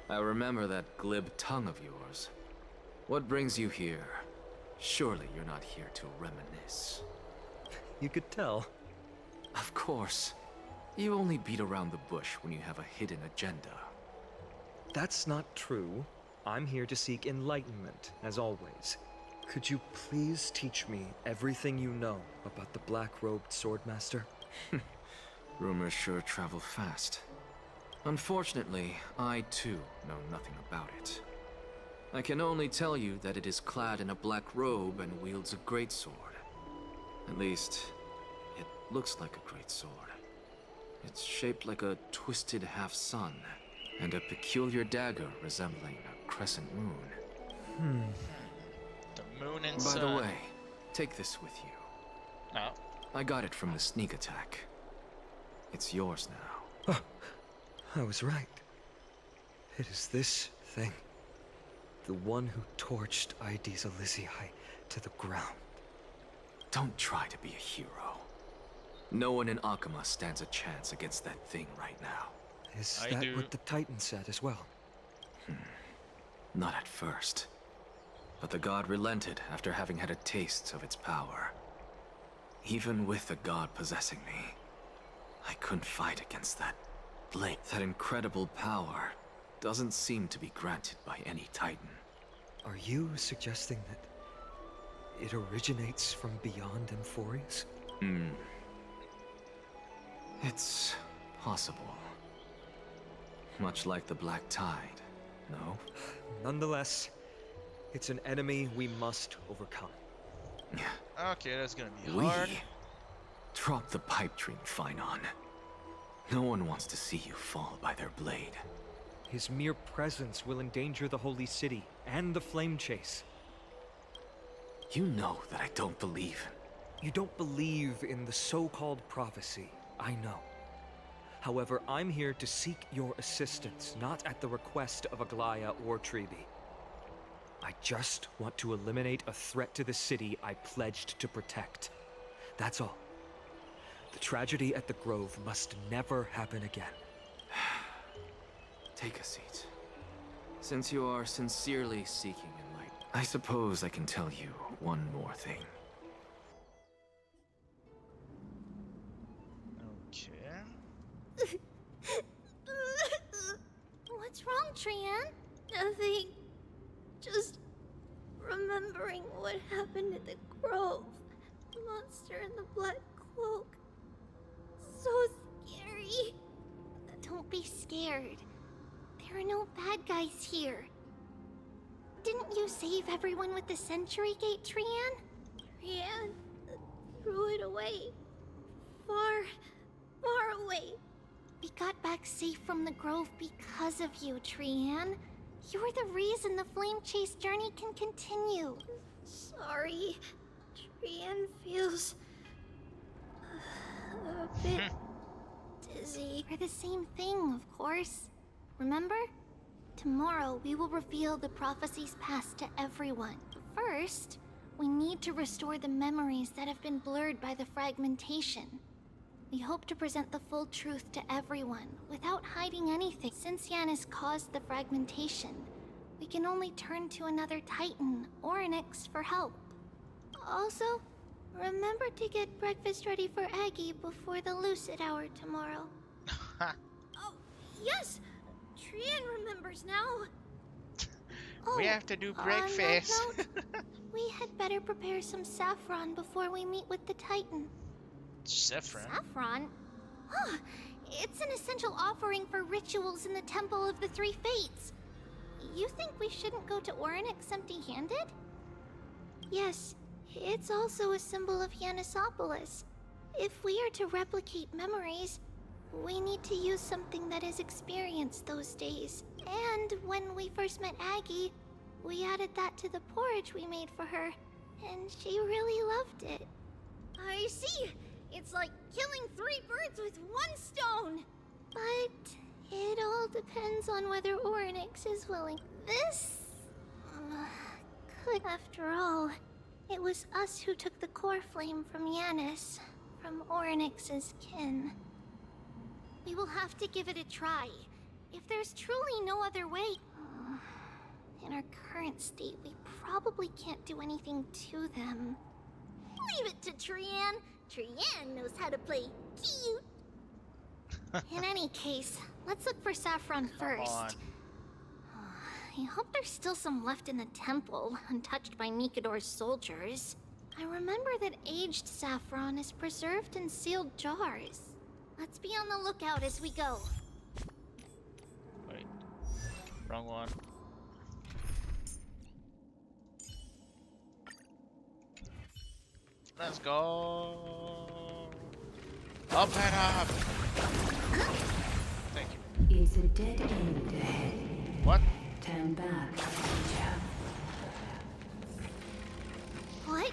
I remember that glib tongue of yours. What brings you here? Surely you're not here to reminisce. You could tell. Of course. You only beat around the bush when you have a hidden agenda. That's not true. I'm here to seek enlightenment, as always. Could you please teach me everything you know about the black-robed swordmaster? Rumors sure travel fast. Unfortunately, I too know nothing about it. I can only tell you that it is clad in a black robe and wields a greatsword. At least, it looks like a greatsword. It's shaped like a twisted half-sun, and a peculiar dagger resembling a crescent moon. The moon and By sun. the way, take this with you. Oh. I got it from the sneak attack. It's yours now. I was right. It is this thing. The one who torched Ides Elysiae to the ground. Don't try to be a hero. No one in Akama stands a chance against that thing right now. Is that what the Titan said as well? Not at first. But the god relented after having had a taste of its power. Even with the god possessing me, I couldn't fight against that blade. That incredible power doesn't seem to be granted by any Titan. Are you suggesting that it originates from beyond Amphorius? It's possible. Much like the Black Tide, no? Nonetheless, it's an enemy we must overcome. Okay, that's gonna be hard. Drop the pipe dream, Finon. No one wants to see you fall by their blade. His mere presence will endanger the Holy City and the Flame Chase. You know that I don't believe. You don't believe in the so-called prophecy, I know. However, I'm here to seek your assistance, not at the request of Aglaya or Treeby. I just want to eliminate a threat to the city I pledged to protect. That's all. The tragedy at the Grove must never happen again. Take a seat. Since you are sincerely seeking enlightenment, I suppose I can tell you one more thing. Okay. What's wrong, Trian? Nothing. Just remembering what happened at the Grove. The monster in the black cloak. So scary. Don't be scared. There are no bad guys here. Didn't you save everyone with the Century Gate, Trian? Trian threw it away. Far, far away. We got back safe from the Grove because of you, Trian. You're the reason the Flame Chase journey can continue. Sorry. Trian feels a bit dizzy. For the same thing, of course. Remember? Tomorrow we will reveal the prophecy's past to everyone. First, we need to restore the memories that have been blurred by the fragmentation. We hope to present the full truth to everyone, without hiding anything. Since Yanis caused the fragmentation, we can only turn to another Titan, or Onyx, for help. Also, remember to get breakfast ready for Aggie before the Lucid Hour tomorrow. Oh, yes! Trian remembers now. We have to do On breakfast. that note, we had better prepare some saffron before we meet with the Titan. Saffron? Saffron? Huh. It's an essential offering for rituals in the Temple of the Three Fates. You think we shouldn't go to Orynyx empty-handed? Yes, it's also a symbol of Yanisopolis. If we are to replicate memories, we need to use something that has experienced those days. And when we first met Aggie, we added that to the porridge we made for her, and she really loved it. I see! It's like killing 3 birds with 1 stone! But it all depends on whether Orynyx is willing. This could, after all, It was us who took the core flame from Yanis, from Orynyx's kin. We will have to give it a try. If there's truly no other way... in our current state, we probably can't do anything to them. Leave it to Trian. Trian knows how to play cute. In any case, let's look for Saffron first. I hope there's still some left in the temple, untouched by Mikador's soldiers. I remember that aged saffron is preserved in sealed jars. Let's be on the lookout as we go. Wait. Wrong one. Let's go. Up and up. Thank you. It's a dead end ahead. What? Turn back, teacher. What?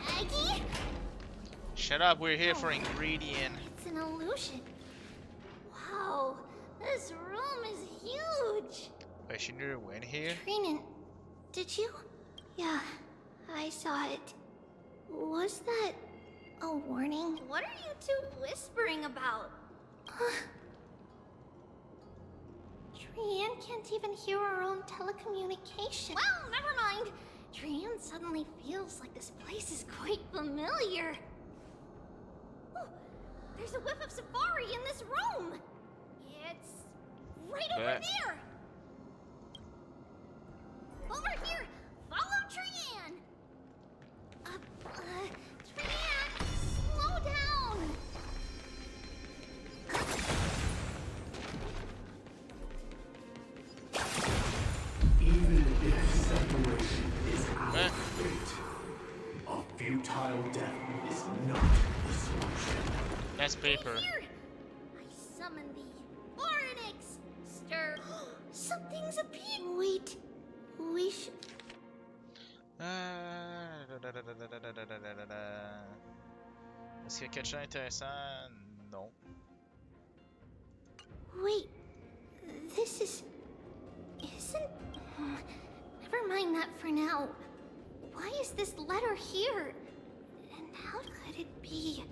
Aggie? Shut up, we're here for ingredient. It's an illusion. Wow, this room is huge. Wait, she knew to win here? Trinan, did you? Yeah, I saw it. Was that a warning? What are you two whispering about? Trian can't even hear our own telecommunication. Well, never mind. Trian suddenly feels like this place is quite familiar. Oh, there's a whiff of safari in this room. It's right over there. Over here. Follow Trian. Trian, slow down. Even if separation is our fate, a futile death is not the solution. That's paper. Here. I summon thee. Orynyx, stir. Something's appeared. Wait, we should... Est-ce qu'il y a quelque chose d'intéressant? Non. Wait, this is... Isn't... Never mind that for now. Why is this letter here? And how could it be?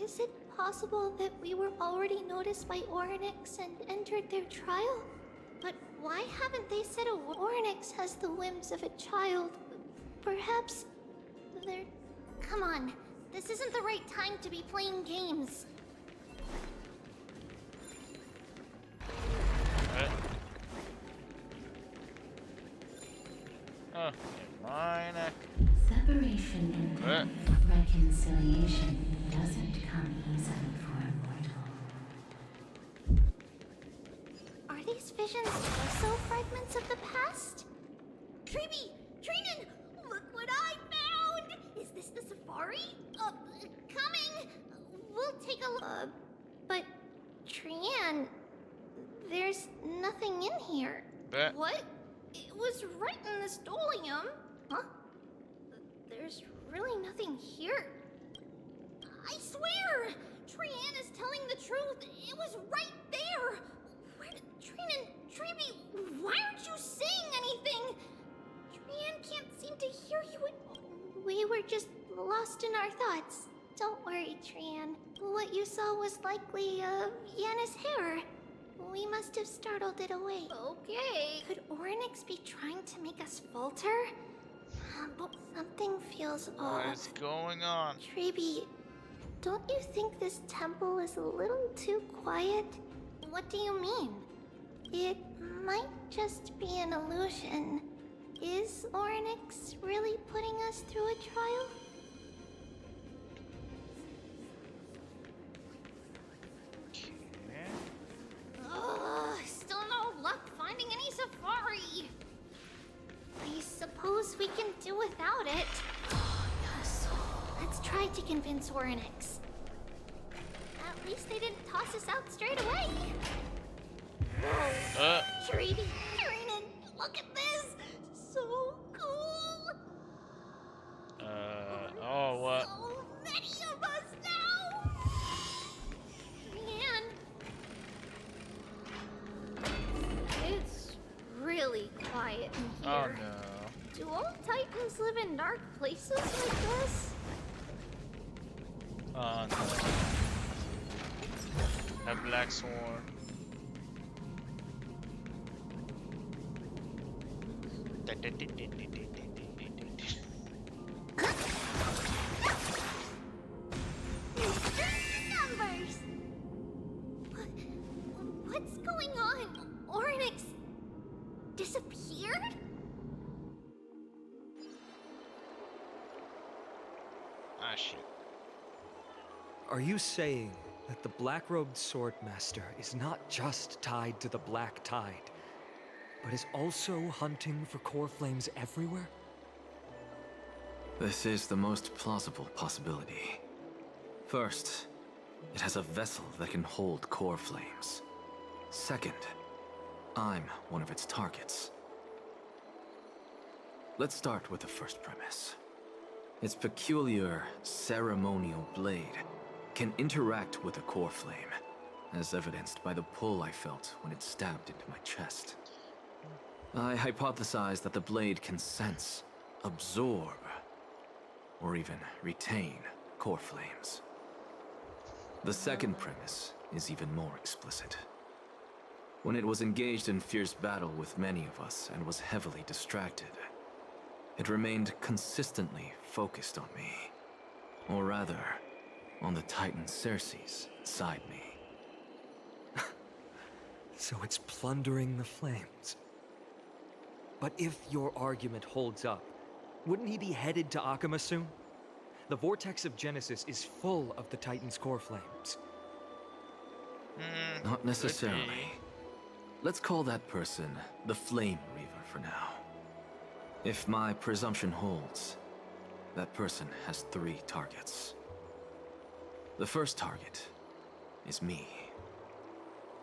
Is it possible that we were already noticed by Orynyx and entered their trial? But why haven't they said Orynyx has the whims of a child? Perhaps they're... Come on, this isn't the right time to be playing games. Oh, mine. Separation and death, reconciliation doesn't come easily for a mortal. Are these visions also fragments of the past? Treeby! Trinan! Look what I found! Is this the safari? Coming! We'll take a look. But, Trian, there's nothing in here. What? It was right in the stolium. Huh? There's really nothing here. I swear! Trian is telling the truth. It was right there. Where did Trinan, Treeby, why aren't you saying anything? Trian can't seem to hear you. We were just lost in our thoughts. Don't worry, Trian. What you saw was likely, Yanis' hair. We must have startled it away. Okay. Could Orynyx be trying to make us falter? But something feels off. What is going on? Treeby, don't you think this temple is a little too quiet? What do you mean? It might just be an illusion. Is Orynyx really putting us through a trial? Still no luck finding any safari. I suppose we can do without it. Yes. Let's try to convince Orynyx. At least they didn't toss us out straight away. Whoa. Treeby, Trinan, look at this. So cool. Oh, what? So many of us now. Man. It's really quiet in here. Oh no. Do all Titans live in dark places like this? Oh no. A black swan. Numbers! What's going on? Oryx disappeared? Ah shit. Are you saying that the black-robed swordmaster is not just tied to the Black Tide, but is also hunting for core flames everywhere? This is the most plausible possibility. First, it has a vessel that can hold core flames. Second, I'm one of its targets. Let's start with the first premise. Its peculiar ceremonial blade can interact with a core flame, as evidenced by the pull I felt when it stabbed into my chest. I hypothesize that the blade can sense, absorb, or even retain core flames. The second premise is even more explicit. When it was engaged in fierce battle with many of us and was heavily distracted, it remained consistently focused on me. Or rather, on the Titan Circes inside me. So it's plundering the flames. But if your argument holds up, wouldn't he be headed to Akama soon? The vortex of Genesis is full of the Titan's core flames. Not necessarily. Let's call that person the Flame Reaver for now. If my presumption holds, that person has 3 targets. The first target is me.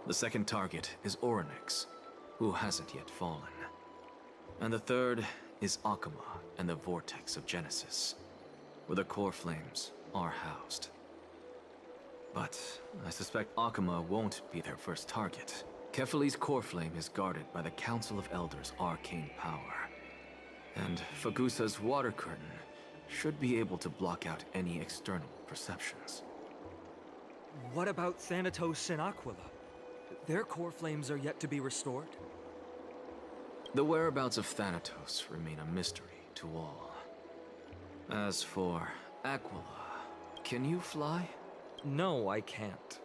The second target is Oryx, who hasn't yet fallen. And the third is Akama and the Vortex of Genesis, where the core flames are housed. But I suspect Akama won't be their first target. Kefali's core flame is guarded by the Council of Elders' arcane power. And Fagusa's water curtain should be able to block out any external perceptions. What about Thanatos and Aquila? Their core flames are yet to be restored. The whereabouts of Thanatos remain a mystery to all. As for Aquila, can you fly? No, I can't.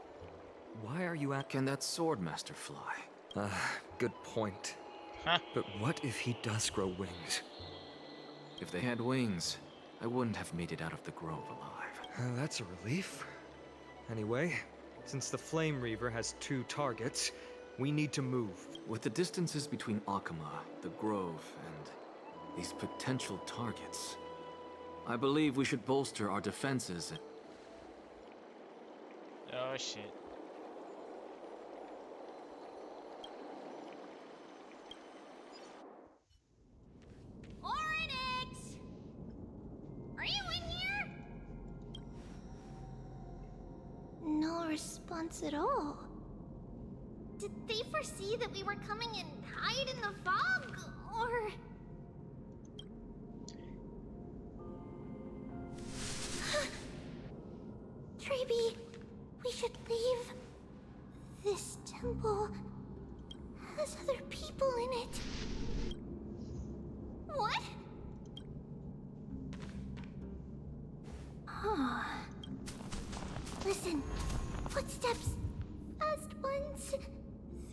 Why are you at— Can that swordmaster fly? Good point. But what if he does grow wings? If they had wings, I wouldn't have made it out of the grove alive. That's a relief. Anyway, since the Flame Reaver has 2 targets, we need to move. With the distances between Akama, the grove, and these potential targets, I believe we should bolster our defenses. Oh shit. Oryx! Are you in here? No response at all. Did they foresee that we were coming and hide in the fog? Or... Treeby, we should leave. This temple has other people in it. What? Listen, footsteps. Fast ones.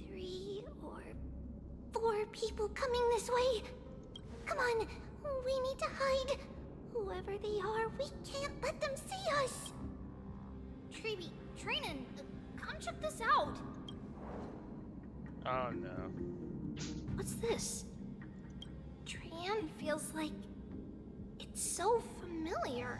3 or 4 people coming this way. Come on, we need to hide. Whoever they are, we can't let them see us. Treeby, Trainin, come check this out. Oh no. What's this? Trian feels like it's so familiar.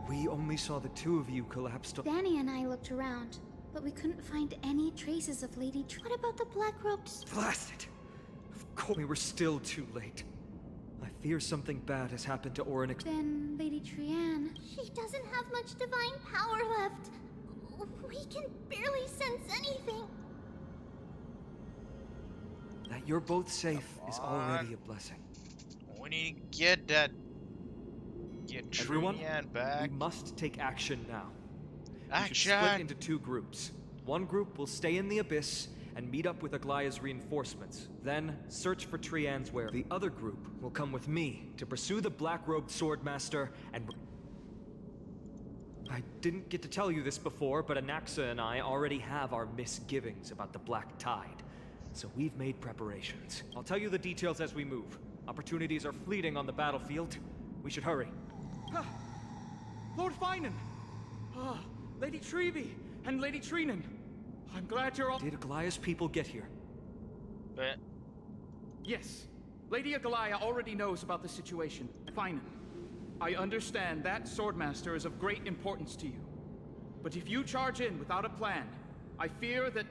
We only saw the two of you collapsed. Danny and I looked around, but we couldn't find any traces of Lady What about the black-robed... Blast it! Of course, we were still too late. I fear something bad has happened to Oryx. Then Lady Trianne... She doesn't have much divine power left. We can barely sense anything. That you're both safe is already a blessing. We need to get that... Everyone, Trianne back. we must take action now. Action! We should split into two groups. One group will stay in the Abyss and meet up with Aglaya's reinforcements. Then, search for Trianne's where. The other group will come with me to pursue the Black-Robed Swordmaster and... I didn't get to tell you this before, but Anaxa and I already have our misgivings about the Black Tide. So we've made preparations. I'll tell you the details as we move. Opportunities are fleeting on the battlefield. We should hurry. Lord Finan! Lady Trevi and Lady Trinan. I'm glad you're all— Did Aglaya's people get here? Yes. Lady Aglaya already knows about the situation. Finan, I understand that Swordmaster is of great importance to you. But if you charge in without a plan, I fear that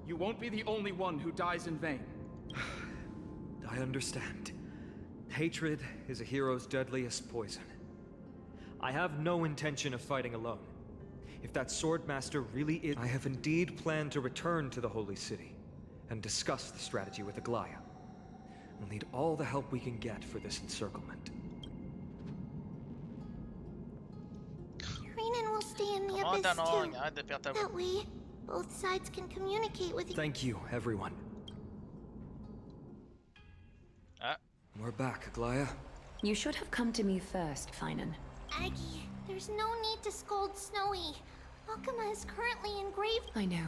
you won't be the only one who dies in vain. I understand. Hatred is a hero's deadliest poison. I have no intention of fighting alone. If that Swordmaster really is— I have indeed planned to return to the Holy City and discuss the strategy with Aglaya. We'll need all the help we can get for this encirclement. Trinan will stay in the Abyss too. That way, both sides can communicate with each other. Thank you, everyone. We're back, Aglaya. You should have come to me first, Finan. Aggie, there's no need to scold Snowy. Akuma is currently in grave— I know.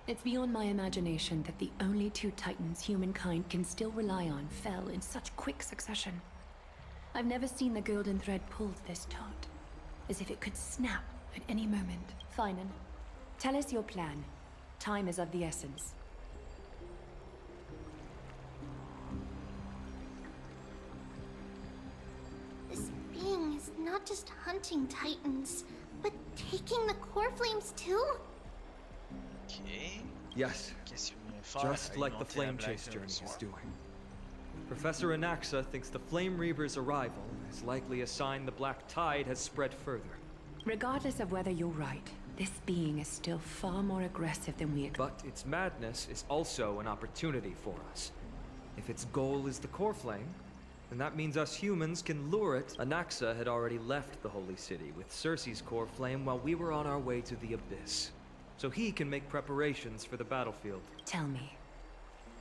It's beyond my imagination that the only two titans humankind can still rely on fell in such quick succession. I've never seen the golden thread pulled this taut, as if it could snap at any moment. Finan, tell us your plan. Time is of the essence. This being is not just hunting titans, but taking the core flames too? Okay. Yes. Just like the Flame Chase journey is doing. Professor Anaxa thinks the Flame Reaver's arrival is likely a sign the Black Tide has spread further. Regardless of whether you're right, this being is still far more aggressive than we But its madness is also an opportunity for us. If its goal is the core flame, then that means us humans can lure it. Anaxa had already left the Holy City with Cersei's core flame while we were on our way to the Abyss. So he can make preparations for the battlefield. Tell me,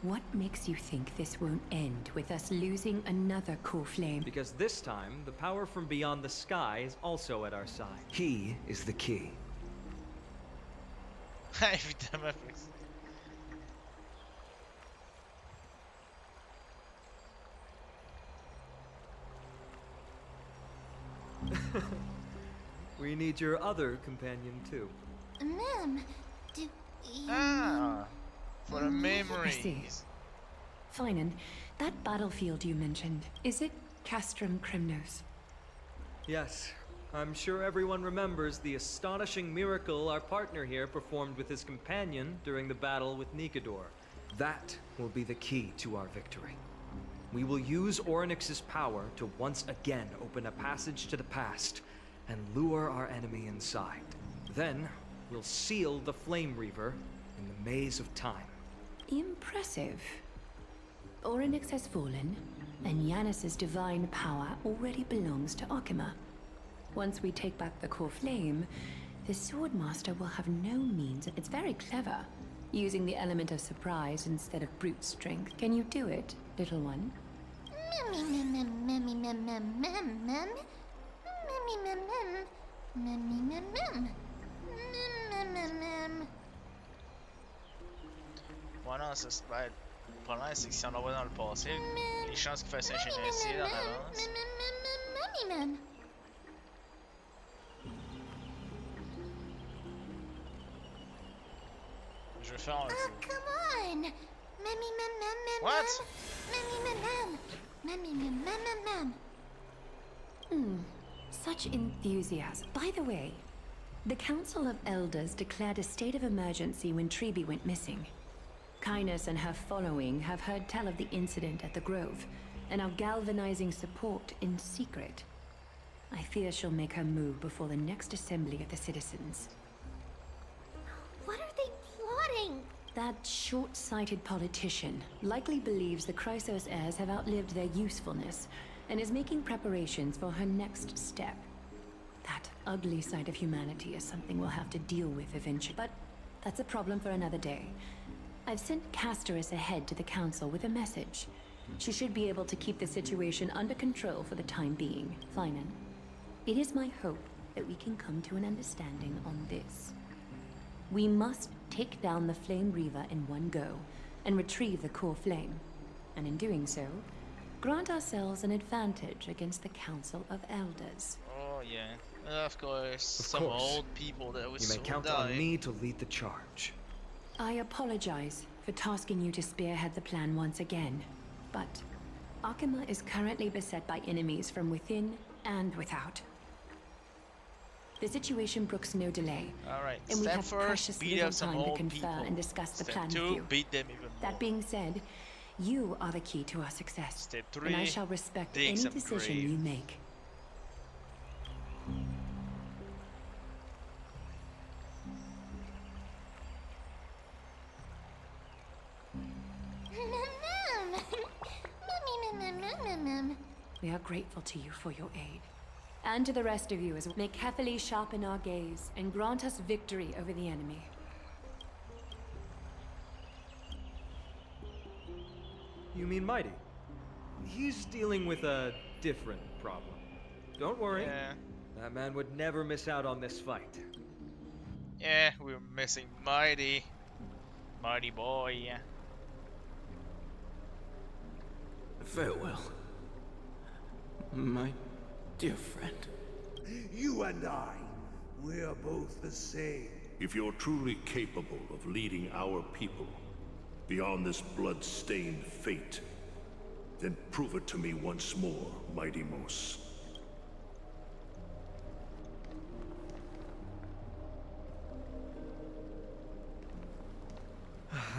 what makes you think this won't end with us losing another core flame? Because this time, the power from beyond the sky is also at our side. He is the key. Évidemment. We need your other companion too. Ma'am, do you... for the memories. I see. Finan, that battlefield you mentioned, is it Castrum Crimnos? Yes. I'm sure everyone remembers the astonishing miracle our partner here performed with his companion during the battle with Nikador. That will be the key to our victory. We will use Orynyx's power to once again open a passage to the past and lure our enemy inside. Then, we'll seal the Flame Reaver in the maze of time. Impressive. Orynyx has fallen, and Yanis's divine power already belongs to Akuma. Once we take back the core flame, the Swordmaster will have no means of— It's very clever, using the element of surprise instead of brute strength. Can you do it, little one? Ouais, non, ça c'est ben, le problème, c'est que si on l'envoie dans le passé, les chances qu'il fasse un génocide en avance. Je vais faire un Oh, come on! What? Such enthusiasm. By the way, the Council of Elders declared a state of emergency when Treeby went missing. Kainos and her following have heard tell of the incident at the Grove, and are galvanizing support in secret. I fear she'll make her move before the next assembly of the citizens. What are they plotting? That short-sighted politician likely believes the Chrysos heirs have outlived their usefulness, and is making preparations for her next step. That ugly side of humanity is something we'll have to deal with eventually, but that's a problem for another day. I've sent Castorus ahead to the Council with a message. She should be able to keep the situation under control for the time being. Flynan, it is my hope that we can come to an understanding on this. We must take down the Flame Reaver in one go, and retrieve the core flame. And in doing so, grant ourselves an advantage against the Council of Elders. Oh yeah, of course. Of Some course. old people that we You may saw count die. on me to lead the charge. I apologize for tasking you to spearhead the plan once again, but Akima is currently beset by enemies from within and without. The situation brooks no delay, Alright, and we step have first, precious beat little up some time to old confer people. and discuss the Step plan with 2, you. beat them even more. That being said, you are the key to our success, Step and I 3, shall respect dig any some decision grave. you make. We are grateful to you for your aid. And to the rest of you as well. May carefully sharpen our gaze and grant us victory over the enemy. You mean Mighty? He's dealing with a different problem. Don't worry. Yeah. That man would never miss out on this fight. Yeah, we're missing Mighty. Mighty boy. Farewell, my dear friend. You and I, we are both the same. If you're truly capable of leading our people beyond this blood-stained fate, then prove it to me once more, Mighty Mos.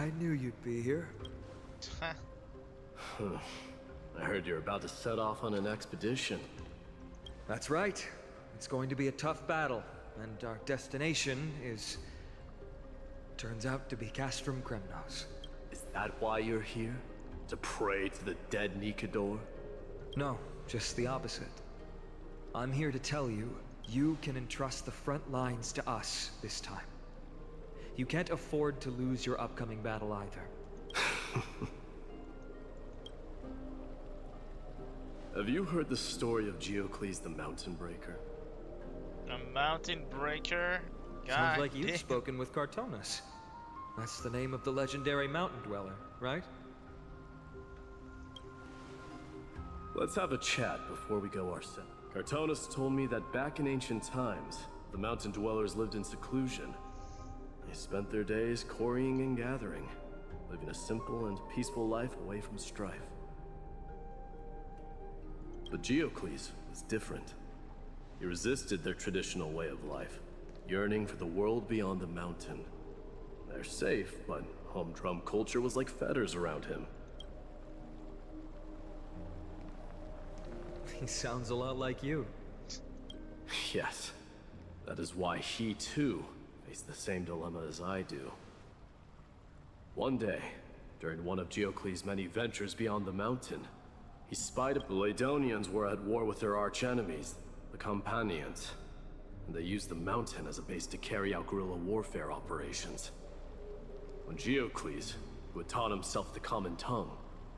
I knew you'd be here. I heard you're about to set off on an expedition. That's right. It's going to be a tough battle, and our destination is... turns out to be Castrum Kremnos. Is that why you're here? To pray to the dead Nikador? No, just the opposite. I'm here to tell you, you can entrust the front lines to us this time. You can't afford to lose your upcoming battle either. Have you heard the story of Geocles the Mountain Breaker? A mountain breaker? Sounds like you've damn. spoken with Cartonus. That's the name of the legendary mountain dweller, right? Let's have a chat before we go our set. Cartonus told me that back in ancient times, the mountain dwellers lived in seclusion. They spent their days quarrying and gathering, living a simple and peaceful life away from strife. But Geocles was different. He resisted their traditional way of life, yearning for the world beyond the mountain. They're safe, but humdrum culture was like fetters around him. He sounds a lot like you. Yes, that is why he too faced the same dilemma as I do. One day, during one of Geocles' many ventures beyond the mountain, he spied the Laedonians were at war with their archenemies, the Companions, and they used the mountain as a base to carry out guerrilla warfare operations. When Geocles, who had taught himself the common tongue,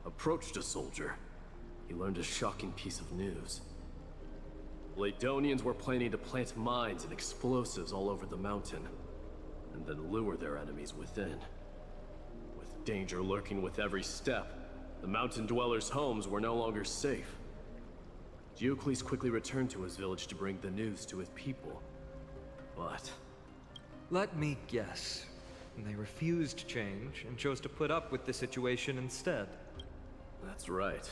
approached a soldier, he learned a shocking piece of news. The Laedonians were planning to plant mines and explosives all over the mountain, and then lure their enemies within. With danger lurking with every step, the mountain dwellers' homes were no longer safe. Geocles quickly returned to his village to bring the news to his people. But... Let me guess. They refused change and chose to put up with the situation instead. that's right.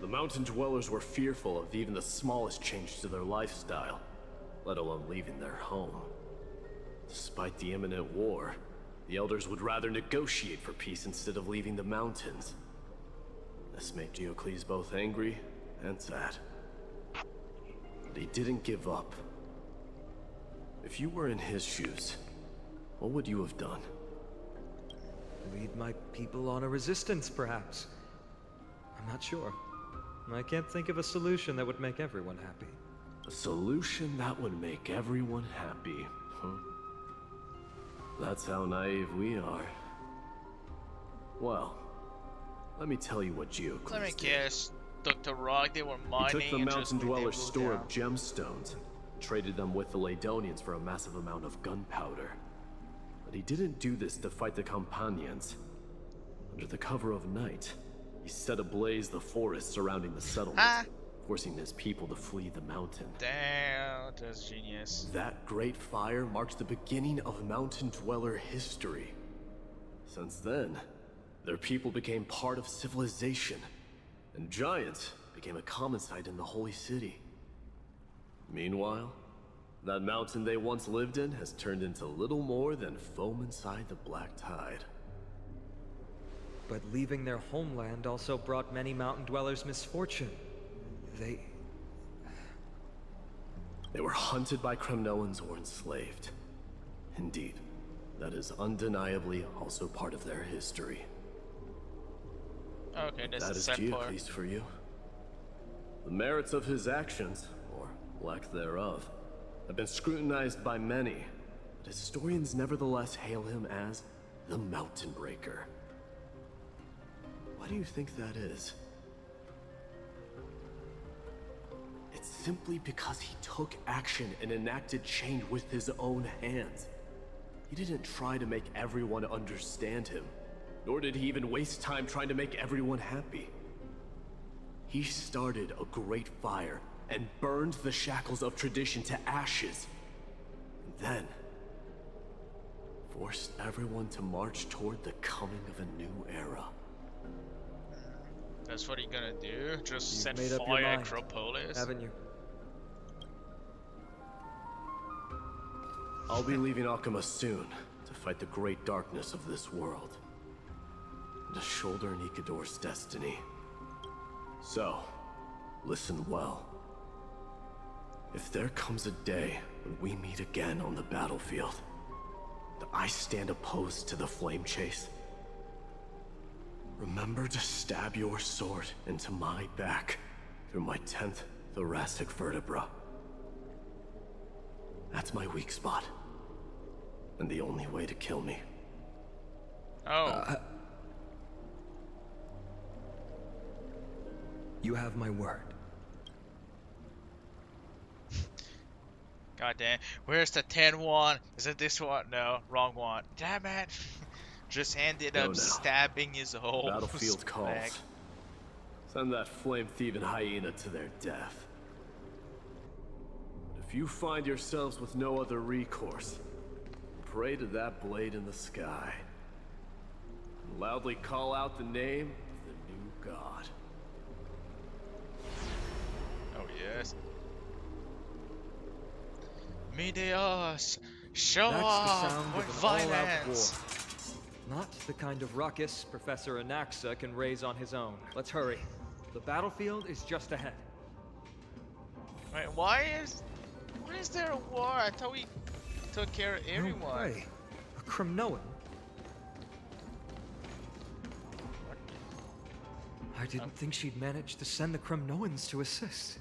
The mountain dwellers were fearful of even the smallest change to their lifestyle, let alone leaving their home. Despite the imminent war, the elders would rather negotiate for peace instead of leaving the mountains. This made Diocles both angry and sad. But he didn't give up. If you were in his shoes, what would you have done? Lead my people on a resistance, perhaps. I'm not sure. I can't think of a solution that would make everyone happy. A solution that would make everyone happy, huh? That's how naive we are. Well, let me tell you what Diocles Let me did. guess, Dr. Rock, they were He mining took the and mountain just dwellers' enabled store down. of gemstones, traded them with the Ladonians for a massive amount of gunpowder. But he didn't do this to fight the Companions. Under the cover of night, he set ablaze the forest surrounding the settlement, forcing his people to flee the mountain. Damn, that's genius. That great fire marks the beginning of mountain dweller history. Since then, their people became part of civilization, and giants became a common sight in the holy city. Meanwhile, that mountain they once lived in has turned into little more than foam inside the black tide. But leaving their homeland also brought many mountain dwellers misfortune. They were hunted by Kremnoans or enslaved. Indeed, that is undeniably also part of their history. Okay, that's That the is sad part. Diocles for you. The merits of his actions, or lack thereof, have been scrutinized by many, but historians nevertheless hail him as the Mountain Breaker. Why do you think that is? It's simply because he took action and enacted change with his own hands. He didn't try to make everyone understand him, nor did he even waste time trying to make everyone happy. He started a great fire and burned the shackles of tradition to ashes. And then forced everyone to march toward the coming of a new era. That's what he gonna do? Just You've set made up your fire mind, Acropolis? haven't you? I'll be leaving Akama soon to fight the great darkness of this world, and to shoulder Nikador's destiny. So, listen well. If there comes a day when we meet again on the battlefield, and I stand opposed to the flame chase, remember to stab your sword into my back through my 10th thoracic vertebra. That's my weak spot, and the only way to kill me. Oh. You have my word. God damn. Where's the 10 one? Is it this one? No, wrong one. Damn it. Just ended Go up now. stabbing his whole Battlefield calls. leg. Send that flame-thieving hyena to their death. But if you find yourselves with no other recourse, pray to that blade in the sky. And loudly call out the name of the new god. Oh, yes. Meteos! Show That's off! the sound With of an all-out violence! war. Not the kind of ruckus Professor Anaxa can raise on his own. Let's hurry. The battlefield is just ahead. Wait, why is there a war? I thought we took care of everyone. No way. A Kremnoan? I didn't think she'd manage to send the Kremnoans to assist.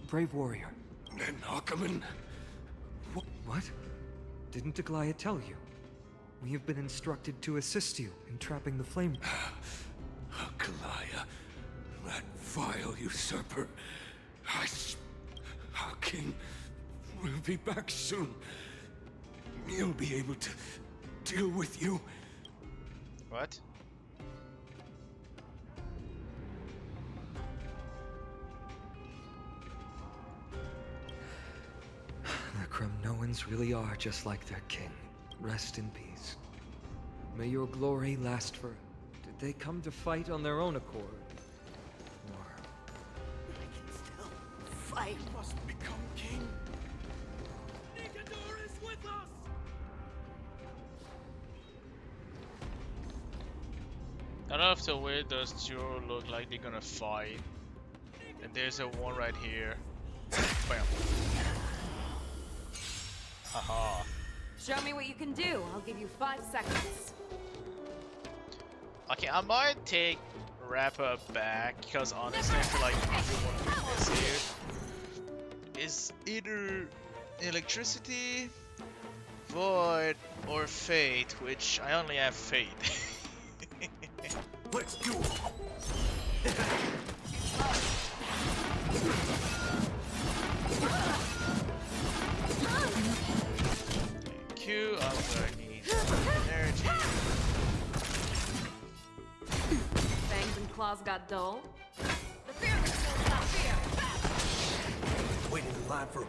Brave warrior. Then Ackerman? What? Didn't Aglaya tell you? We have been instructed to assist you in trapping the flame. Aglaya, that vile usurper. Our king will be back soon. He'll be able to deal with you. What? The Kremnoans really are just like their king. Rest in peace. May your glory last for... Did they come to fight on their own accord? Or I must become king. Nicanor is with us! I love the way those two look like they're gonna fight. And there's a one right here. Bam. Haha. Show me what you can do. I'll give you 5 seconds. Okay, I might take Rapper back because honestly I feel like everyone weakness here is either electricity, void, or fate, which I only have fate. Let's do it! Q, I'm gonna need some energy. Fangs and claws got dull. The fearless knows not fear. Waiting in line for...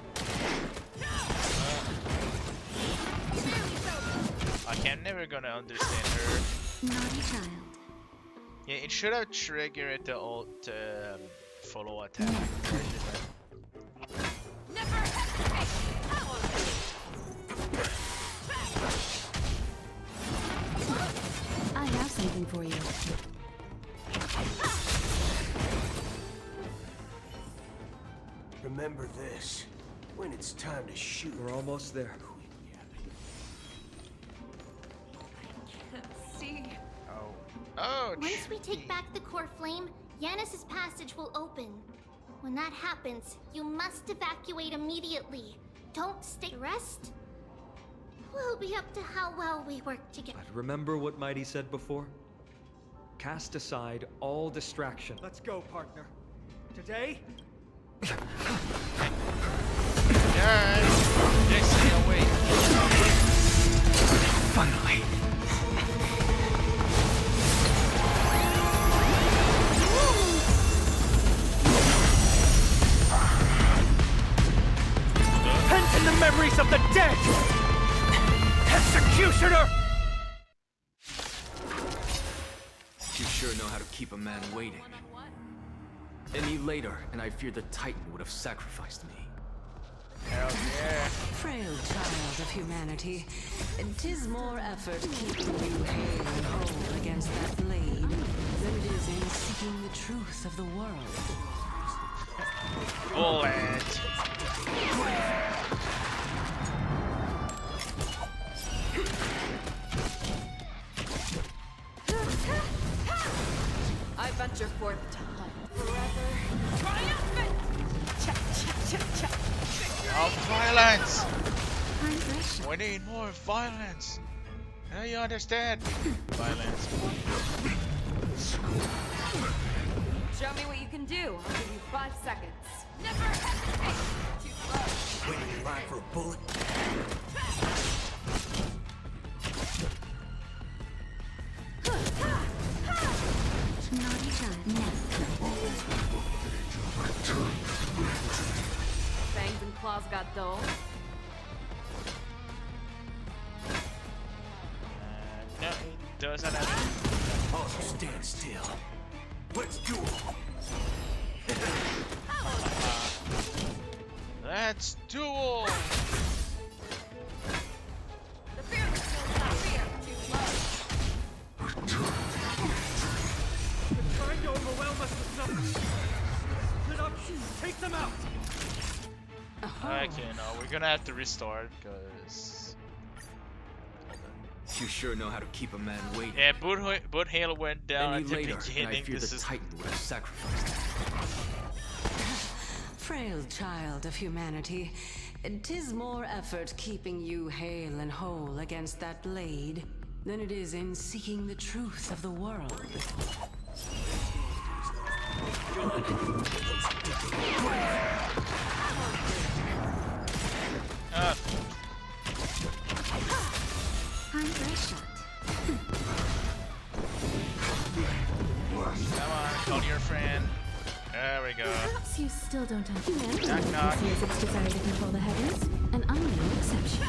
I'm never gonna understand her. Naughty child. Yeah, it should have triggered the ult follow attack. I have something for you. Remember this. When it's time to shoot. We're almost there. See. Oh, Once we take back the core flame, Yanis's passage will open. When that happens, you must evacuate immediately. Don't stay. Rest will be up to how well we work together. But remember what Mighty said before? Cast aside all distraction. Let's go, partner. Today? Wait. Finally. Repent in the memories of the dead! Executioner! You sure know how to keep a man waiting. Any later, and I fear the Titan would have sacrificed me. Hell yeah. Frail child of humanity, 'tis more effort keeping you hale and whole against that blade than it is in seeking the truth of the world. Bullet. I venture forth to hunt forever. Triumphant! Of violence! We need more violence. Now you understand? Violence. Show me what you can do. I'll give you 5 seconds. Never hesitate. Too close. Waiting in line for a bullet. Naughty child. Fangs and claws got dull. No, it doesn't have Also stand still. Let's do it! Let's duel! The fearless knows not fear. Too close. They're trying to overwhelm us with numbers. Split up, take them out! Okay, no, we're gonna have to restart because. You sure know how to keep a man waiting. Yeah, Boot Hail went down Any at the later, and I beginning. fear This the is Titan would have sacrificed me. Frail child of humanity, 'tis more effort keeping you hale and whole against that blade than it is in seeking the truth of the world. Come on, call your friend. There we go. Perhaps you still don't understand. Knock, knock. Sees its desire to control the heavens, and I'm no exception.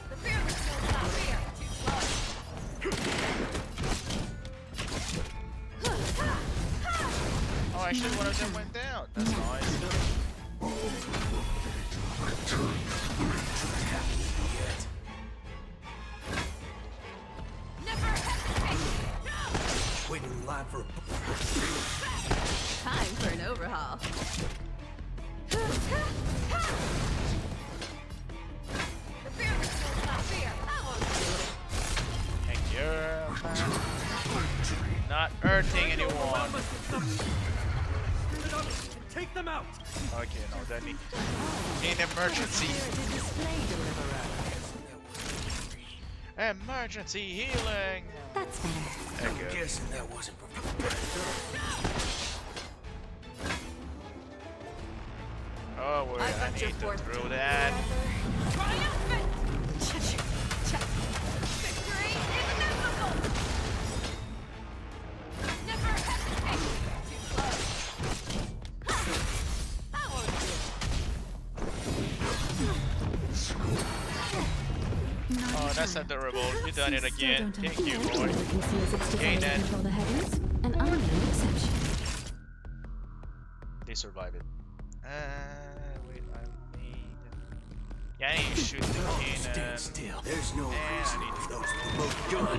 The fearless knows not fear. Too close. Oh, actually one of them went down. That's nice. Never hesitate! Waiting in line for a... Time for an overhaul. The fearless will not fear. I won't do it. Thank you. Not hurting anyone. Take them out. Okay, no, that need emergency. Emergency healing. That's better. I'm guessing that wasn't Oh, wait, I need to throw that. Triumphant! Victory inevitable! Never hesitate! Too close. I won't do it. Oh, that's adorable. You done it again. Thank you, boy. Okay, then. And I'm no exception. They survived it. Wait, I need. Yeah, I need to shoot the cannon. Stand still. There's no And I reason need for to those to load gun.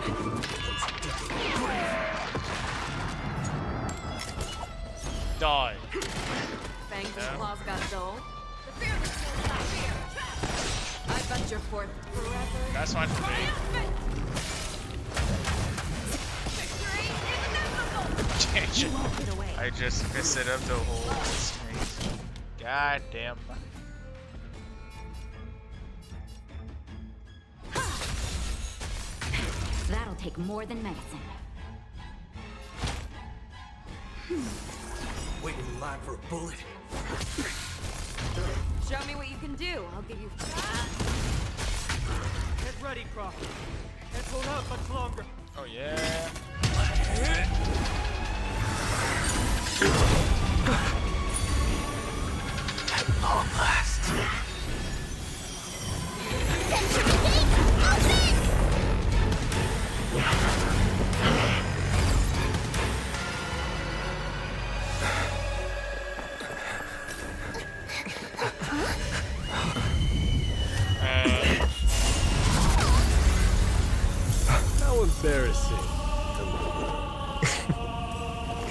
die. Fangs and claws got dull. The fearless will not fear. I bet you're forth forever. That's fine for me. Victory inevitable! I just messed it up the whole screen. God damn. That'll take more than medicine. Waiting in line for a bullet. Show me what you can do. I'll give you. Get ready, Crawford. Can't hold out much longer. Oh yeah. At long last. How embarrassing.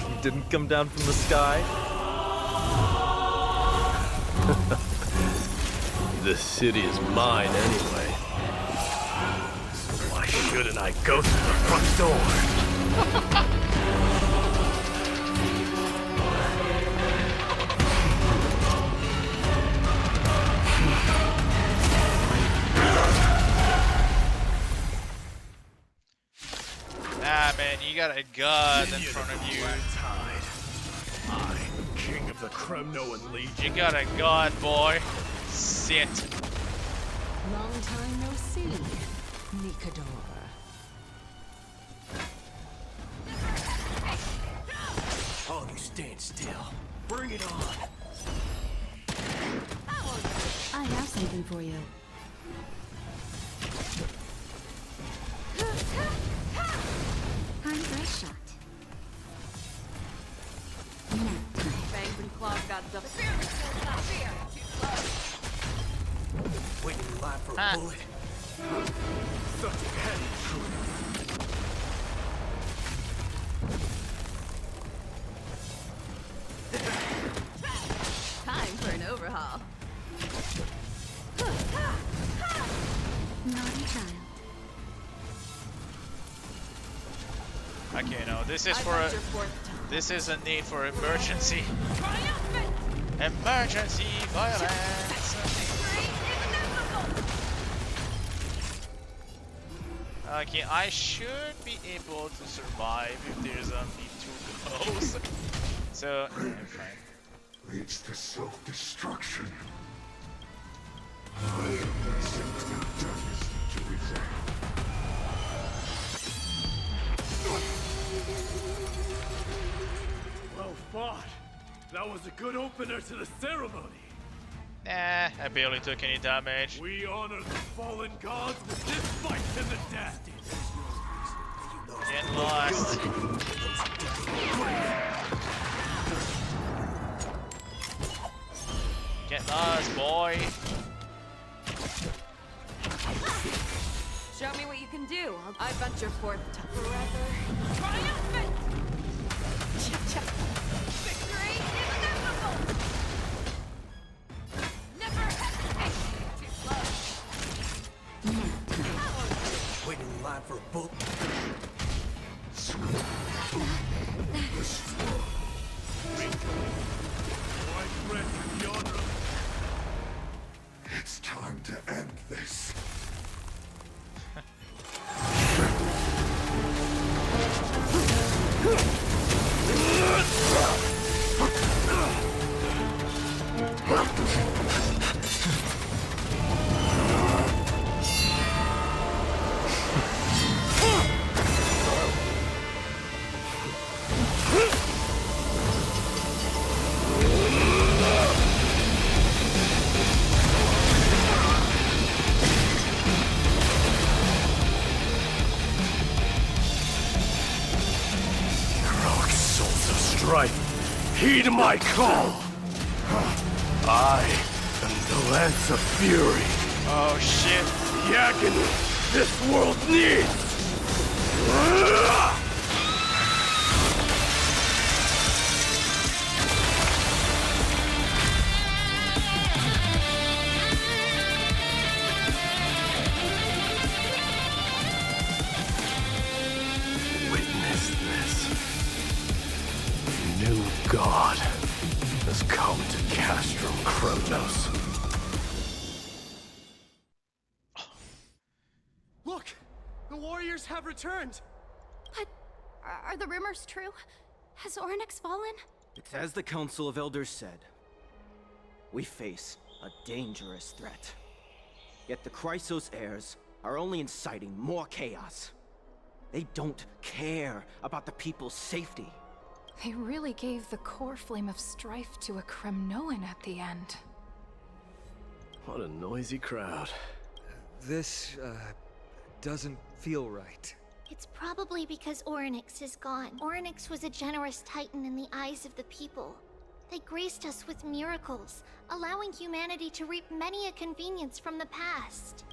You didn't come down from the sky? This city is mine anyway. So why shouldn't I go through the front door? Ah man, you got a god in front of you. I'm king of the Kremnoan Legion. You got a god, boy. Sit. Long time no see, Nikador. All of you stand still. Bring it on. I have something for you. Time for a shot. Fangs and claws got dull. The fearless will not fear. Too close. Waiting in line for a bullet. Such a heavy truth. Time for an overhaul. Naughty child. Okay, no, this is for a. This is a need for emergency. Emergency violence. Okay, I should be able to survive if there's only too close. So, I'm fine. Leads to self-destruction. I am sent to darkness to resign. Well fought. That was a good opener to the ceremony. Nah, I barely took any damage. We honor the fallen gods with this fight to the death. Get lost. Nice, boy. Show me what you can do. I venture forth to forever triumphant. Victory is inevitable. Never hesitate. Too slow. Waiting in line for a book. It's time to end this. Heroic souls of strife, heed my call. I am the Lance of Fury. Oh shit. The agony this world needs. Witness this. New God has come to Castrum Kronos. Look! The warriors have returned! But are the rumors true? Has Oryx fallen? It's as the Council of Elders said. We face a dangerous threat. Yet the Chrysos heirs are only inciting more chaos. They don't care about the people's safety. They really gave the core flame of strife to a Kremnoan at the end. What a noisy crowd. This, doesn't feel right. It's probably because Oryx is gone. Oryx was a generous titan in the eyes of the people. They graced us with miracles, allowing humanity to reap many a convenience from the past.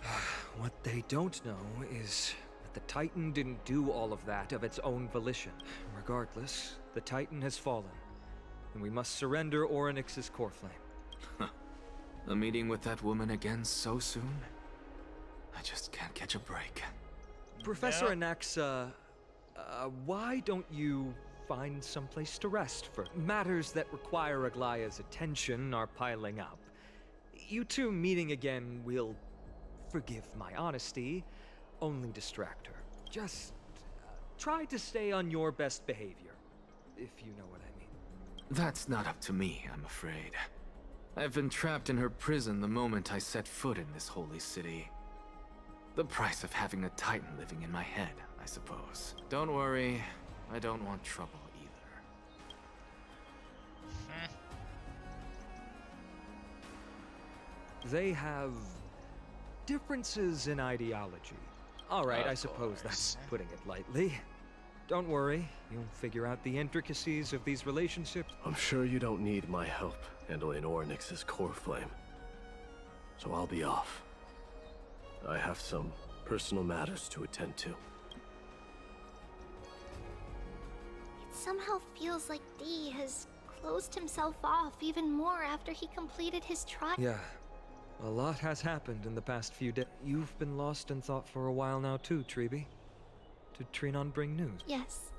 What they don't know is that the Titan didn't do all of that of its own volition. Regardless, the Titan has fallen, and we must surrender Oryx's core flame. A meeting with that woman again so soon? I just can't catch a break. Professor Anaxa, why don't you find someplace to rest for matters that require Aglaya's attention are piling up? You two meeting again will, forgive my honesty, only distract her. Just try to stay on your best behavior, if you know what I mean. That's not up to me, I'm afraid. I've been trapped in her prison the moment I set foot in this holy city. The price of having a Titan living in my head, I suppose. Don't worry, I don't want trouble either. They have differences in ideology. All right, I suppose that's putting it lightly. Don't worry, you'll figure out the intricacies of these relationships. I'm sure you don't need my help handling Oryx's core flame. So I'll be off. I have some personal matters to attend to. It somehow feels like D has closed himself off even more after he completed his trial. Yeah, a lot has happened in the past few days. You've been lost in thought for a while now too, Treeby. Did Trinon bring news? Yes.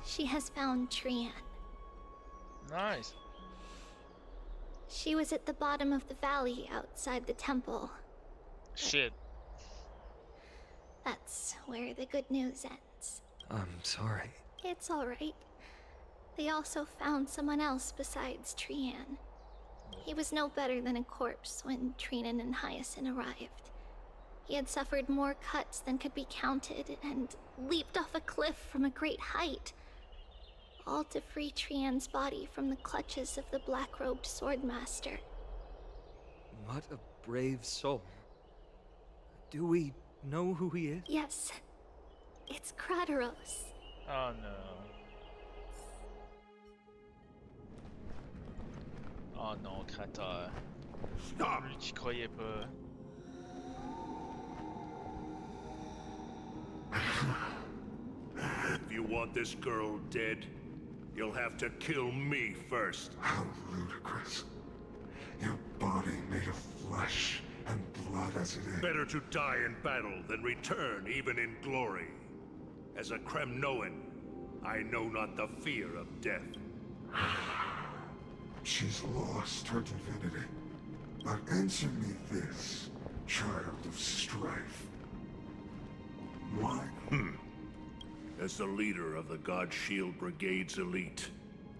She has found Trian. Nice. She was at the bottom of the valley outside the temple. Shit. That's where the good news ends. I'm sorry. It's alright. They also found someone else besides Trian. He was no better than a corpse when Trinan and Hyacinth arrived. He had suffered more cuts than could be counted and leaped off a cliff from a great height. All to free Trian's body from the clutches of the black-robed swordmaster. What a brave soul. Do we know who he is? Yes. It's Krateros. Oh no. Oh Oh non, Kratos. Stop! Lui qui croyait pas. If you want this girl dead, you'll have to kill me first. How ludicrous. Your body made of flesh and blood as it is. Better to die in battle than return even in glory. As a Kremnoan, I know not the fear of death. She's lost her divinity. But answer me this, child of strife. Why? As the leader of the God Shield Brigade's elite,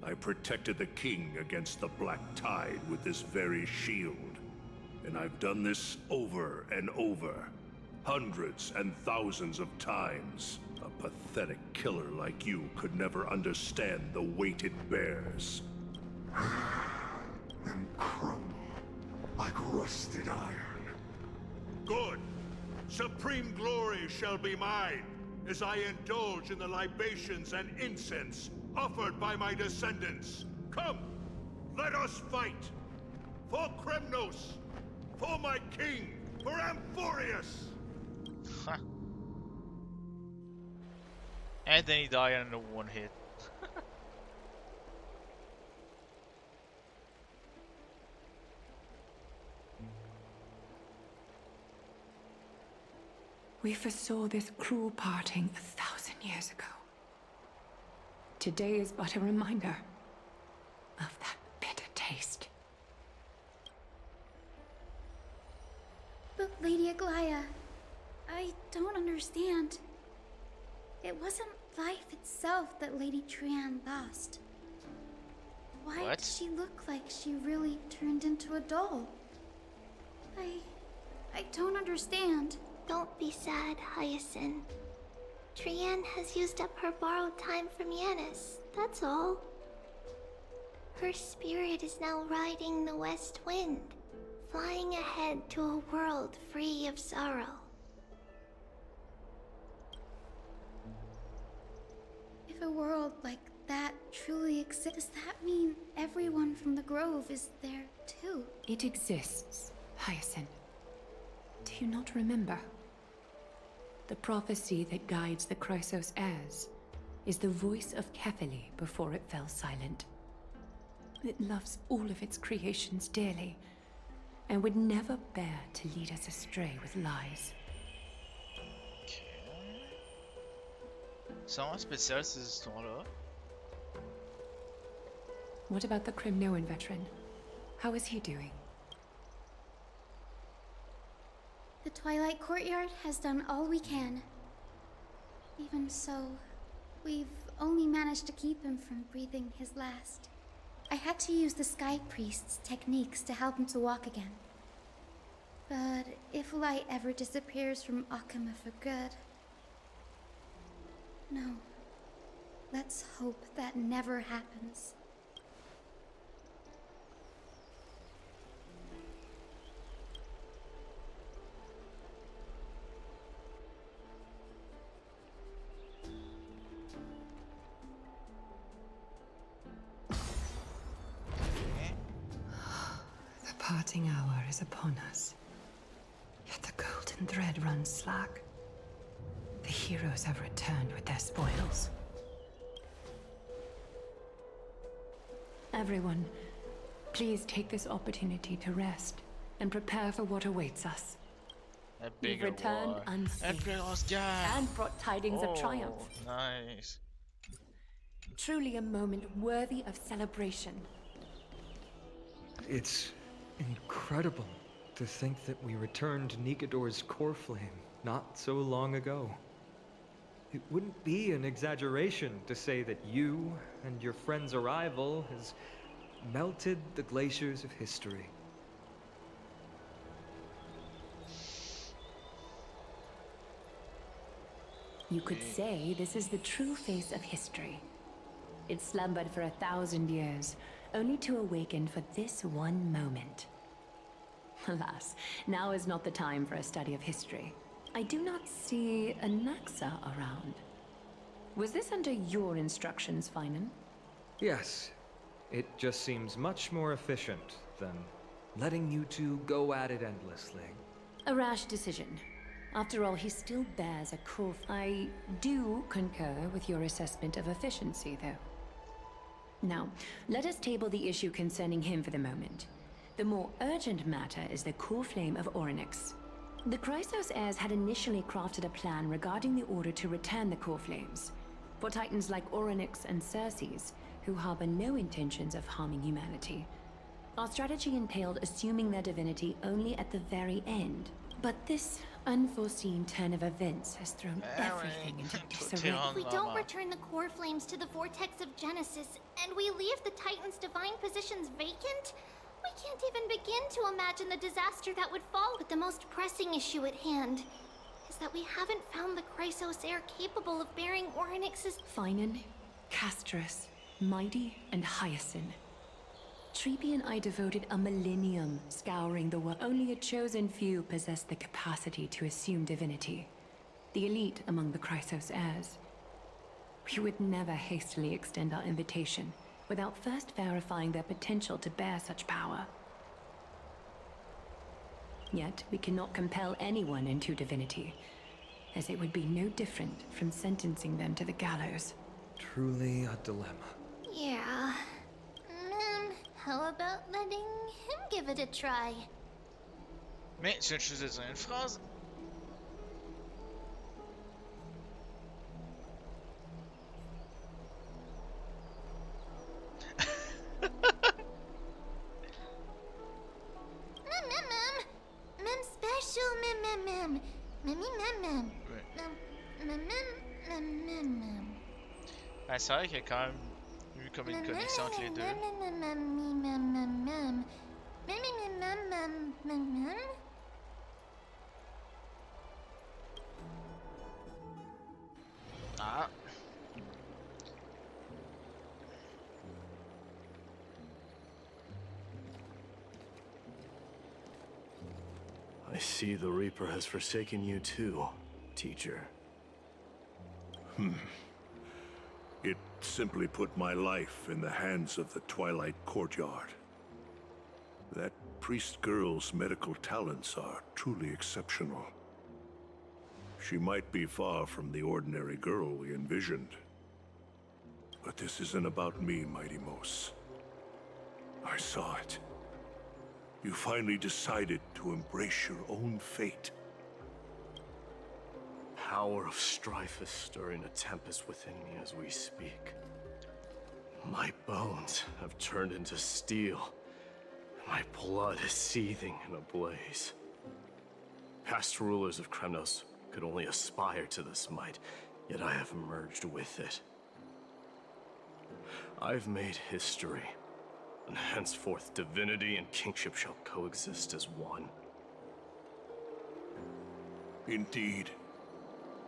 I protected the king against the Black Tide with this very shield. And I've done this over and over, hundreds and thousands of times. A pathetic killer like you could never understand the weight it bears. And crumble like rusted iron. Good! Supreme glory shall be mine, as I indulge in the libations and incense offered by my descendants. Come, let us fight! For Kremnos! For my king! For Amphorius! And then he died in a one hit. We foresaw this cruel parting 1,000 years ago. Today is but a reminder of that bitter taste. But Lady Aglaya, I don't understand. It wasn't life itself that Lady Trian lost. Why What? did she look like she really turned into a doll? I don't understand. Don't be sad, Hyacinth. Trian has used up her borrowed time from Yanis, that's all. Her spirit is now riding the west wind, flying ahead to a world free of sorrow. If a world like that truly exists, does that mean everyone from the Grove is there too? It exists, Hyacinth. Do you not remember? The prophecy that guides the Chrysos heirs is the voice of Kefili before it fell silent. It loves all of its creations dearly, and would never bear to lead us astray with lies. C'est vraiment spécial ces histoires-là. What about the Kremnoan veteran? How is he doing? The Twilight Courtyard has done all we can. Even so, we've only managed to keep him from breathing his last. I had to use the Sky Priest's techniques to help him to walk again. But if light ever disappears from Akama for good... No. Let's hope that never happens. The parting hour is upon us. Yet the golden thread runs slack. The heroes have returned with their spoils. Everyone, please take this opportunity to rest and prepare for what awaits us. You've returned unscathed and brought tidings of triumph. Nice. Truly a moment worthy of celebration. It's incredible to think that we returned Nikador's core flame not so long ago. It wouldn't be an exaggeration to say that you and your friend's arrival has melted the glaciers of history. You could say this is the true face of history. It slumbered for 1,000 years, only to awaken for this one moment. Alas, now is not the time for a study of history. I do not see a Naxa around. Was this under your instructions, Finan? Yes. It just seems much more efficient than letting you two go at it endlessly. A rash decision. After all, he still bears a cour. I do concur with your assessment of efficiency, though. Now, let us table the issue concerning him for the moment. The more urgent matter is the core flame of Orynyx. The Chrysos heirs had initially crafted a plan regarding the order to return the core flames. For titans like Orynyx and Circes, who harbor no intentions of harming humanity. Our strategy entailed assuming their divinity only at the very end. But this unforeseen turn of events has thrown everything into disarray. If we don't return the core flames to the vortex of Genesis, and we leave the Titan's divine positions vacant, we can't even begin to imagine the disaster that would follow. But the most pressing issue at hand is that we haven't found the Chrysos heir capable of bearing Orynyx's... Finan, Castorus, Mighty, and Hyacinth. Treepy and I devoted a millennium scouring the world. Only a chosen few possess the capacity to assume divinity. The elite among the Chrysos heirs. We would never hastily extend our invitation without first verifying their potential to bear such power. Yet, we cannot compel anyone into divinity, as it would be no different from sentencing them to the gallows. Truly a dilemma. Yeah. How about letting him give it a try? Mais tu viens de juste de dire une phrase. Mem special, mem. Ben, c'est vrai qu'il y a quand même eu comme une connexion entre les deux. Ah. I see the Reaper has forsaken you too, teacher. It simply put my life in the hands of the Twilight Courtyard. That priest girl's medical talents are truly exceptional. She might be far from the ordinary girl we envisioned. But this isn't about me, Mighty Mos. I saw it. You finally decided to embrace your own fate. Power of strife is stirring a tempest within me as we speak. My bones have turned into steel. My blood is seething in a blaze. Past rulers of Kremnos could only aspire to this might, yet I have merged with it. I've made history, and henceforth divinity and kingship shall coexist as one. Indeed.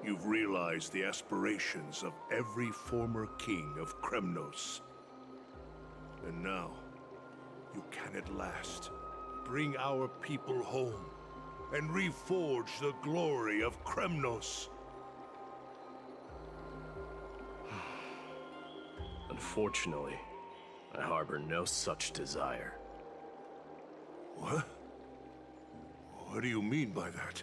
You've realized the aspirations of every former king of Kremnos. And now, you can at last bring our people home and reforge the glory of Kremnos. Unfortunately, I harbor no such desire. What? What do you mean by that?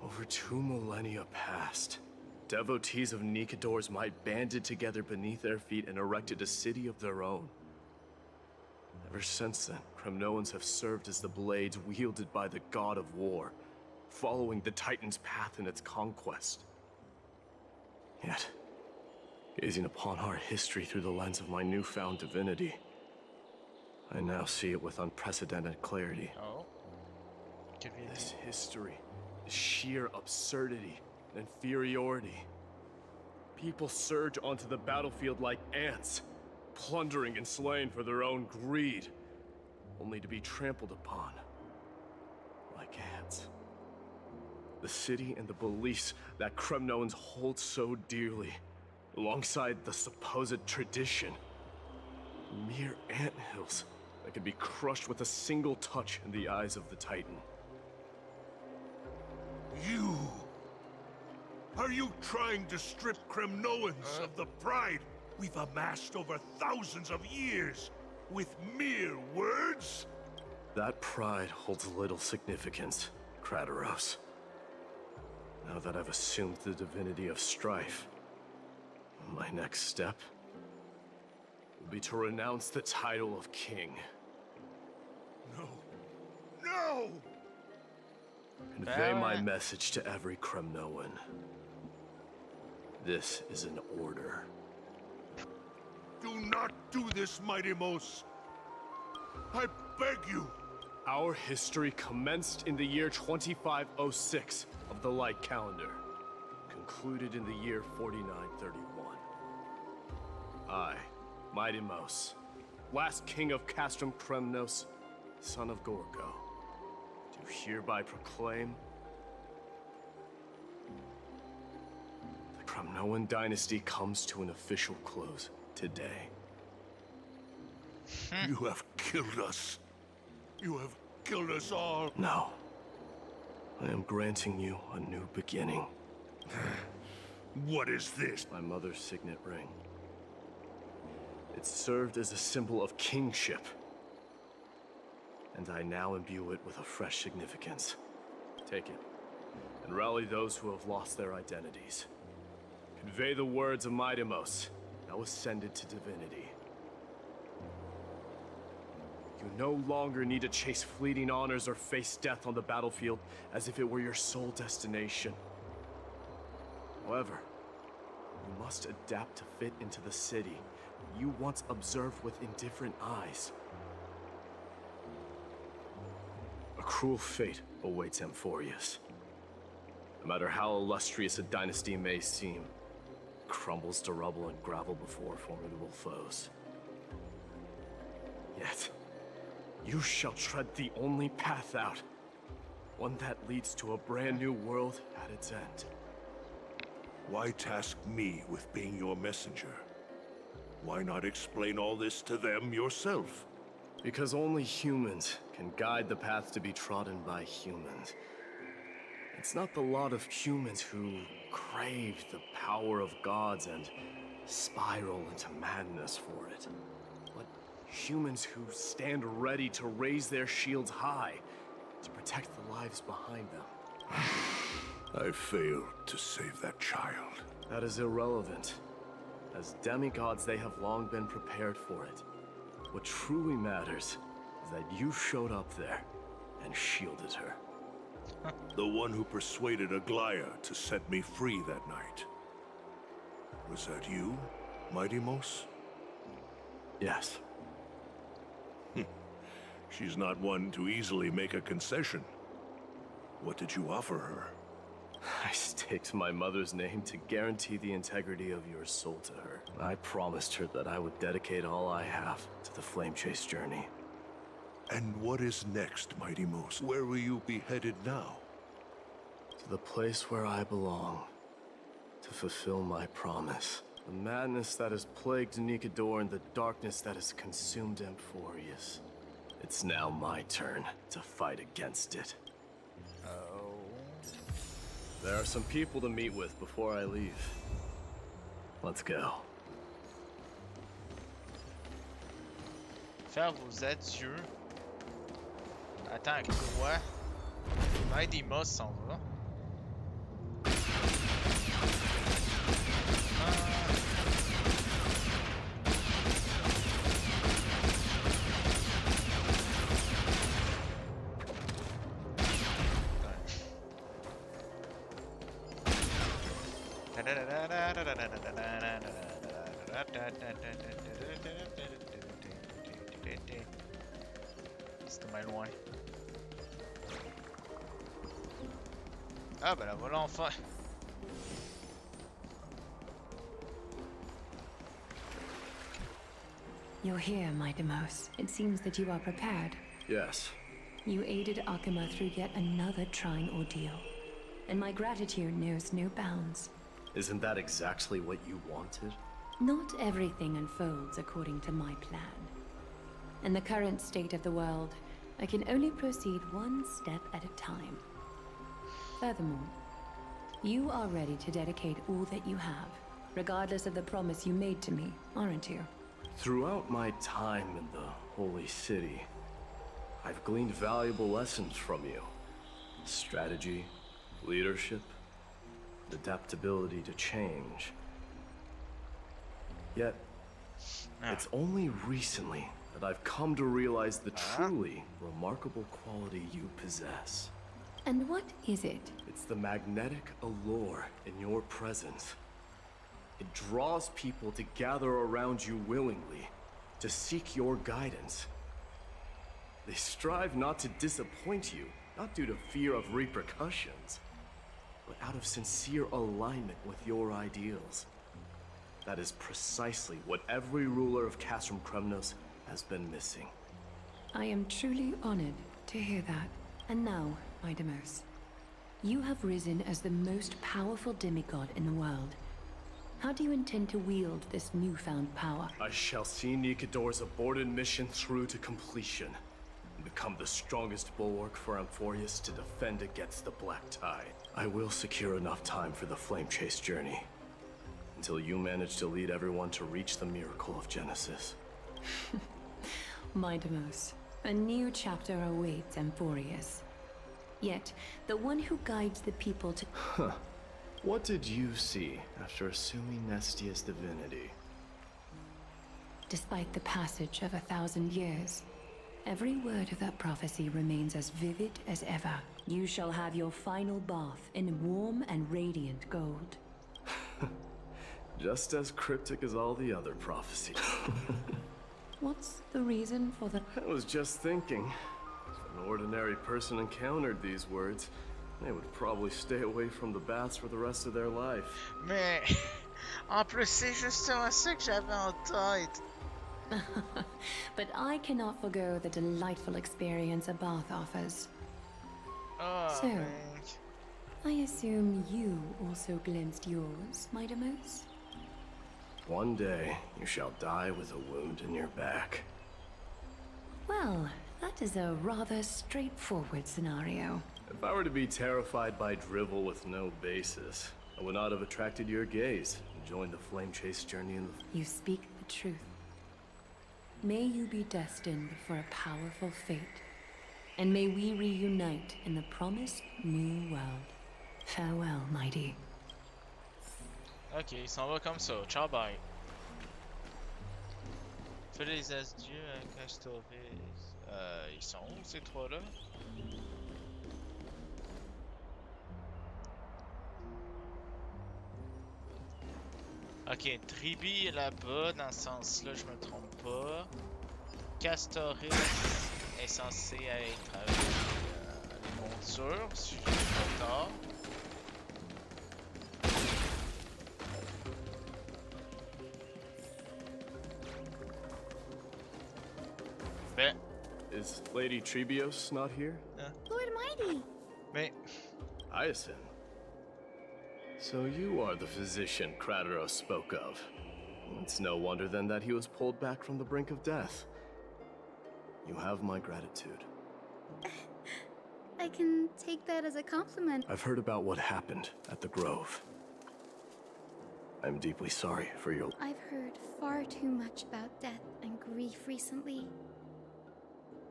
Over 2 millennia past, devotees of Nikador's might banded together beneath their feet and erected a city of their own. Ever since then, Kremnoans have served as the blades wielded by the god of war, following the Titan's path in its conquest. Yet, gazing upon our history through the lens of my newfound divinity, I now see it with unprecedented clarity. Oh. This history, the sheer absurdity and inferiority. People surge onto the battlefield like ants, plundering and slaying for their own greed, only to be trampled upon like ants. The city and the beliefs that Kremnoans hold so dearly, alongside the supposed tradition, mere anthills that can be crushed with a single touch in the eyes of the Titan. Are you trying to strip Kremnoans of the pride we've amassed over thousands of years with mere words? That pride holds little significance, Krateros. Now that I've assumed the divinity of strife, my next step will be to renounce the title of king. No. No! Convey my message to every Kremnoan. This is an order. Do not do this, Mighty-Mos. I beg you. Our history commenced in the year 2506 of the Light Calendar, concluded in the year 4931. I, Mighty-Mos, last king of Castrum Kremnos, son of Gorgo, do hereby proclaim the Kremnoan dynasty comes to an official close today. You have killed us. You have killed us all. No. I am granting you a new beginning. What is this? My mother's signet ring. It served as a symbol of kingship. And I now imbue it with a fresh significance. Take it, and rally those who have lost their identities. Convey the words of Mighty-Mos, now ascended to divinity. You no longer need to chase fleeting honors or face death on the battlefield as if it were your sole destination. However, you must adapt to fit into the city you once observed with indifferent eyes. A cruel fate awaits Amphorius. No matter how illustrious a dynasty may seem, it crumbles to rubble and gravel before formidable foes. Yet, you shall tread the only path out, one that leads to a brand new world at its end. Why task me with being your messenger? Why not explain all this to them yourself? Because only humans can guide the path to be trodden by humans. It's not the lot of humans who crave the power of gods and spiral into madness for it, but humans who stand ready to raise their shields high to protect the lives behind them. I failed to save that child. That is irrelevant. As demigods, they have long been prepared for it. What truly matters is that you showed up there and shielded her. The one who persuaded Aglaya to set me free that night. Was that you, Mighty-Mos? Yes. She's not one to easily make a concession. What did you offer her? I staked my mother's name to guarantee the integrity of your soul to her. I promised her that I would dedicate all I have to the Flame Chase journey. And what is next, Mighty-Mos? Where will you be headed now? To the place where I belong. To fulfill my promise. The madness that has plagued Nikador and the darkness that has consumed Amphorius. It's now my turn to fight against it. Oh. There are some people to meet with before I leave. Let's go. Faire vos adieux. Attends, quoi? Mighty-Mos s'en va. C'était mal loin. Ah ben la voilà enfin. You're here, Mighty-Mos. It seems that you are prepared. Yes. You aided Akuma through yet another trying ordeal, and my gratitude knows no bounds. Isn't that exactly what you wanted? Not everything unfolds according to my plan. In the current state of the world, I can only proceed one step at a time. Furthermore, you are ready to dedicate all that you have regardless of the promise you made to me, aren't you? Throughout my time in the Holy City, I've gleaned valuable lessons from you. Strategy, leadership, adaptability to change. Yet, it's only recently that I've come to realize the truly remarkable quality you possess. And what is it? It's the magnetic allure in your presence. It draws people to gather around you willingly, to seek your guidance. They strive not to disappoint you, not due to fear of repercussions, but out of sincere alignment with your ideals. That is precisely what every ruler of Castrum Kremnos has been missing. I am truly honored to hear that. And now, Idamos, you have risen as the most powerful demigod in the world. How do you intend to wield this newfound power? I shall see Nikador's aborted mission through to completion, and become the strongest bulwark for Amphorius to defend against the Black Tide. I will secure enough time for the Flame Chase journey, until you manage to lead everyone to reach the miracle of Genesis. Idamos, a new chapter awaits Amphorius. Yet, the one who guides the people to... Huh. What did you see after assuming Nestia's divinity? Despite the passage of 1,000 years, every word of that prophecy remains as vivid as ever. You shall have your final bath in warm and radiant gold. Just as cryptic as all the other prophecies. What's the reason for the... I was just thinking, if an ordinary person encountered these words, they would probably stay away from the baths for the rest of their life. Mais en plus, c'est justement ça que j'avais en tête. But I cannot forgo the delightful experience a bath offers. Oh, So, man. I assume you also glimpsed yours, Idamos? One day, you shall die with a wound in your back. Well, that is a rather straightforward scenario. If I were to be terrified by drivel with no basis, I would not have attracted your gaze and joined the Flame Chase journey in the... You speak the truth. May you be destined for a powerful fate, and may we reunite in the promised new world. Farewell, mighty. Ok, il s'en va comme ça. Ciao, bye. Fais les adieux à Castoris. Ils sont où ces trois-là? Ok, Triby est là-bas, dans ce sens-là, je me trompe pas. Castoris est censé être avec les montures, si je ne me pas tort. Ben. Is Lady Trebios not here? Lord Mighty! Mais... Hyacinth. So you are the physician Krateros spoke of. It's no wonder then that he was pulled back from the brink of death. You have my gratitude. I can take that as a compliment. I've heard about what happened at the Grove. I'm deeply sorry for your... I've heard far too much about death and grief recently.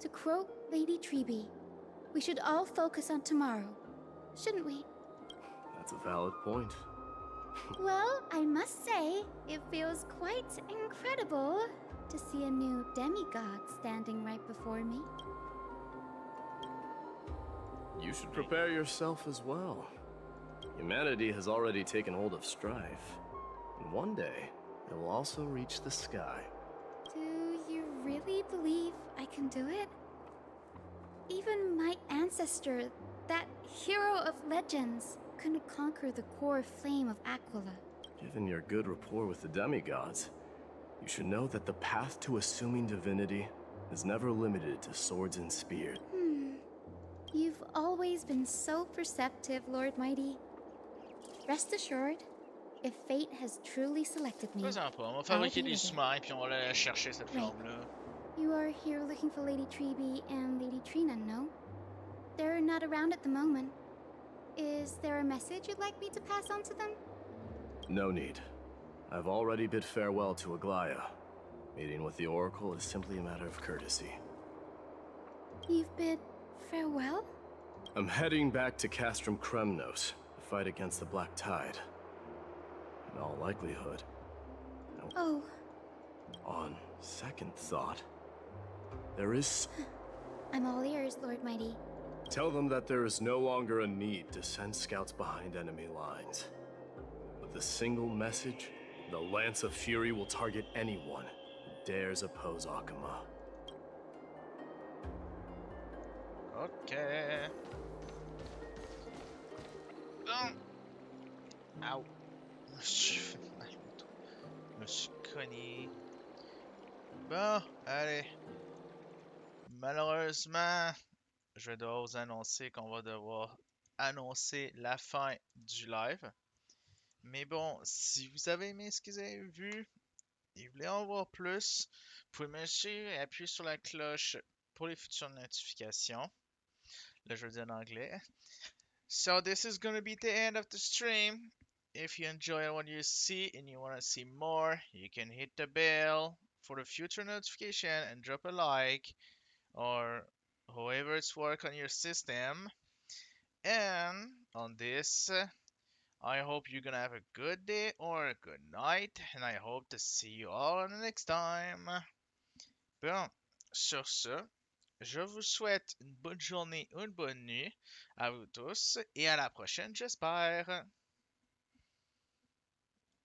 To quote Lady Treby, we should all focus on tomorrow, shouldn't we? That's a valid point. Well, I must say, it feels quite incredible to see a new demigod standing right before me. You should prepare yourself as well. Humanity has already taken hold of strife, and one day it will also reach the sky. Do you really believe I can do it? Even my ancestor, that hero of legends, couldn't conquer the core flame of Aquila. Given your good rapport with the demigods, you should know that the path to assuming divinity is never limited to swords and spears. You've always been so perceptive, Lord Mighty. Rest assured, if fate has truly selected me, Fais-en pas, on va fabriquer I'll be des ready. sous-marins puis on va aller chercher cette Right. flamme-là. You are here looking for Lady Treby and Lady Trina, no? They're not around at the moment. Is there a message you'd like me to pass on to them? No need. I've already bid farewell to Aglaya. Meeting with the Oracle is simply a matter of courtesy. You've bid farewell? I'm heading back to Castrum Kremnos to fight against the Black Tide. In all likelihood. Oh. On second thought, there is... I'm all ears, Lord Mighty. Tell them that there is no longer a need to send scouts behind enemy lines. With a single message, the Lance of Fury will target anyone who dares oppose Akuma. Ok. Bon. Ow. Je me suis fait mal au dos. Je me suis cogné. Bon, allez. Malheureusement, je vais devoir vous annoncer qu'on va devoir annoncer la fin du live. Mais bon, si vous avez aimé ce que vous avez vu et vous voulez en voir plus, vous pouvez me suivre et appuyer sur la cloche pour les futures notifications. Là, je le dis en anglais. So this is going to be the end of the stream. If you enjoy what you see and you want to see more, you can hit the bell for the future notification and drop a like or however it's work on your system. And on this, I hope you're gonna have a good day or a good night, and I hope to see you all on the next time. Bon, sur ce, je vous souhaite une bonne journée ou une bonne nuit à vous tous et à la prochaine, j'espère.